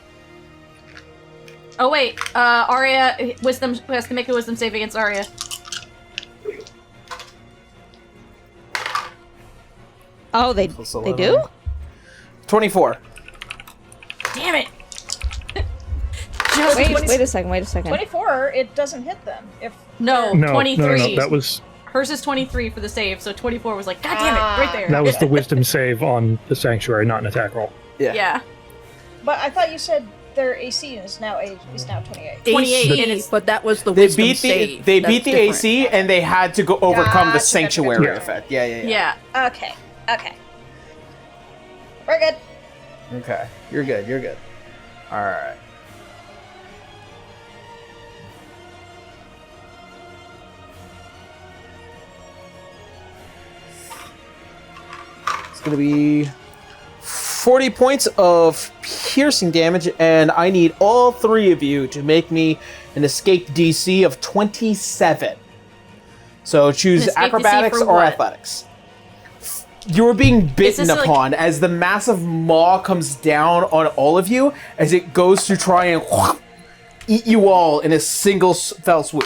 Speaker 2: Oh wait, Arya, wisdom has to make a wisdom save against Arya.
Speaker 6: Oh, they
Speaker 1: Plus
Speaker 6: they
Speaker 1: 11.
Speaker 6: do?
Speaker 1: 24.
Speaker 2: Damn it!
Speaker 6: Wait a second.
Speaker 3: 24, it doesn't hit them. If
Speaker 2: No,
Speaker 5: No,
Speaker 2: 23.
Speaker 5: that was
Speaker 2: Hers is 23 for the save, so 24 was like, God damn it, right there.
Speaker 5: the wisdom save on the sanctuary, not an attack roll.
Speaker 1: Yeah.
Speaker 2: Yeah.
Speaker 3: But I thought you said their AC is now 28.
Speaker 4: 28, but that was the
Speaker 1: They
Speaker 4: wisdom
Speaker 1: beat the
Speaker 4: save.
Speaker 1: they
Speaker 4: That's
Speaker 1: beat the
Speaker 4: different.
Speaker 1: AC and they had to go overcome the
Speaker 3: Gotcha,
Speaker 1: sanctuary
Speaker 3: gotcha.
Speaker 1: effect. Yeah.
Speaker 4: Yeah.
Speaker 3: Okay. We're good.
Speaker 1: Okay, you're good. All right. It's gonna be 40 points of piercing damage, and I need all three of you to make me an escape DC of 27. So choose
Speaker 2: An escape DC
Speaker 1: acrobatics
Speaker 2: for
Speaker 1: or
Speaker 2: what?
Speaker 1: athletics. You're being bitten
Speaker 2: this like-
Speaker 1: upon as the massive maw comes down on all of you as it goes to try and eat you all in a single fell swoop.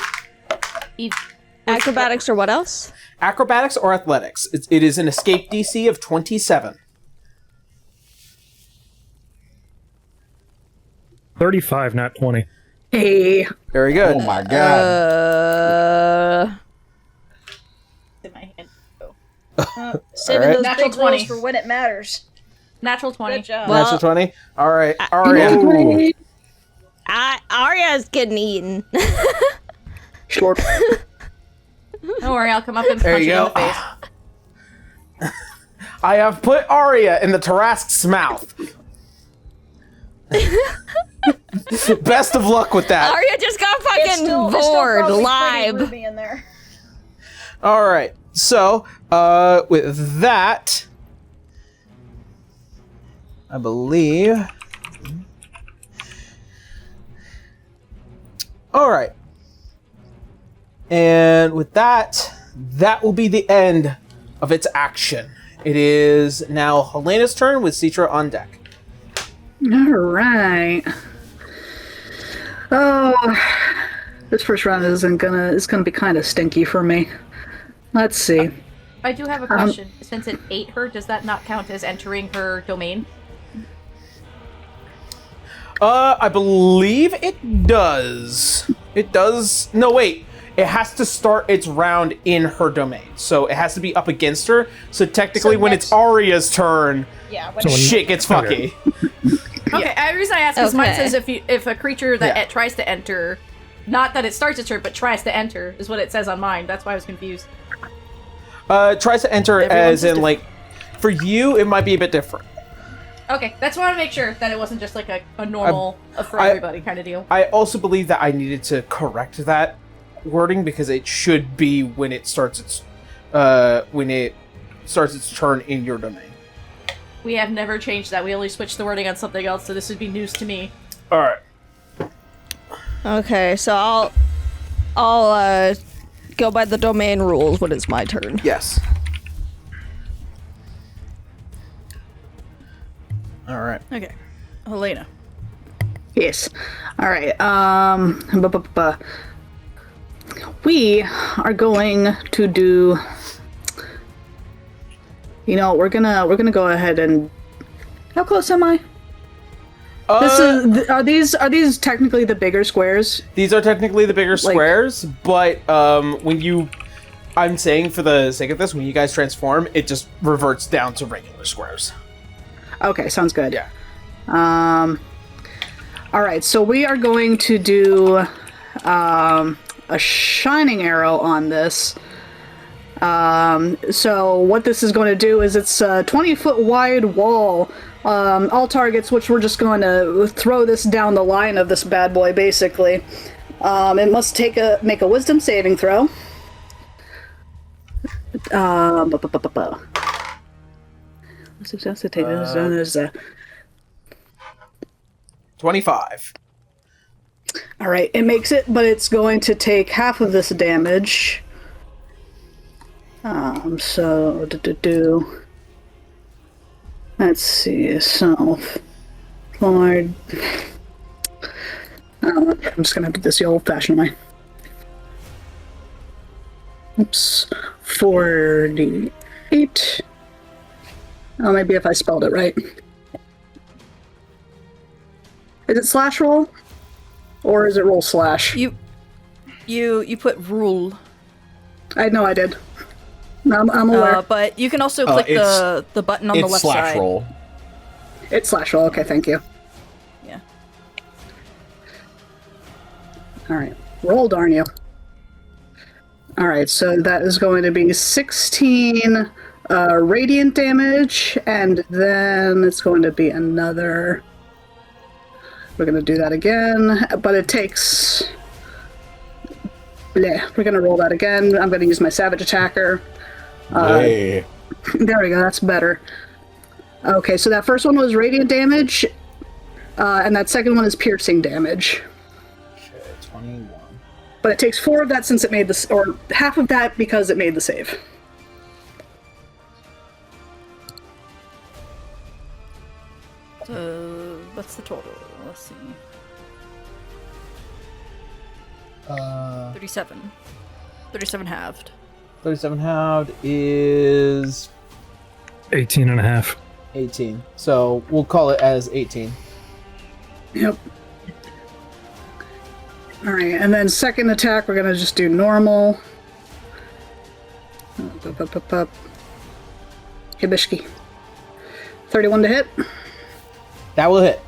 Speaker 6: Acrobatics or what else?
Speaker 1: Acrobatics or athletics. It is an escape DC of 27.
Speaker 5: 35, not 20.
Speaker 7: Hey.
Speaker 1: Very good.
Speaker 9: Oh my god.
Speaker 2: In my hand.
Speaker 3: Saving
Speaker 1: Alright.
Speaker 3: those
Speaker 2: Natural
Speaker 3: big rolls
Speaker 2: 20.
Speaker 3: for when it matters.
Speaker 2: Natural 20.
Speaker 3: Good job.
Speaker 6: Well-
Speaker 1: Natural 20. All right. Aria.
Speaker 7: Ooh.
Speaker 6: Arya's getting eaten.
Speaker 7: Short.
Speaker 2: Don't worry, I'll come up and
Speaker 1: There
Speaker 2: punch
Speaker 1: you
Speaker 2: you in
Speaker 1: go.
Speaker 2: the face.
Speaker 1: I have put Aria in the Terrasque's mouth. Best of luck with that.
Speaker 6: Arya just got
Speaker 3: It's
Speaker 6: fucking
Speaker 3: still
Speaker 6: bored
Speaker 3: probably
Speaker 6: live.
Speaker 3: pretty Ruby in there.
Speaker 1: All right. So, with that, I believe. All right. And with that, that will be the end of its action. It is now Helena's turn with Citra on deck.
Speaker 7: All right. Oh, this first round is gonna be kind of stinky for me. Let's see.
Speaker 2: I do have a question. Since it ate her, does that not count as entering her domain?
Speaker 1: I believe it does. It does. No, wait. It has to start its round in her domain, so it has to be up against her. So technically,
Speaker 3: So
Speaker 1: when
Speaker 3: next-
Speaker 1: it's Aria's turn,
Speaker 3: Yeah. When
Speaker 5: So when-
Speaker 1: shit gets
Speaker 5: Okay.
Speaker 1: fucky.
Speaker 2: Okay, the reason I ask is mine
Speaker 6: Okay.
Speaker 2: says if a creature that
Speaker 1: Yeah.
Speaker 2: it tries to enter, not that it starts its turn, but tries to enter, is what it says on mine. That's why I was confused.
Speaker 1: Tries to enter
Speaker 2: Everyone's
Speaker 1: as in
Speaker 2: is
Speaker 1: like, for you, it might be a bit different.
Speaker 2: Okay, that's why I want to make sure that it wasn't just like a normal for
Speaker 1: I-
Speaker 2: everybody kind of deal.
Speaker 1: I also believe that I needed to correct that wording because it should be when it starts its turn in your domain.
Speaker 2: We have never changed that. We only switched the wording on something else, so this would be news to me.
Speaker 1: All right.
Speaker 6: Okay, so I'll go by the domain rules when it's my turn.
Speaker 1: Yes. All right.
Speaker 4: Okay. Helena.
Speaker 7: Yes. All right. We are going to do. You know, we're gonna go ahead and. How close am I? Are these technically the bigger squares?
Speaker 1: These are technically the bigger squares, but I'm saying for the sake of this, when you guys transform, it just reverts down to regular squares.
Speaker 7: Okay, sounds good.
Speaker 1: Yeah.
Speaker 7: All right, so we are going to do a shining arrow on this. So what this is going to do is it's a 20-foot wide wall. All targets, which we're just going to throw this down the line of this bad boy, basically. It must make a wisdom saving throw. Let's take this.
Speaker 1: 25.
Speaker 7: All right, it makes it, but it's going to take half of this damage. So let's see. So, Lord, I'm just gonna do this the old-fashioned way. Oops, 48. Oh, maybe if I spelled it right. Is it slash roll? Or is it roll slash?
Speaker 4: You put rule.
Speaker 7: I know I did. I'm aware.
Speaker 4: But you can also click the button on the
Speaker 9: It's
Speaker 4: left
Speaker 9: slash
Speaker 4: side.
Speaker 9: roll.
Speaker 7: It's slash roll. Okay, thank you.
Speaker 4: Yeah.
Speaker 7: Alright. Roll, darn you. Alright, so that is going to be 16 radiant damage, and then it's going to be another... We're going to do that again, but it takes... Bleh. We're going to roll that again. I'm going to use my Savage Attacker.
Speaker 9: Hey.
Speaker 7: There we go, that's better. Okay, so that first one was radiant damage, and that second one is piercing damage.
Speaker 1: Okay, 21.
Speaker 7: But it takes 4 of that since it made this, or half of that because it made the save.
Speaker 4: So, what's the total? Let's see. 37. 37 halved.
Speaker 1: 37 halved is
Speaker 5: 18 and a half.
Speaker 1: 18. So we'll call it as 18.
Speaker 7: Yep. Alright, and then second attack, we're gonna just do normal. Up. Hibishki. 31 to hit.
Speaker 1: That will hit.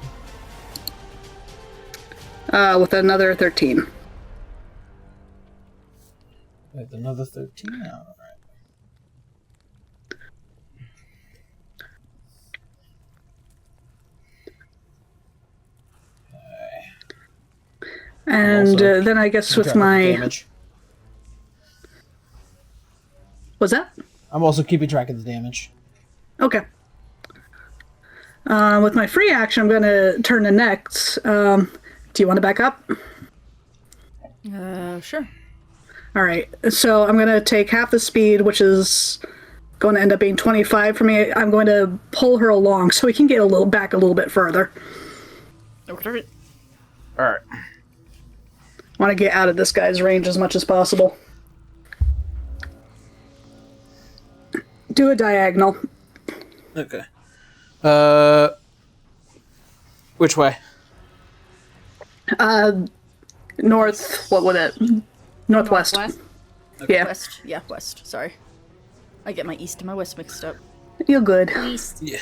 Speaker 7: With another 13.
Speaker 1: With another 13. Alright.
Speaker 7: And then I guess with my...
Speaker 1: Damage.
Speaker 7: What's that?
Speaker 1: I'm also keeping track of the damage.
Speaker 7: Okay. With my free action, I'm going to turn to next. Do you want to back up?
Speaker 4: Sure.
Speaker 7: Alright, so I'm going to take half the speed, which is going to end up being 25 for me. I'm going to pull her along so we can get back a little bit further.
Speaker 4: Okay.
Speaker 1: Alright.
Speaker 7: Want to get out of this guy's range as much as possible. Do a diagonal.
Speaker 1: Okay. Which way?
Speaker 7: North, what would it? Northwest.
Speaker 2: Northwest?
Speaker 7: Yeah.
Speaker 4: West. Yeah, west. Sorry. I get my east and my west mixed up.
Speaker 7: You're good.
Speaker 2: East.
Speaker 1: Yeah.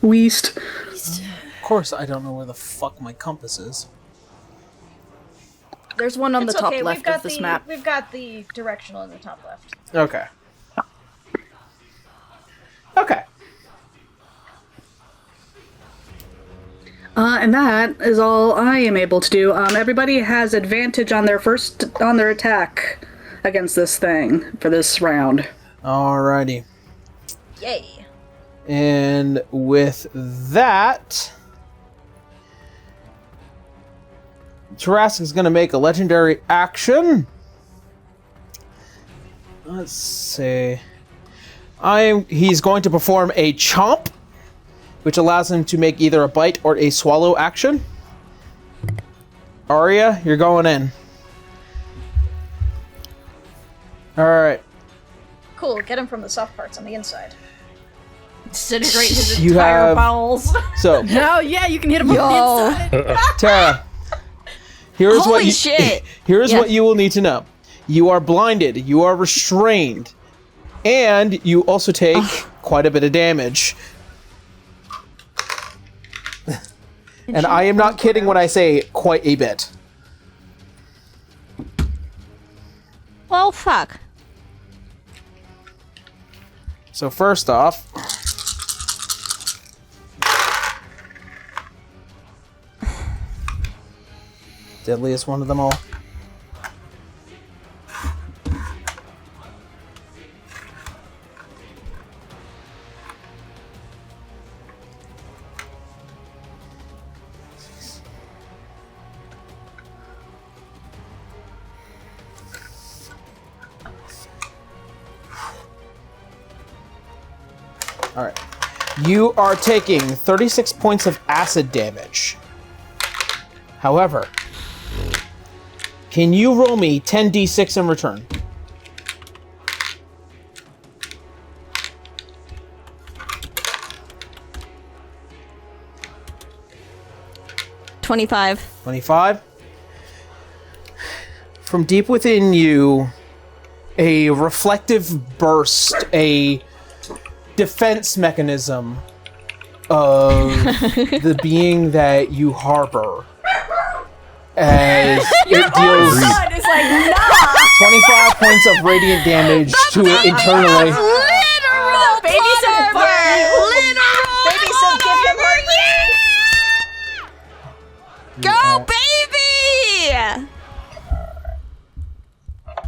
Speaker 7: West.
Speaker 1: Of course, I don't know where the fuck my compass is.
Speaker 4: There's one on
Speaker 3: It's
Speaker 4: the top
Speaker 3: okay,
Speaker 4: left of this map.
Speaker 3: We've got the directional in the top left.
Speaker 1: Okay. Okay.
Speaker 7: And that is all I am able to do. Everybody has advantage on their attack against this thing for this round.
Speaker 1: Alrighty.
Speaker 3: Yay.
Speaker 1: And with that, Terrasque is going to make a legendary action. Let's see. He's going to perform a chomp, which allows him to make either a bite or a swallow action. Arya, you're going in. Alright.
Speaker 3: Cool, get him from the soft parts on the inside.
Speaker 2: Disintegrate his
Speaker 1: You
Speaker 2: entire
Speaker 1: have-
Speaker 2: bowels.
Speaker 1: So,
Speaker 4: No, yeah, you can hit him on the inside.
Speaker 1: Tara, here's
Speaker 6: Holy
Speaker 1: what you,
Speaker 6: shit.
Speaker 1: Here's
Speaker 6: Yes.
Speaker 1: what you will need to know. You are blinded, you are restrained, and you also take quite a bit of damage. And I am not kidding when I say quite a bit.
Speaker 6: Well, fuck.
Speaker 1: So first off, deadliest one of them all. Alright. You are taking 36 points of acid damage. However, can you roll me 10d6 in return?
Speaker 6: $25.
Speaker 1: 25. From deep within you, a reflective burst, a defense mechanism of the being that you harbor as it deals
Speaker 2: Son is like, nah!
Speaker 1: 25 points of radiant damage to it internally.
Speaker 6: Literal
Speaker 2: Baby said, fuck you.
Speaker 3: Baby said, give him heart rate.
Speaker 6: Go, baby!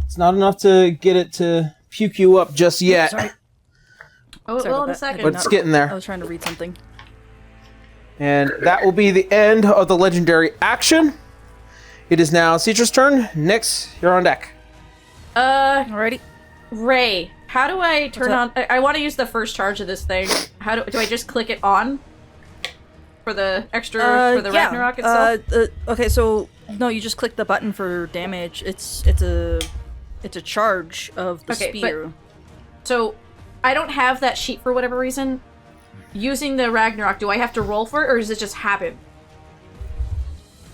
Speaker 1: It's not enough to get it to puke you up just yet,
Speaker 4: Sorry.
Speaker 2: Oh,
Speaker 4: Sorry
Speaker 2: well,
Speaker 4: about
Speaker 2: in a
Speaker 4: that.
Speaker 2: second.
Speaker 1: but it's getting
Speaker 4: I
Speaker 1: there.
Speaker 4: was trying to read something.
Speaker 1: And that will be the end of the legendary action. It is now Citra's turn. Nyx, you're on deck.
Speaker 4: Alrighty.
Speaker 2: Ray, how do I turn on...
Speaker 4: What's
Speaker 2: I want to use the first charge of this thing. How do I just click it on? For the extra... for the Ragnarok itself?
Speaker 4: Okay, so... No, you just click the button for damage. It's a charge of the
Speaker 2: Okay,
Speaker 4: spear.
Speaker 2: So, I don't have that sheet for whatever reason. Using the Ragnarok, do I have to roll for it, or does it just happen?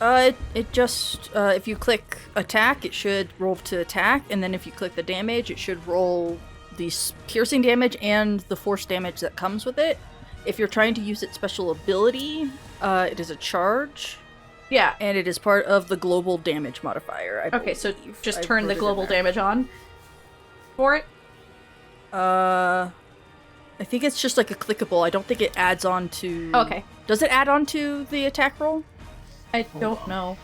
Speaker 4: It just, if you click attack, it should roll to attack, and then if you click the damage, it should roll the piercing damage and the force damage that comes with it. If you're trying to use its special ability, it is a charge,
Speaker 2: Yeah.
Speaker 4: and it is part of the global damage modifier. I
Speaker 2: Okay, so
Speaker 4: believe.
Speaker 2: just
Speaker 4: I
Speaker 2: turn
Speaker 4: wrote
Speaker 2: the
Speaker 4: it in
Speaker 2: global
Speaker 4: there.
Speaker 2: damage on for it?
Speaker 4: I think it's just like a clickable. I don't think it adds on to...
Speaker 2: Okay.
Speaker 4: Does it add on to the attack roll?
Speaker 2: I don't know.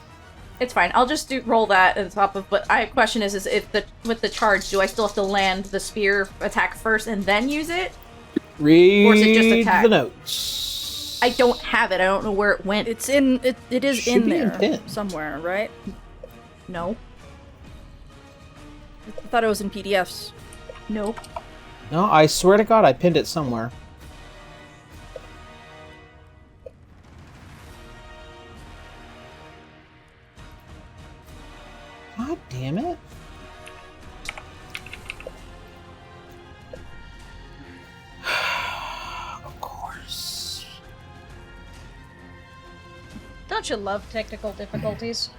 Speaker 2: It's fine. I'll just roll that on top of. But my question is if with the charge, do I still have to land the spear attack first and then use it?
Speaker 1: Read
Speaker 2: Or is it just attack?
Speaker 1: the notes.
Speaker 2: I don't have it. I don't know where it went.
Speaker 4: It's in... It is
Speaker 1: Should
Speaker 4: in
Speaker 1: be in
Speaker 4: there
Speaker 1: pin.
Speaker 4: somewhere, right?
Speaker 2: No.
Speaker 4: I thought it was in PDFs.
Speaker 2: Nope.
Speaker 1: No, I swear to God, I pinned it somewhere. God damn it. Of course.
Speaker 3: Don't you love technical difficulties?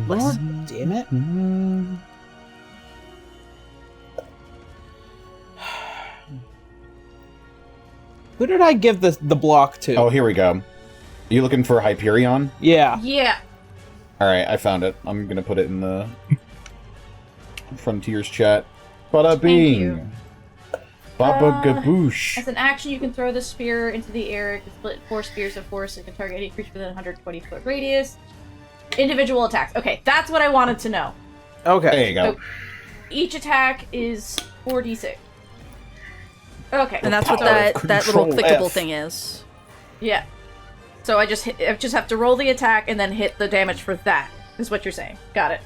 Speaker 1: Lord damn it. Who did I give the block to?
Speaker 9: Oh, here we go. Are you looking for Hyperion?
Speaker 1: Yeah.
Speaker 2: Yeah.
Speaker 9: Alright, I found it. I'm gonna put it in the Frontiers chat. Bada bing!
Speaker 2: you.
Speaker 9: Baba gaboosh!
Speaker 2: As an action, you can throw the spear into the air. It can split 4 spears of force. It can target any creature within a 120-foot radius. Individual attacks. Okay, that's what I wanted to know.
Speaker 1: Okay.
Speaker 9: There you go.
Speaker 2: So, each attack is 4d6. Okay.
Speaker 4: And that's what
Speaker 9: Power of
Speaker 4: that little
Speaker 9: Control
Speaker 4: clickable
Speaker 9: F.
Speaker 4: thing is.
Speaker 2: Yeah. So I just have to roll the attack and then hit the damage for that. Is what you're saying. Got it.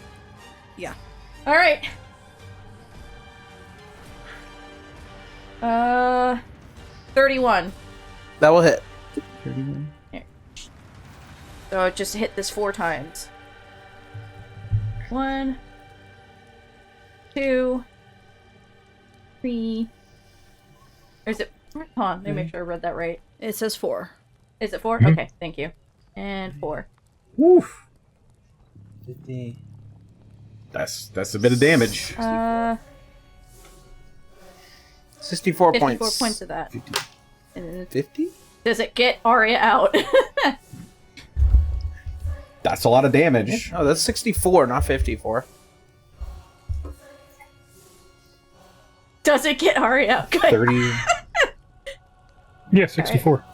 Speaker 4: Yeah.
Speaker 2: All right. 31.
Speaker 1: That will hit.
Speaker 2: So I just hit this 4 times. 1, 2, 3. Or is it? Hold on, let me make sure I read that right.
Speaker 4: It says 4.
Speaker 2: Is it 4? Okay, thank you. And 4.
Speaker 1: Woof. 50.
Speaker 9: That's a bit of damage.
Speaker 1: 64
Speaker 2: 54
Speaker 1: points.
Speaker 2: points of that. And
Speaker 1: 50?
Speaker 2: does it get Arya out?
Speaker 9: That's a lot of damage.
Speaker 1: Oh, that's 64, not 54.
Speaker 2: Does it get Arya out? Good.
Speaker 9: 30.
Speaker 5: Yeah, 64.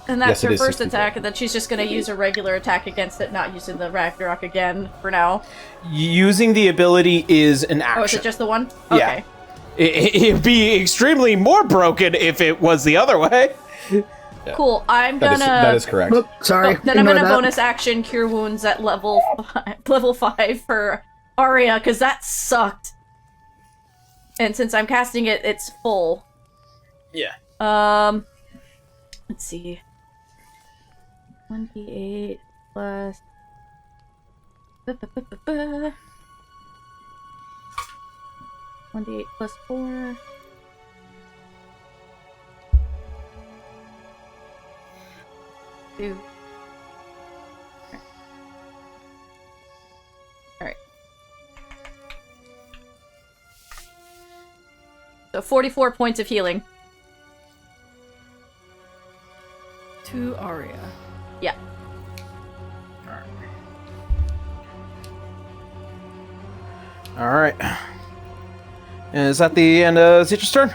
Speaker 2: And that's
Speaker 9: Yes, it
Speaker 2: her
Speaker 9: is
Speaker 2: first
Speaker 9: 64.
Speaker 2: attack, and then she's just gonna use a regular attack against it, not using the Ragnarok again for now.
Speaker 1: Using the ability is an action.
Speaker 2: Oh, is it just the one?
Speaker 1: Yeah.
Speaker 2: Okay.
Speaker 1: It'd be extremely more broken if it was the other way.
Speaker 2: Cool. I'm
Speaker 9: That
Speaker 2: gonna.
Speaker 9: is correct.
Speaker 7: Oop, sorry.
Speaker 2: Then I'm
Speaker 7: Ignore
Speaker 2: gonna
Speaker 7: that.
Speaker 2: bonus action Cure Wounds at level 5 for Arya, because that sucked. And since I'm casting it, it's full.
Speaker 1: Yeah.
Speaker 2: Let's see. 1d8 plus. 1d8 plus 4. Two. Alright. So
Speaker 10: So 44 points of healing.
Speaker 4: To Arya.
Speaker 10: Yeah.
Speaker 1: Alright. And is that the end of Citra's turn?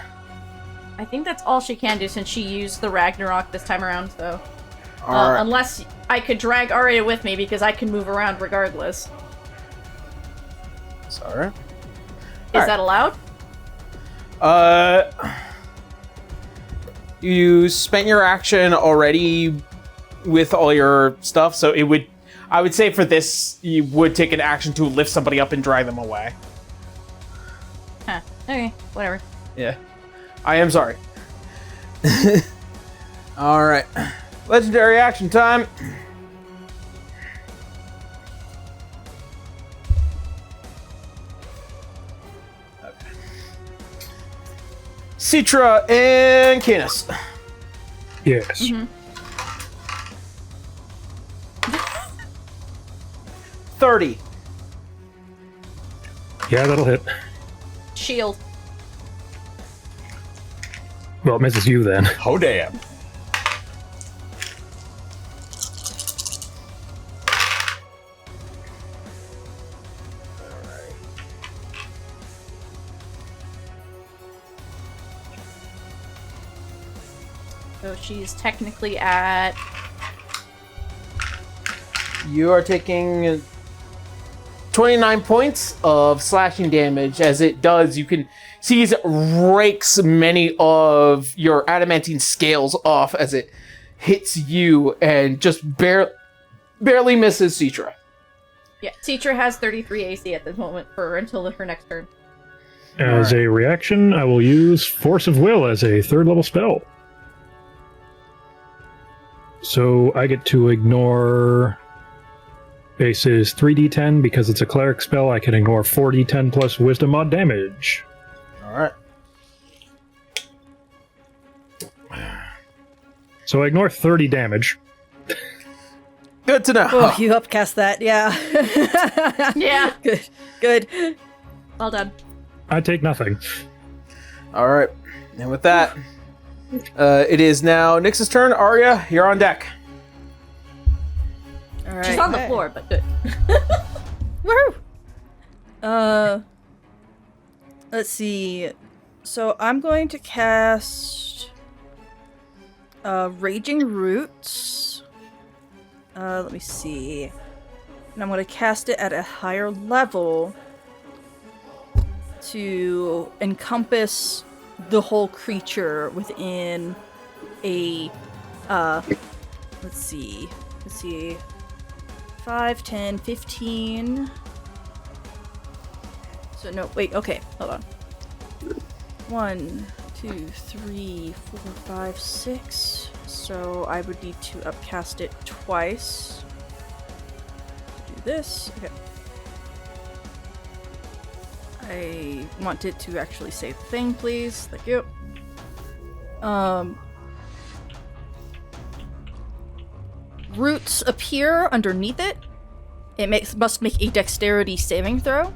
Speaker 10: I think that's all she can do since she used the Ragnarok this time around, so...
Speaker 1: Alright.
Speaker 10: Unless I could drag Arya with me, because I can move around regardless.
Speaker 1: Sorry.
Speaker 10: Is that allowed?
Speaker 1: You spent your action already with all your stuff, so it would... I would say for this, you would take an action to lift somebody up and drag them away.
Speaker 10: Huh. Okay, whatever.
Speaker 1: Yeah. I am sorry. Alright. Legendary action time. Okay. Citra and Canis.
Speaker 5: Yes.
Speaker 10: Mm-hmm.
Speaker 1: 30.
Speaker 5: Yeah, that'll hit.
Speaker 10: Shield.
Speaker 5: Well, it misses you then.
Speaker 9: Oh, damn.
Speaker 10: So she's technically at...
Speaker 1: You are taking 29 points of slashing damage. As it does, you can see it rakes many of your adamantine scales off as it hits you and just barely misses Citra.
Speaker 10: Yeah, Citra has 33 AC at this moment for until her next turn.
Speaker 5: As a reaction, I will use Force of Will as a 3rd level spell. So I get to ignore... Base is 3d10. Because it's a cleric spell, I can ignore 4d10 plus wisdom mod damage.
Speaker 1: Alright.
Speaker 5: So I ignore 30 damage.
Speaker 1: Good to know.
Speaker 4: Oh, you upcast that, yeah.
Speaker 10: Yeah.
Speaker 4: Good.
Speaker 10: Well done.
Speaker 5: I take nothing.
Speaker 1: Alright. And with that, it is now Nyx's turn. Arya, you're on deck.
Speaker 4: All right.
Speaker 10: She's on the floor, but good.
Speaker 4: Woohoo! Let's see. So I'm going to cast Raging Roots. Let me see. And I'm going to cast it at a higher level to encompass the whole creature within a let's see. 5, 10, 15. So no, wait, okay, hold on. 1, 2, 3, 4, 5, 6. So I would need to upcast it twice. Do this. Okay. I want it to actually say the thing, please. Thank you. Roots appear underneath it. It must make a dexterity saving throw.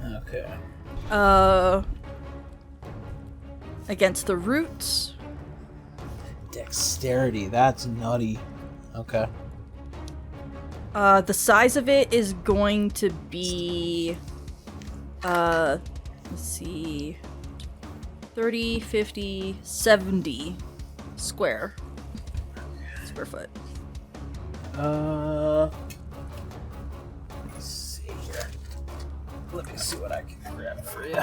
Speaker 1: Okay.
Speaker 4: Against the roots.
Speaker 1: Dexterity, that's nutty. Okay.
Speaker 4: The size of it is going to be let's see, 30, 50, 70 square foot.
Speaker 1: Let's see here. Let me see what I can grab for you.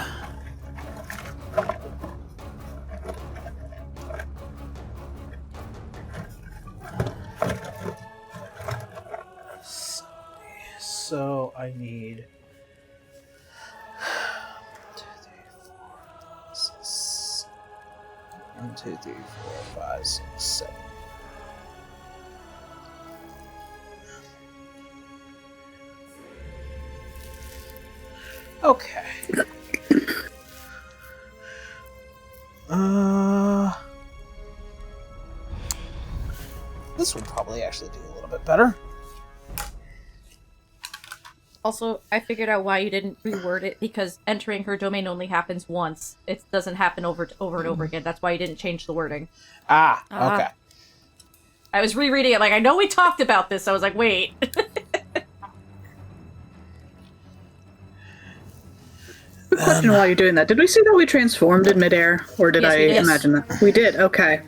Speaker 1: So I need 1, 2, 3, 4, 5, 6, 7. Okay. This will probably actually do a little bit better.
Speaker 10: Also, I figured out why you didn't reword it, because entering her domain only happens once. It doesn't happen over and over again. That's why you didn't change the wording.
Speaker 1: Okay.
Speaker 10: I was rereading it like, I know we talked about this. I was like, wait.
Speaker 7: Quick question while you're doing that. Did we see that we transformed in midair? Or did
Speaker 10: Yes,
Speaker 7: I
Speaker 10: we did.
Speaker 7: imagine that? We did, okay.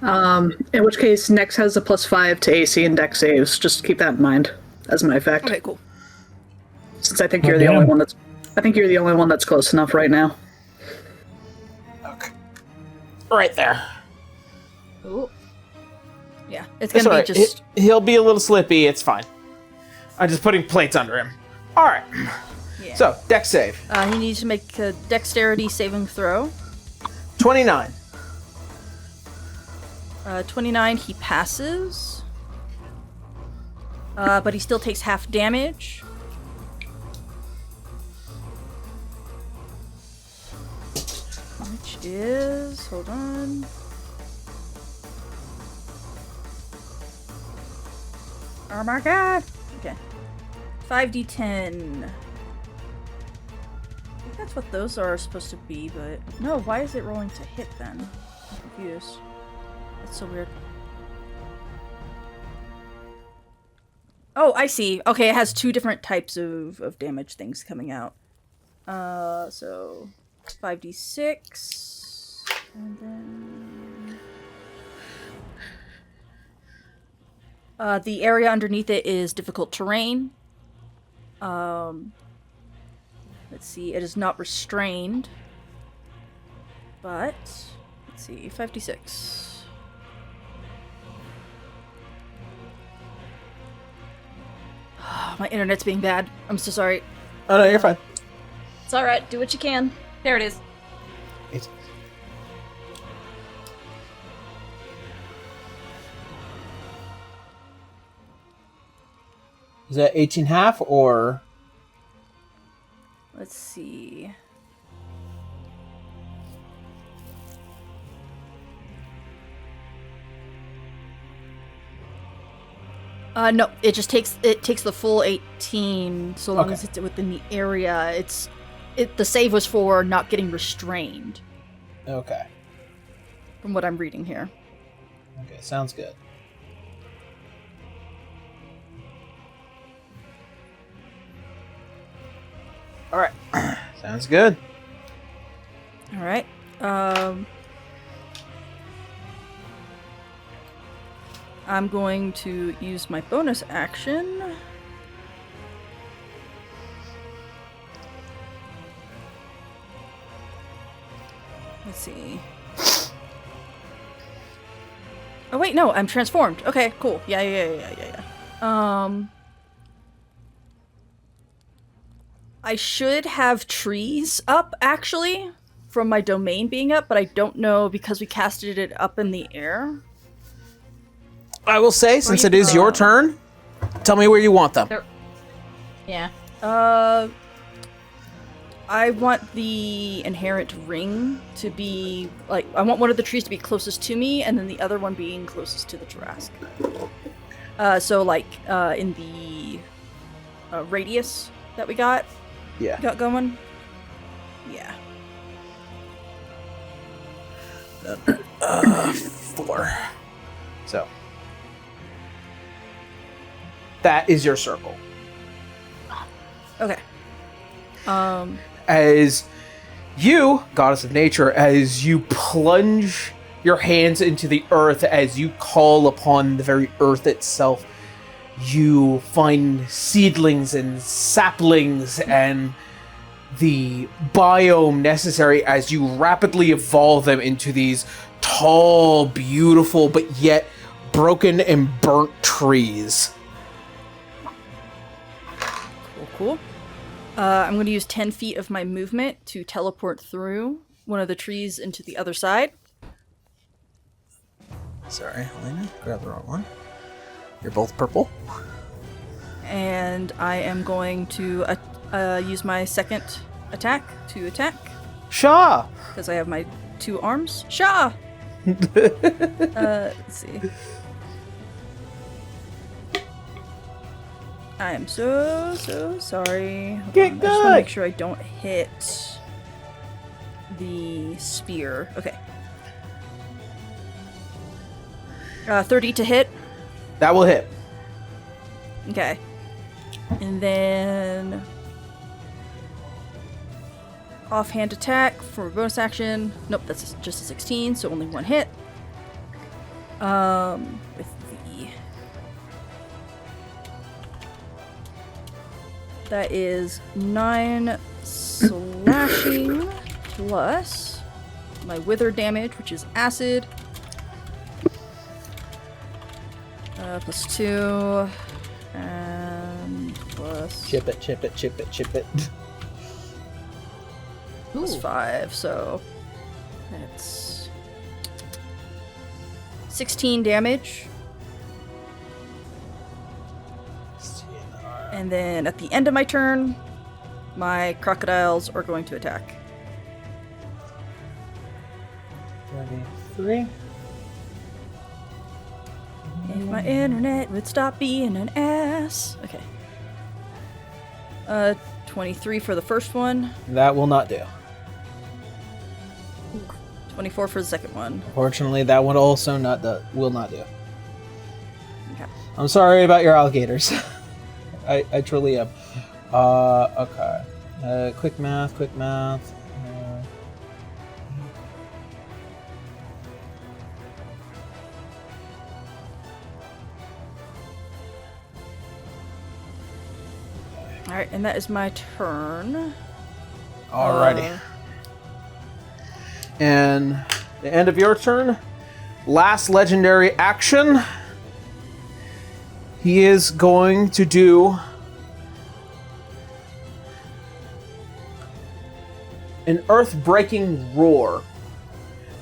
Speaker 7: In which case, Nex has a +5 to AC and Dex saves. Just keep that in mind as my effect.
Speaker 4: Okay, cool.
Speaker 7: Since I think you're the only one that's... I think you're the only one that's close enough right now.
Speaker 1: Okay. Right there.
Speaker 10: Ooh.
Speaker 4: Yeah, it's
Speaker 1: That's
Speaker 4: gonna
Speaker 1: all
Speaker 4: be
Speaker 1: right.
Speaker 4: just...
Speaker 1: He'll be a little slippy. It's fine. I'm just putting plates under him. All right.
Speaker 4: Yeah.
Speaker 1: So, dex save.
Speaker 4: He needs to make a dexterity saving throw.
Speaker 1: 29.
Speaker 4: 29, he passes. But he still takes half damage. Which is... Hold on. Oh my god! Okay. 5d10. I think that's what those are supposed to be, but... No, why is it rolling to hit then? I'm confused. That's so weird. Oh, I see. Okay, it has two different types of damage things coming out. So 5d6 and then the area underneath it is difficult terrain. Let's see, it is not restrained. But let's see, 5d6. My internet's being bad. I'm so sorry.
Speaker 1: Oh, no, you're fine.
Speaker 3: It's alright, do what you can.
Speaker 10: There it is.
Speaker 1: Is that 18.5 or...
Speaker 4: Let's see. No, it just takes the full 18 so long as it's within the area. The save was for not getting restrained.
Speaker 1: Okay.
Speaker 4: From what I'm reading here.
Speaker 1: Okay, sounds good. All right. Sounds good.
Speaker 4: All right. I'm going to use my bonus action. Let's see. Oh wait, no, I'm transformed. Okay, cool. Yeah. I should have trees up, actually, from my domain being up, but I don't know because we casted it up in the air.
Speaker 1: I will say, since it is your turn, tell me where you want them.
Speaker 10: Yeah.
Speaker 4: I want the inherent ring to be, like, I want one of the trees to be closest to me, and then the other one being closest to the Terrasque. So, like, in the radius that we got going. Yeah.
Speaker 1: 4. So. That is your circle.
Speaker 4: Okay.
Speaker 1: As you, goddess of nature, as you plunge your hands into the earth, as you call upon the very earth itself, you find seedlings and saplings and the biome necessary as you rapidly evolve them into these tall, beautiful, but yet broken and burnt trees.
Speaker 4: Cool. I'm going to use 10 feet of my movement to teleport through one of the trees into the other side.
Speaker 1: Sorry, Helena, grab the wrong one. You're both purple.
Speaker 4: And I am going to use my second attack to attack.
Speaker 1: Shaw!
Speaker 4: Because I have my 2 arms. Shaw! Let's see. I am so sorry. Hold
Speaker 1: Get
Speaker 4: on, I just want to
Speaker 1: good.
Speaker 4: make sure I don't hit the spear. Okay. 30 to hit.
Speaker 1: That will hit.
Speaker 4: Okay. And then offhand attack for a bonus action. Nope, that's just a 16, so only one hit. With the that is 9 slashing plus my wither damage, which is acid. Plus 2 and plus
Speaker 1: Chip it, chip it, chip it, chip it.
Speaker 4: plus 5, so that's 16 damage. And then at the end of my turn, my crocodiles are going to attack.
Speaker 1: 23.
Speaker 4: If my internet would stop being an ass. Okay. 23 for the first one.
Speaker 1: That will not do.
Speaker 4: 24 for the second one.
Speaker 1: Unfortunately, that one also will not do.
Speaker 4: Okay.
Speaker 1: I'm sorry about your alligators. I truly am. Okay. Quick math.
Speaker 4: Alright, and that is my turn.
Speaker 1: Alrighty. And the end of your turn, last legendary action. He is going to do an earth-breaking roar.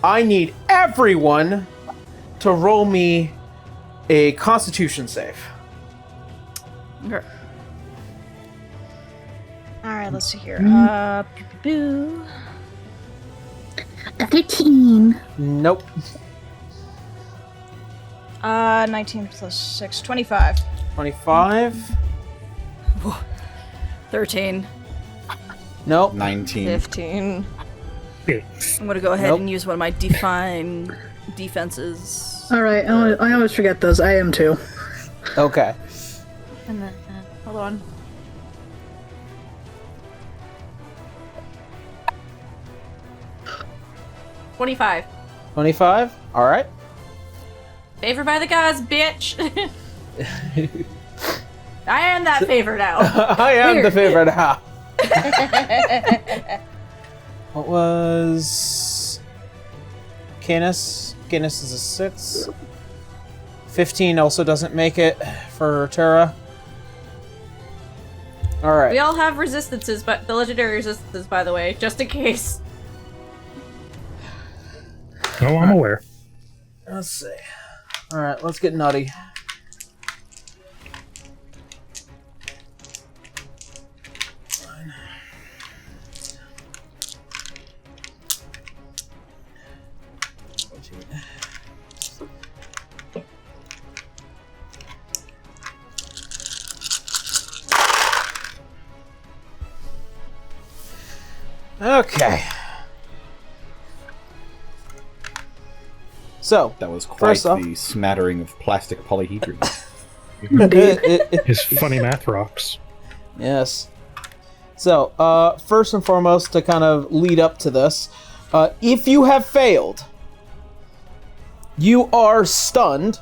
Speaker 1: I need everyone to roll me a Constitution save.
Speaker 4: Okay.
Speaker 3: Alright, let's see here. Boo.
Speaker 7: 13.
Speaker 1: Nope.
Speaker 3: 19 plus 6, 25.
Speaker 1: 25.
Speaker 4: 13.
Speaker 1: Nope.
Speaker 9: 19.
Speaker 6: 15.
Speaker 4: I'm gonna go ahead
Speaker 1: Nope.
Speaker 4: and use one of my define defenses.
Speaker 7: Alright, I always forget those. I am too.
Speaker 1: Okay.
Speaker 10: And then, hold on. $25.
Speaker 1: 25. All right.
Speaker 10: Favored by the gods, bitch. I am that favor now.
Speaker 1: I am the
Speaker 10: Weird.
Speaker 1: favorite. Ha. What was Canis? Canis is a 6. 15 also doesn't make it for Terra. All right.
Speaker 10: We all have resistances, but the legendary resistances, by the way, just in case.
Speaker 5: Oh, I'm aware.
Speaker 1: Let's see. All right, let's get nutty. Okay. So,
Speaker 9: That was quite
Speaker 1: First off-
Speaker 9: the smattering of plastic polyhedron.
Speaker 5: His funny math rocks.
Speaker 1: Yes. So, first and foremost, to kind of lead up to this, if you have failed, you are stunned.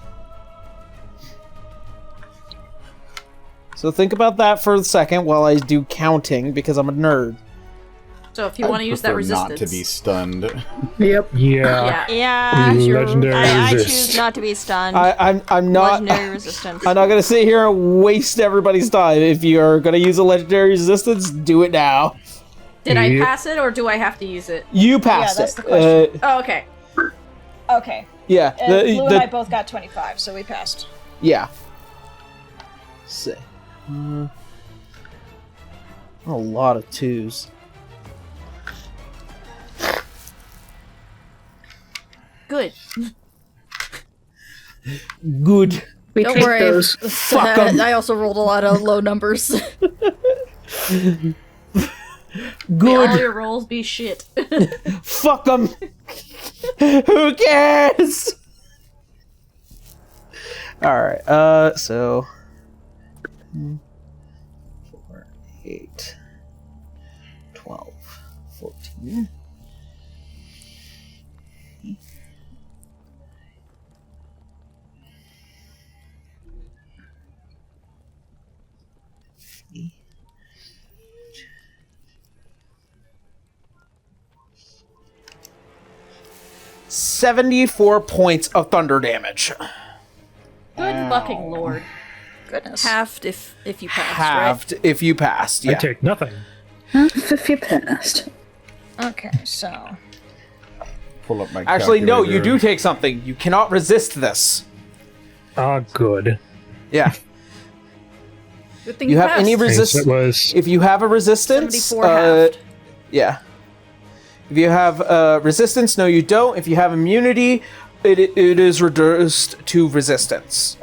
Speaker 1: So think about that for a second while I do counting, because I'm a nerd.
Speaker 10: So if you want to use that
Speaker 9: Prefer
Speaker 10: resistance.
Speaker 9: not to be stunned.
Speaker 7: Yep.
Speaker 5: Yeah.
Speaker 10: Yeah.
Speaker 6: Yeah,
Speaker 5: Legendary
Speaker 6: I
Speaker 5: resist.
Speaker 6: choose not to be stunned.
Speaker 1: I'm not.
Speaker 6: Legendary resistance.
Speaker 1: I'm not gonna sit here and waste everybody's time. If you're gonna use a legendary resistance, do it now.
Speaker 10: Did I
Speaker 5: Yep.
Speaker 10: pass it or do I have to use it?
Speaker 1: You passed
Speaker 3: that's
Speaker 1: it.
Speaker 3: the question.
Speaker 10: Oh, okay.
Speaker 3: Okay.
Speaker 1: Yeah.
Speaker 3: And Blue and I both got 25, so we passed.
Speaker 1: Yeah. Let's see. A lot of 2s.
Speaker 10: Good.
Speaker 1: Good.
Speaker 7: We
Speaker 4: Don't
Speaker 7: take
Speaker 4: worry.
Speaker 7: those.
Speaker 1: Fuck 'em.
Speaker 4: I also rolled a lot of low numbers.
Speaker 10: May all
Speaker 1: Good.
Speaker 10: your rolls be shit.
Speaker 1: Fuck them. Who cares? Alright, so 4, 8, 12, 14. $74 points of thunder damage.
Speaker 10: Good fucking lord.
Speaker 3: Goodness.
Speaker 4: Halved if you pass,
Speaker 1: Halved if you passed.
Speaker 5: I
Speaker 1: Yeah.
Speaker 5: take nothing.
Speaker 7: If you passed.
Speaker 3: Okay, so
Speaker 9: Pull up my
Speaker 1: Actually, no, you
Speaker 9: calculator.
Speaker 1: do take something. You cannot resist this.
Speaker 5: Ah, good.
Speaker 1: Yeah.
Speaker 4: right? Good thing
Speaker 1: You have
Speaker 4: passed.
Speaker 1: any
Speaker 5: Means
Speaker 1: resistance?
Speaker 5: it was
Speaker 1: If you have a resistance,
Speaker 4: 74 halved.
Speaker 1: yeah. If you have resistance, no, you don't. If you have immunity, it is reduced to resistance.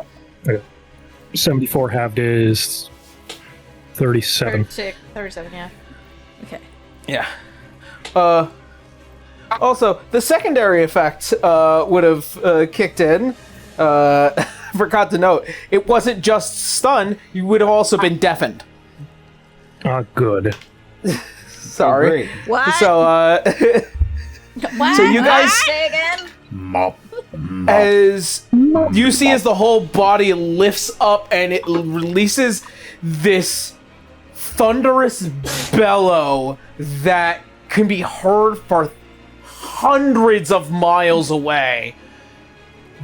Speaker 5: 74 halved is 37.
Speaker 10: 36, 37, yeah.
Speaker 4: Okay.
Speaker 1: Yeah. Also, the secondary effect would have kicked in. Forgot to note, it wasn't just stun. You would have also been deafened.
Speaker 5: Ah, good.
Speaker 1: Sorry.
Speaker 9: Great.
Speaker 6: What?
Speaker 1: So, so you guys,
Speaker 3: say again.
Speaker 8: Mop.
Speaker 1: as you see, as the whole body lifts up and it releases this thunderous bellow that can be heard for hundreds of miles away.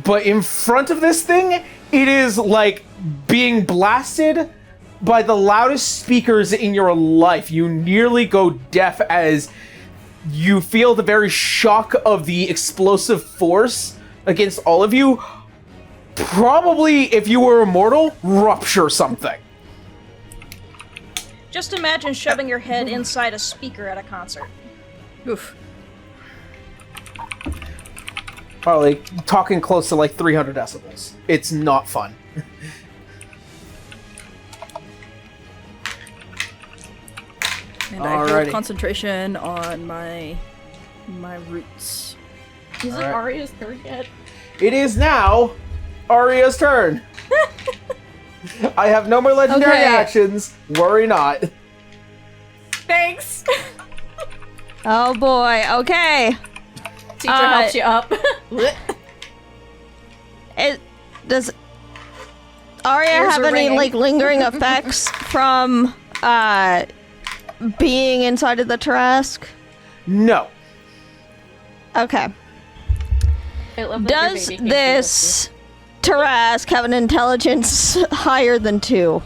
Speaker 1: But in front of this thing, it is like being blasted by the loudest speakers in your life. You nearly go deaf as you feel the very shock of the explosive force against all of you. Probably, if you were immortal, rupture something.
Speaker 3: Just imagine shoving your head inside a speaker at a concert.
Speaker 4: Oof.
Speaker 1: Probably talking close to like 300 decibels. It's not fun.
Speaker 4: And I
Speaker 1: Alrighty.
Speaker 4: build concentration on my roots.
Speaker 10: Is it
Speaker 1: Alright.
Speaker 10: Arya's turn yet?
Speaker 1: It is now Arya's turn. I have no more legendary
Speaker 6: Okay.
Speaker 1: actions. Worry not.
Speaker 10: Thanks!
Speaker 6: Oh boy. Okay.
Speaker 10: Teacher helps you up.
Speaker 6: Does Arya
Speaker 3: Ears
Speaker 6: have
Speaker 3: are
Speaker 6: any
Speaker 3: ringing.
Speaker 6: like lingering effects from being inside of the Terrasque?
Speaker 1: No.
Speaker 6: Okay.
Speaker 10: I love that your
Speaker 6: Does
Speaker 10: baby can
Speaker 6: this Terrasque have an intelligence higher than 2?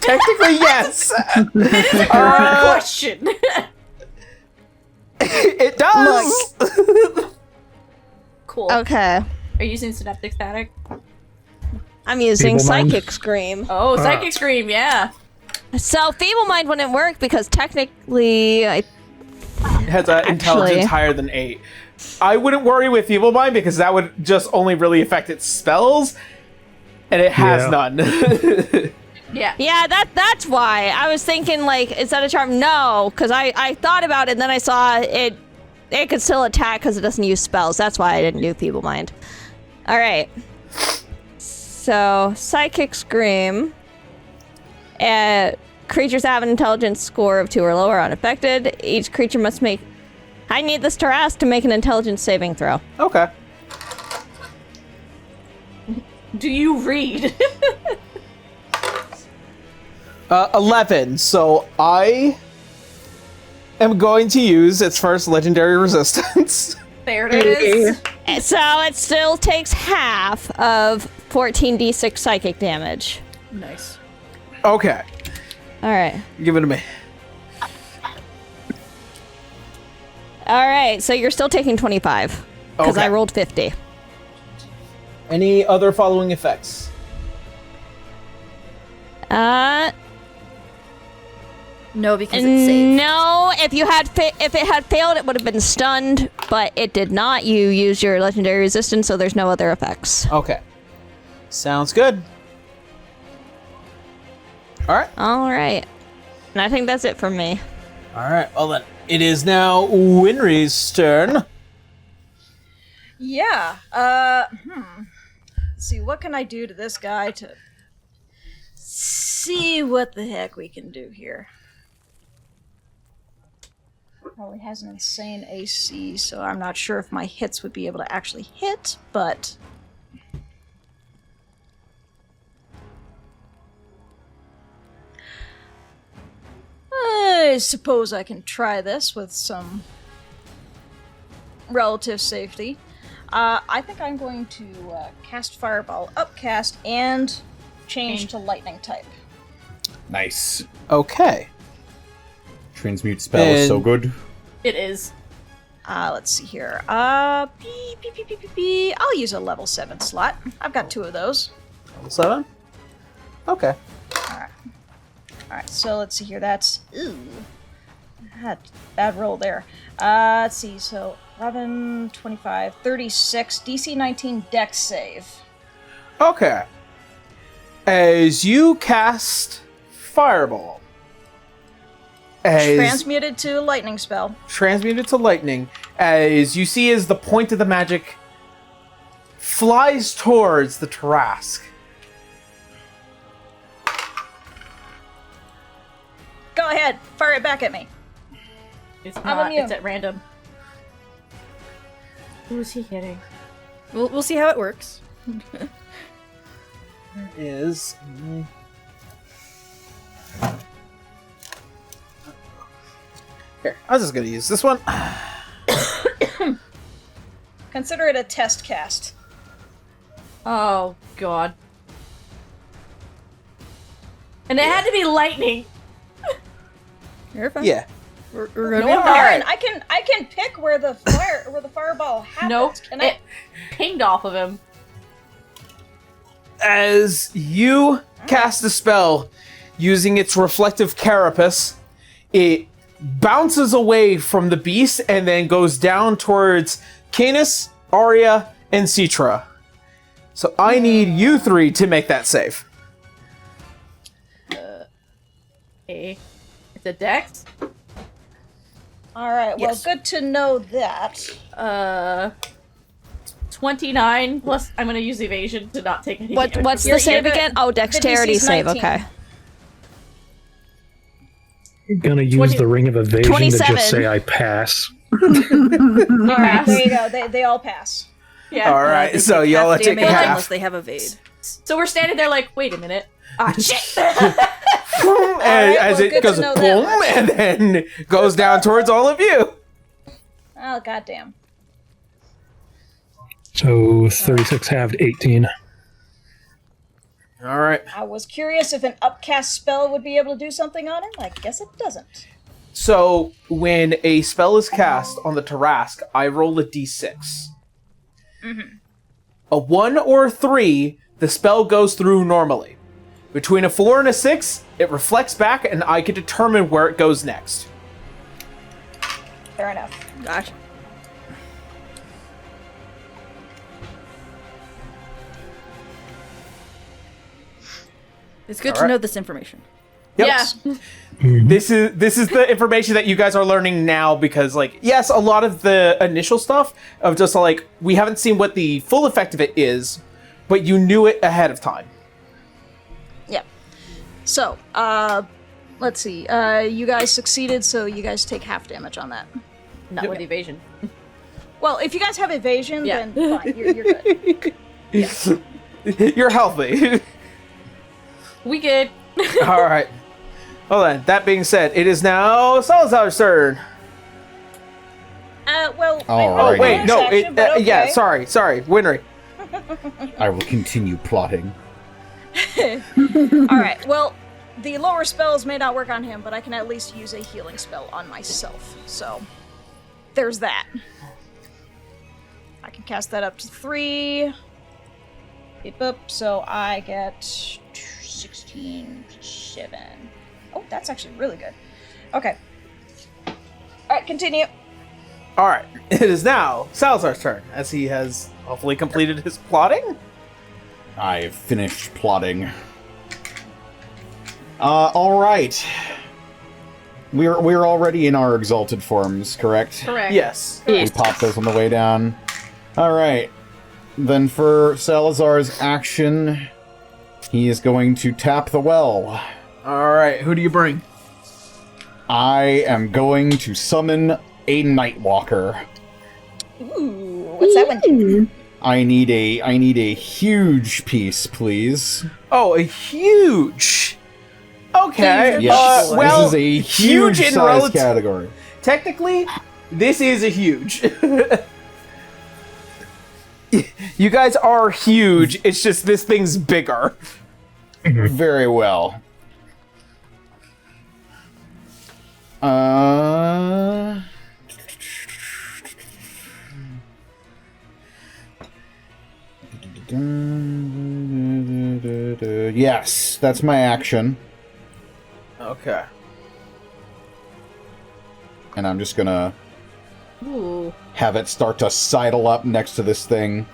Speaker 1: Technically, yes.
Speaker 10: Good question.
Speaker 1: It does.
Speaker 10: Cool.
Speaker 6: Okay.
Speaker 10: Are you using synaptic static?
Speaker 6: I'm using
Speaker 5: Feeble mind.
Speaker 6: Psychic Scream.
Speaker 10: Oh, psychic scream, yeah.
Speaker 6: So Feeble Mind wouldn't work because technically
Speaker 1: It has an intelligence higher than 8. I wouldn't worry with Evil Mind because that would just only really affect its spells, and it has
Speaker 5: Yeah.
Speaker 1: none.
Speaker 6: Yeah, that's why. I was thinking, like, is that a charm? No, because I thought about it, and then I saw it could still attack because it doesn't use spells. That's why I didn't do Feeble Mind. Alright. So, Psychic Scream. Creatures that have an intelligence score of 2 or lower are unaffected. Each creature must make... I need this Terrasque to make an intelligence saving throw.
Speaker 1: Okay.
Speaker 10: Do you read?
Speaker 1: 11. So I am going to use its first legendary resistance.
Speaker 10: There it is.
Speaker 6: So, it still takes half of 14d6 psychic damage.
Speaker 4: Nice.
Speaker 1: Okay.
Speaker 6: Alright.
Speaker 1: Give it to me.
Speaker 6: Alright, so you're still taking 25. Because
Speaker 1: Okay.
Speaker 6: I rolled 50.
Speaker 1: Any other following effects?
Speaker 4: No, because it's safe.
Speaker 6: No, if it had failed, it would have been stunned, but it did not. You used your legendary resistance, so there's no other effects.
Speaker 1: Okay. Sounds good. Alright.
Speaker 6: Alright. And I think that's it for me.
Speaker 1: Alright, well then, it is now Winry's turn.
Speaker 3: Yeah. Let's see, what can I do to this guy to see what the heck we can do here? Well, he has an insane AC, so I'm not sure if my hits would be able to actually hit, but... I suppose I can try this with some relative safety. I think I'm going to cast Fireball, upcast, and change to Lightning type.
Speaker 9: Nice.
Speaker 1: Okay.
Speaker 9: Transmute spell is so good.
Speaker 10: It is.
Speaker 3: Let's see here. I'll use a level 7 slot. I've got 2 of those.
Speaker 1: Level 7? Okay.
Speaker 3: Alright, so let's see here. That's... Ooh. Bad roll there. Let's see. So, 11, 25, 36, DC 19 Dex save.
Speaker 1: Okay. As you cast Fireball.
Speaker 3: Transmuted to lightning spell.
Speaker 1: Transmuted to lightning. As you see as the point of the magic flies towards the Terrasque.
Speaker 3: Go ahead, fire it back at me.
Speaker 10: It's
Speaker 3: I'm
Speaker 10: not.
Speaker 3: immune.
Speaker 10: It's at random. Who's he hitting?
Speaker 4: We'll see how it works.
Speaker 1: Is... Here, I was just gonna use this one.
Speaker 3: Consider it a test cast.
Speaker 10: Oh, God. And it had to be lightning.
Speaker 4: You're fine.
Speaker 1: Yeah.
Speaker 4: We're gonna
Speaker 3: No,
Speaker 4: be
Speaker 3: Aaron,
Speaker 4: alright.
Speaker 3: I can pick where the fireball happens.
Speaker 10: Nope.
Speaker 3: Can
Speaker 10: It
Speaker 3: I?
Speaker 10: pinged off of him.
Speaker 1: As you cast a spell using its reflective carapace, it bounces away from the beast and then goes down towards Canis, Arya, and Citra. So I need you 3 to make that save.
Speaker 10: Okay. It's a dex.
Speaker 3: All right. Well,
Speaker 1: Yes.
Speaker 3: good to know that.
Speaker 10: 29 plus. I'm gonna use evasion to not take any damage.
Speaker 6: What's
Speaker 10: from
Speaker 6: the
Speaker 10: it.
Speaker 6: save
Speaker 3: the-
Speaker 6: again? Oh, dexterity
Speaker 3: DC's
Speaker 6: save.
Speaker 3: 19.
Speaker 6: Okay.
Speaker 5: Gonna use
Speaker 10: 20
Speaker 5: the ring of evasion to
Speaker 6: 27.
Speaker 5: just say I pass.
Speaker 3: All right. There you go. They all pass.
Speaker 10: Yeah.
Speaker 1: All right,
Speaker 4: They
Speaker 1: so
Speaker 4: take
Speaker 1: y'all are
Speaker 4: half
Speaker 1: taking
Speaker 4: damage
Speaker 1: half.
Speaker 4: unless they have evade.
Speaker 10: So we're standing there like, wait a minute. Ah, shit.
Speaker 1: And
Speaker 3: right,
Speaker 1: as
Speaker 3: well,
Speaker 1: it
Speaker 3: good
Speaker 1: goes
Speaker 3: to know that
Speaker 1: boom,
Speaker 3: much.
Speaker 1: and then goes down towards all of you.
Speaker 3: Oh goddamn.
Speaker 5: So 36 halved 18.
Speaker 1: All right.
Speaker 3: I was curious if an upcast spell would be able to do something on him. I guess it doesn't.
Speaker 1: So when a spell is cast on the Terrasque, I roll a d6. A 1 or a 3, the spell goes through normally. Between a 4 and a 6, it reflects back, and I can determine where it goes next.
Speaker 3: Fair enough.
Speaker 4: Gotcha. It's good to
Speaker 1: Alright.
Speaker 4: know this information.
Speaker 1: Yep.
Speaker 10: Yeah.
Speaker 1: This is the information that you guys are learning now because, like, yes, a lot of the initial stuff of just like we haven't seen what the full effect of it is, but you knew it ahead of time.
Speaker 3: Yeah. So, let's see. You guys succeeded, so you guys take half damage on that.
Speaker 10: Not with evasion.
Speaker 3: Well, if you guys have evasion,
Speaker 10: Yeah.
Speaker 3: then fine. You're good.
Speaker 1: You're healthy.
Speaker 10: We good.
Speaker 1: All right. Well then, that being said, it is now Salazar's turn.
Speaker 3: Well,
Speaker 8: All
Speaker 3: I
Speaker 8: right.
Speaker 3: rolled
Speaker 1: Oh wait,
Speaker 3: bonus
Speaker 1: no,
Speaker 3: action, but okay.
Speaker 1: yeah, sorry, Winry.
Speaker 8: I will continue plotting.
Speaker 3: All right. Well, the lower spells may not work on him, but I can at least use a healing spell on myself. So, there's that. I can cast that up to 3. Beep up. So I get 16, 7. Oh, that's actually really good. Okay. All right, continue.
Speaker 1: All right, it is now Salazar's turn as he has hopefully completed his plotting.
Speaker 9: I've finished plotting. All right. We're already in our exalted forms, correct?
Speaker 10: Correct.
Speaker 1: Yes.
Speaker 9: We popped those on the way down. All right. Then for Salazar's action, he is going to tap the well.
Speaker 1: All right. Who do you bring?
Speaker 9: I am going to summon a Nightwalker.
Speaker 3: Ooh, what's that one do?
Speaker 9: I need a huge piece, please.
Speaker 1: Oh, a huge. Okay.
Speaker 9: Yes.
Speaker 1: Well,
Speaker 9: this is a huge
Speaker 1: in
Speaker 9: size category.
Speaker 1: Technically, this is a huge. You guys are huge. It's just this thing's bigger.
Speaker 9: Very well. Yes, that's my action.
Speaker 1: Okay.
Speaker 9: And I'm just gonna
Speaker 10: Ooh.
Speaker 9: have it start to sidle up next to this thing.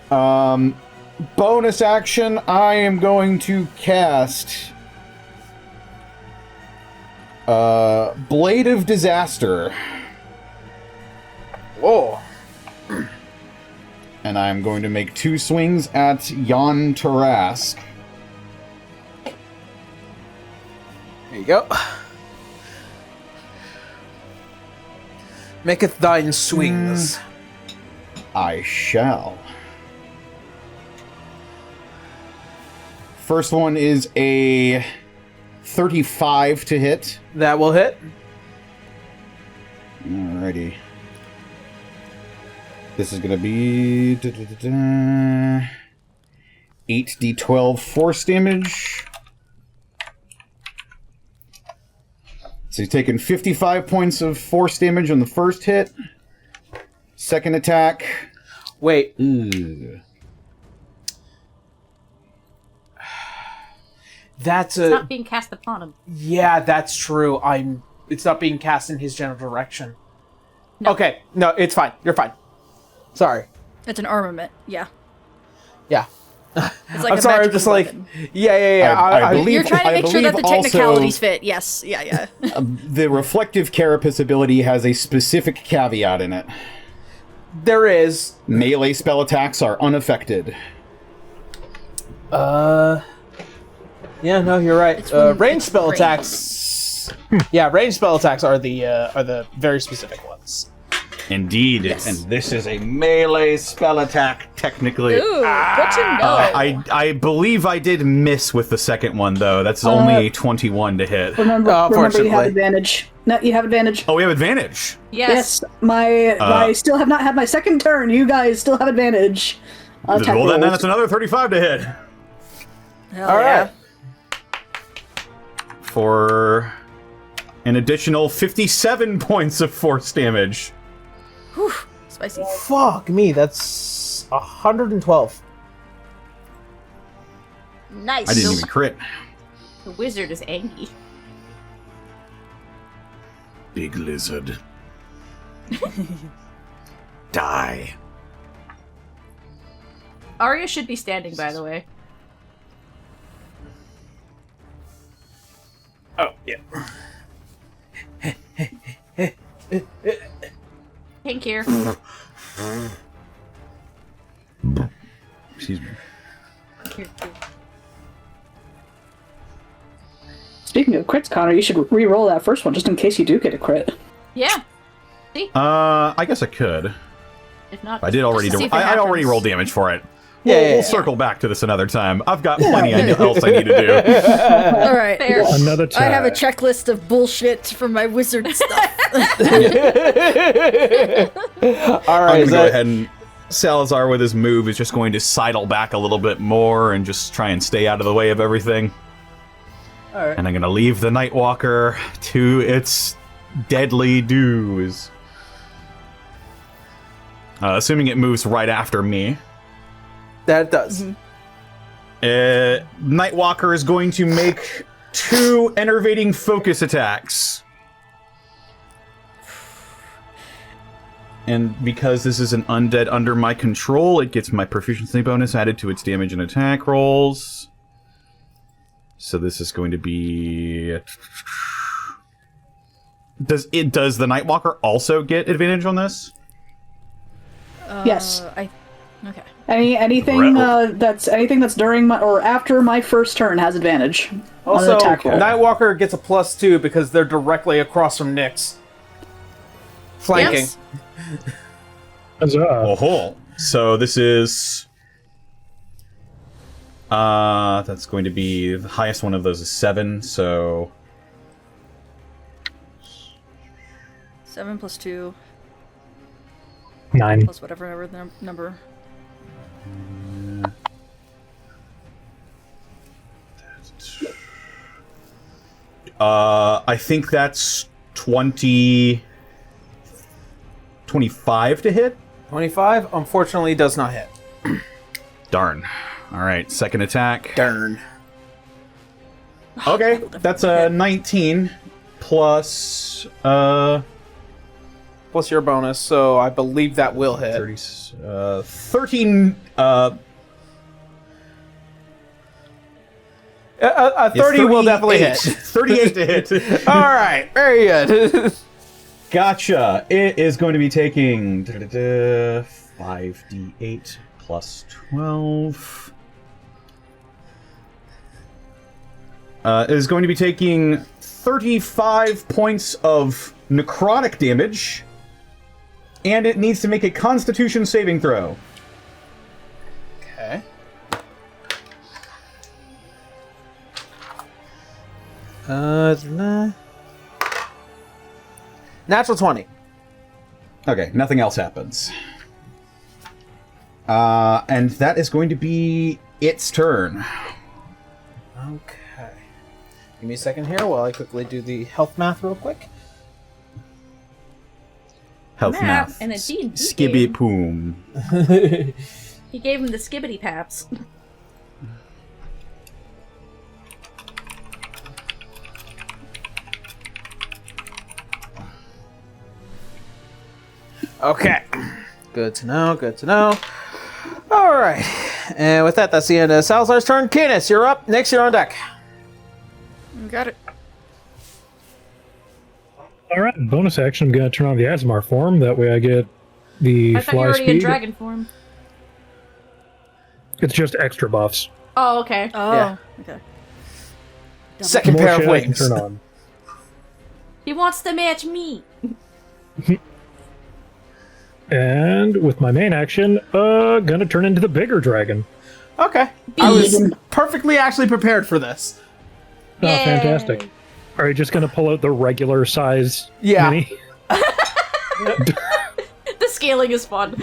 Speaker 9: Bonus action, I am going to cast Blade of Disaster.
Speaker 1: Whoa.
Speaker 9: And I'm going to make 2 swings at Terrasque.
Speaker 1: There you go. Maketh thine swings.
Speaker 9: I shall. First one is a 35 to hit.
Speaker 1: That will hit.
Speaker 9: Alrighty. This is going to be 8d12 force damage. So he's taking 55 points of force damage on the first hit. Second attack.
Speaker 1: Wait.
Speaker 9: Ugh.
Speaker 1: That's
Speaker 10: It's not being cast upon him.
Speaker 1: Yeah, that's true. It's not being cast in his general direction. No. Okay. No, it's fine. You're fine. Sorry.
Speaker 4: It's an armament, yeah.
Speaker 1: Yeah.
Speaker 4: It's like
Speaker 1: I'm
Speaker 4: a
Speaker 1: sorry, I'm
Speaker 4: magical
Speaker 1: just like,
Speaker 4: weapon.
Speaker 1: yeah.
Speaker 9: I believe,
Speaker 4: You're trying to make sure that the
Speaker 9: also,
Speaker 4: technicalities fit. Yes, yeah.
Speaker 9: the reflective carapace ability has a specific caveat in it.
Speaker 1: There is.
Speaker 9: Melee spell attacks are unaffected.
Speaker 1: Yeah, no, you're right. Range spell
Speaker 4: range.
Speaker 1: attacks. Yeah, range spell attacks are the very specific ones.
Speaker 9: Indeed,
Speaker 4: Yes.
Speaker 9: and this is a melee spell attack, technically.
Speaker 3: Ooh, good to know.
Speaker 9: I believe I did miss with the second one, though. That's only a 21 to hit.
Speaker 7: Remember, you have
Speaker 1: Unfortunately.
Speaker 7: advantage. No, you have advantage.
Speaker 9: Oh, we have advantage.
Speaker 10: Yes.
Speaker 7: I still have not had my second turn. You guys still have advantage.
Speaker 9: Well, then that's another 35 to hit.
Speaker 4: All right.
Speaker 9: For an additional 57 points of force damage.
Speaker 4: Whew, spicy.
Speaker 1: Fuck me, that's 112.
Speaker 3: Nice.
Speaker 9: I didn't even crit.
Speaker 10: The wizard is angry.
Speaker 8: Big lizard. Die.
Speaker 10: Arya should be standing, by the way.
Speaker 1: Oh, yeah.
Speaker 10: Pink here.
Speaker 9: Excuse me.
Speaker 10: Here, too.
Speaker 7: Speaking of crits, Connor, you should re-roll that first one just in case you do get a crit.
Speaker 10: Yeah.
Speaker 9: I guess I could.
Speaker 10: If not,
Speaker 9: I did already.
Speaker 10: just to see if it
Speaker 9: I already
Speaker 10: happens.
Speaker 9: rolled damage for it.
Speaker 1: Yeah,
Speaker 9: We'll circle back to this another time. I've got plenty else I need to do.
Speaker 4: All right.
Speaker 10: Fair.
Speaker 5: Another
Speaker 4: I have a
Speaker 5: tag.
Speaker 4: checklist of bullshit for my wizard stuff.
Speaker 1: All right,
Speaker 9: I'm
Speaker 1: is
Speaker 9: gonna go
Speaker 1: that-
Speaker 9: ahead and Salazar with his move is just going to sidle back a little bit more and just try and stay out of the way of everything.
Speaker 1: All right.
Speaker 9: And I'm gonna leave the Nightwalker to its deadly dues. Assuming it moves right after me.
Speaker 1: That does.
Speaker 9: Nightwalker is going to make 2 enervating focus attacks. And because this is an undead under my control, it gets my proficiency bonus added to its damage and attack rolls. So this is going to be... Does the Nightwalker also get advantage on this?
Speaker 7: Yes.
Speaker 4: Okay.
Speaker 7: Anything that's during my or after my first turn has advantage on
Speaker 1: Also,
Speaker 7: an attack roll.
Speaker 1: Nightwalker gets a +2 because they're directly across from Nyx. Flanking.
Speaker 10: Yes.
Speaker 5: Huzzah.
Speaker 9: Oh, so this is... that's going to be... The highest one of those is 7, so...
Speaker 4: 7 plus 2
Speaker 5: 9.
Speaker 4: plus whatever number.
Speaker 9: I think that's 25 to hit?
Speaker 1: 25, unfortunately, does not hit.
Speaker 9: Darn. Alright, second attack.
Speaker 1: Darn.
Speaker 9: Okay, that's a 19 plus...
Speaker 1: Plus your bonus, so I believe that will hit.
Speaker 9: 13...
Speaker 1: A 30 will definitely hit.
Speaker 9: 38 to hit.
Speaker 1: Alright, very good.
Speaker 9: Gotcha. It is going to be taking 5d8 plus 12. It is going to be taking 35 points of necrotic damage, and it needs to make a Constitution saving throw.
Speaker 1: Okay. Natural 20.
Speaker 9: Okay, nothing else happens. And that is going to be its turn.
Speaker 1: Okay. Give me a second here while I quickly do the health math real quick.
Speaker 9: Health math.
Speaker 10: And indeed,
Speaker 9: Skibby poom.
Speaker 10: he gave him the skibbity paps.
Speaker 1: Okay. Good to know, good to know. Alright. And with that, that's the end of Salazar's turn. Canis, you're up. Next, you're on deck.
Speaker 4: Got it.
Speaker 5: Alright, bonus action, I'm going to turn on the Asmar form. That way I get the
Speaker 10: I thought you were
Speaker 5: fly
Speaker 10: already in
Speaker 5: speed.
Speaker 10: dragon form.
Speaker 5: It's just extra buffs.
Speaker 10: Oh, okay.
Speaker 4: Oh,
Speaker 1: Yeah.
Speaker 4: okay.
Speaker 1: Second
Speaker 5: More
Speaker 1: pair of
Speaker 5: shit I can
Speaker 1: wings.
Speaker 5: turn on.
Speaker 10: He wants to match me.
Speaker 5: And with my main action, gonna turn into the bigger dragon.
Speaker 1: Okay. I was perfectly actually prepared for this.
Speaker 5: Oh,
Speaker 10: Yay.
Speaker 5: fantastic. Are you just gonna pull out the regular size
Speaker 1: Yeah.
Speaker 5: mini?
Speaker 10: The scaling is fun.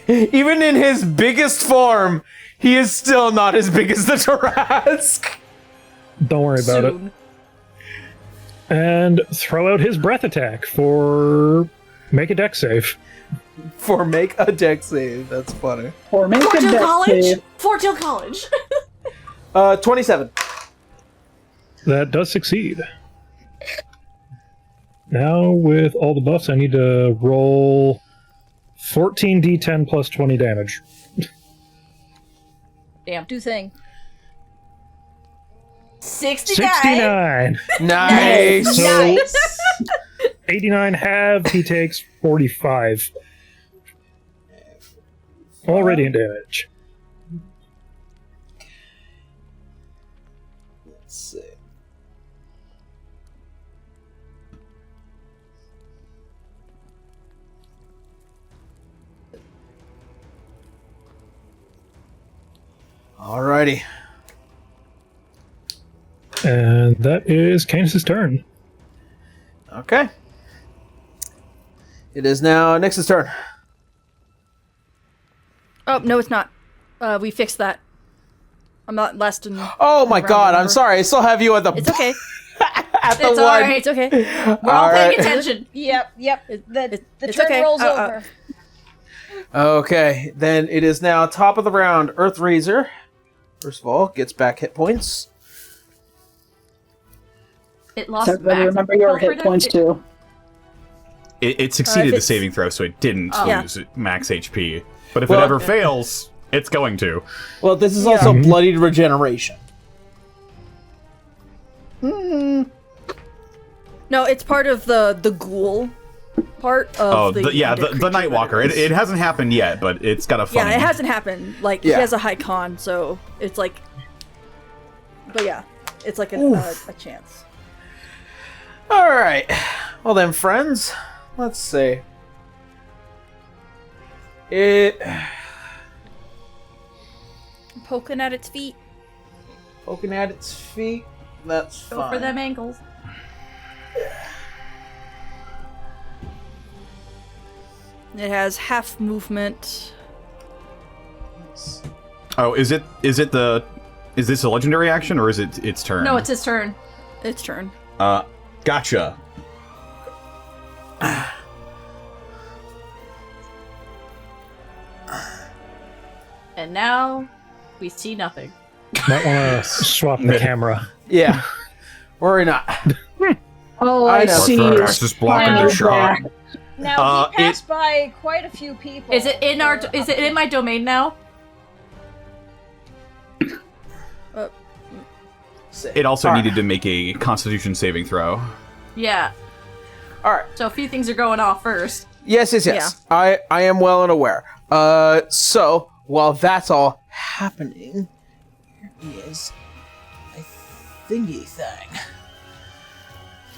Speaker 1: Even in his biggest form, he is still not as big as the Terrasque.
Speaker 5: Don't worry about it.
Speaker 10: Soon.
Speaker 5: And throw out his breath attack for make a deck save.
Speaker 1: For make a deck save. That's funny.
Speaker 7: Or make a
Speaker 10: Fortune
Speaker 7: deck
Speaker 10: College?
Speaker 7: save.
Speaker 10: Fortune College.
Speaker 1: 27.
Speaker 5: That does succeed. Now, with all the buffs, I need to roll 14d10 plus 20 damage.
Speaker 10: Damn.
Speaker 3: Do thing.
Speaker 10: 69.
Speaker 5: 69!
Speaker 1: Nice.
Speaker 5: So,
Speaker 10: Nice.
Speaker 5: 89 halved, he takes 45. All radiant damage.
Speaker 1: Let's see. Alrighty.
Speaker 5: And that is Canis' turn.
Speaker 1: Okay. It is now Nyx's turn.
Speaker 4: Oh, no, it's not. We fixed that. I'm not less than...
Speaker 1: Oh my
Speaker 4: round
Speaker 1: god, I'm
Speaker 4: number.
Speaker 1: sorry. I still have you at the
Speaker 4: It's okay.
Speaker 1: at the
Speaker 10: It's
Speaker 1: one.
Speaker 10: alright.
Speaker 4: It's okay.
Speaker 10: We're all
Speaker 1: Alright.
Speaker 10: paying attention.
Speaker 3: Yep. The
Speaker 4: it's
Speaker 3: turn
Speaker 4: okay.
Speaker 3: rolls over.
Speaker 1: Okay, then it is now top of the round. Earth Razer, first of all, gets back hit points.
Speaker 10: It lost
Speaker 7: Everybody
Speaker 10: back.
Speaker 7: remember your
Speaker 10: Health
Speaker 7: hit points too.
Speaker 9: It succeeded the
Speaker 4: it's-
Speaker 9: saving throw, so it didn't
Speaker 4: Yeah.
Speaker 9: lose max HP. But if
Speaker 1: Well-
Speaker 9: it ever fails, it's going to.
Speaker 1: Well, this is also bloodied regeneration.
Speaker 4: No, it's part of the ghoul part of
Speaker 9: The Nightwalker. It hasn't happened yet, but it's got a funny...
Speaker 4: Yeah, it hasn't happened. Like, he has a high con, so it's like... But yeah, it's like a chance.
Speaker 1: Alright. Well then, friends, let's see.
Speaker 4: Poking at its feet.
Speaker 1: Poking at its feet. That's fine.
Speaker 10: Go for them ankles.
Speaker 4: It has half movement.
Speaker 9: Oh, is this a legendary action, or is it its turn?
Speaker 10: No, it's his turn.
Speaker 4: Its turn.
Speaker 9: Gotcha.
Speaker 10: And now we see nothing.
Speaker 5: Might want to swap the camera.
Speaker 1: Yeah. Worry not.
Speaker 7: All
Speaker 1: I
Speaker 7: I
Speaker 1: know.
Speaker 7: see
Speaker 9: That's
Speaker 7: is
Speaker 9: just blocking
Speaker 7: cloud
Speaker 9: the shot.
Speaker 7: back.
Speaker 3: Now, he passed by quite a few people.
Speaker 10: Is it in our? Is it in my domain now?
Speaker 9: It also
Speaker 1: All right.
Speaker 9: needed to make a Constitution saving throw.
Speaker 10: Yeah.
Speaker 1: Alright.
Speaker 10: So a few things are going off first.
Speaker 1: Yes. I am well and aware. So, while that's all happening, here is a thingy thing.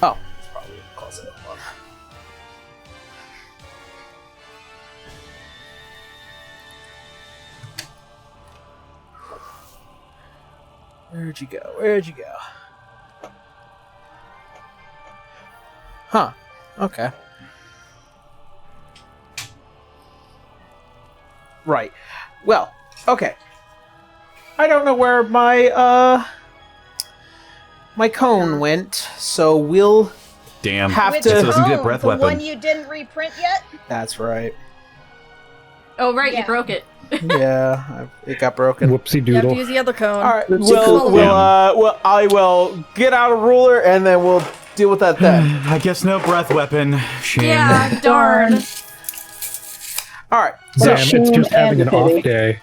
Speaker 1: Oh, it's probably a closet one. Where'd you go? Huh. Okay. Right. Well, okay. I don't know where my my cone went, so we'll
Speaker 9: Damn.
Speaker 1: have
Speaker 3: Which
Speaker 1: to.
Speaker 9: It doesn't get
Speaker 3: cone?
Speaker 9: breath
Speaker 3: the
Speaker 9: weapon.
Speaker 3: one you didn't reprint yet?
Speaker 1: That's right.
Speaker 10: Oh right,
Speaker 3: Yeah.
Speaker 10: you broke it.
Speaker 1: Yeah, it got broken.
Speaker 5: Whoopsie
Speaker 4: You have to
Speaker 5: doodle.
Speaker 4: use the other cone.
Speaker 1: All right.
Speaker 7: Whoopsie
Speaker 1: Well, I will get out a ruler and then we'll deal with that then.
Speaker 9: I guess no breath weapon. Shame.
Speaker 10: Yeah, darn.
Speaker 1: All right.
Speaker 5: Damn,
Speaker 1: So
Speaker 5: it's just having an
Speaker 7: and pity.
Speaker 5: off day.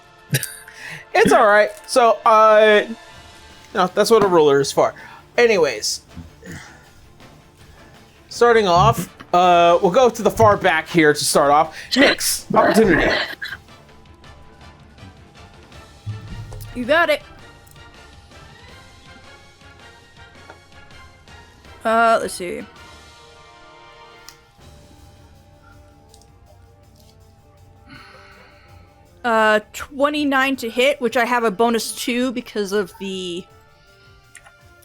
Speaker 1: it's all right. So that's what a ruler is for. Anyways, starting off, we'll go to the far back here to start off. Next opportunity.
Speaker 4: You got it. Let's see. 29 to hit, which I have a bonus 2 because of the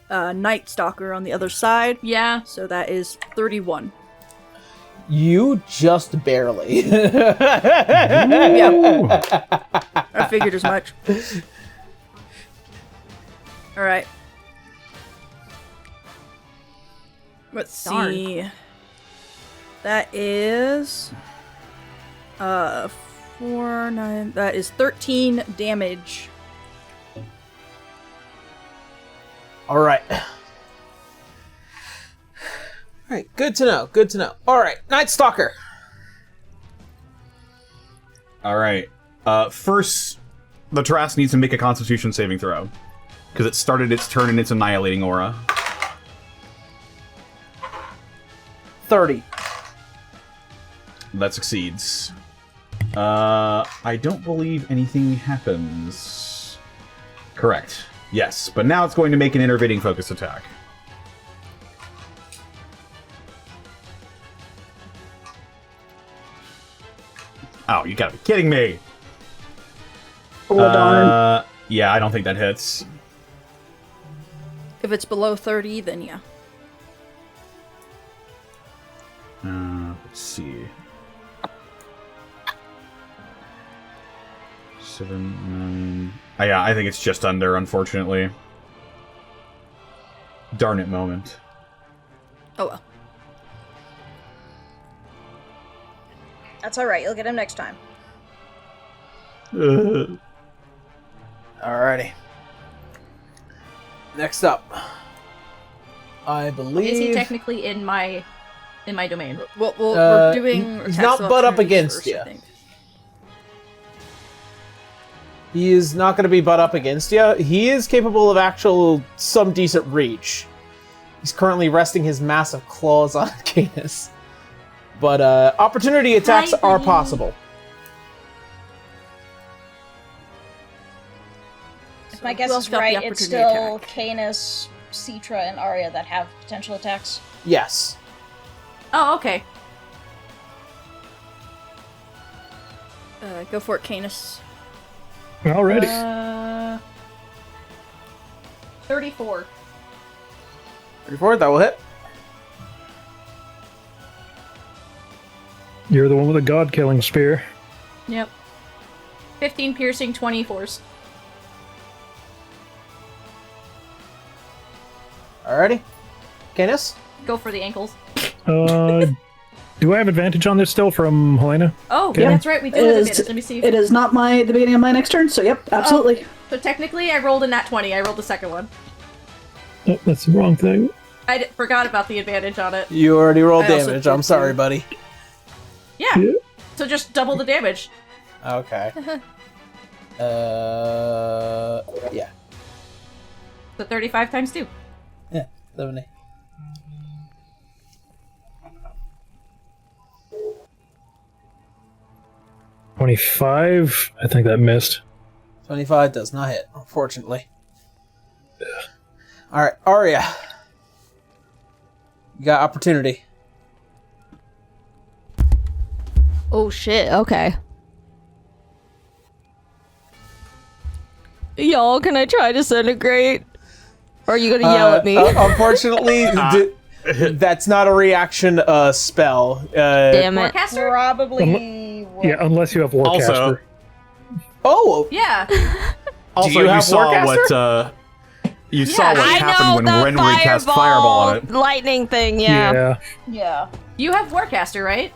Speaker 4: Night Stalker on the other side.
Speaker 10: Yeah.
Speaker 4: So that is 31.
Speaker 1: You just barely.
Speaker 4: Yeah. I figured as much. Alright. Let's
Speaker 10: Darn.
Speaker 4: see. That is 4, 9, that is 13 damage.
Speaker 1: All right. All right. Good to know. Good to know. All right. Night Stalker.
Speaker 9: All right. First, the Terrasque needs to make a Constitution saving throw because it started its turn in its annihilating aura.
Speaker 1: 30.
Speaker 9: That succeeds. I don't believe anything happens. Correct. Yes, but now it's going to make an intervening focus attack. Oh, you gotta be kidding me!
Speaker 7: Oh, darn.
Speaker 9: Yeah, I don't think that hits.
Speaker 4: If it's below 30, then yeah.
Speaker 9: Let's see. 7, 9... yeah, I think it's just under, unfortunately. Darn it moment.
Speaker 4: Oh well.
Speaker 3: That's alright, you'll get him next time.
Speaker 1: Alrighty. Next up, I believe.
Speaker 10: Is he technically in my in my domain.
Speaker 4: Well, we're doing.
Speaker 1: He's
Speaker 4: attacks
Speaker 1: not
Speaker 4: of
Speaker 1: butt up
Speaker 4: opportunity
Speaker 1: against
Speaker 4: first,
Speaker 1: you.
Speaker 4: I think.
Speaker 1: He is not going to be butt up against you. He is capable of some decent reach. He's currently resting his massive claws on Canis. But opportunity attacks are possible.
Speaker 3: If my guess
Speaker 4: who
Speaker 3: is
Speaker 4: else got the
Speaker 3: right, it's
Speaker 4: opportunity
Speaker 3: still
Speaker 4: attack?
Speaker 3: Canis, Citra, and Arya that have potential attacks.
Speaker 1: Yes.
Speaker 10: Oh, okay.
Speaker 4: Go for it, Canis.
Speaker 5: Alrighty.
Speaker 10: 34.
Speaker 1: 34, that will hit.
Speaker 5: You're the one with the god-killing spear.
Speaker 10: Yep. 15 piercing, 20 force.
Speaker 1: Alrighty. Canis?
Speaker 10: Go for the ankles.
Speaker 5: Do I have advantage on this still from Helena?
Speaker 10: Oh,
Speaker 5: Okay.
Speaker 10: that's right, we do have advantage. Let me see.
Speaker 7: It is not the beginning of my next turn, so yep, absolutely.
Speaker 10: So technically, I rolled a nat 20. I rolled the second one.
Speaker 5: Oh, that's the wrong thing.
Speaker 10: I forgot about the advantage on it.
Speaker 1: You already rolled
Speaker 4: I also
Speaker 1: damage.
Speaker 4: did
Speaker 1: I'm sorry,
Speaker 4: too.
Speaker 1: buddy.
Speaker 10: Yeah. So just double the damage.
Speaker 1: Okay. Yeah.
Speaker 10: So 35 times 2.
Speaker 1: Yeah, 70.
Speaker 5: $25. I think that missed.
Speaker 1: 25 does not hit, unfortunately. Alright, Arya. You got opportunity.
Speaker 6: Oh shit, okay. Y'all, can I try disintegrate? Or are you gonna yell at me?
Speaker 1: Unfortunately, that's not a reaction spell.
Speaker 6: Damn it.
Speaker 10: Warcaster?
Speaker 3: Probably.
Speaker 5: Yeah, unless you have Warcaster.
Speaker 1: Oh!
Speaker 10: Yeah.
Speaker 9: Also,
Speaker 1: you
Speaker 9: you,
Speaker 1: have
Speaker 9: saw
Speaker 1: Warcaster?
Speaker 9: what you saw what
Speaker 6: I
Speaker 9: happened
Speaker 6: know
Speaker 9: when
Speaker 6: the
Speaker 9: Renry cast fireball on it.
Speaker 6: lightning thing, yeah.
Speaker 3: Yeah.
Speaker 10: You have Warcaster, right?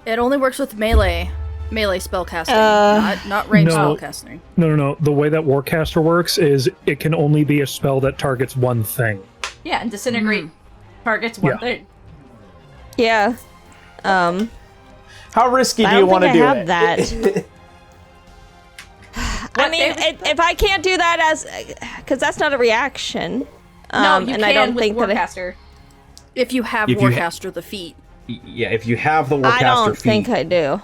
Speaker 4: It only works with melee spellcasting, not ranged
Speaker 5: No.
Speaker 4: spellcasting.
Speaker 5: No. The way that Warcaster works is it can only be a spell that targets one thing.
Speaker 10: Yeah, and disintegrate targets one
Speaker 5: Yeah.
Speaker 10: thing.
Speaker 6: Yeah.
Speaker 1: How risky
Speaker 6: I
Speaker 1: do you
Speaker 6: don't
Speaker 1: want to
Speaker 6: think
Speaker 1: do
Speaker 6: I
Speaker 1: it?
Speaker 6: have that. I mean, if I can't do that as... Because that's not a reaction.
Speaker 10: No, you
Speaker 6: and
Speaker 10: can
Speaker 6: I don't
Speaker 10: with
Speaker 6: think that
Speaker 10: Warcaster.
Speaker 4: If you have
Speaker 9: If you ha-
Speaker 4: Warcaster the feat.
Speaker 9: Yeah, if you have the Warcaster
Speaker 6: I don't
Speaker 9: feat.
Speaker 6: think I do.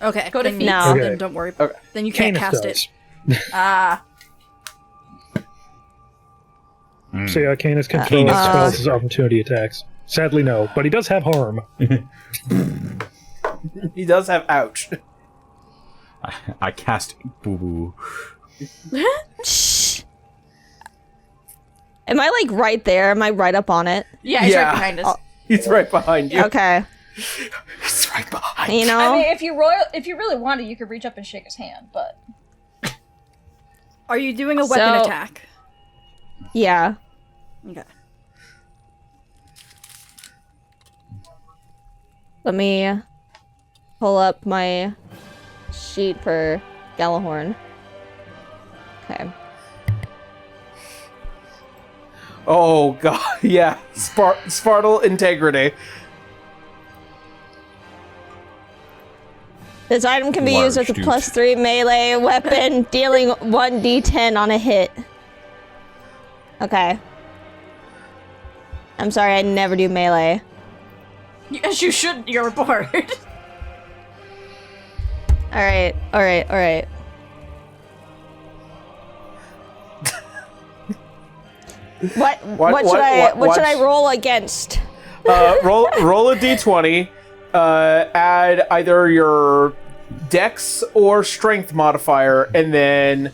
Speaker 4: Okay,
Speaker 10: Go to
Speaker 4: then
Speaker 10: feats.
Speaker 6: No.
Speaker 5: Okay.
Speaker 4: Then don't worry.
Speaker 1: Okay.
Speaker 4: Then you can't
Speaker 5: Canis
Speaker 4: cast
Speaker 5: does.
Speaker 4: it.
Speaker 10: Ah.
Speaker 5: So yeah, Canis can throw
Speaker 9: Canis
Speaker 5: out
Speaker 9: does.
Speaker 5: spells as opportunity attacks. Sadly, no, but he does have harm.
Speaker 1: He does have ouch.
Speaker 9: I cast boo boo.
Speaker 6: Shh. Am I like right there? Am I right up on it?
Speaker 10: Yeah, he's
Speaker 1: Yeah.
Speaker 10: right behind us.
Speaker 1: He's right behind you.
Speaker 6: Okay.
Speaker 1: He's right behind
Speaker 6: You know?
Speaker 3: I mean, if you really wanted, you could reach up and shake his hand, but
Speaker 4: Are you doing a weapon
Speaker 6: So-
Speaker 4: attack?
Speaker 6: Yeah.
Speaker 4: Okay.
Speaker 6: Let me pull up my sheet for Galahorn. Okay.
Speaker 1: Oh god, yeah. Spartal integrity.
Speaker 6: This item can be used with a
Speaker 9: Large dude.
Speaker 6: +3 melee weapon, dealing 1d10 on a hit. Okay. I'm sorry, I never do melee.
Speaker 10: Yes, you should. You're bored.
Speaker 6: Alright. What should I roll against?
Speaker 1: Roll a d20. Add either your dex or strength modifier, and then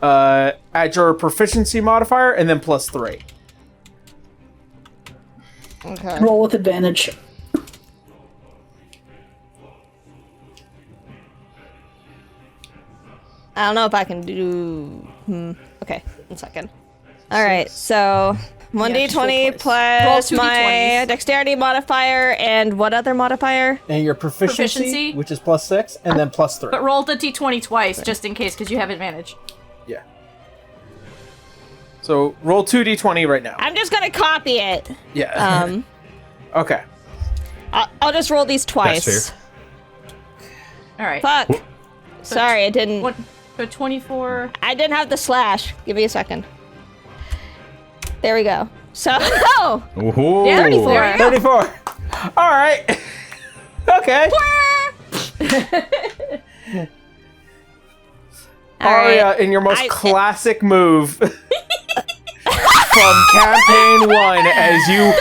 Speaker 1: add your proficiency modifier, and then +3.
Speaker 6: Okay.
Speaker 7: Roll with advantage.
Speaker 6: I don't know if I can do... Okay, 1 second. Alright, so... 1d20
Speaker 10: Roll
Speaker 6: plus
Speaker 10: 2d20s.
Speaker 6: my dexterity modifier, and what other modifier?
Speaker 1: And your proficiency, which is +6, and then +3.
Speaker 10: But roll the d20 twice, just in case, because you have advantage.
Speaker 1: Yeah. So roll 2d20 right now.
Speaker 6: I'm just gonna copy it.
Speaker 1: Yeah. Okay.
Speaker 6: I'll just roll these twice.
Speaker 9: That's fair.
Speaker 10: All right.
Speaker 6: Fuck. Sorry, I didn't.
Speaker 10: What? So 24.
Speaker 6: I didn't have the slash. Give me a second. There we go. So, oh!
Speaker 9: Ooh.
Speaker 10: Yeah,
Speaker 6: 34.
Speaker 1: 34. All right. Okay. Aria, in your most classic move from campaign 1, as you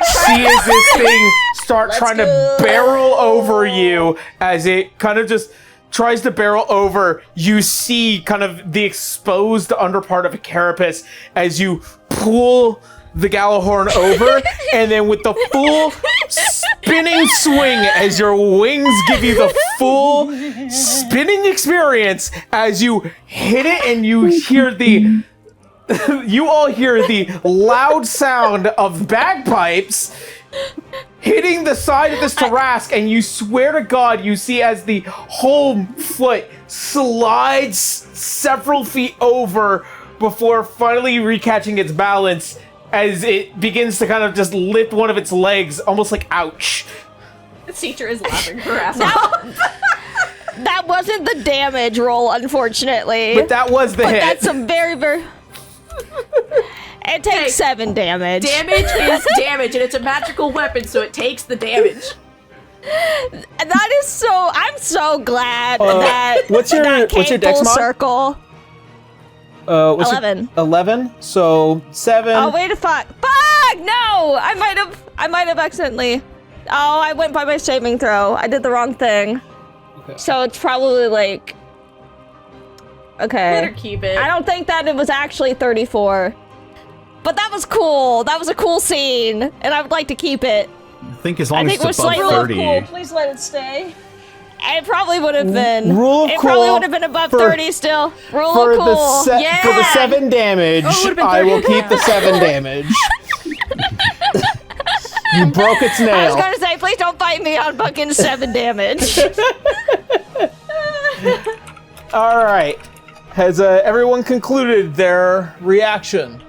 Speaker 1: see as this thing start trying to barrel over you, as it kind of just tries to barrel over, you see kind of the exposed underpart of a carapace as you pull the Gallahorn over, and then with the full spinning swing as your wings give you the full spinning experience as you hit it, and you hear the you all hear the loud sound of bagpipes hitting the side of this Terrasque, and you swear to God you see as the whole foot slides several feet over before finally recatching its balance as it begins to kind of just lift one of its legs, almost like ouch.
Speaker 10: The teacher is laughing her ass off.
Speaker 6: That wasn't the damage roll, unfortunately.
Speaker 1: But that was the hit.
Speaker 6: That's a very, very... It takes 7 damage.
Speaker 10: Damage is damage, and it's a magical weapon, so it takes the damage.
Speaker 6: That is so... I'm so glad that
Speaker 1: what's your
Speaker 6: that came
Speaker 1: dex
Speaker 6: full
Speaker 1: mod?
Speaker 6: circle.
Speaker 1: What's
Speaker 6: 11.
Speaker 1: 11? So 7.
Speaker 6: Oh, wait a fuck. Fuck! No! I might have accidentally... Oh, I went by my saving throw. I did the wrong thing.
Speaker 1: Okay.
Speaker 6: So it's probably like... Okay.
Speaker 10: Better keep it.
Speaker 6: I don't think that it was actually 34. But that was cool. That was a cool scene. And I would like to keep it.
Speaker 9: I think as long
Speaker 6: I
Speaker 9: as
Speaker 6: think
Speaker 9: it's
Speaker 6: we're
Speaker 9: above
Speaker 6: slightly
Speaker 9: 30.
Speaker 3: Cool, please let it stay.
Speaker 6: It probably would have been.
Speaker 1: Rule of
Speaker 6: it probably
Speaker 1: cool
Speaker 6: would have been above
Speaker 1: for-
Speaker 6: 30 still. Rule
Speaker 1: For
Speaker 6: of cool.
Speaker 1: the
Speaker 10: Yeah!
Speaker 1: for the 7 damage,
Speaker 10: Oh, it would've been
Speaker 1: I will
Speaker 10: 30.
Speaker 1: keep the 7 damage. You broke its
Speaker 6: I was
Speaker 1: nail.
Speaker 6: gonna say, please don't fight me on fucking 7 damage.
Speaker 1: All right. Has everyone concluded their reaction?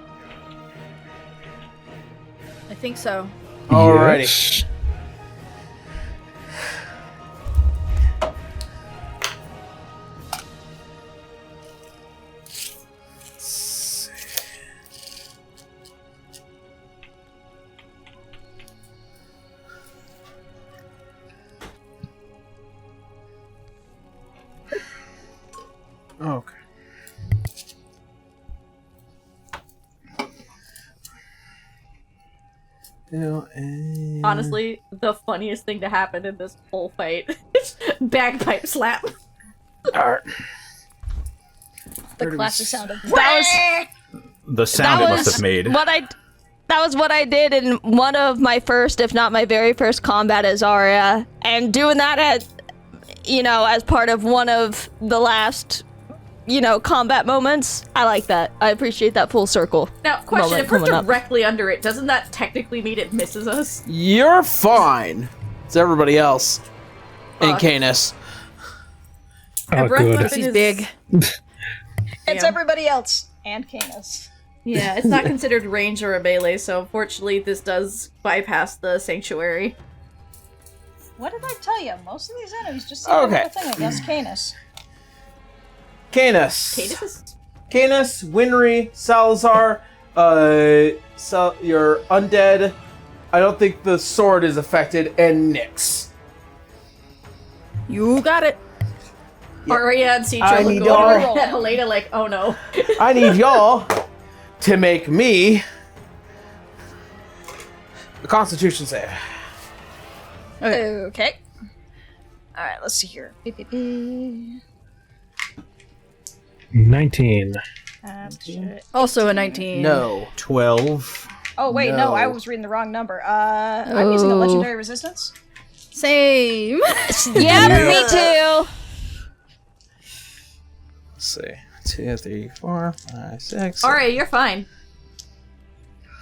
Speaker 4: I think so.
Speaker 1: Alrighty.
Speaker 5: Yes.
Speaker 1: Okay.
Speaker 10: Honestly, the funniest thing to happen in this whole fight is bagpipe slap.
Speaker 1: Alright.
Speaker 3: The classic sound of
Speaker 6: That
Speaker 9: The sound it must have made.
Speaker 6: That was what I did in one of my first, if not my very first combat as Arya. And doing that at, as part of one of the last, combat moments. I like that. I appreciate that full circle.
Speaker 10: Now, question,
Speaker 6: moment
Speaker 10: if we're
Speaker 6: coming up.
Speaker 10: directly under it, doesn't that technically mean it misses us?
Speaker 1: You're fine. It's everybody else. And
Speaker 10: Fuck.
Speaker 1: Canis.
Speaker 5: Oh,
Speaker 10: breath
Speaker 5: good.
Speaker 10: weapon
Speaker 4: He's
Speaker 10: is-
Speaker 4: big.
Speaker 3: It's
Speaker 10: Damn.
Speaker 3: everybody else. And Canis.
Speaker 10: Yeah, it's not considered range or a melee, so unfortunately this does bypass the sanctuary.
Speaker 3: What did I tell you? Most of these enemies just seem
Speaker 1: Okay.
Speaker 3: to have a thing against Canis.
Speaker 1: Canis.
Speaker 10: Cadis?
Speaker 1: Winry, Salazar, your undead. I don't think the sword is affected, and Nyx.
Speaker 4: You got it.
Speaker 10: Arya and Citra
Speaker 1: I
Speaker 10: look
Speaker 1: need
Speaker 10: over
Speaker 1: y'all.
Speaker 10: at Helena like, oh no.
Speaker 1: I need y'all to make me a Constitution save.
Speaker 3: Okay. Alright, let's see here. Beep, beep, beep.
Speaker 5: 19.
Speaker 4: Also a 19.
Speaker 1: No.
Speaker 9: 12.
Speaker 3: Oh, wait, no, I was reading the wrong number. I'm using a legendary resistance.
Speaker 4: Same.
Speaker 6: Yeah, me too.
Speaker 1: Let's see. 2, 3, 4, 5, 6.
Speaker 10: Arya, you're fine.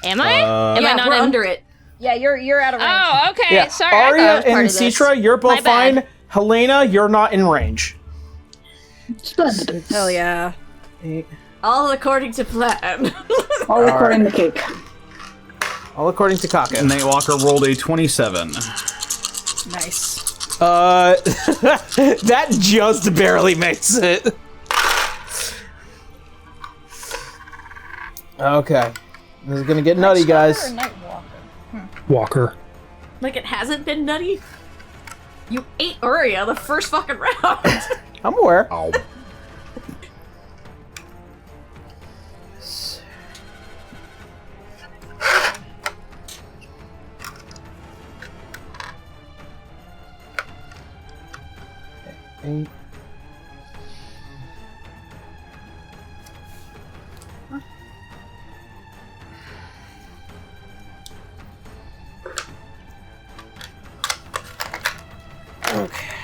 Speaker 6: Am I? Am I
Speaker 10: Yeah,
Speaker 6: not
Speaker 10: we're
Speaker 6: in?
Speaker 10: under it.
Speaker 3: Yeah, you're out of range.
Speaker 6: Oh, okay.
Speaker 1: Yeah,
Speaker 6: Sorry. I thought I
Speaker 1: Arya
Speaker 6: was part
Speaker 1: and
Speaker 6: of this.
Speaker 1: Citra, you're both
Speaker 6: My bad.
Speaker 1: fine. Helena, you're not in range.
Speaker 7: Splendid.
Speaker 4: Hell yeah.
Speaker 10: All according to plan.
Speaker 7: All according to cake.
Speaker 1: All according to Kaka.
Speaker 9: Nightwalker rolled a 27.
Speaker 4: Nice.
Speaker 1: That just barely makes it. Okay. This is gonna get nutty, guys.
Speaker 3: Or Nightwalker?
Speaker 5: Walker.
Speaker 10: Like it hasn't been nutty? You ate Uria the first fucking round.
Speaker 1: I'm aware.
Speaker 9: Ow.
Speaker 1: Eight. Okay.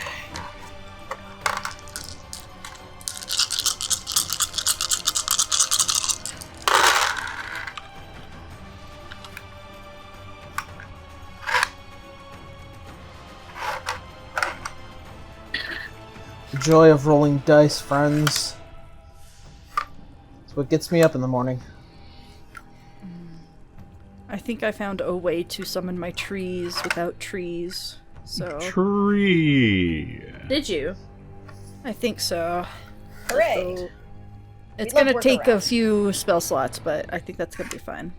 Speaker 1: The joy of rolling dice, friends. It's what gets me up in the morning.
Speaker 4: I think I found a way to summon my trees without trees. So
Speaker 9: Tree.
Speaker 10: Did you?
Speaker 4: I think so.
Speaker 3: Hooray!
Speaker 4: So it's
Speaker 3: We love
Speaker 4: gonna take a
Speaker 3: workarounds.
Speaker 4: few spell slots, but I think that's gonna be fine.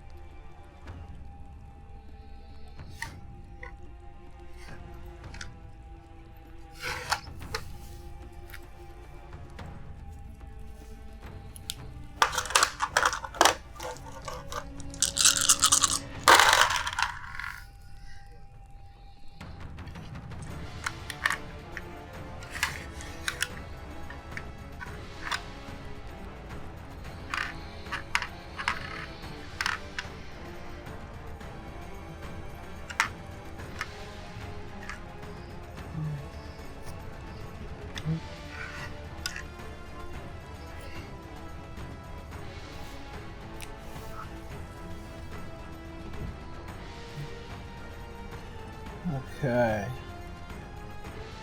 Speaker 1: Okay.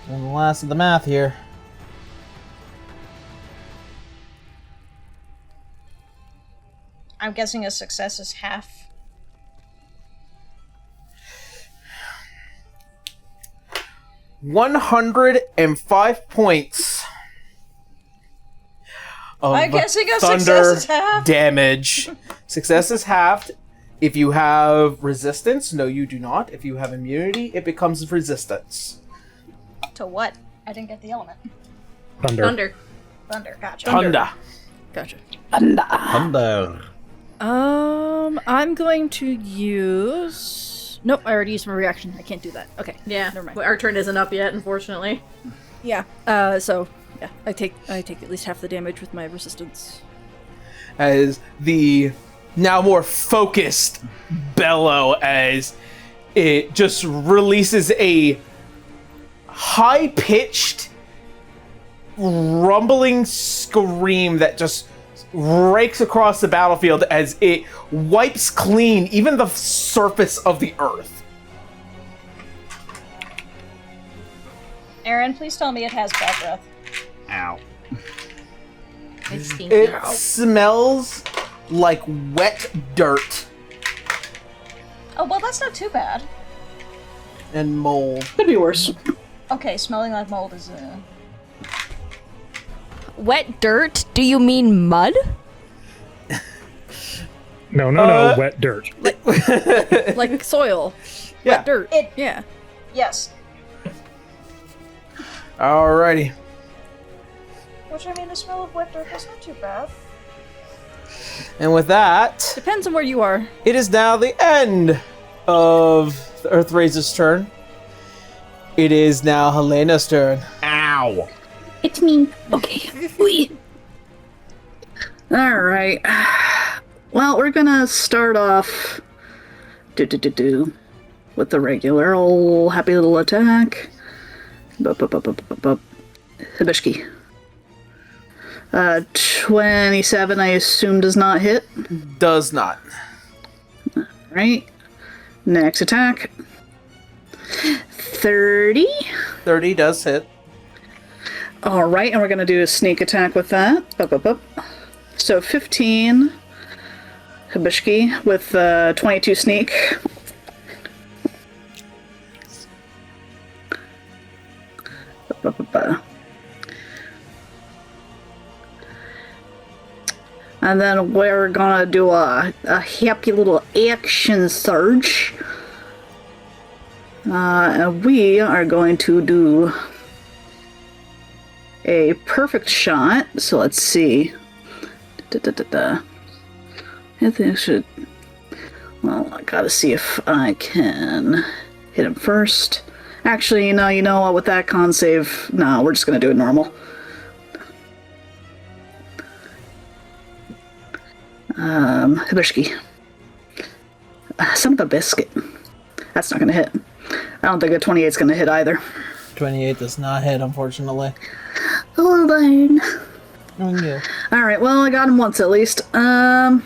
Speaker 1: And the last of the math here.
Speaker 3: I'm guessing a success is half.
Speaker 1: $105 of
Speaker 3: I'm guessing a
Speaker 1: thunder
Speaker 3: success is half.
Speaker 1: damage. Success is halved. If you have resistance, no, you do not. If you have immunity, it becomes resistance.
Speaker 3: To what? I didn't get the element.
Speaker 5: Thunder.
Speaker 10: Thunder.
Speaker 3: Thunder, gotcha.
Speaker 1: Thunder.
Speaker 4: Gotcha.
Speaker 9: Thunder.
Speaker 4: I'm going to use. Nope, I already used my reaction. I can't do that. Okay.
Speaker 10: Yeah.
Speaker 4: Never mind.
Speaker 10: Well, our turn isn't up yet, unfortunately.
Speaker 4: Yeah. So yeah, I take at least half the damage with my resistance.
Speaker 1: As the now more focused bellow, as it just releases a high-pitched, rumbling scream that just rakes across the battlefield as it wipes clean even the surface of the earth.
Speaker 3: Aaron, please tell me it has bad breath.
Speaker 9: Ow.
Speaker 10: It's stinky.
Speaker 1: It smells like wet dirt
Speaker 3: Oh, well, that's not too bad.
Speaker 1: and mold.
Speaker 7: Could be worse.
Speaker 3: Okay, smelling like mold is,
Speaker 6: Wet dirt? Do you mean mud?
Speaker 5: No, wet dirt.
Speaker 4: Like soil.
Speaker 1: Yeah.
Speaker 4: Wet dirt.
Speaker 3: It-
Speaker 4: Yeah.
Speaker 3: yes.
Speaker 1: Alrighty.
Speaker 3: Which, I mean, the smell of wet dirt is not too bad.
Speaker 1: And with that,
Speaker 4: Depends on where you are.
Speaker 1: it is now the end of the Earth Razer's turn. It is now Helena's turn.
Speaker 9: Ow.
Speaker 7: It's me. Okay. Wee. All right. Well, we're gonna start off with the regular old happy little attack. Hibishki. 27, I assume, does not hit.
Speaker 1: Does not.
Speaker 7: Right. Next attack. 30.
Speaker 1: 30 does hit.
Speaker 7: All right, and we're going to do a sneak attack with that. So 15. Hibishki with 22 sneak. And then we're gonna do a happy little action surge. And we are going to do a perfect shot. So let's see. I think I should... Well, I gotta see if I can hit him first. Actually, you know what? With that con save, no, we're just gonna do it normal. Hibishki. Son of a biscuit. That's not gonna hit. I don't think a 28's gonna hit either.
Speaker 1: 28 does not hit, unfortunately.
Speaker 7: Oh, darn.
Speaker 1: Oh, yeah.
Speaker 7: Alright, well, I got him once at least. And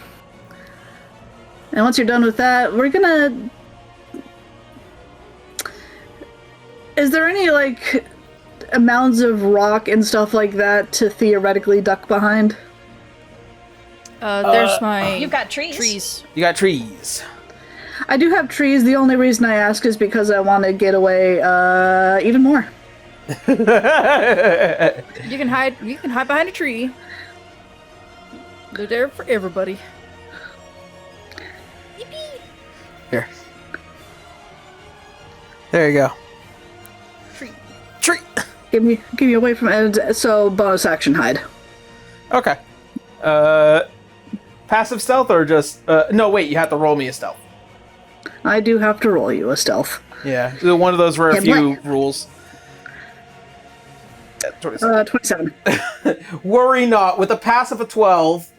Speaker 7: once you're done with that, we're gonna... Is there any, like, mounds of rock and stuff like that to theoretically duck behind?
Speaker 4: There's my...
Speaker 3: You've got trees.
Speaker 1: You got trees.
Speaker 7: I do have trees. The only reason I ask is because I want to get away even more.
Speaker 4: You can hide behind a tree. They're there for everybody.
Speaker 1: Here. There you go. Tree.
Speaker 7: Give me away from it. So bonus action hide.
Speaker 1: Okay. Passive stealth or just... no, wait, you have to roll me a stealth.
Speaker 7: I do have to roll you a stealth.
Speaker 1: Yeah, one of those rare few rules.
Speaker 7: 27.
Speaker 1: Worry not, with a passive of 12.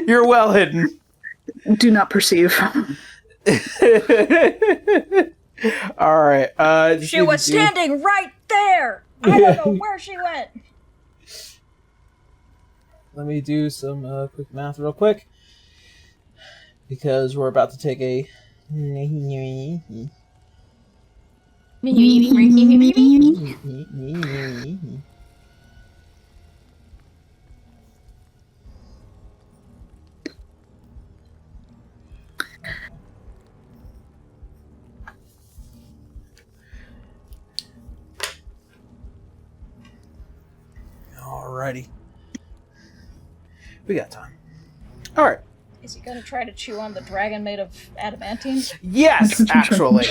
Speaker 1: You're well hidden.
Speaker 7: Do not perceive.
Speaker 1: Alright,
Speaker 3: She was standing right there! I don't know where she went!
Speaker 1: Let me do some quick math real quick. Because we're about to take a... Alrighty. We got time. Alright.
Speaker 3: Is he gonna try to chew on the dragon made of adamantine?
Speaker 1: Yes, actually.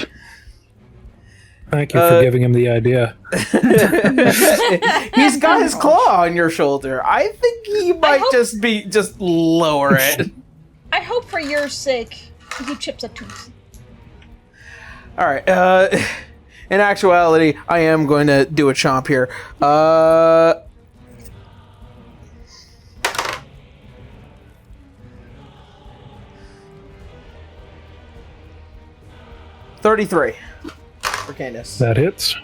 Speaker 5: Thank you for giving him the idea.
Speaker 1: He's got his claw on your shoulder. I think he might just lower it.
Speaker 3: I hope for your sake he chips a tooth.
Speaker 1: Alright, in actuality, I am going to do a chomp here. 33 for Candace.
Speaker 5: That hits.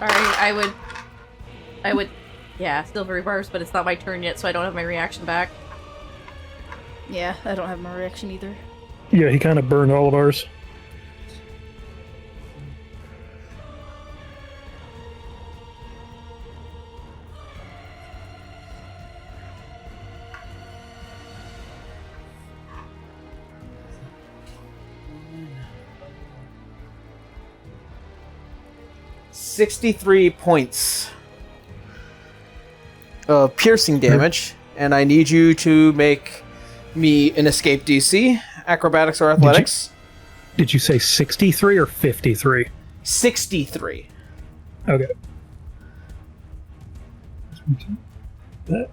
Speaker 10: Alright, I would, yeah, silvery barbs, but it's not my turn yet, so I don't have my reaction back.
Speaker 4: Yeah, I don't have my reaction either.
Speaker 5: Yeah, he kind of burned all of ours.
Speaker 1: $63 points of piercing damage, and I need you to make me an escape DC, acrobatics or athletics.
Speaker 5: Did you say 63 or 53?
Speaker 1: 63.
Speaker 5: Okay. That.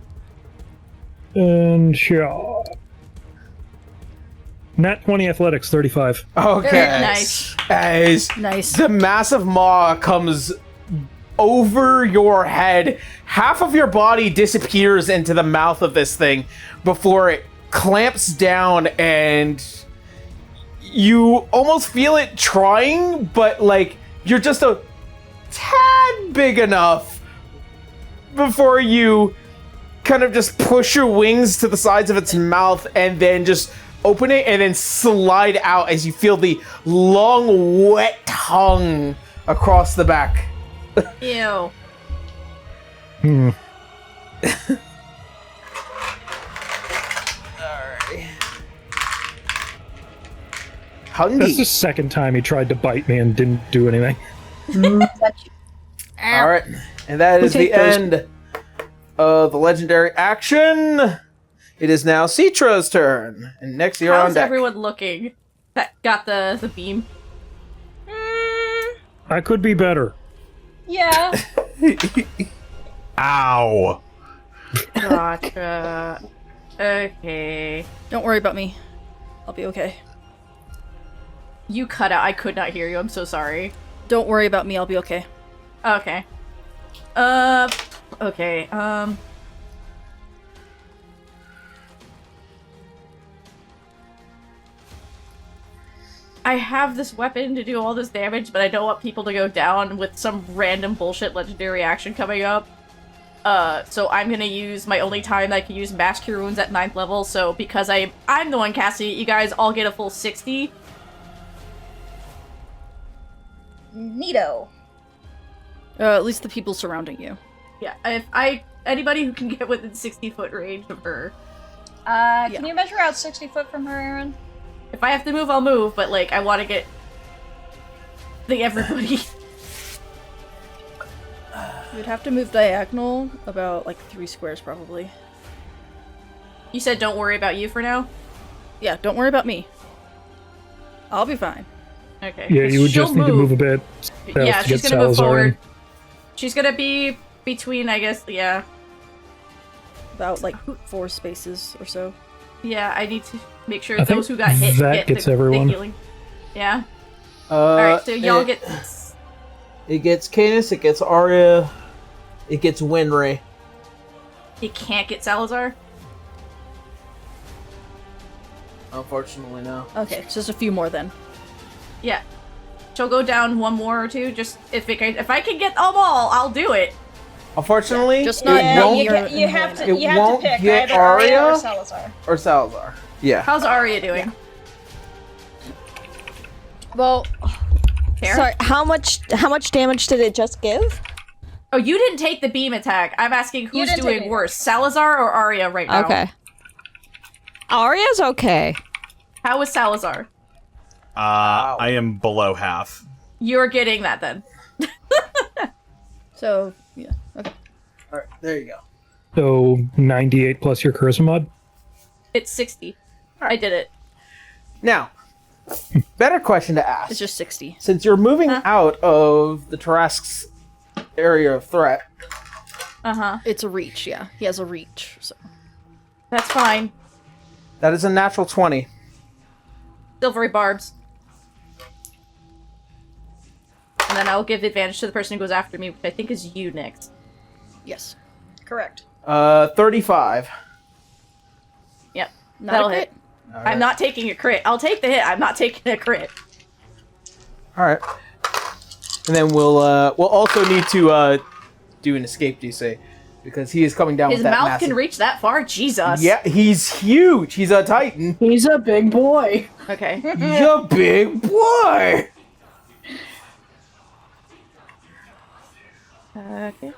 Speaker 5: And shot. Nat 20 athletics, 35.
Speaker 1: Okay.
Speaker 10: Very nice.
Speaker 1: As
Speaker 4: Nice.
Speaker 1: the massive maw comes over your head, half of your body disappears into the mouth of this thing before it clamps down, and you almost feel it trying, but like you're just a tad big enough before you kind of just push your wings to the sides of its mouth and then just open it and then slide out as you feel the long, wet tongue across the back.
Speaker 10: Ew.
Speaker 5: Hmm.
Speaker 1: Alright.
Speaker 5: That's
Speaker 1: Hungry.
Speaker 5: the second time he tried to bite me and didn't do anything.
Speaker 1: Alright. And that is the
Speaker 7: take those.
Speaker 1: end of the legendary action. It is now Citra's turn. And next you're on
Speaker 10: How's
Speaker 1: deck.
Speaker 10: everyone looking? That got the beam.
Speaker 5: I could be better.
Speaker 3: Yeah.
Speaker 9: Ow.
Speaker 10: Gotcha. Okay.
Speaker 4: Don't worry about me. I'll be okay.
Speaker 10: You cut out. I could not hear you. I'm so sorry.
Speaker 4: Don't worry about me. I'll be okay.
Speaker 10: Okay. Okay. I have this weapon to do all this damage, but I don't want people to go down with some random bullshit legendary action coming up. So I'm gonna use my only time that I can use Mass Cure Wounds at 9th level, so because I'm the one casting it, you guys all get a full 60.
Speaker 3: Neato.
Speaker 4: At least the people surrounding you.
Speaker 10: Yeah, anybody who can get within 60-foot range of her.
Speaker 3: Can you measure out 60 foot from her, Aaron?
Speaker 10: If I have to move, I'll move, but like, I want to get everybody.
Speaker 4: You'd have to move diagonal about like 3 squares probably.
Speaker 10: You said don't worry about you for now?
Speaker 4: Yeah, don't worry about me. I'll be fine.
Speaker 10: Okay.
Speaker 5: Yeah,
Speaker 10: 'cause
Speaker 5: you would
Speaker 10: she'll
Speaker 5: just need to move a bit.
Speaker 10: Yeah,
Speaker 5: to
Speaker 10: she's
Speaker 5: get
Speaker 10: gonna move
Speaker 5: Salazar in.
Speaker 10: forward. She's gonna be between, I guess, yeah.
Speaker 4: About like 4 spaces or so.
Speaker 10: Yeah, I need to make sure
Speaker 5: I think
Speaker 10: those who got hit
Speaker 5: that
Speaker 10: get
Speaker 5: gets
Speaker 10: the
Speaker 5: everyone.
Speaker 10: healing. Yeah? Alright, so y'all get...
Speaker 1: It gets Canis, it gets Arya, it gets Winray.
Speaker 10: You can't get Salazar?
Speaker 1: Unfortunately, no.
Speaker 4: Okay, it's just a few more then.
Speaker 10: Yeah. She'll go down one more or two, just if I can get them all, I'll do it.
Speaker 1: Unfortunately,
Speaker 4: Just not
Speaker 1: it
Speaker 3: Yeah,
Speaker 1: won't,
Speaker 3: you have to.
Speaker 1: it
Speaker 3: You have
Speaker 1: won't
Speaker 3: to pick
Speaker 1: get
Speaker 3: either Arya
Speaker 1: Arya
Speaker 3: or Salazar.
Speaker 1: or Salazar. Yeah.
Speaker 10: How's Arya doing?
Speaker 6: Well,
Speaker 10: Tara?
Speaker 6: sorry. How much damage did it just give?
Speaker 10: Oh, you didn't take the beam attack. I'm asking who's
Speaker 3: didn't take
Speaker 10: doing
Speaker 3: any.
Speaker 10: worse, Salazar or Arya right now?
Speaker 6: Okay. Arya's okay.
Speaker 10: How is Salazar?
Speaker 9: I am below half.
Speaker 10: You're getting that then.
Speaker 4: So, yeah. Okay.
Speaker 1: All right, there you go.
Speaker 5: So 98 plus your charisma mod.
Speaker 10: It's 60. I did it.
Speaker 1: Now, better question to ask.
Speaker 4: It's just 60.
Speaker 1: Since you're moving out of the Terrasque's area of threat,
Speaker 10: Uh-huh.
Speaker 4: It's a reach, yeah. He has a reach, so.
Speaker 10: That's fine.
Speaker 1: that is a natural 20.
Speaker 10: Silvery barbs. And then I'll give advantage to the person who goes after me, which I think is you next.
Speaker 4: Yes.
Speaker 3: Correct.
Speaker 1: 35.
Speaker 10: Yep.
Speaker 4: Not
Speaker 10: That'll
Speaker 4: a crit.
Speaker 10: hit. I'm not taking a crit. I'll take the hit. I'm not taking a crit.
Speaker 1: All right. And then we'll also need to do an escape DC because he is coming down
Speaker 10: His
Speaker 1: with that
Speaker 10: mouth
Speaker 1: massive...
Speaker 10: can reach that far? Jesus.
Speaker 1: Yeah, he's huge. He's a Titan.
Speaker 7: He's a big boy.
Speaker 10: Okay.
Speaker 1: You big boy.
Speaker 10: Okay.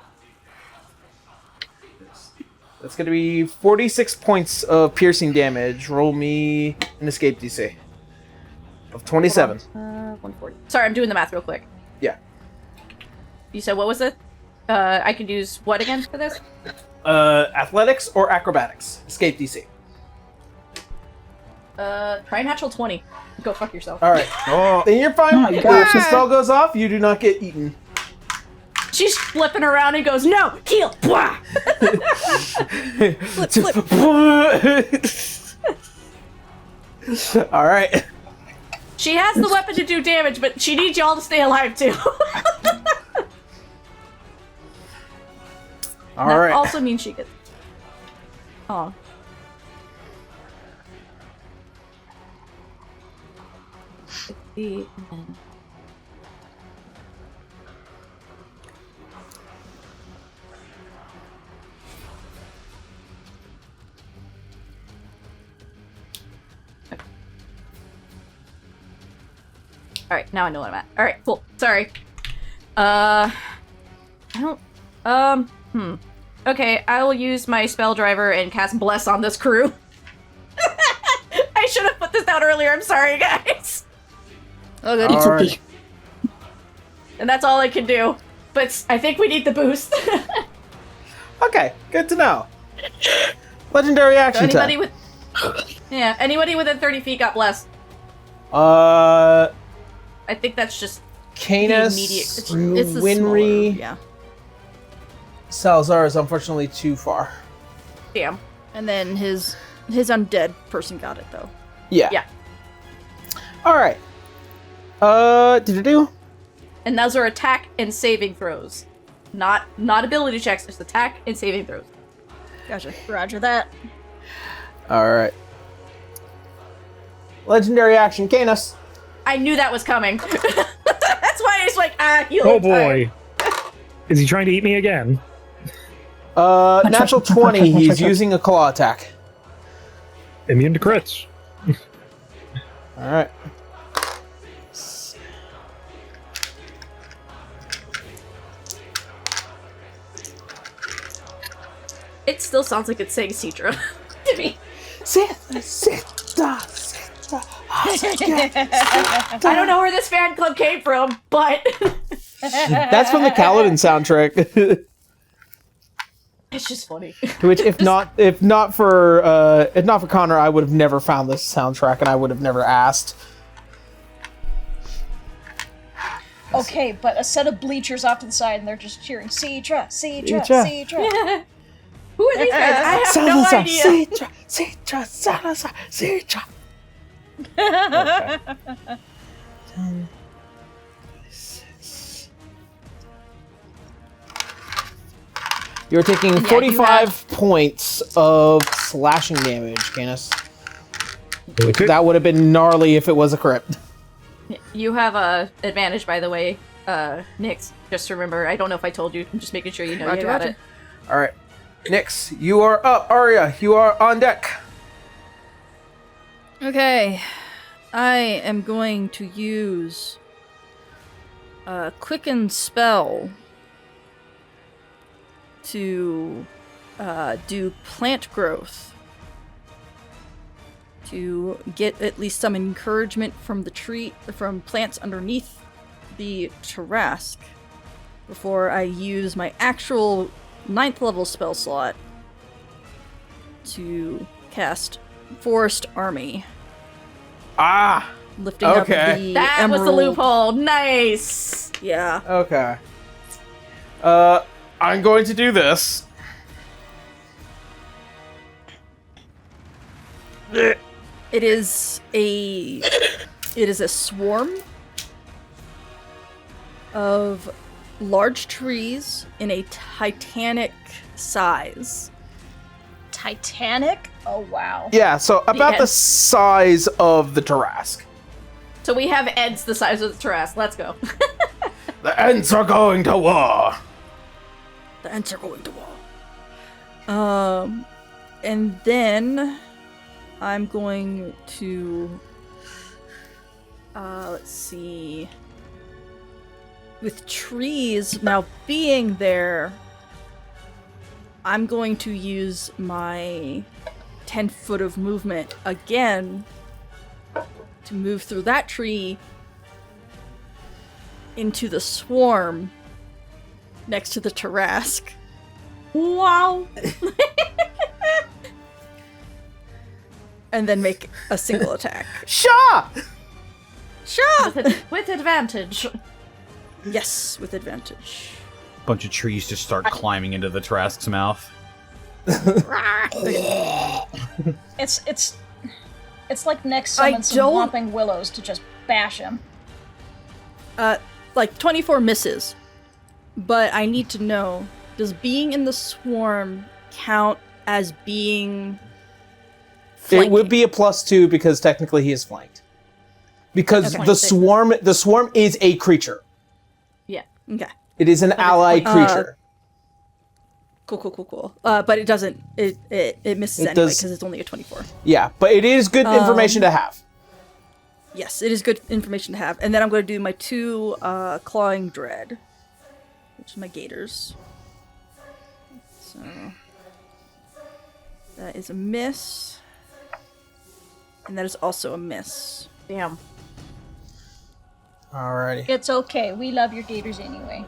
Speaker 1: That's going to be 46 points of piercing damage. Roll me an escape DC of 27.
Speaker 10: 140. Sorry, I'm doing the math real quick.
Speaker 1: Yeah.
Speaker 10: You said what was it? I could use what again for this?
Speaker 1: Athletics or acrobatics. Escape DC.
Speaker 10: Try natural 20. Go fuck yourself.
Speaker 1: All right.
Speaker 9: Oh,
Speaker 1: Then you're fine.
Speaker 7: Oh my
Speaker 1: If
Speaker 7: gosh.
Speaker 1: the spell goes off, you do not get eaten.
Speaker 10: She's flipping around and goes, no, heal. Blah!
Speaker 1: All right.
Speaker 10: She has the weapon to do damage, but she needs y'all to stay alive too.
Speaker 1: All
Speaker 10: That
Speaker 1: right.
Speaker 10: also means she gets. Oh. Alright, now I know what I'm at. Alright, cool. Sorry. I don't... Okay, I will use my spell driver and cast Bless on this crew. I should have put this down earlier, I'm sorry, guys.
Speaker 4: Oh, good.
Speaker 1: All right.
Speaker 10: And that's all I can do. But I think we need the boost.
Speaker 1: Okay, good to know. Legendary action
Speaker 10: anybody
Speaker 1: time.
Speaker 10: anybody within 30 feet got blessed.
Speaker 1: Uh,
Speaker 10: I think that's just
Speaker 1: Canis,
Speaker 10: the
Speaker 4: It's the
Speaker 1: Winry,
Speaker 4: smaller, yeah.
Speaker 1: Salazar is unfortunately too far.
Speaker 10: damn.
Speaker 4: And then his undead person got it though.
Speaker 1: Yeah.
Speaker 10: Yeah.
Speaker 1: All right. Did it do?
Speaker 10: And those are attack and saving throws. Not ability checks, just attack and saving throws.
Speaker 4: Gotcha.
Speaker 3: Roger that.
Speaker 1: All right. Legendary action, Canis.
Speaker 10: I knew that was coming. That's why it's like, healing
Speaker 5: Oh
Speaker 10: time.
Speaker 5: boy. Is he trying to eat me again?
Speaker 1: Natural 20. He's using a claw attack.
Speaker 5: Immune to crits.
Speaker 1: All right.
Speaker 10: It still sounds like it's saying Citra to me. I don't know where this fan club came from, but
Speaker 1: That's from the Kaladin soundtrack.
Speaker 10: it's just funny.
Speaker 1: Which, if not for Connor, I would have never found this soundtrack, and I would have never asked.
Speaker 3: Okay, but a set of bleachers off to the side, and they're just cheering, Citra, Citra,
Speaker 1: Citra.
Speaker 3: Citra.
Speaker 10: Who are these guys? I have no idea.
Speaker 1: Salazar. Okay. 10, You're taking 45 points of slashing damage, Canis.
Speaker 5: Okay.
Speaker 1: That would have been gnarly if it was a crit.
Speaker 10: You have a advantage, by the way, Nyx. Just remember, I don't know if I told you. I'm just making sure you know you got it.
Speaker 1: All right, Nyx, you are up. Arya, you are on deck.
Speaker 4: Okay. I am going to use a quicken spell to do plant growth to get at least some encouragement from from plants underneath the Terrasque before I use my actual 9th level spell slot to cast Forest Army.
Speaker 1: Ah,
Speaker 4: Lifting up
Speaker 1: Okay.
Speaker 4: the
Speaker 10: That
Speaker 4: emerald.
Speaker 10: was the loophole. Nice.
Speaker 4: Yeah.
Speaker 1: okay. I'm going to do this.
Speaker 4: It is a swarm of large trees in a titanic size.
Speaker 3: Titanic? Oh, wow.
Speaker 1: Yeah, so about
Speaker 10: Yes.
Speaker 1: the size of the Terrasque.
Speaker 10: So we have Eds the size of the Terrasque. Let's go.
Speaker 1: The Ents are going to war.
Speaker 4: The ants are going to war. And then I'm going to let's see. With trees now being there, I'm going to use my 10 foot of movement again to move through that tree into the swarm next to the Terrasque.
Speaker 10: Wow.
Speaker 4: And then make a single attack.
Speaker 1: Shaw!
Speaker 4: Sure!
Speaker 10: With advantage.
Speaker 4: Yes, with advantage.
Speaker 9: Bunch of trees just start climbing into the Terrasque's mouth.
Speaker 3: It's like next summon some
Speaker 4: don't-
Speaker 3: whomping willows to just bash him.
Speaker 4: Like 24 misses. But I need to know, does being in the swarm count as being
Speaker 1: It would be a +2 because technically he is flanked. Because
Speaker 4: Okay.
Speaker 1: the swarm is a creature.
Speaker 10: Yeah.
Speaker 4: Okay.
Speaker 1: It is an ally creature.
Speaker 4: Cool. But it doesn't, it misses
Speaker 1: It
Speaker 4: anyway
Speaker 1: does-
Speaker 4: because it's only a 24.
Speaker 1: Yeah, but it is good information to have.
Speaker 4: Yes, it is good information to have. And then I'm going to do my 2 Clawing Dread. which is my gators. So that is a miss. And that is also a miss.
Speaker 10: Damn.
Speaker 1: Alrighty.
Speaker 3: It's okay. We love your gators anyway.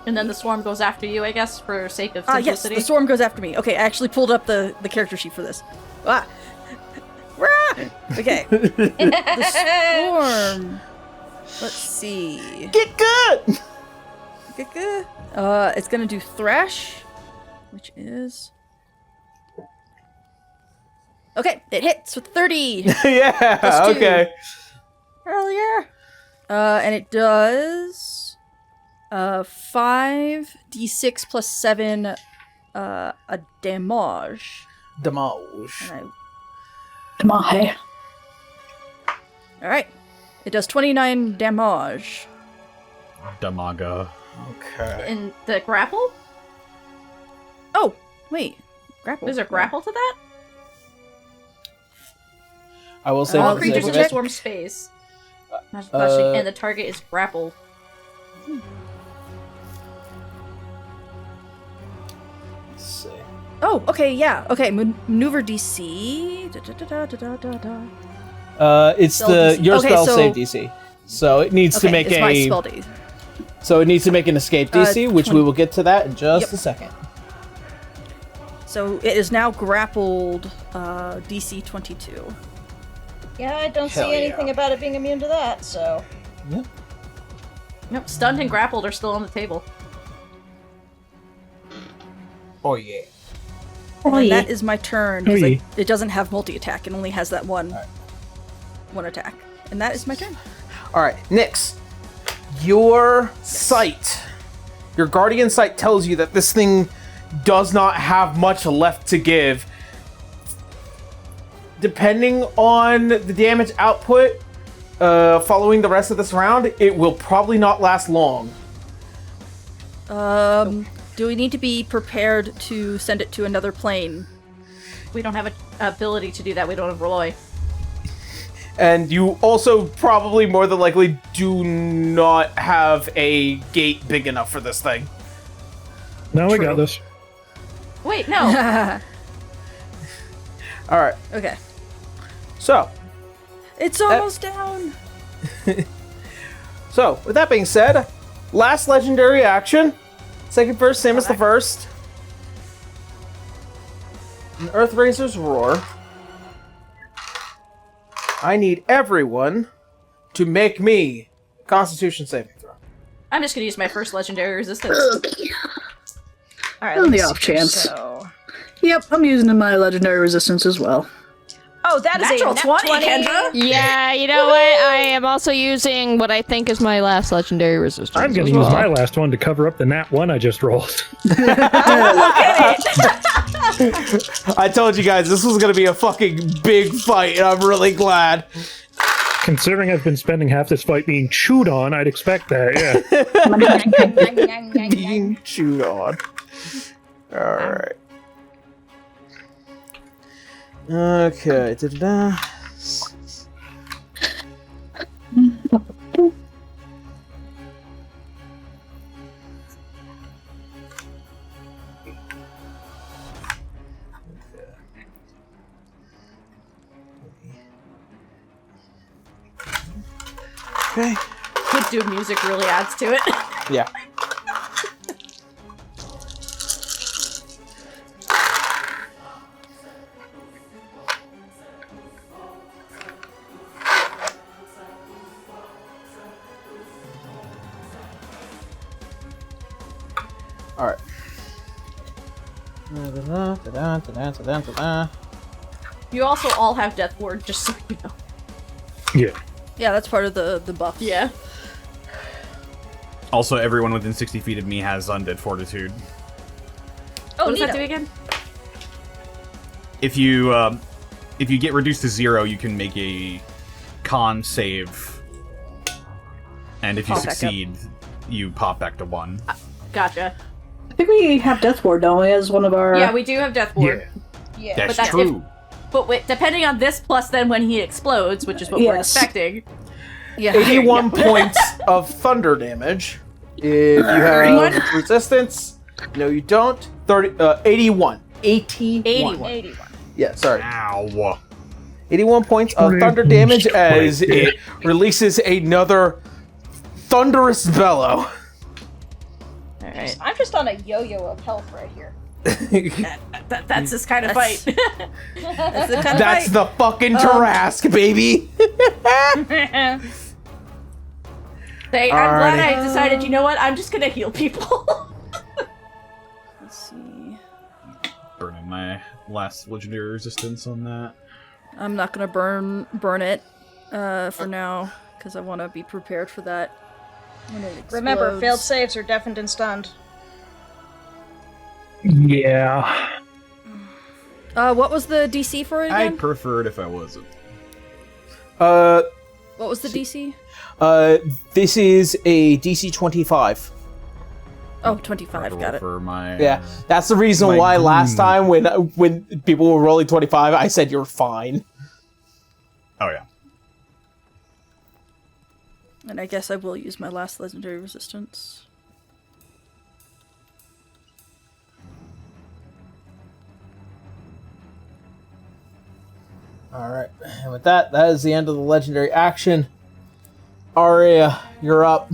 Speaker 10: And then the swarm goes after you, I guess, for sake of
Speaker 4: Yes,
Speaker 10: simplicity.
Speaker 4: the swarm goes after me. Okay, I actually pulled up the character sheet for this. Ah! Rah! Okay. The swarm. Let's see.
Speaker 1: Get good!
Speaker 4: Get good. It's gonna do thrash, which is... Okay, it hits with 30!
Speaker 1: Yeah,
Speaker 4: Plus 2.
Speaker 1: okay.
Speaker 4: Hell yeah! And it does... 5d6 plus 7, a damage.
Speaker 1: Damage.
Speaker 4: And
Speaker 7: Damahe.
Speaker 4: Alright. It does 29 damage.
Speaker 9: Damaga.
Speaker 1: Okay.
Speaker 10: In the grapple?
Speaker 4: Oh, wait. Grapple.
Speaker 10: Is there grapple to that?
Speaker 1: I will say
Speaker 10: All
Speaker 1: for the
Speaker 10: creatures
Speaker 1: sake
Speaker 10: in
Speaker 1: of
Speaker 10: the
Speaker 1: it,
Speaker 10: swarm space. And the target is grappled.
Speaker 1: let's see.
Speaker 4: Oh, okay, yeah. Okay, maneuver DC.
Speaker 1: It's
Speaker 4: Spell
Speaker 1: the
Speaker 4: DC.
Speaker 1: your
Speaker 4: Okay,
Speaker 1: spell
Speaker 4: so-
Speaker 1: save DC. So it needs to make
Speaker 4: it's my spell DC.
Speaker 1: So it needs to make an escape DC, which we
Speaker 4: 20.
Speaker 1: will get to that in just
Speaker 4: Yep.
Speaker 1: a second.
Speaker 4: So it is now grappled, DC 22.
Speaker 3: Yeah, I don't
Speaker 1: Hell
Speaker 3: see anything
Speaker 1: yeah.
Speaker 3: about it being immune to that, so.
Speaker 10: Nope, stunned and grappled are still on the table.
Speaker 1: Oh yeah.
Speaker 4: And then that is my turn. 'Cause
Speaker 5: Oi.
Speaker 4: it doesn't have multi-attack. It only has that one attack. And that is my turn.
Speaker 1: All right, Nyx. Your sight, your guardian sight tells you that this thing does not have much left to give. Depending on the damage output following the rest of this round, it will probably not last long.
Speaker 4: Do we need to be prepared to send it to another plane?
Speaker 10: We don't have an ability to do that. We don't have Roy.
Speaker 1: And you also probably more than likely do not have a gate big enough for this thing.
Speaker 5: No, we got this.
Speaker 10: Wait, no.
Speaker 1: All right,
Speaker 4: Okay.
Speaker 1: so
Speaker 4: It's almost down!
Speaker 1: So, with that being said, last legendary action. Second first, same as the first. An Earth Razer's Roar. I need everyone to make me Constitution saving throw.
Speaker 10: I'm just gonna use my first legendary resistance.
Speaker 3: Alright,
Speaker 7: On
Speaker 3: let me
Speaker 7: the
Speaker 3: see
Speaker 7: off
Speaker 3: here.
Speaker 7: chance.
Speaker 3: So.
Speaker 7: Yep, I'm using my legendary resistance as well.
Speaker 3: Oh, that is
Speaker 10: Natural
Speaker 3: a nat
Speaker 10: 20,
Speaker 3: 20.
Speaker 10: Kendra.
Speaker 6: Yeah, you know what? I am also using what I think is my last legendary resistance.
Speaker 5: I'm going
Speaker 6: as
Speaker 5: to use
Speaker 6: well.
Speaker 5: my last one to cover up the nat 1 I just rolled.
Speaker 1: I told you guys this was gonna be a fucking big fight, and I'm really glad.
Speaker 5: Considering I've been spending half this fight being chewed on, I'd expect that, yeah.
Speaker 1: Being chewed on. Alright. Okay. Da-da-da. Okay.
Speaker 10: Good dude music really adds to it.
Speaker 1: Yeah. All right.
Speaker 10: You also all have Death Ward, just so you know.
Speaker 5: Yeah.
Speaker 4: Yeah, that's part of the buff.
Speaker 10: Yeah.
Speaker 9: Also, everyone within 60 feet of me has Undead Fortitude.
Speaker 10: Oh, what does that
Speaker 3: neato.
Speaker 10: do again?
Speaker 9: If you get reduced to 0, you can make a con save. And if you
Speaker 4: Pop back up.
Speaker 9: succeed, you pop back to 1.
Speaker 10: Gotcha.
Speaker 7: I think we have Death Ward, don't we, as one of our...
Speaker 10: Yeah, we do have Death Ward.
Speaker 5: Yeah.
Speaker 3: Yeah.
Speaker 9: That's,
Speaker 10: but that's
Speaker 9: true.
Speaker 10: But wait, depending on this plus then when he explodes, which is what we're
Speaker 7: Yes.
Speaker 10: expecting.
Speaker 4: Yeah.
Speaker 1: 81 points of thunder damage. If you have resistance, no, you don't. 81. 81. Yeah, sorry.
Speaker 9: Ow.
Speaker 1: 81 points of thunder damage as it releases another thunderous bellow.
Speaker 10: Alright.
Speaker 3: I'm just on a yo-yo of health right here.
Speaker 10: That's this kind of fight.
Speaker 1: That's the fucking Terrasque, baby.
Speaker 10: I'm glad I decided, you know what? I'm just gonna heal people.
Speaker 4: Let's see.
Speaker 9: Burning my last legendary resistance on that.
Speaker 4: I'm not gonna burn it for now because I want to be prepared for that when it explodes.
Speaker 3: Remember, failed saves are deafened and stunned.
Speaker 5: Yeah.
Speaker 4: What was the DC for it again?
Speaker 9: I'd prefer it if I wasn't.
Speaker 4: What was the DC?
Speaker 1: This is a DC 25.
Speaker 4: Oh, 25. Got it.
Speaker 9: For my,
Speaker 1: Yeah, that's the reason why last time when people were rolling 25, I said you're fine.
Speaker 9: Oh yeah.
Speaker 4: And I guess I will use my last legendary resistance.
Speaker 1: Alright, and with that is the end of the legendary action. Aria, you're up.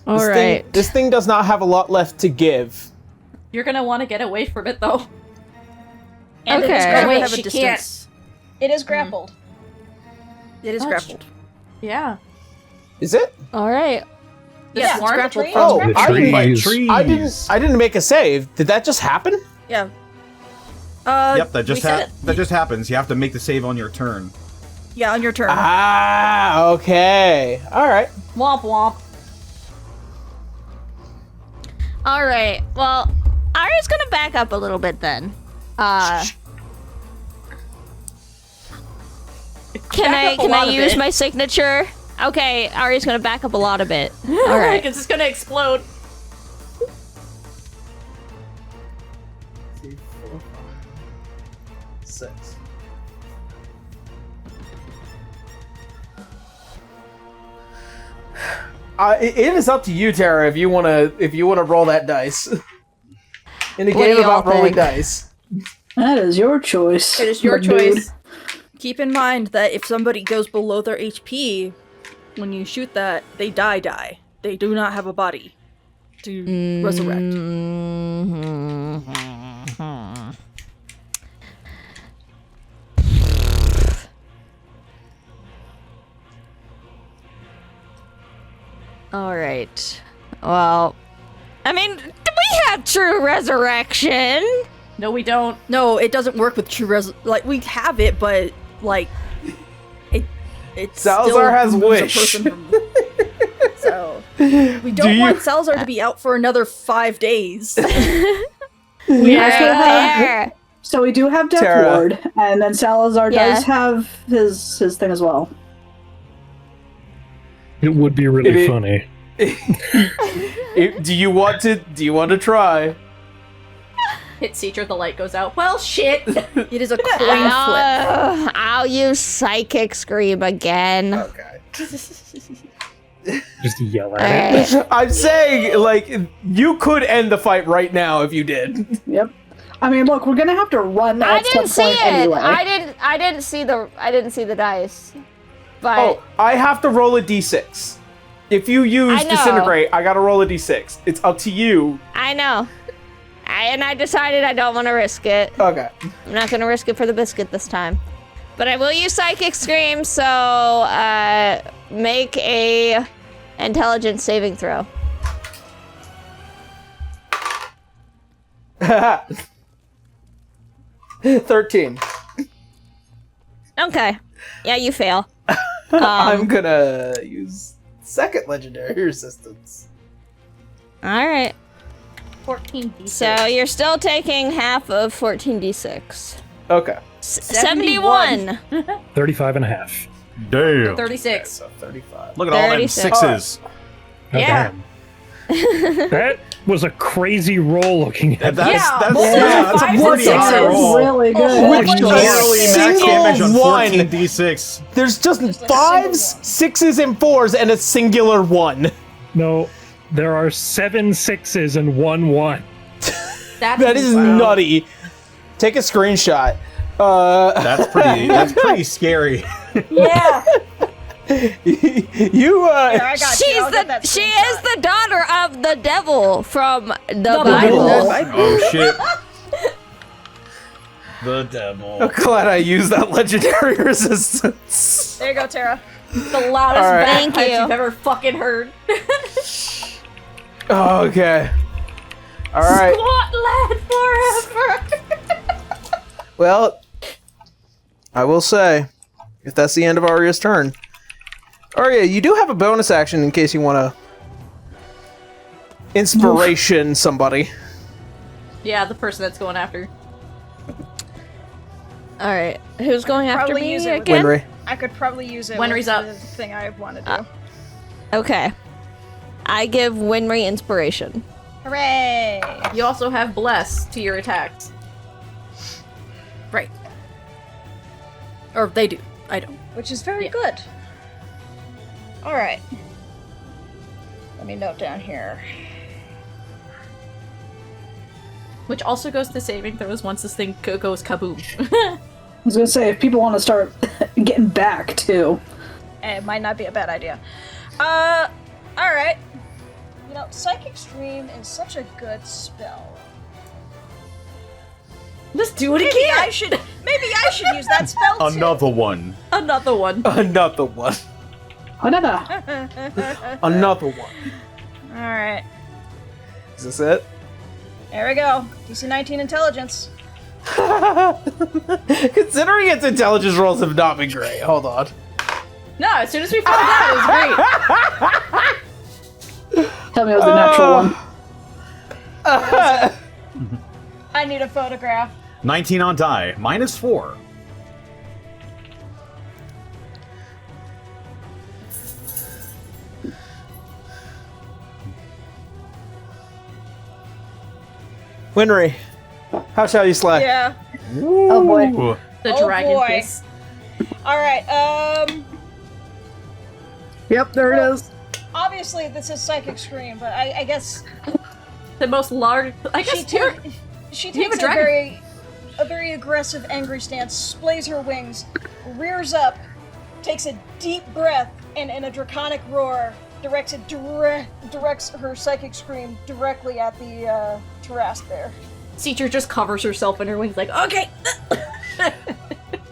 Speaker 6: Alright.
Speaker 1: This thing does not have a lot left to give.
Speaker 10: You're gonna want to get away from it, though.
Speaker 3: And
Speaker 6: Okay.
Speaker 3: it is
Speaker 10: Oh,
Speaker 3: grappled.
Speaker 10: wait,
Speaker 4: have a
Speaker 10: she
Speaker 4: distance.
Speaker 3: It is grappled.
Speaker 4: It is
Speaker 10: Oh,
Speaker 4: grappled.
Speaker 10: Yeah.
Speaker 1: Is it?
Speaker 6: Alright.
Speaker 3: Yeah,
Speaker 10: swarm?
Speaker 3: it's grappled.
Speaker 1: Oh,
Speaker 5: The
Speaker 1: I didn't,
Speaker 5: trees.
Speaker 1: I didn't make a save. Did that just happen?
Speaker 4: Yeah.
Speaker 9: Yep, that
Speaker 10: we said
Speaker 9: just happens. You have to make the save on your turn.
Speaker 4: Yeah, on your turn.
Speaker 1: Ah, okay. Alright.
Speaker 10: Womp womp.
Speaker 6: Alright, well, Ari's gonna back up a little bit then. Can I use my signature? Okay, Ari's gonna back up a lot of it. Alright.
Speaker 10: It's just gonna explode.
Speaker 1: 2, 4, 5, 6. It is up to you, Tara, if you wanna roll that dice. In a
Speaker 6: What do
Speaker 1: game
Speaker 6: y'all
Speaker 1: about rolling
Speaker 6: think?
Speaker 1: dice.
Speaker 7: That is your choice.
Speaker 10: It is your
Speaker 7: my dude.
Speaker 10: choice.
Speaker 4: Keep in mind that if somebody goes below their HP, when you shoot that, they die. They do not have a body to resurrect.
Speaker 6: Alright. Well, I mean, we have true resurrection.
Speaker 10: No, we don't.
Speaker 4: No, it doesn't work with true like we have it, but like it
Speaker 1: Salazar
Speaker 4: still
Speaker 1: has
Speaker 4: removes a
Speaker 1: wish.
Speaker 4: person from- so we don't want Salazar to be out for another 5 days.
Speaker 7: We
Speaker 6: Alright,
Speaker 7: also have,
Speaker 6: there.
Speaker 7: so we do have Death
Speaker 1: Tara.
Speaker 7: Ward, and then Salazar
Speaker 6: Yeah.
Speaker 7: does have his thing as well.
Speaker 5: It would be really
Speaker 1: It-
Speaker 5: funny.
Speaker 1: Do you want to try?
Speaker 10: Hit Cedra, the light goes out. Well, shit.
Speaker 4: It is a coin flip.
Speaker 6: I'll use Psychic Scream again.
Speaker 1: Okay.
Speaker 5: Just yell at it.
Speaker 6: Alright.
Speaker 1: I'm saying, like, you could end the fight right now if you did.
Speaker 7: Yep. I mean, look, we're gonna have to run
Speaker 6: I
Speaker 7: at some
Speaker 6: didn't see
Speaker 7: point
Speaker 6: it.
Speaker 7: anyway.
Speaker 6: I didn't see the dice. But
Speaker 1: Oh, I have to roll a d6. If you use
Speaker 6: I know.
Speaker 1: Disintegrate, I gotta roll a d6. It's up to you.
Speaker 6: I know. I decided I don't want to risk it.
Speaker 1: Okay.
Speaker 6: I'm not going to risk it for the biscuit this time. But I will use Psychic Scream, so make a intelligence saving throw.
Speaker 1: 13.
Speaker 6: Okay. Yeah, you fail.
Speaker 1: I'm gonna use second legendary resistance.
Speaker 6: All right.
Speaker 10: 14d6.
Speaker 6: So you're still taking half of 14d6.
Speaker 1: Okay.
Speaker 6: 71.
Speaker 5: 35 and a half.
Speaker 9: Damn.
Speaker 10: 36.
Speaker 1: So 35.
Speaker 9: Look at all them
Speaker 6: 36.
Speaker 9: sixes.
Speaker 5: Oh,
Speaker 6: Yeah.
Speaker 5: damn. was a crazy roll looking at that.
Speaker 9: That's a pretty high roll.
Speaker 7: Really good.
Speaker 9: Narrowly max damage on 14d6.
Speaker 1: There's just 5s, 6s, and 4s, and a singular 1.
Speaker 5: No, there are 7 6s and 1 1.
Speaker 1: That is nutty. Take a screenshot.
Speaker 9: That's pretty scary.
Speaker 10: Yeah.
Speaker 1: You
Speaker 3: I got you. I'll get that
Speaker 6: She
Speaker 3: screenshot.
Speaker 6: is the daughter of the devil from the Bible.
Speaker 9: Oh shit. The devil.
Speaker 1: I'm glad I used that legendary resistance.
Speaker 3: There you go, Tara.
Speaker 10: The loudest
Speaker 1: All right.
Speaker 6: Thank
Speaker 10: bagpipes
Speaker 6: you.
Speaker 10: you've ever fucking heard.
Speaker 1: Okay. All right.
Speaker 10: Squat lad forever.
Speaker 1: Well, I will say, if that's the end of Arya's turn, Arya, you do have a bonus action in case you want to inspiration somebody.
Speaker 10: Yeah, the person that's going after.
Speaker 6: All right, who's going after
Speaker 3: Probably
Speaker 6: me
Speaker 3: use it with
Speaker 6: again?
Speaker 1: Winry.
Speaker 3: I could probably use it
Speaker 10: Winry's
Speaker 3: with
Speaker 10: up.
Speaker 3: the thing I want to do.
Speaker 6: Okay, I give Winry inspiration.
Speaker 3: Hooray!
Speaker 10: You also have bless to your attacks.
Speaker 4: Right. Or they do. I don't.
Speaker 3: Which is very
Speaker 10: Yeah.
Speaker 3: good. Alright. Let me note down here.
Speaker 10: Which also goes to saving throws once this thing goes kaboom.
Speaker 7: I was gonna say, if people want to start getting back too.
Speaker 3: It might not be a bad idea. Alright. You know, Psychic Stream is such a good spell.
Speaker 10: Just do it
Speaker 3: Maybe
Speaker 10: again!
Speaker 3: I should use that spell too.
Speaker 9: Another one.
Speaker 10: Another one.
Speaker 1: Another one.
Speaker 7: Another.
Speaker 1: Another one.
Speaker 3: Alright.
Speaker 1: Is this it?
Speaker 3: There we go. DC 19 intelligence.
Speaker 1: Considering its intelligence rolls have not been great. Hold on.
Speaker 10: No, as soon as we found out, it was great.
Speaker 7: Tell me it was the natural one.
Speaker 3: I need a photograph.
Speaker 9: 19 on die. -4.
Speaker 1: Winry, how shall you slay?
Speaker 3: Yeah.
Speaker 7: Oh boy.
Speaker 9: Ooh.
Speaker 10: The
Speaker 3: Oh,
Speaker 10: dragon
Speaker 3: boy.
Speaker 10: kiss.
Speaker 3: Alright,
Speaker 7: Yep, there it is.
Speaker 3: obviously this is Psychic Scream, but I guess
Speaker 10: The most large. I guess
Speaker 3: she
Speaker 10: Tara-
Speaker 3: she
Speaker 10: You have
Speaker 3: takes
Speaker 10: a
Speaker 3: a
Speaker 10: dragon.
Speaker 3: very aggressive, angry stance, splays her wings, rears up, takes a deep breath, and in a draconic roar, directs her Psychic Scream directly at the Terrasque there.
Speaker 10: Teacher just covers herself in her wings, like, okay.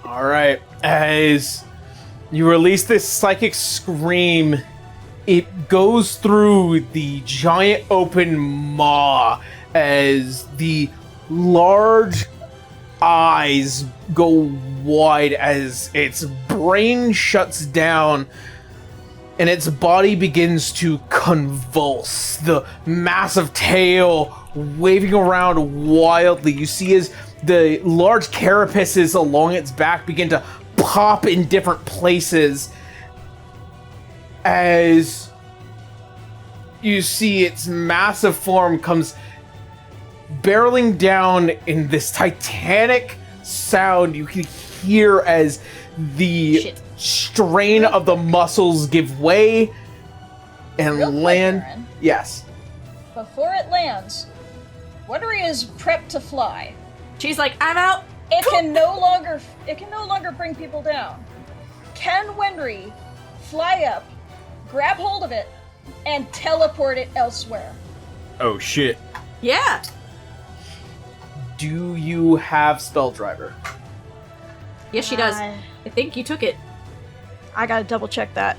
Speaker 1: All right. As you release this psychic scream, it goes through the giant open maw as the large eyes go wide as its brain shuts down and its body begins to convulse. The massive tail waving around wildly. You see as the large carapaces along its back begin to pop in different places as you see its massive form comes barreling down in this titanic sound. You can hear as the
Speaker 10: Shit.
Speaker 1: strain of the muscles give way and
Speaker 3: Real quick,
Speaker 1: land.
Speaker 3: Aaron.
Speaker 1: Yes.
Speaker 3: Before it lands, Wondery is prepped to fly.
Speaker 10: She's like, I'm out.
Speaker 3: It can no longer bring people down. Can Wendry fly up, grab hold of it, and teleport it elsewhere?
Speaker 9: Oh shit.
Speaker 10: Yeah.
Speaker 1: Do you have Spell Driver?
Speaker 10: Yes, she does. I think you took it.
Speaker 3: I gotta double check that.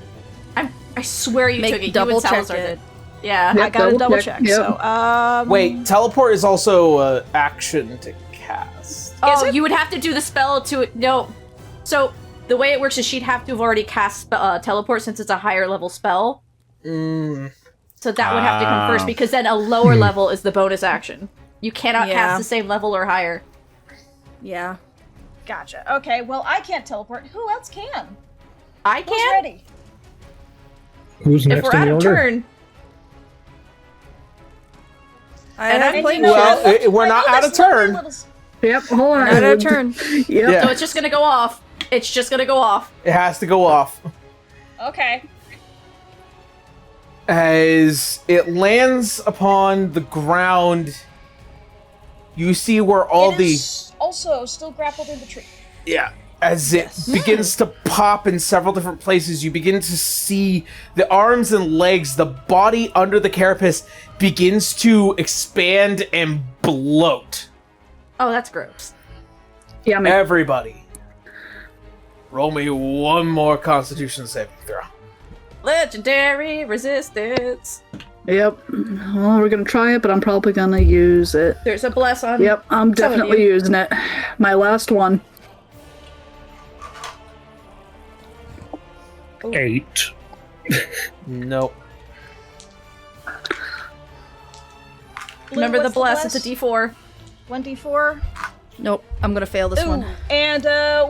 Speaker 10: I swear you
Speaker 4: Make
Speaker 10: took it.
Speaker 4: double
Speaker 10: you and
Speaker 4: check
Speaker 10: Salazar
Speaker 4: it.
Speaker 10: did. Yeah.
Speaker 7: Yep,
Speaker 3: I gotta double check.
Speaker 7: Yep.
Speaker 3: So,
Speaker 1: Wait, teleport is also action to cast.
Speaker 10: Oh,
Speaker 3: it?
Speaker 10: you would have to do the spell to no. So the way it works is she'd have to have already cast teleport since it's a higher level spell.
Speaker 1: Mm.
Speaker 10: So that would have to come first because then a lower level is the bonus action. You cannot
Speaker 4: Yeah.
Speaker 10: cast the same level or higher.
Speaker 4: Yeah.
Speaker 3: Gotcha. Okay, well, I can't teleport. Who else can?
Speaker 10: I
Speaker 3: Who's
Speaker 10: can.
Speaker 3: ready?
Speaker 5: Who's
Speaker 10: If
Speaker 5: next
Speaker 10: we're
Speaker 5: in
Speaker 10: out
Speaker 5: the
Speaker 10: of
Speaker 5: order?
Speaker 10: turn,
Speaker 1: Well, we're not out of turn.
Speaker 7: Yep, hold on.
Speaker 4: Not out of turn.
Speaker 7: Yep.
Speaker 1: Yeah.
Speaker 10: So it's just gonna go off. It's just gonna go off.
Speaker 1: It has to go off.
Speaker 3: Okay.
Speaker 1: As it lands upon the ground, you see where all
Speaker 3: It
Speaker 1: the
Speaker 3: is also still grappled in the tree.
Speaker 1: as it begins to pop in several different places, you begin to see the arms and legs, the body under the carapace begins to expand and bloat.
Speaker 10: Oh, that's gross.
Speaker 7: Yeah, man.
Speaker 1: Everybody, roll me one more Constitution saving throw.
Speaker 10: Legendary resistance.
Speaker 7: Yep. Well, we're gonna try it, but I'm probably gonna use it.
Speaker 10: There's a bless on.
Speaker 7: Yep, I'm definitely using it. My last one.
Speaker 5: 8.
Speaker 1: Nope.
Speaker 10: Remember the
Speaker 3: What's
Speaker 10: bless. It's a D4.
Speaker 3: 1d4.
Speaker 4: Nope, I'm gonna fail this
Speaker 3: Ooh,
Speaker 4: one.
Speaker 3: and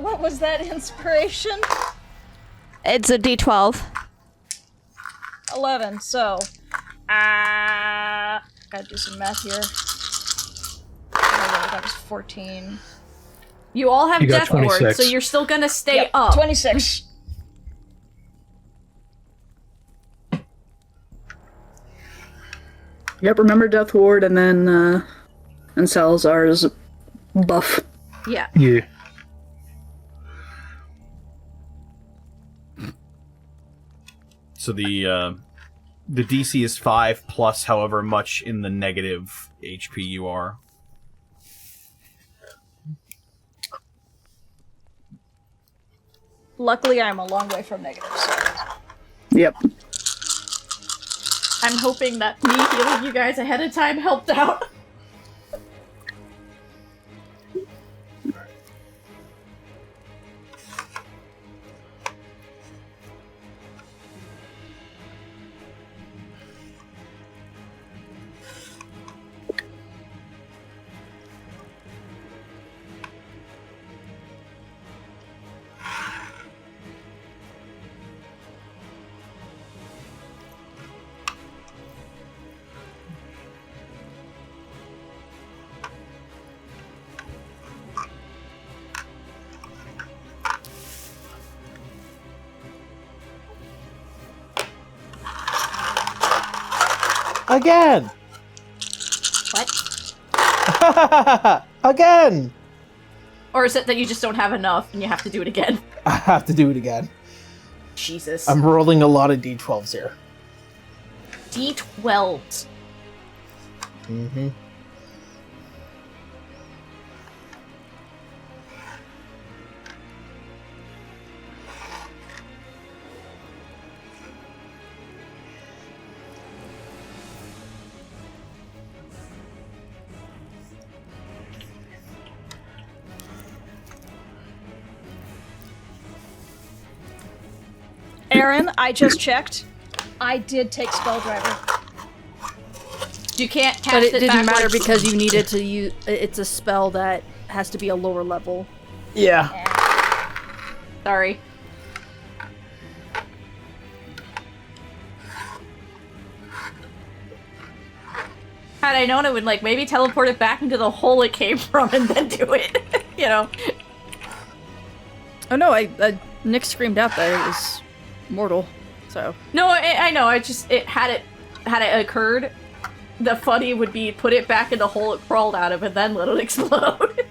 Speaker 3: what was that inspiration?
Speaker 6: It's a D12.
Speaker 3: 11. So, gotta do some math here. That was 14.
Speaker 10: You all have
Speaker 5: You got
Speaker 10: death ward,
Speaker 5: 26.
Speaker 10: so you're still gonna stay
Speaker 3: Yep,
Speaker 10: up.
Speaker 3: 26.
Speaker 7: Yep, remember Death Ward and then and Salazar's buff.
Speaker 10: Yeah.
Speaker 5: Yeah.
Speaker 9: So the DC is 5 plus however much in the negative HP you are.
Speaker 3: Luckily, I'm a long way from negative. So.
Speaker 7: Yep.
Speaker 10: I'm hoping that me healing you guys ahead of time helped out.
Speaker 1: Again!
Speaker 10: What?
Speaker 1: Again!
Speaker 10: Or is it that you just don't have enough and you have to do it again?
Speaker 1: I have to do it again.
Speaker 10: Jesus.
Speaker 1: I'm rolling a lot of D12s here.
Speaker 10: D12s.
Speaker 1: Mm-hmm.
Speaker 3: Aaron, I just checked. I did take Spelldriver.
Speaker 10: You can't cast
Speaker 4: But it didn't matter
Speaker 10: backwards.
Speaker 4: because you needed to use. It's a spell that has to be a lower level.
Speaker 1: Yeah.
Speaker 10: Sorry. Had I known, it would like maybe teleport it back into the hole it came from and then do it. You know.
Speaker 4: Oh no! Nick screamed out that it was mortal. So
Speaker 10: No, I know. I just had it occurred, the funny would be put it back in the hole it crawled out of and then let it explode.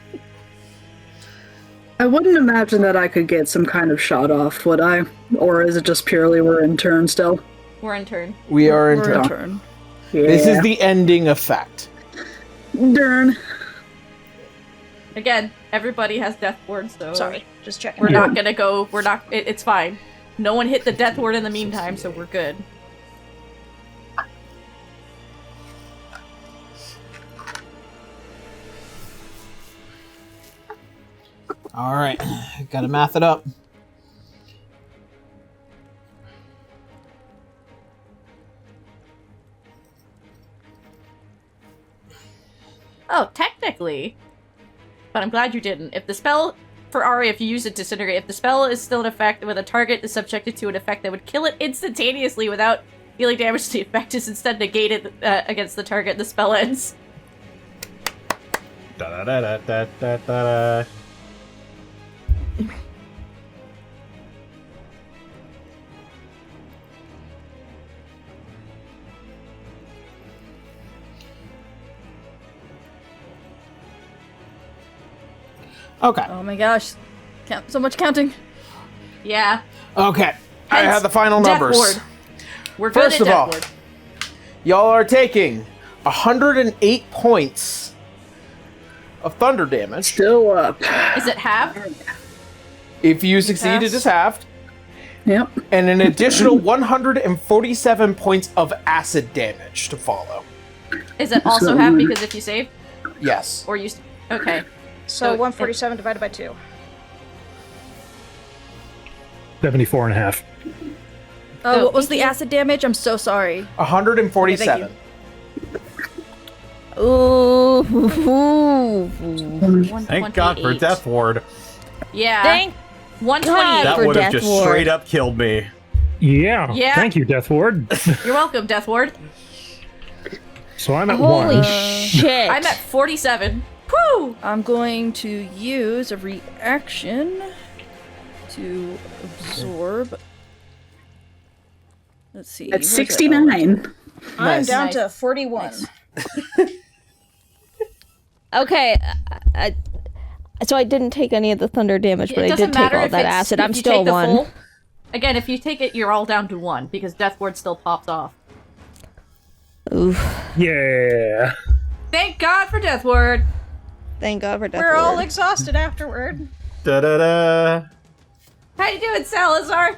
Speaker 7: I wouldn't imagine that I could get some kind of shot off, would I? Or is it just purely we're in turn still?
Speaker 10: We're in turn.
Speaker 1: We are in
Speaker 4: we're
Speaker 1: turn.
Speaker 4: in turn.
Speaker 7: Yeah.
Speaker 1: This is the ending effect.
Speaker 7: Darn.
Speaker 10: Again, everybody has death ward, so
Speaker 3: Sorry, just checking.
Speaker 10: we're not gonna go. We're not. It's fine. No one hit the death ward in the meantime, so we're good.
Speaker 1: Alright, gotta math it up.
Speaker 10: Oh, technically. But I'm glad you didn't. If the spell, for Ari, if you use it Disintegrate, if the spell is still in effect when the target is subjected to an effect that would kill it instantaneously without dealing damage to the effect is instead negated against the target, the spell ends.
Speaker 9: Da-da-da-da-da-da-da.
Speaker 1: Okay.
Speaker 4: Oh my gosh. So much counting.
Speaker 10: Yeah.
Speaker 1: Okay. I have the final
Speaker 10: Death
Speaker 1: numbers.
Speaker 10: Ward. We're good
Speaker 1: First
Speaker 10: at
Speaker 1: of
Speaker 10: Death
Speaker 1: all,
Speaker 10: Ward.
Speaker 1: y'all are taking 108 points of thunder damage.
Speaker 7: Still up.
Speaker 10: Is it half?
Speaker 1: If you succeed, it
Speaker 10: pass?
Speaker 1: is halved.
Speaker 7: Yep.
Speaker 1: And an additional 147 points of acid damage to follow.
Speaker 10: Is it also half because if you save?
Speaker 1: Yes.
Speaker 10: Or you... Okay.
Speaker 3: So 147 divided by 2.
Speaker 5: 74 and a half.
Speaker 10: Oh,
Speaker 4: What was the acid damage? I'm so sorry.
Speaker 1: 147.
Speaker 4: Okay,
Speaker 6: Ooh.
Speaker 9: Thank God for
Speaker 10: 128.
Speaker 9: Death Ward.
Speaker 10: Yeah.
Speaker 6: Thank
Speaker 10: 128.
Speaker 9: That
Speaker 6: for
Speaker 9: would have
Speaker 6: Death
Speaker 9: just
Speaker 6: Ward.
Speaker 9: straight up killed me.
Speaker 5: Yeah.
Speaker 10: Yeah.
Speaker 5: Thank you, Death Ward.
Speaker 10: You're welcome, Death Ward.
Speaker 5: So I'm at
Speaker 6: Holy
Speaker 5: 1.
Speaker 6: shit.
Speaker 10: I'm at 47. Woo!
Speaker 4: I'm going to use a reaction to absorb. Let's see.
Speaker 7: At
Speaker 4: where's that?
Speaker 7: 69.
Speaker 3: I'm
Speaker 1: Nice.
Speaker 3: down
Speaker 10: Nice.
Speaker 3: to 41.
Speaker 6: Okay. So I didn't take any of the thunder damage, but
Speaker 10: It
Speaker 6: I
Speaker 10: doesn't
Speaker 6: did take
Speaker 10: matter
Speaker 6: all
Speaker 10: if
Speaker 6: that
Speaker 10: it's-
Speaker 6: acid.
Speaker 10: if
Speaker 6: I'm
Speaker 10: you
Speaker 6: still
Speaker 10: take the
Speaker 6: 1.
Speaker 10: full- Again, if you take it, you're all down to 1 because Death Ward still pops off.
Speaker 6: Oof.
Speaker 5: Yeah.
Speaker 10: Thank God for Death Ward.
Speaker 6: Thank God for Death
Speaker 3: We're all
Speaker 6: Ward.
Speaker 3: exhausted afterward.
Speaker 9: Da-da-da.
Speaker 10: How you doing, Salazar?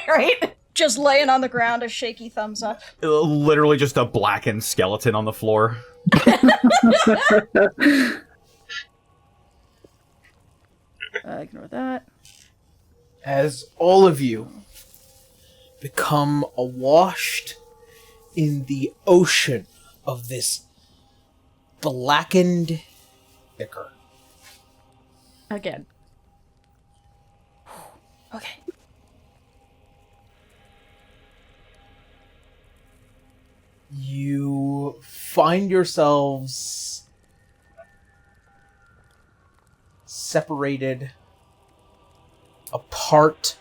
Speaker 10: Right?
Speaker 3: Just laying on the ground, a shaky thumbs up.
Speaker 9: Literally just a blackened skeleton on the floor.
Speaker 4: Ignore that.
Speaker 1: As all of you become awashed in the ocean of this blackened ichor.
Speaker 10: Again.
Speaker 4: Okay.
Speaker 1: You find yourselves separated apart.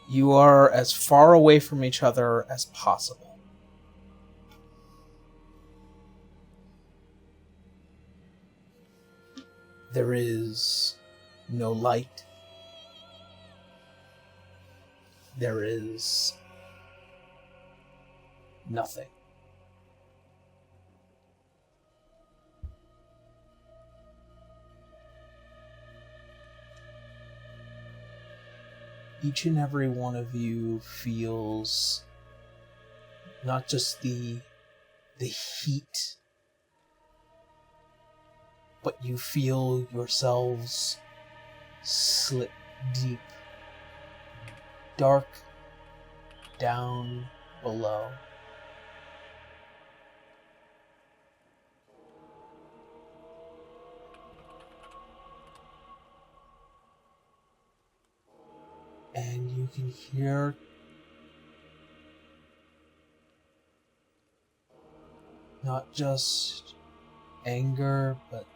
Speaker 1: You are as far away from each other as possible. There is no light. There is nothing. Each and every one of you feels not just the heat, but you feel yourselves slip deep, dark down below. And you can hear not just anger, but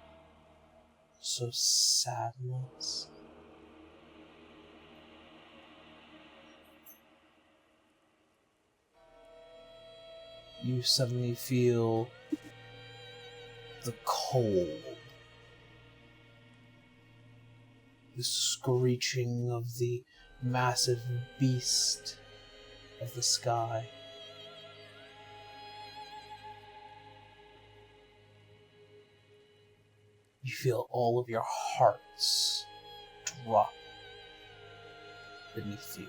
Speaker 1: also sadness. You suddenly feel the cold, the screeching of the massive beast of the sky. You feel all of your hearts drop beneath you.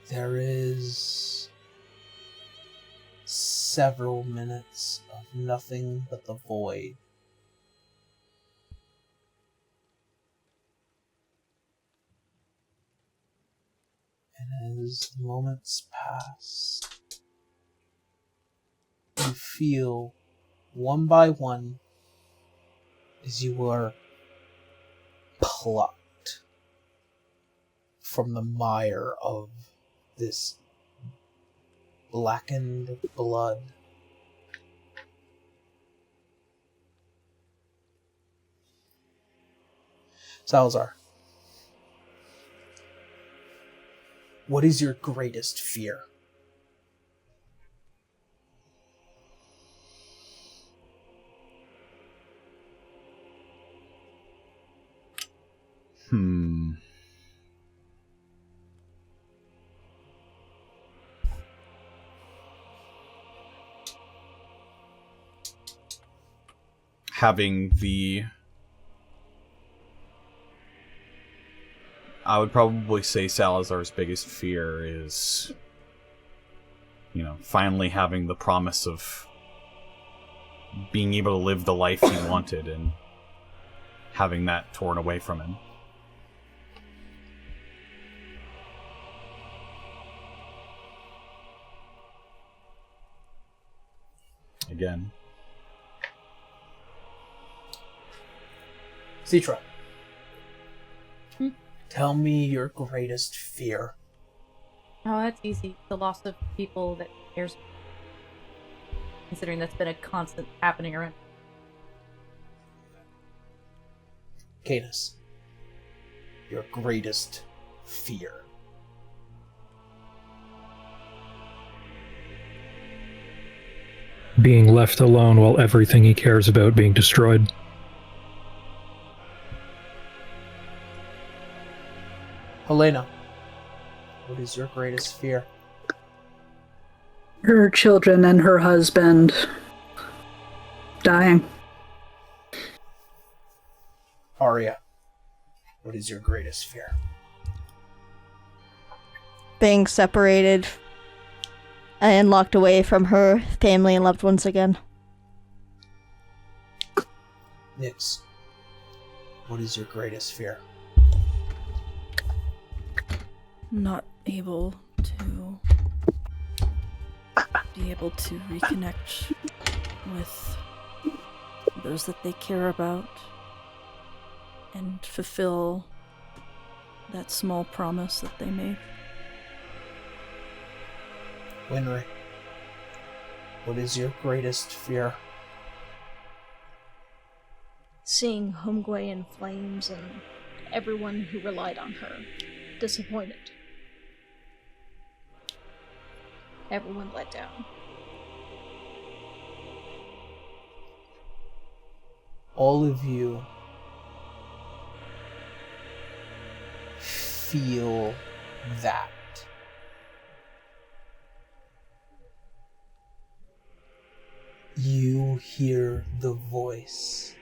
Speaker 1: There is several minutes of nothing but the void. And as the moments pass, you feel one by one as you are plucked from the mire of this blackened blood. Salazar, what is your greatest fear?
Speaker 9: Having the... I would probably say Salazar's biggest fear is, you know, finally having the promise of being able to live the life he wanted and having that torn away from him. Again.
Speaker 1: Citra. Tell me your greatest fear.
Speaker 10: Oh, that's easy. The loss of people that cares. Considering that's been a constant happening around.
Speaker 1: Cadus. Your greatest fear.
Speaker 5: Being left alone while everything he cares about being destroyed.
Speaker 1: Helena. What is your greatest fear?
Speaker 7: Her children and her husband dying.
Speaker 1: Arya. What is your greatest fear?
Speaker 6: Being separated and locked away from her family and loved ones again.
Speaker 1: Nyx. What is your greatest fear?
Speaker 4: Not able to be able to reconnect with those that they care about and fulfill that small promise that they made.
Speaker 1: Winry. What is your greatest fear?
Speaker 3: Seeing Homegway in flames and everyone who relied on her disappointed. Everyone let down.
Speaker 1: All of you feel that. You hear the voice.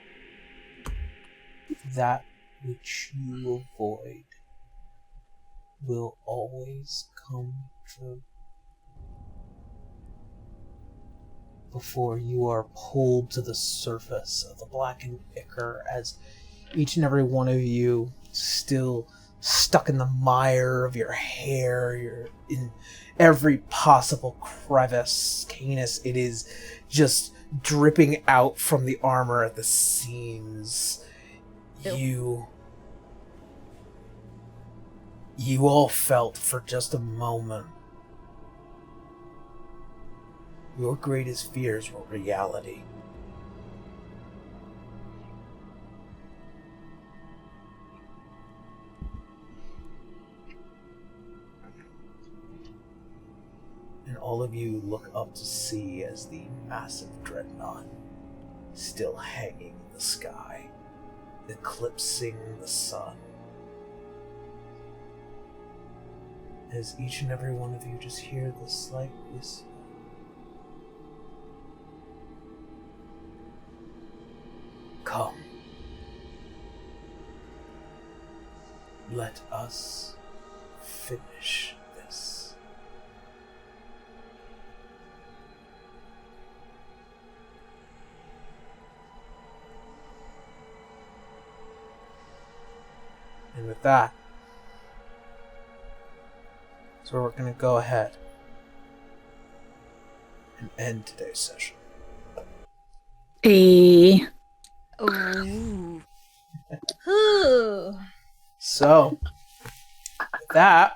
Speaker 1: That which you avoid will always come true. Before you are pulled to the surface of the blackened ichor, as each and every one of you still stuck in the mire of your hair, you're in every possible crevice. Canis, it is just dripping out from the armor at the seams. You all felt for just a moment your greatest fears were reality. And all of you look up to see as the massive dreadnought still hanging in the sky, eclipsing the sun. As each and every one of you just hear the slight whisper. Come. Let us finish this. And with that, So we're going to go ahead and end today's session.
Speaker 6: Ooh.
Speaker 3: Ooh.
Speaker 1: So, with that,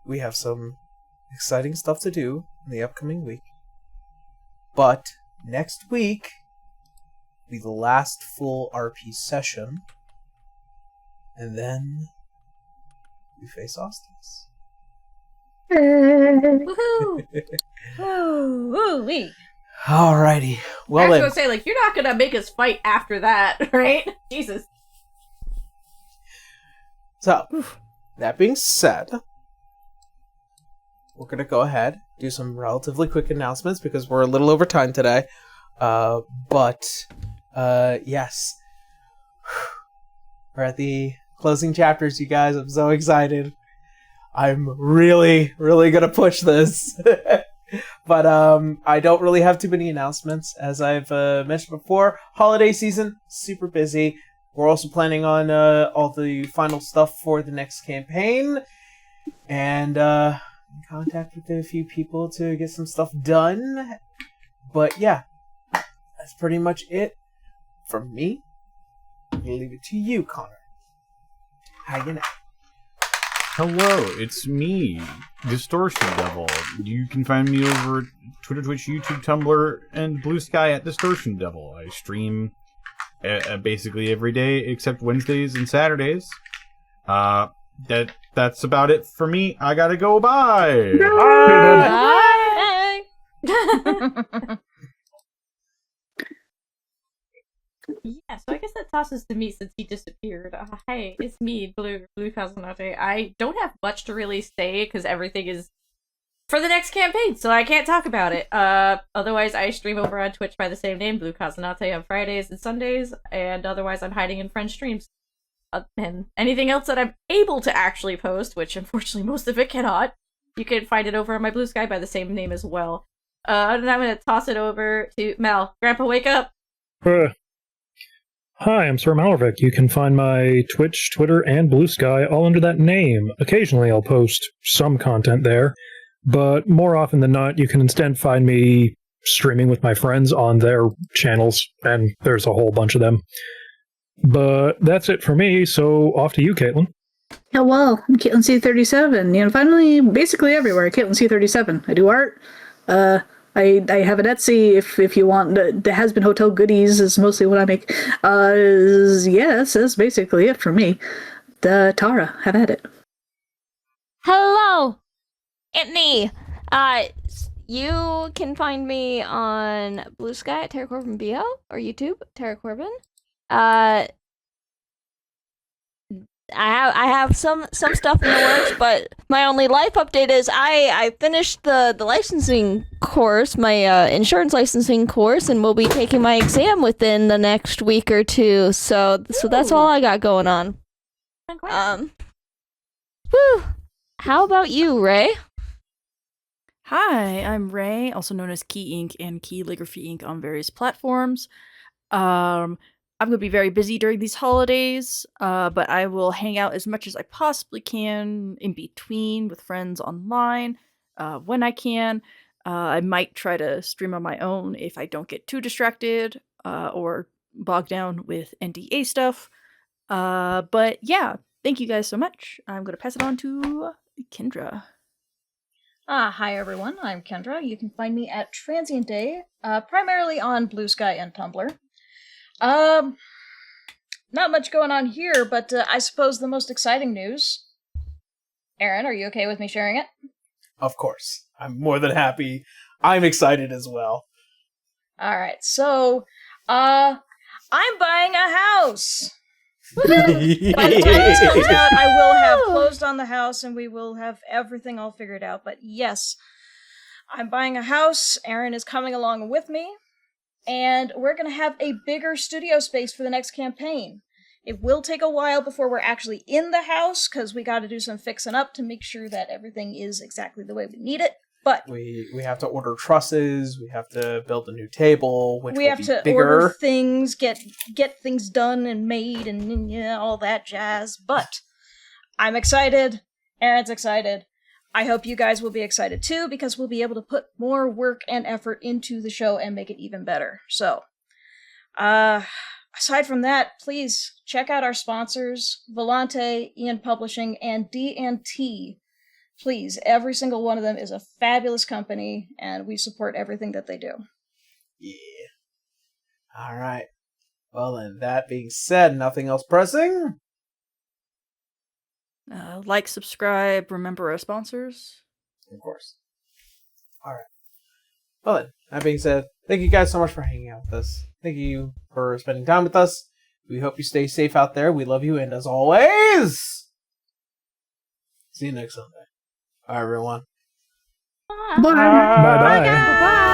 Speaker 1: we have some exciting stuff to do in the upcoming week. But next week will be the last full RP session. And then we face Austin's.
Speaker 2: Woohoo!
Speaker 3: Woo-wee.
Speaker 1: Alrighty.
Speaker 10: I
Speaker 1: Well
Speaker 10: was
Speaker 1: then.
Speaker 10: gonna say, like, you're not gonna make us fight after that, right? Jesus.
Speaker 1: So, that being said, we're going to go ahead, do some relatively quick announcements because we're a little over time today. Yes. We're at the closing chapters, you guys. I'm so excited. I'm really, really going to push this. But I don't really have too many announcements. As I've mentioned before, holiday season, super busy. We're also planning on all the final stuff for the next campaign. And in contact with a few people to get some stuff done. But yeah, that's pretty much it from me. I'm going to leave it to you, Connor. How you know?
Speaker 9: Hello, it's me, Distortion Devil. You can find me over at Twitter, Twitch, YouTube, Tumblr, and Blue Sky at Distortion Devil. I stream basically every day except Wednesdays and Saturdays. That's about it for me. I gotta go. Bye.
Speaker 6: Bye.
Speaker 10: Yeah, so I guess that tosses to me since he disappeared. Hey, it's me, Blue Kazanate. I don't have much to really say because everything is for the next campaign, so I can't talk about it. Otherwise, I stream over on Twitch by the same name, Blue Kazanate, on Fridays and Sundays, and otherwise I'm hiding in friend streams. And anything else that I'm able to actually post, which unfortunately most of it cannot, you can find it over on my Blue Sky by the same name as well. And I'm going to toss it over to Mal. Grandpa, wake up!
Speaker 5: Hi, I'm Sir Malorvic. You can find my Twitch, Twitter, and Blue Sky all under that name. Occasionally I'll post some content there, but more often than not, you can instead find me streaming with my friends on their channels, and there's a whole bunch of them. But that's it for me, so off to you, Caitlin.
Speaker 7: Yeah, well, I'm Caitlin C37. You know, finally, basically everywhere. Caitlin C37. I do art. I have an Etsy if you want. The Has Been Hotel goodies is mostly what I make. Yes, that's basically it for me. Tara, have at it.
Speaker 6: Hello, it's me. You can find me on Blue Sky at Terra Corbin BO or YouTube Terra Corbin. I have some stuff in the works, but my only life update is I finished the licensing course, my insurance licensing course, and will be taking my exam within the next week or two. So that's all I got going on. Whew. How about you, Ray?
Speaker 4: Hi, I'm Ray, also known as Key Inc. and Keyligraphy Inc. on various platforms. I'm going to be very busy during these holidays, but I will hang out as much as I possibly can in between with friends online when I can. I might try to stream on my own if I don't get too distracted or bogged down with NDA stuff. But yeah, thank you guys so much. I'm going to pass it on to Kendra.
Speaker 3: Hi everyone, I'm Kendra. You can find me at Transient Day, primarily on Blue Sky and Tumblr. Not much going on here, but I suppose the most exciting news. Aaron, are you okay with me sharing it?
Speaker 1: Of course. I'm more than happy. I'm excited as well.
Speaker 3: Alright, so, I'm buying a house! By the time this comes out, I will have closed on the house and we will have everything all figured out. But yes, I'm buying a house. Aaron is coming along with me. And we're going to have a bigger studio space for the next campaign. It will take a while before we're actually in the house, because we got to do some fixing up to make sure that everything is exactly the way we need it. But
Speaker 1: we have to order trusses, we have to build a new table, which
Speaker 3: we
Speaker 1: will
Speaker 3: have
Speaker 1: be
Speaker 3: to
Speaker 1: bigger.
Speaker 3: order things, get things done and made, and yeah, all that jazz. But I'm excited. Aaron's excited. I hope you guys will be excited too, because we'll be able to put more work and effort into the show and make it even better. So, aside from that, please check out our sponsors, Volante, Ian Publishing, and D&T. Please, every single one of them is a fabulous company, and we support everything that they do.
Speaker 1: Yeah. All right. Well, then, that being said, nothing else pressing?
Speaker 4: Like, subscribe, remember our sponsors.
Speaker 1: Of course. All right. Well, then, that being said, thank you guys so much for hanging out with us. Thank you for spending time with us. We hope you stay safe out there. We love you, and as always, see you next Sunday. All right, everyone.
Speaker 10: Bye.
Speaker 5: Bye bye.
Speaker 10: Bye.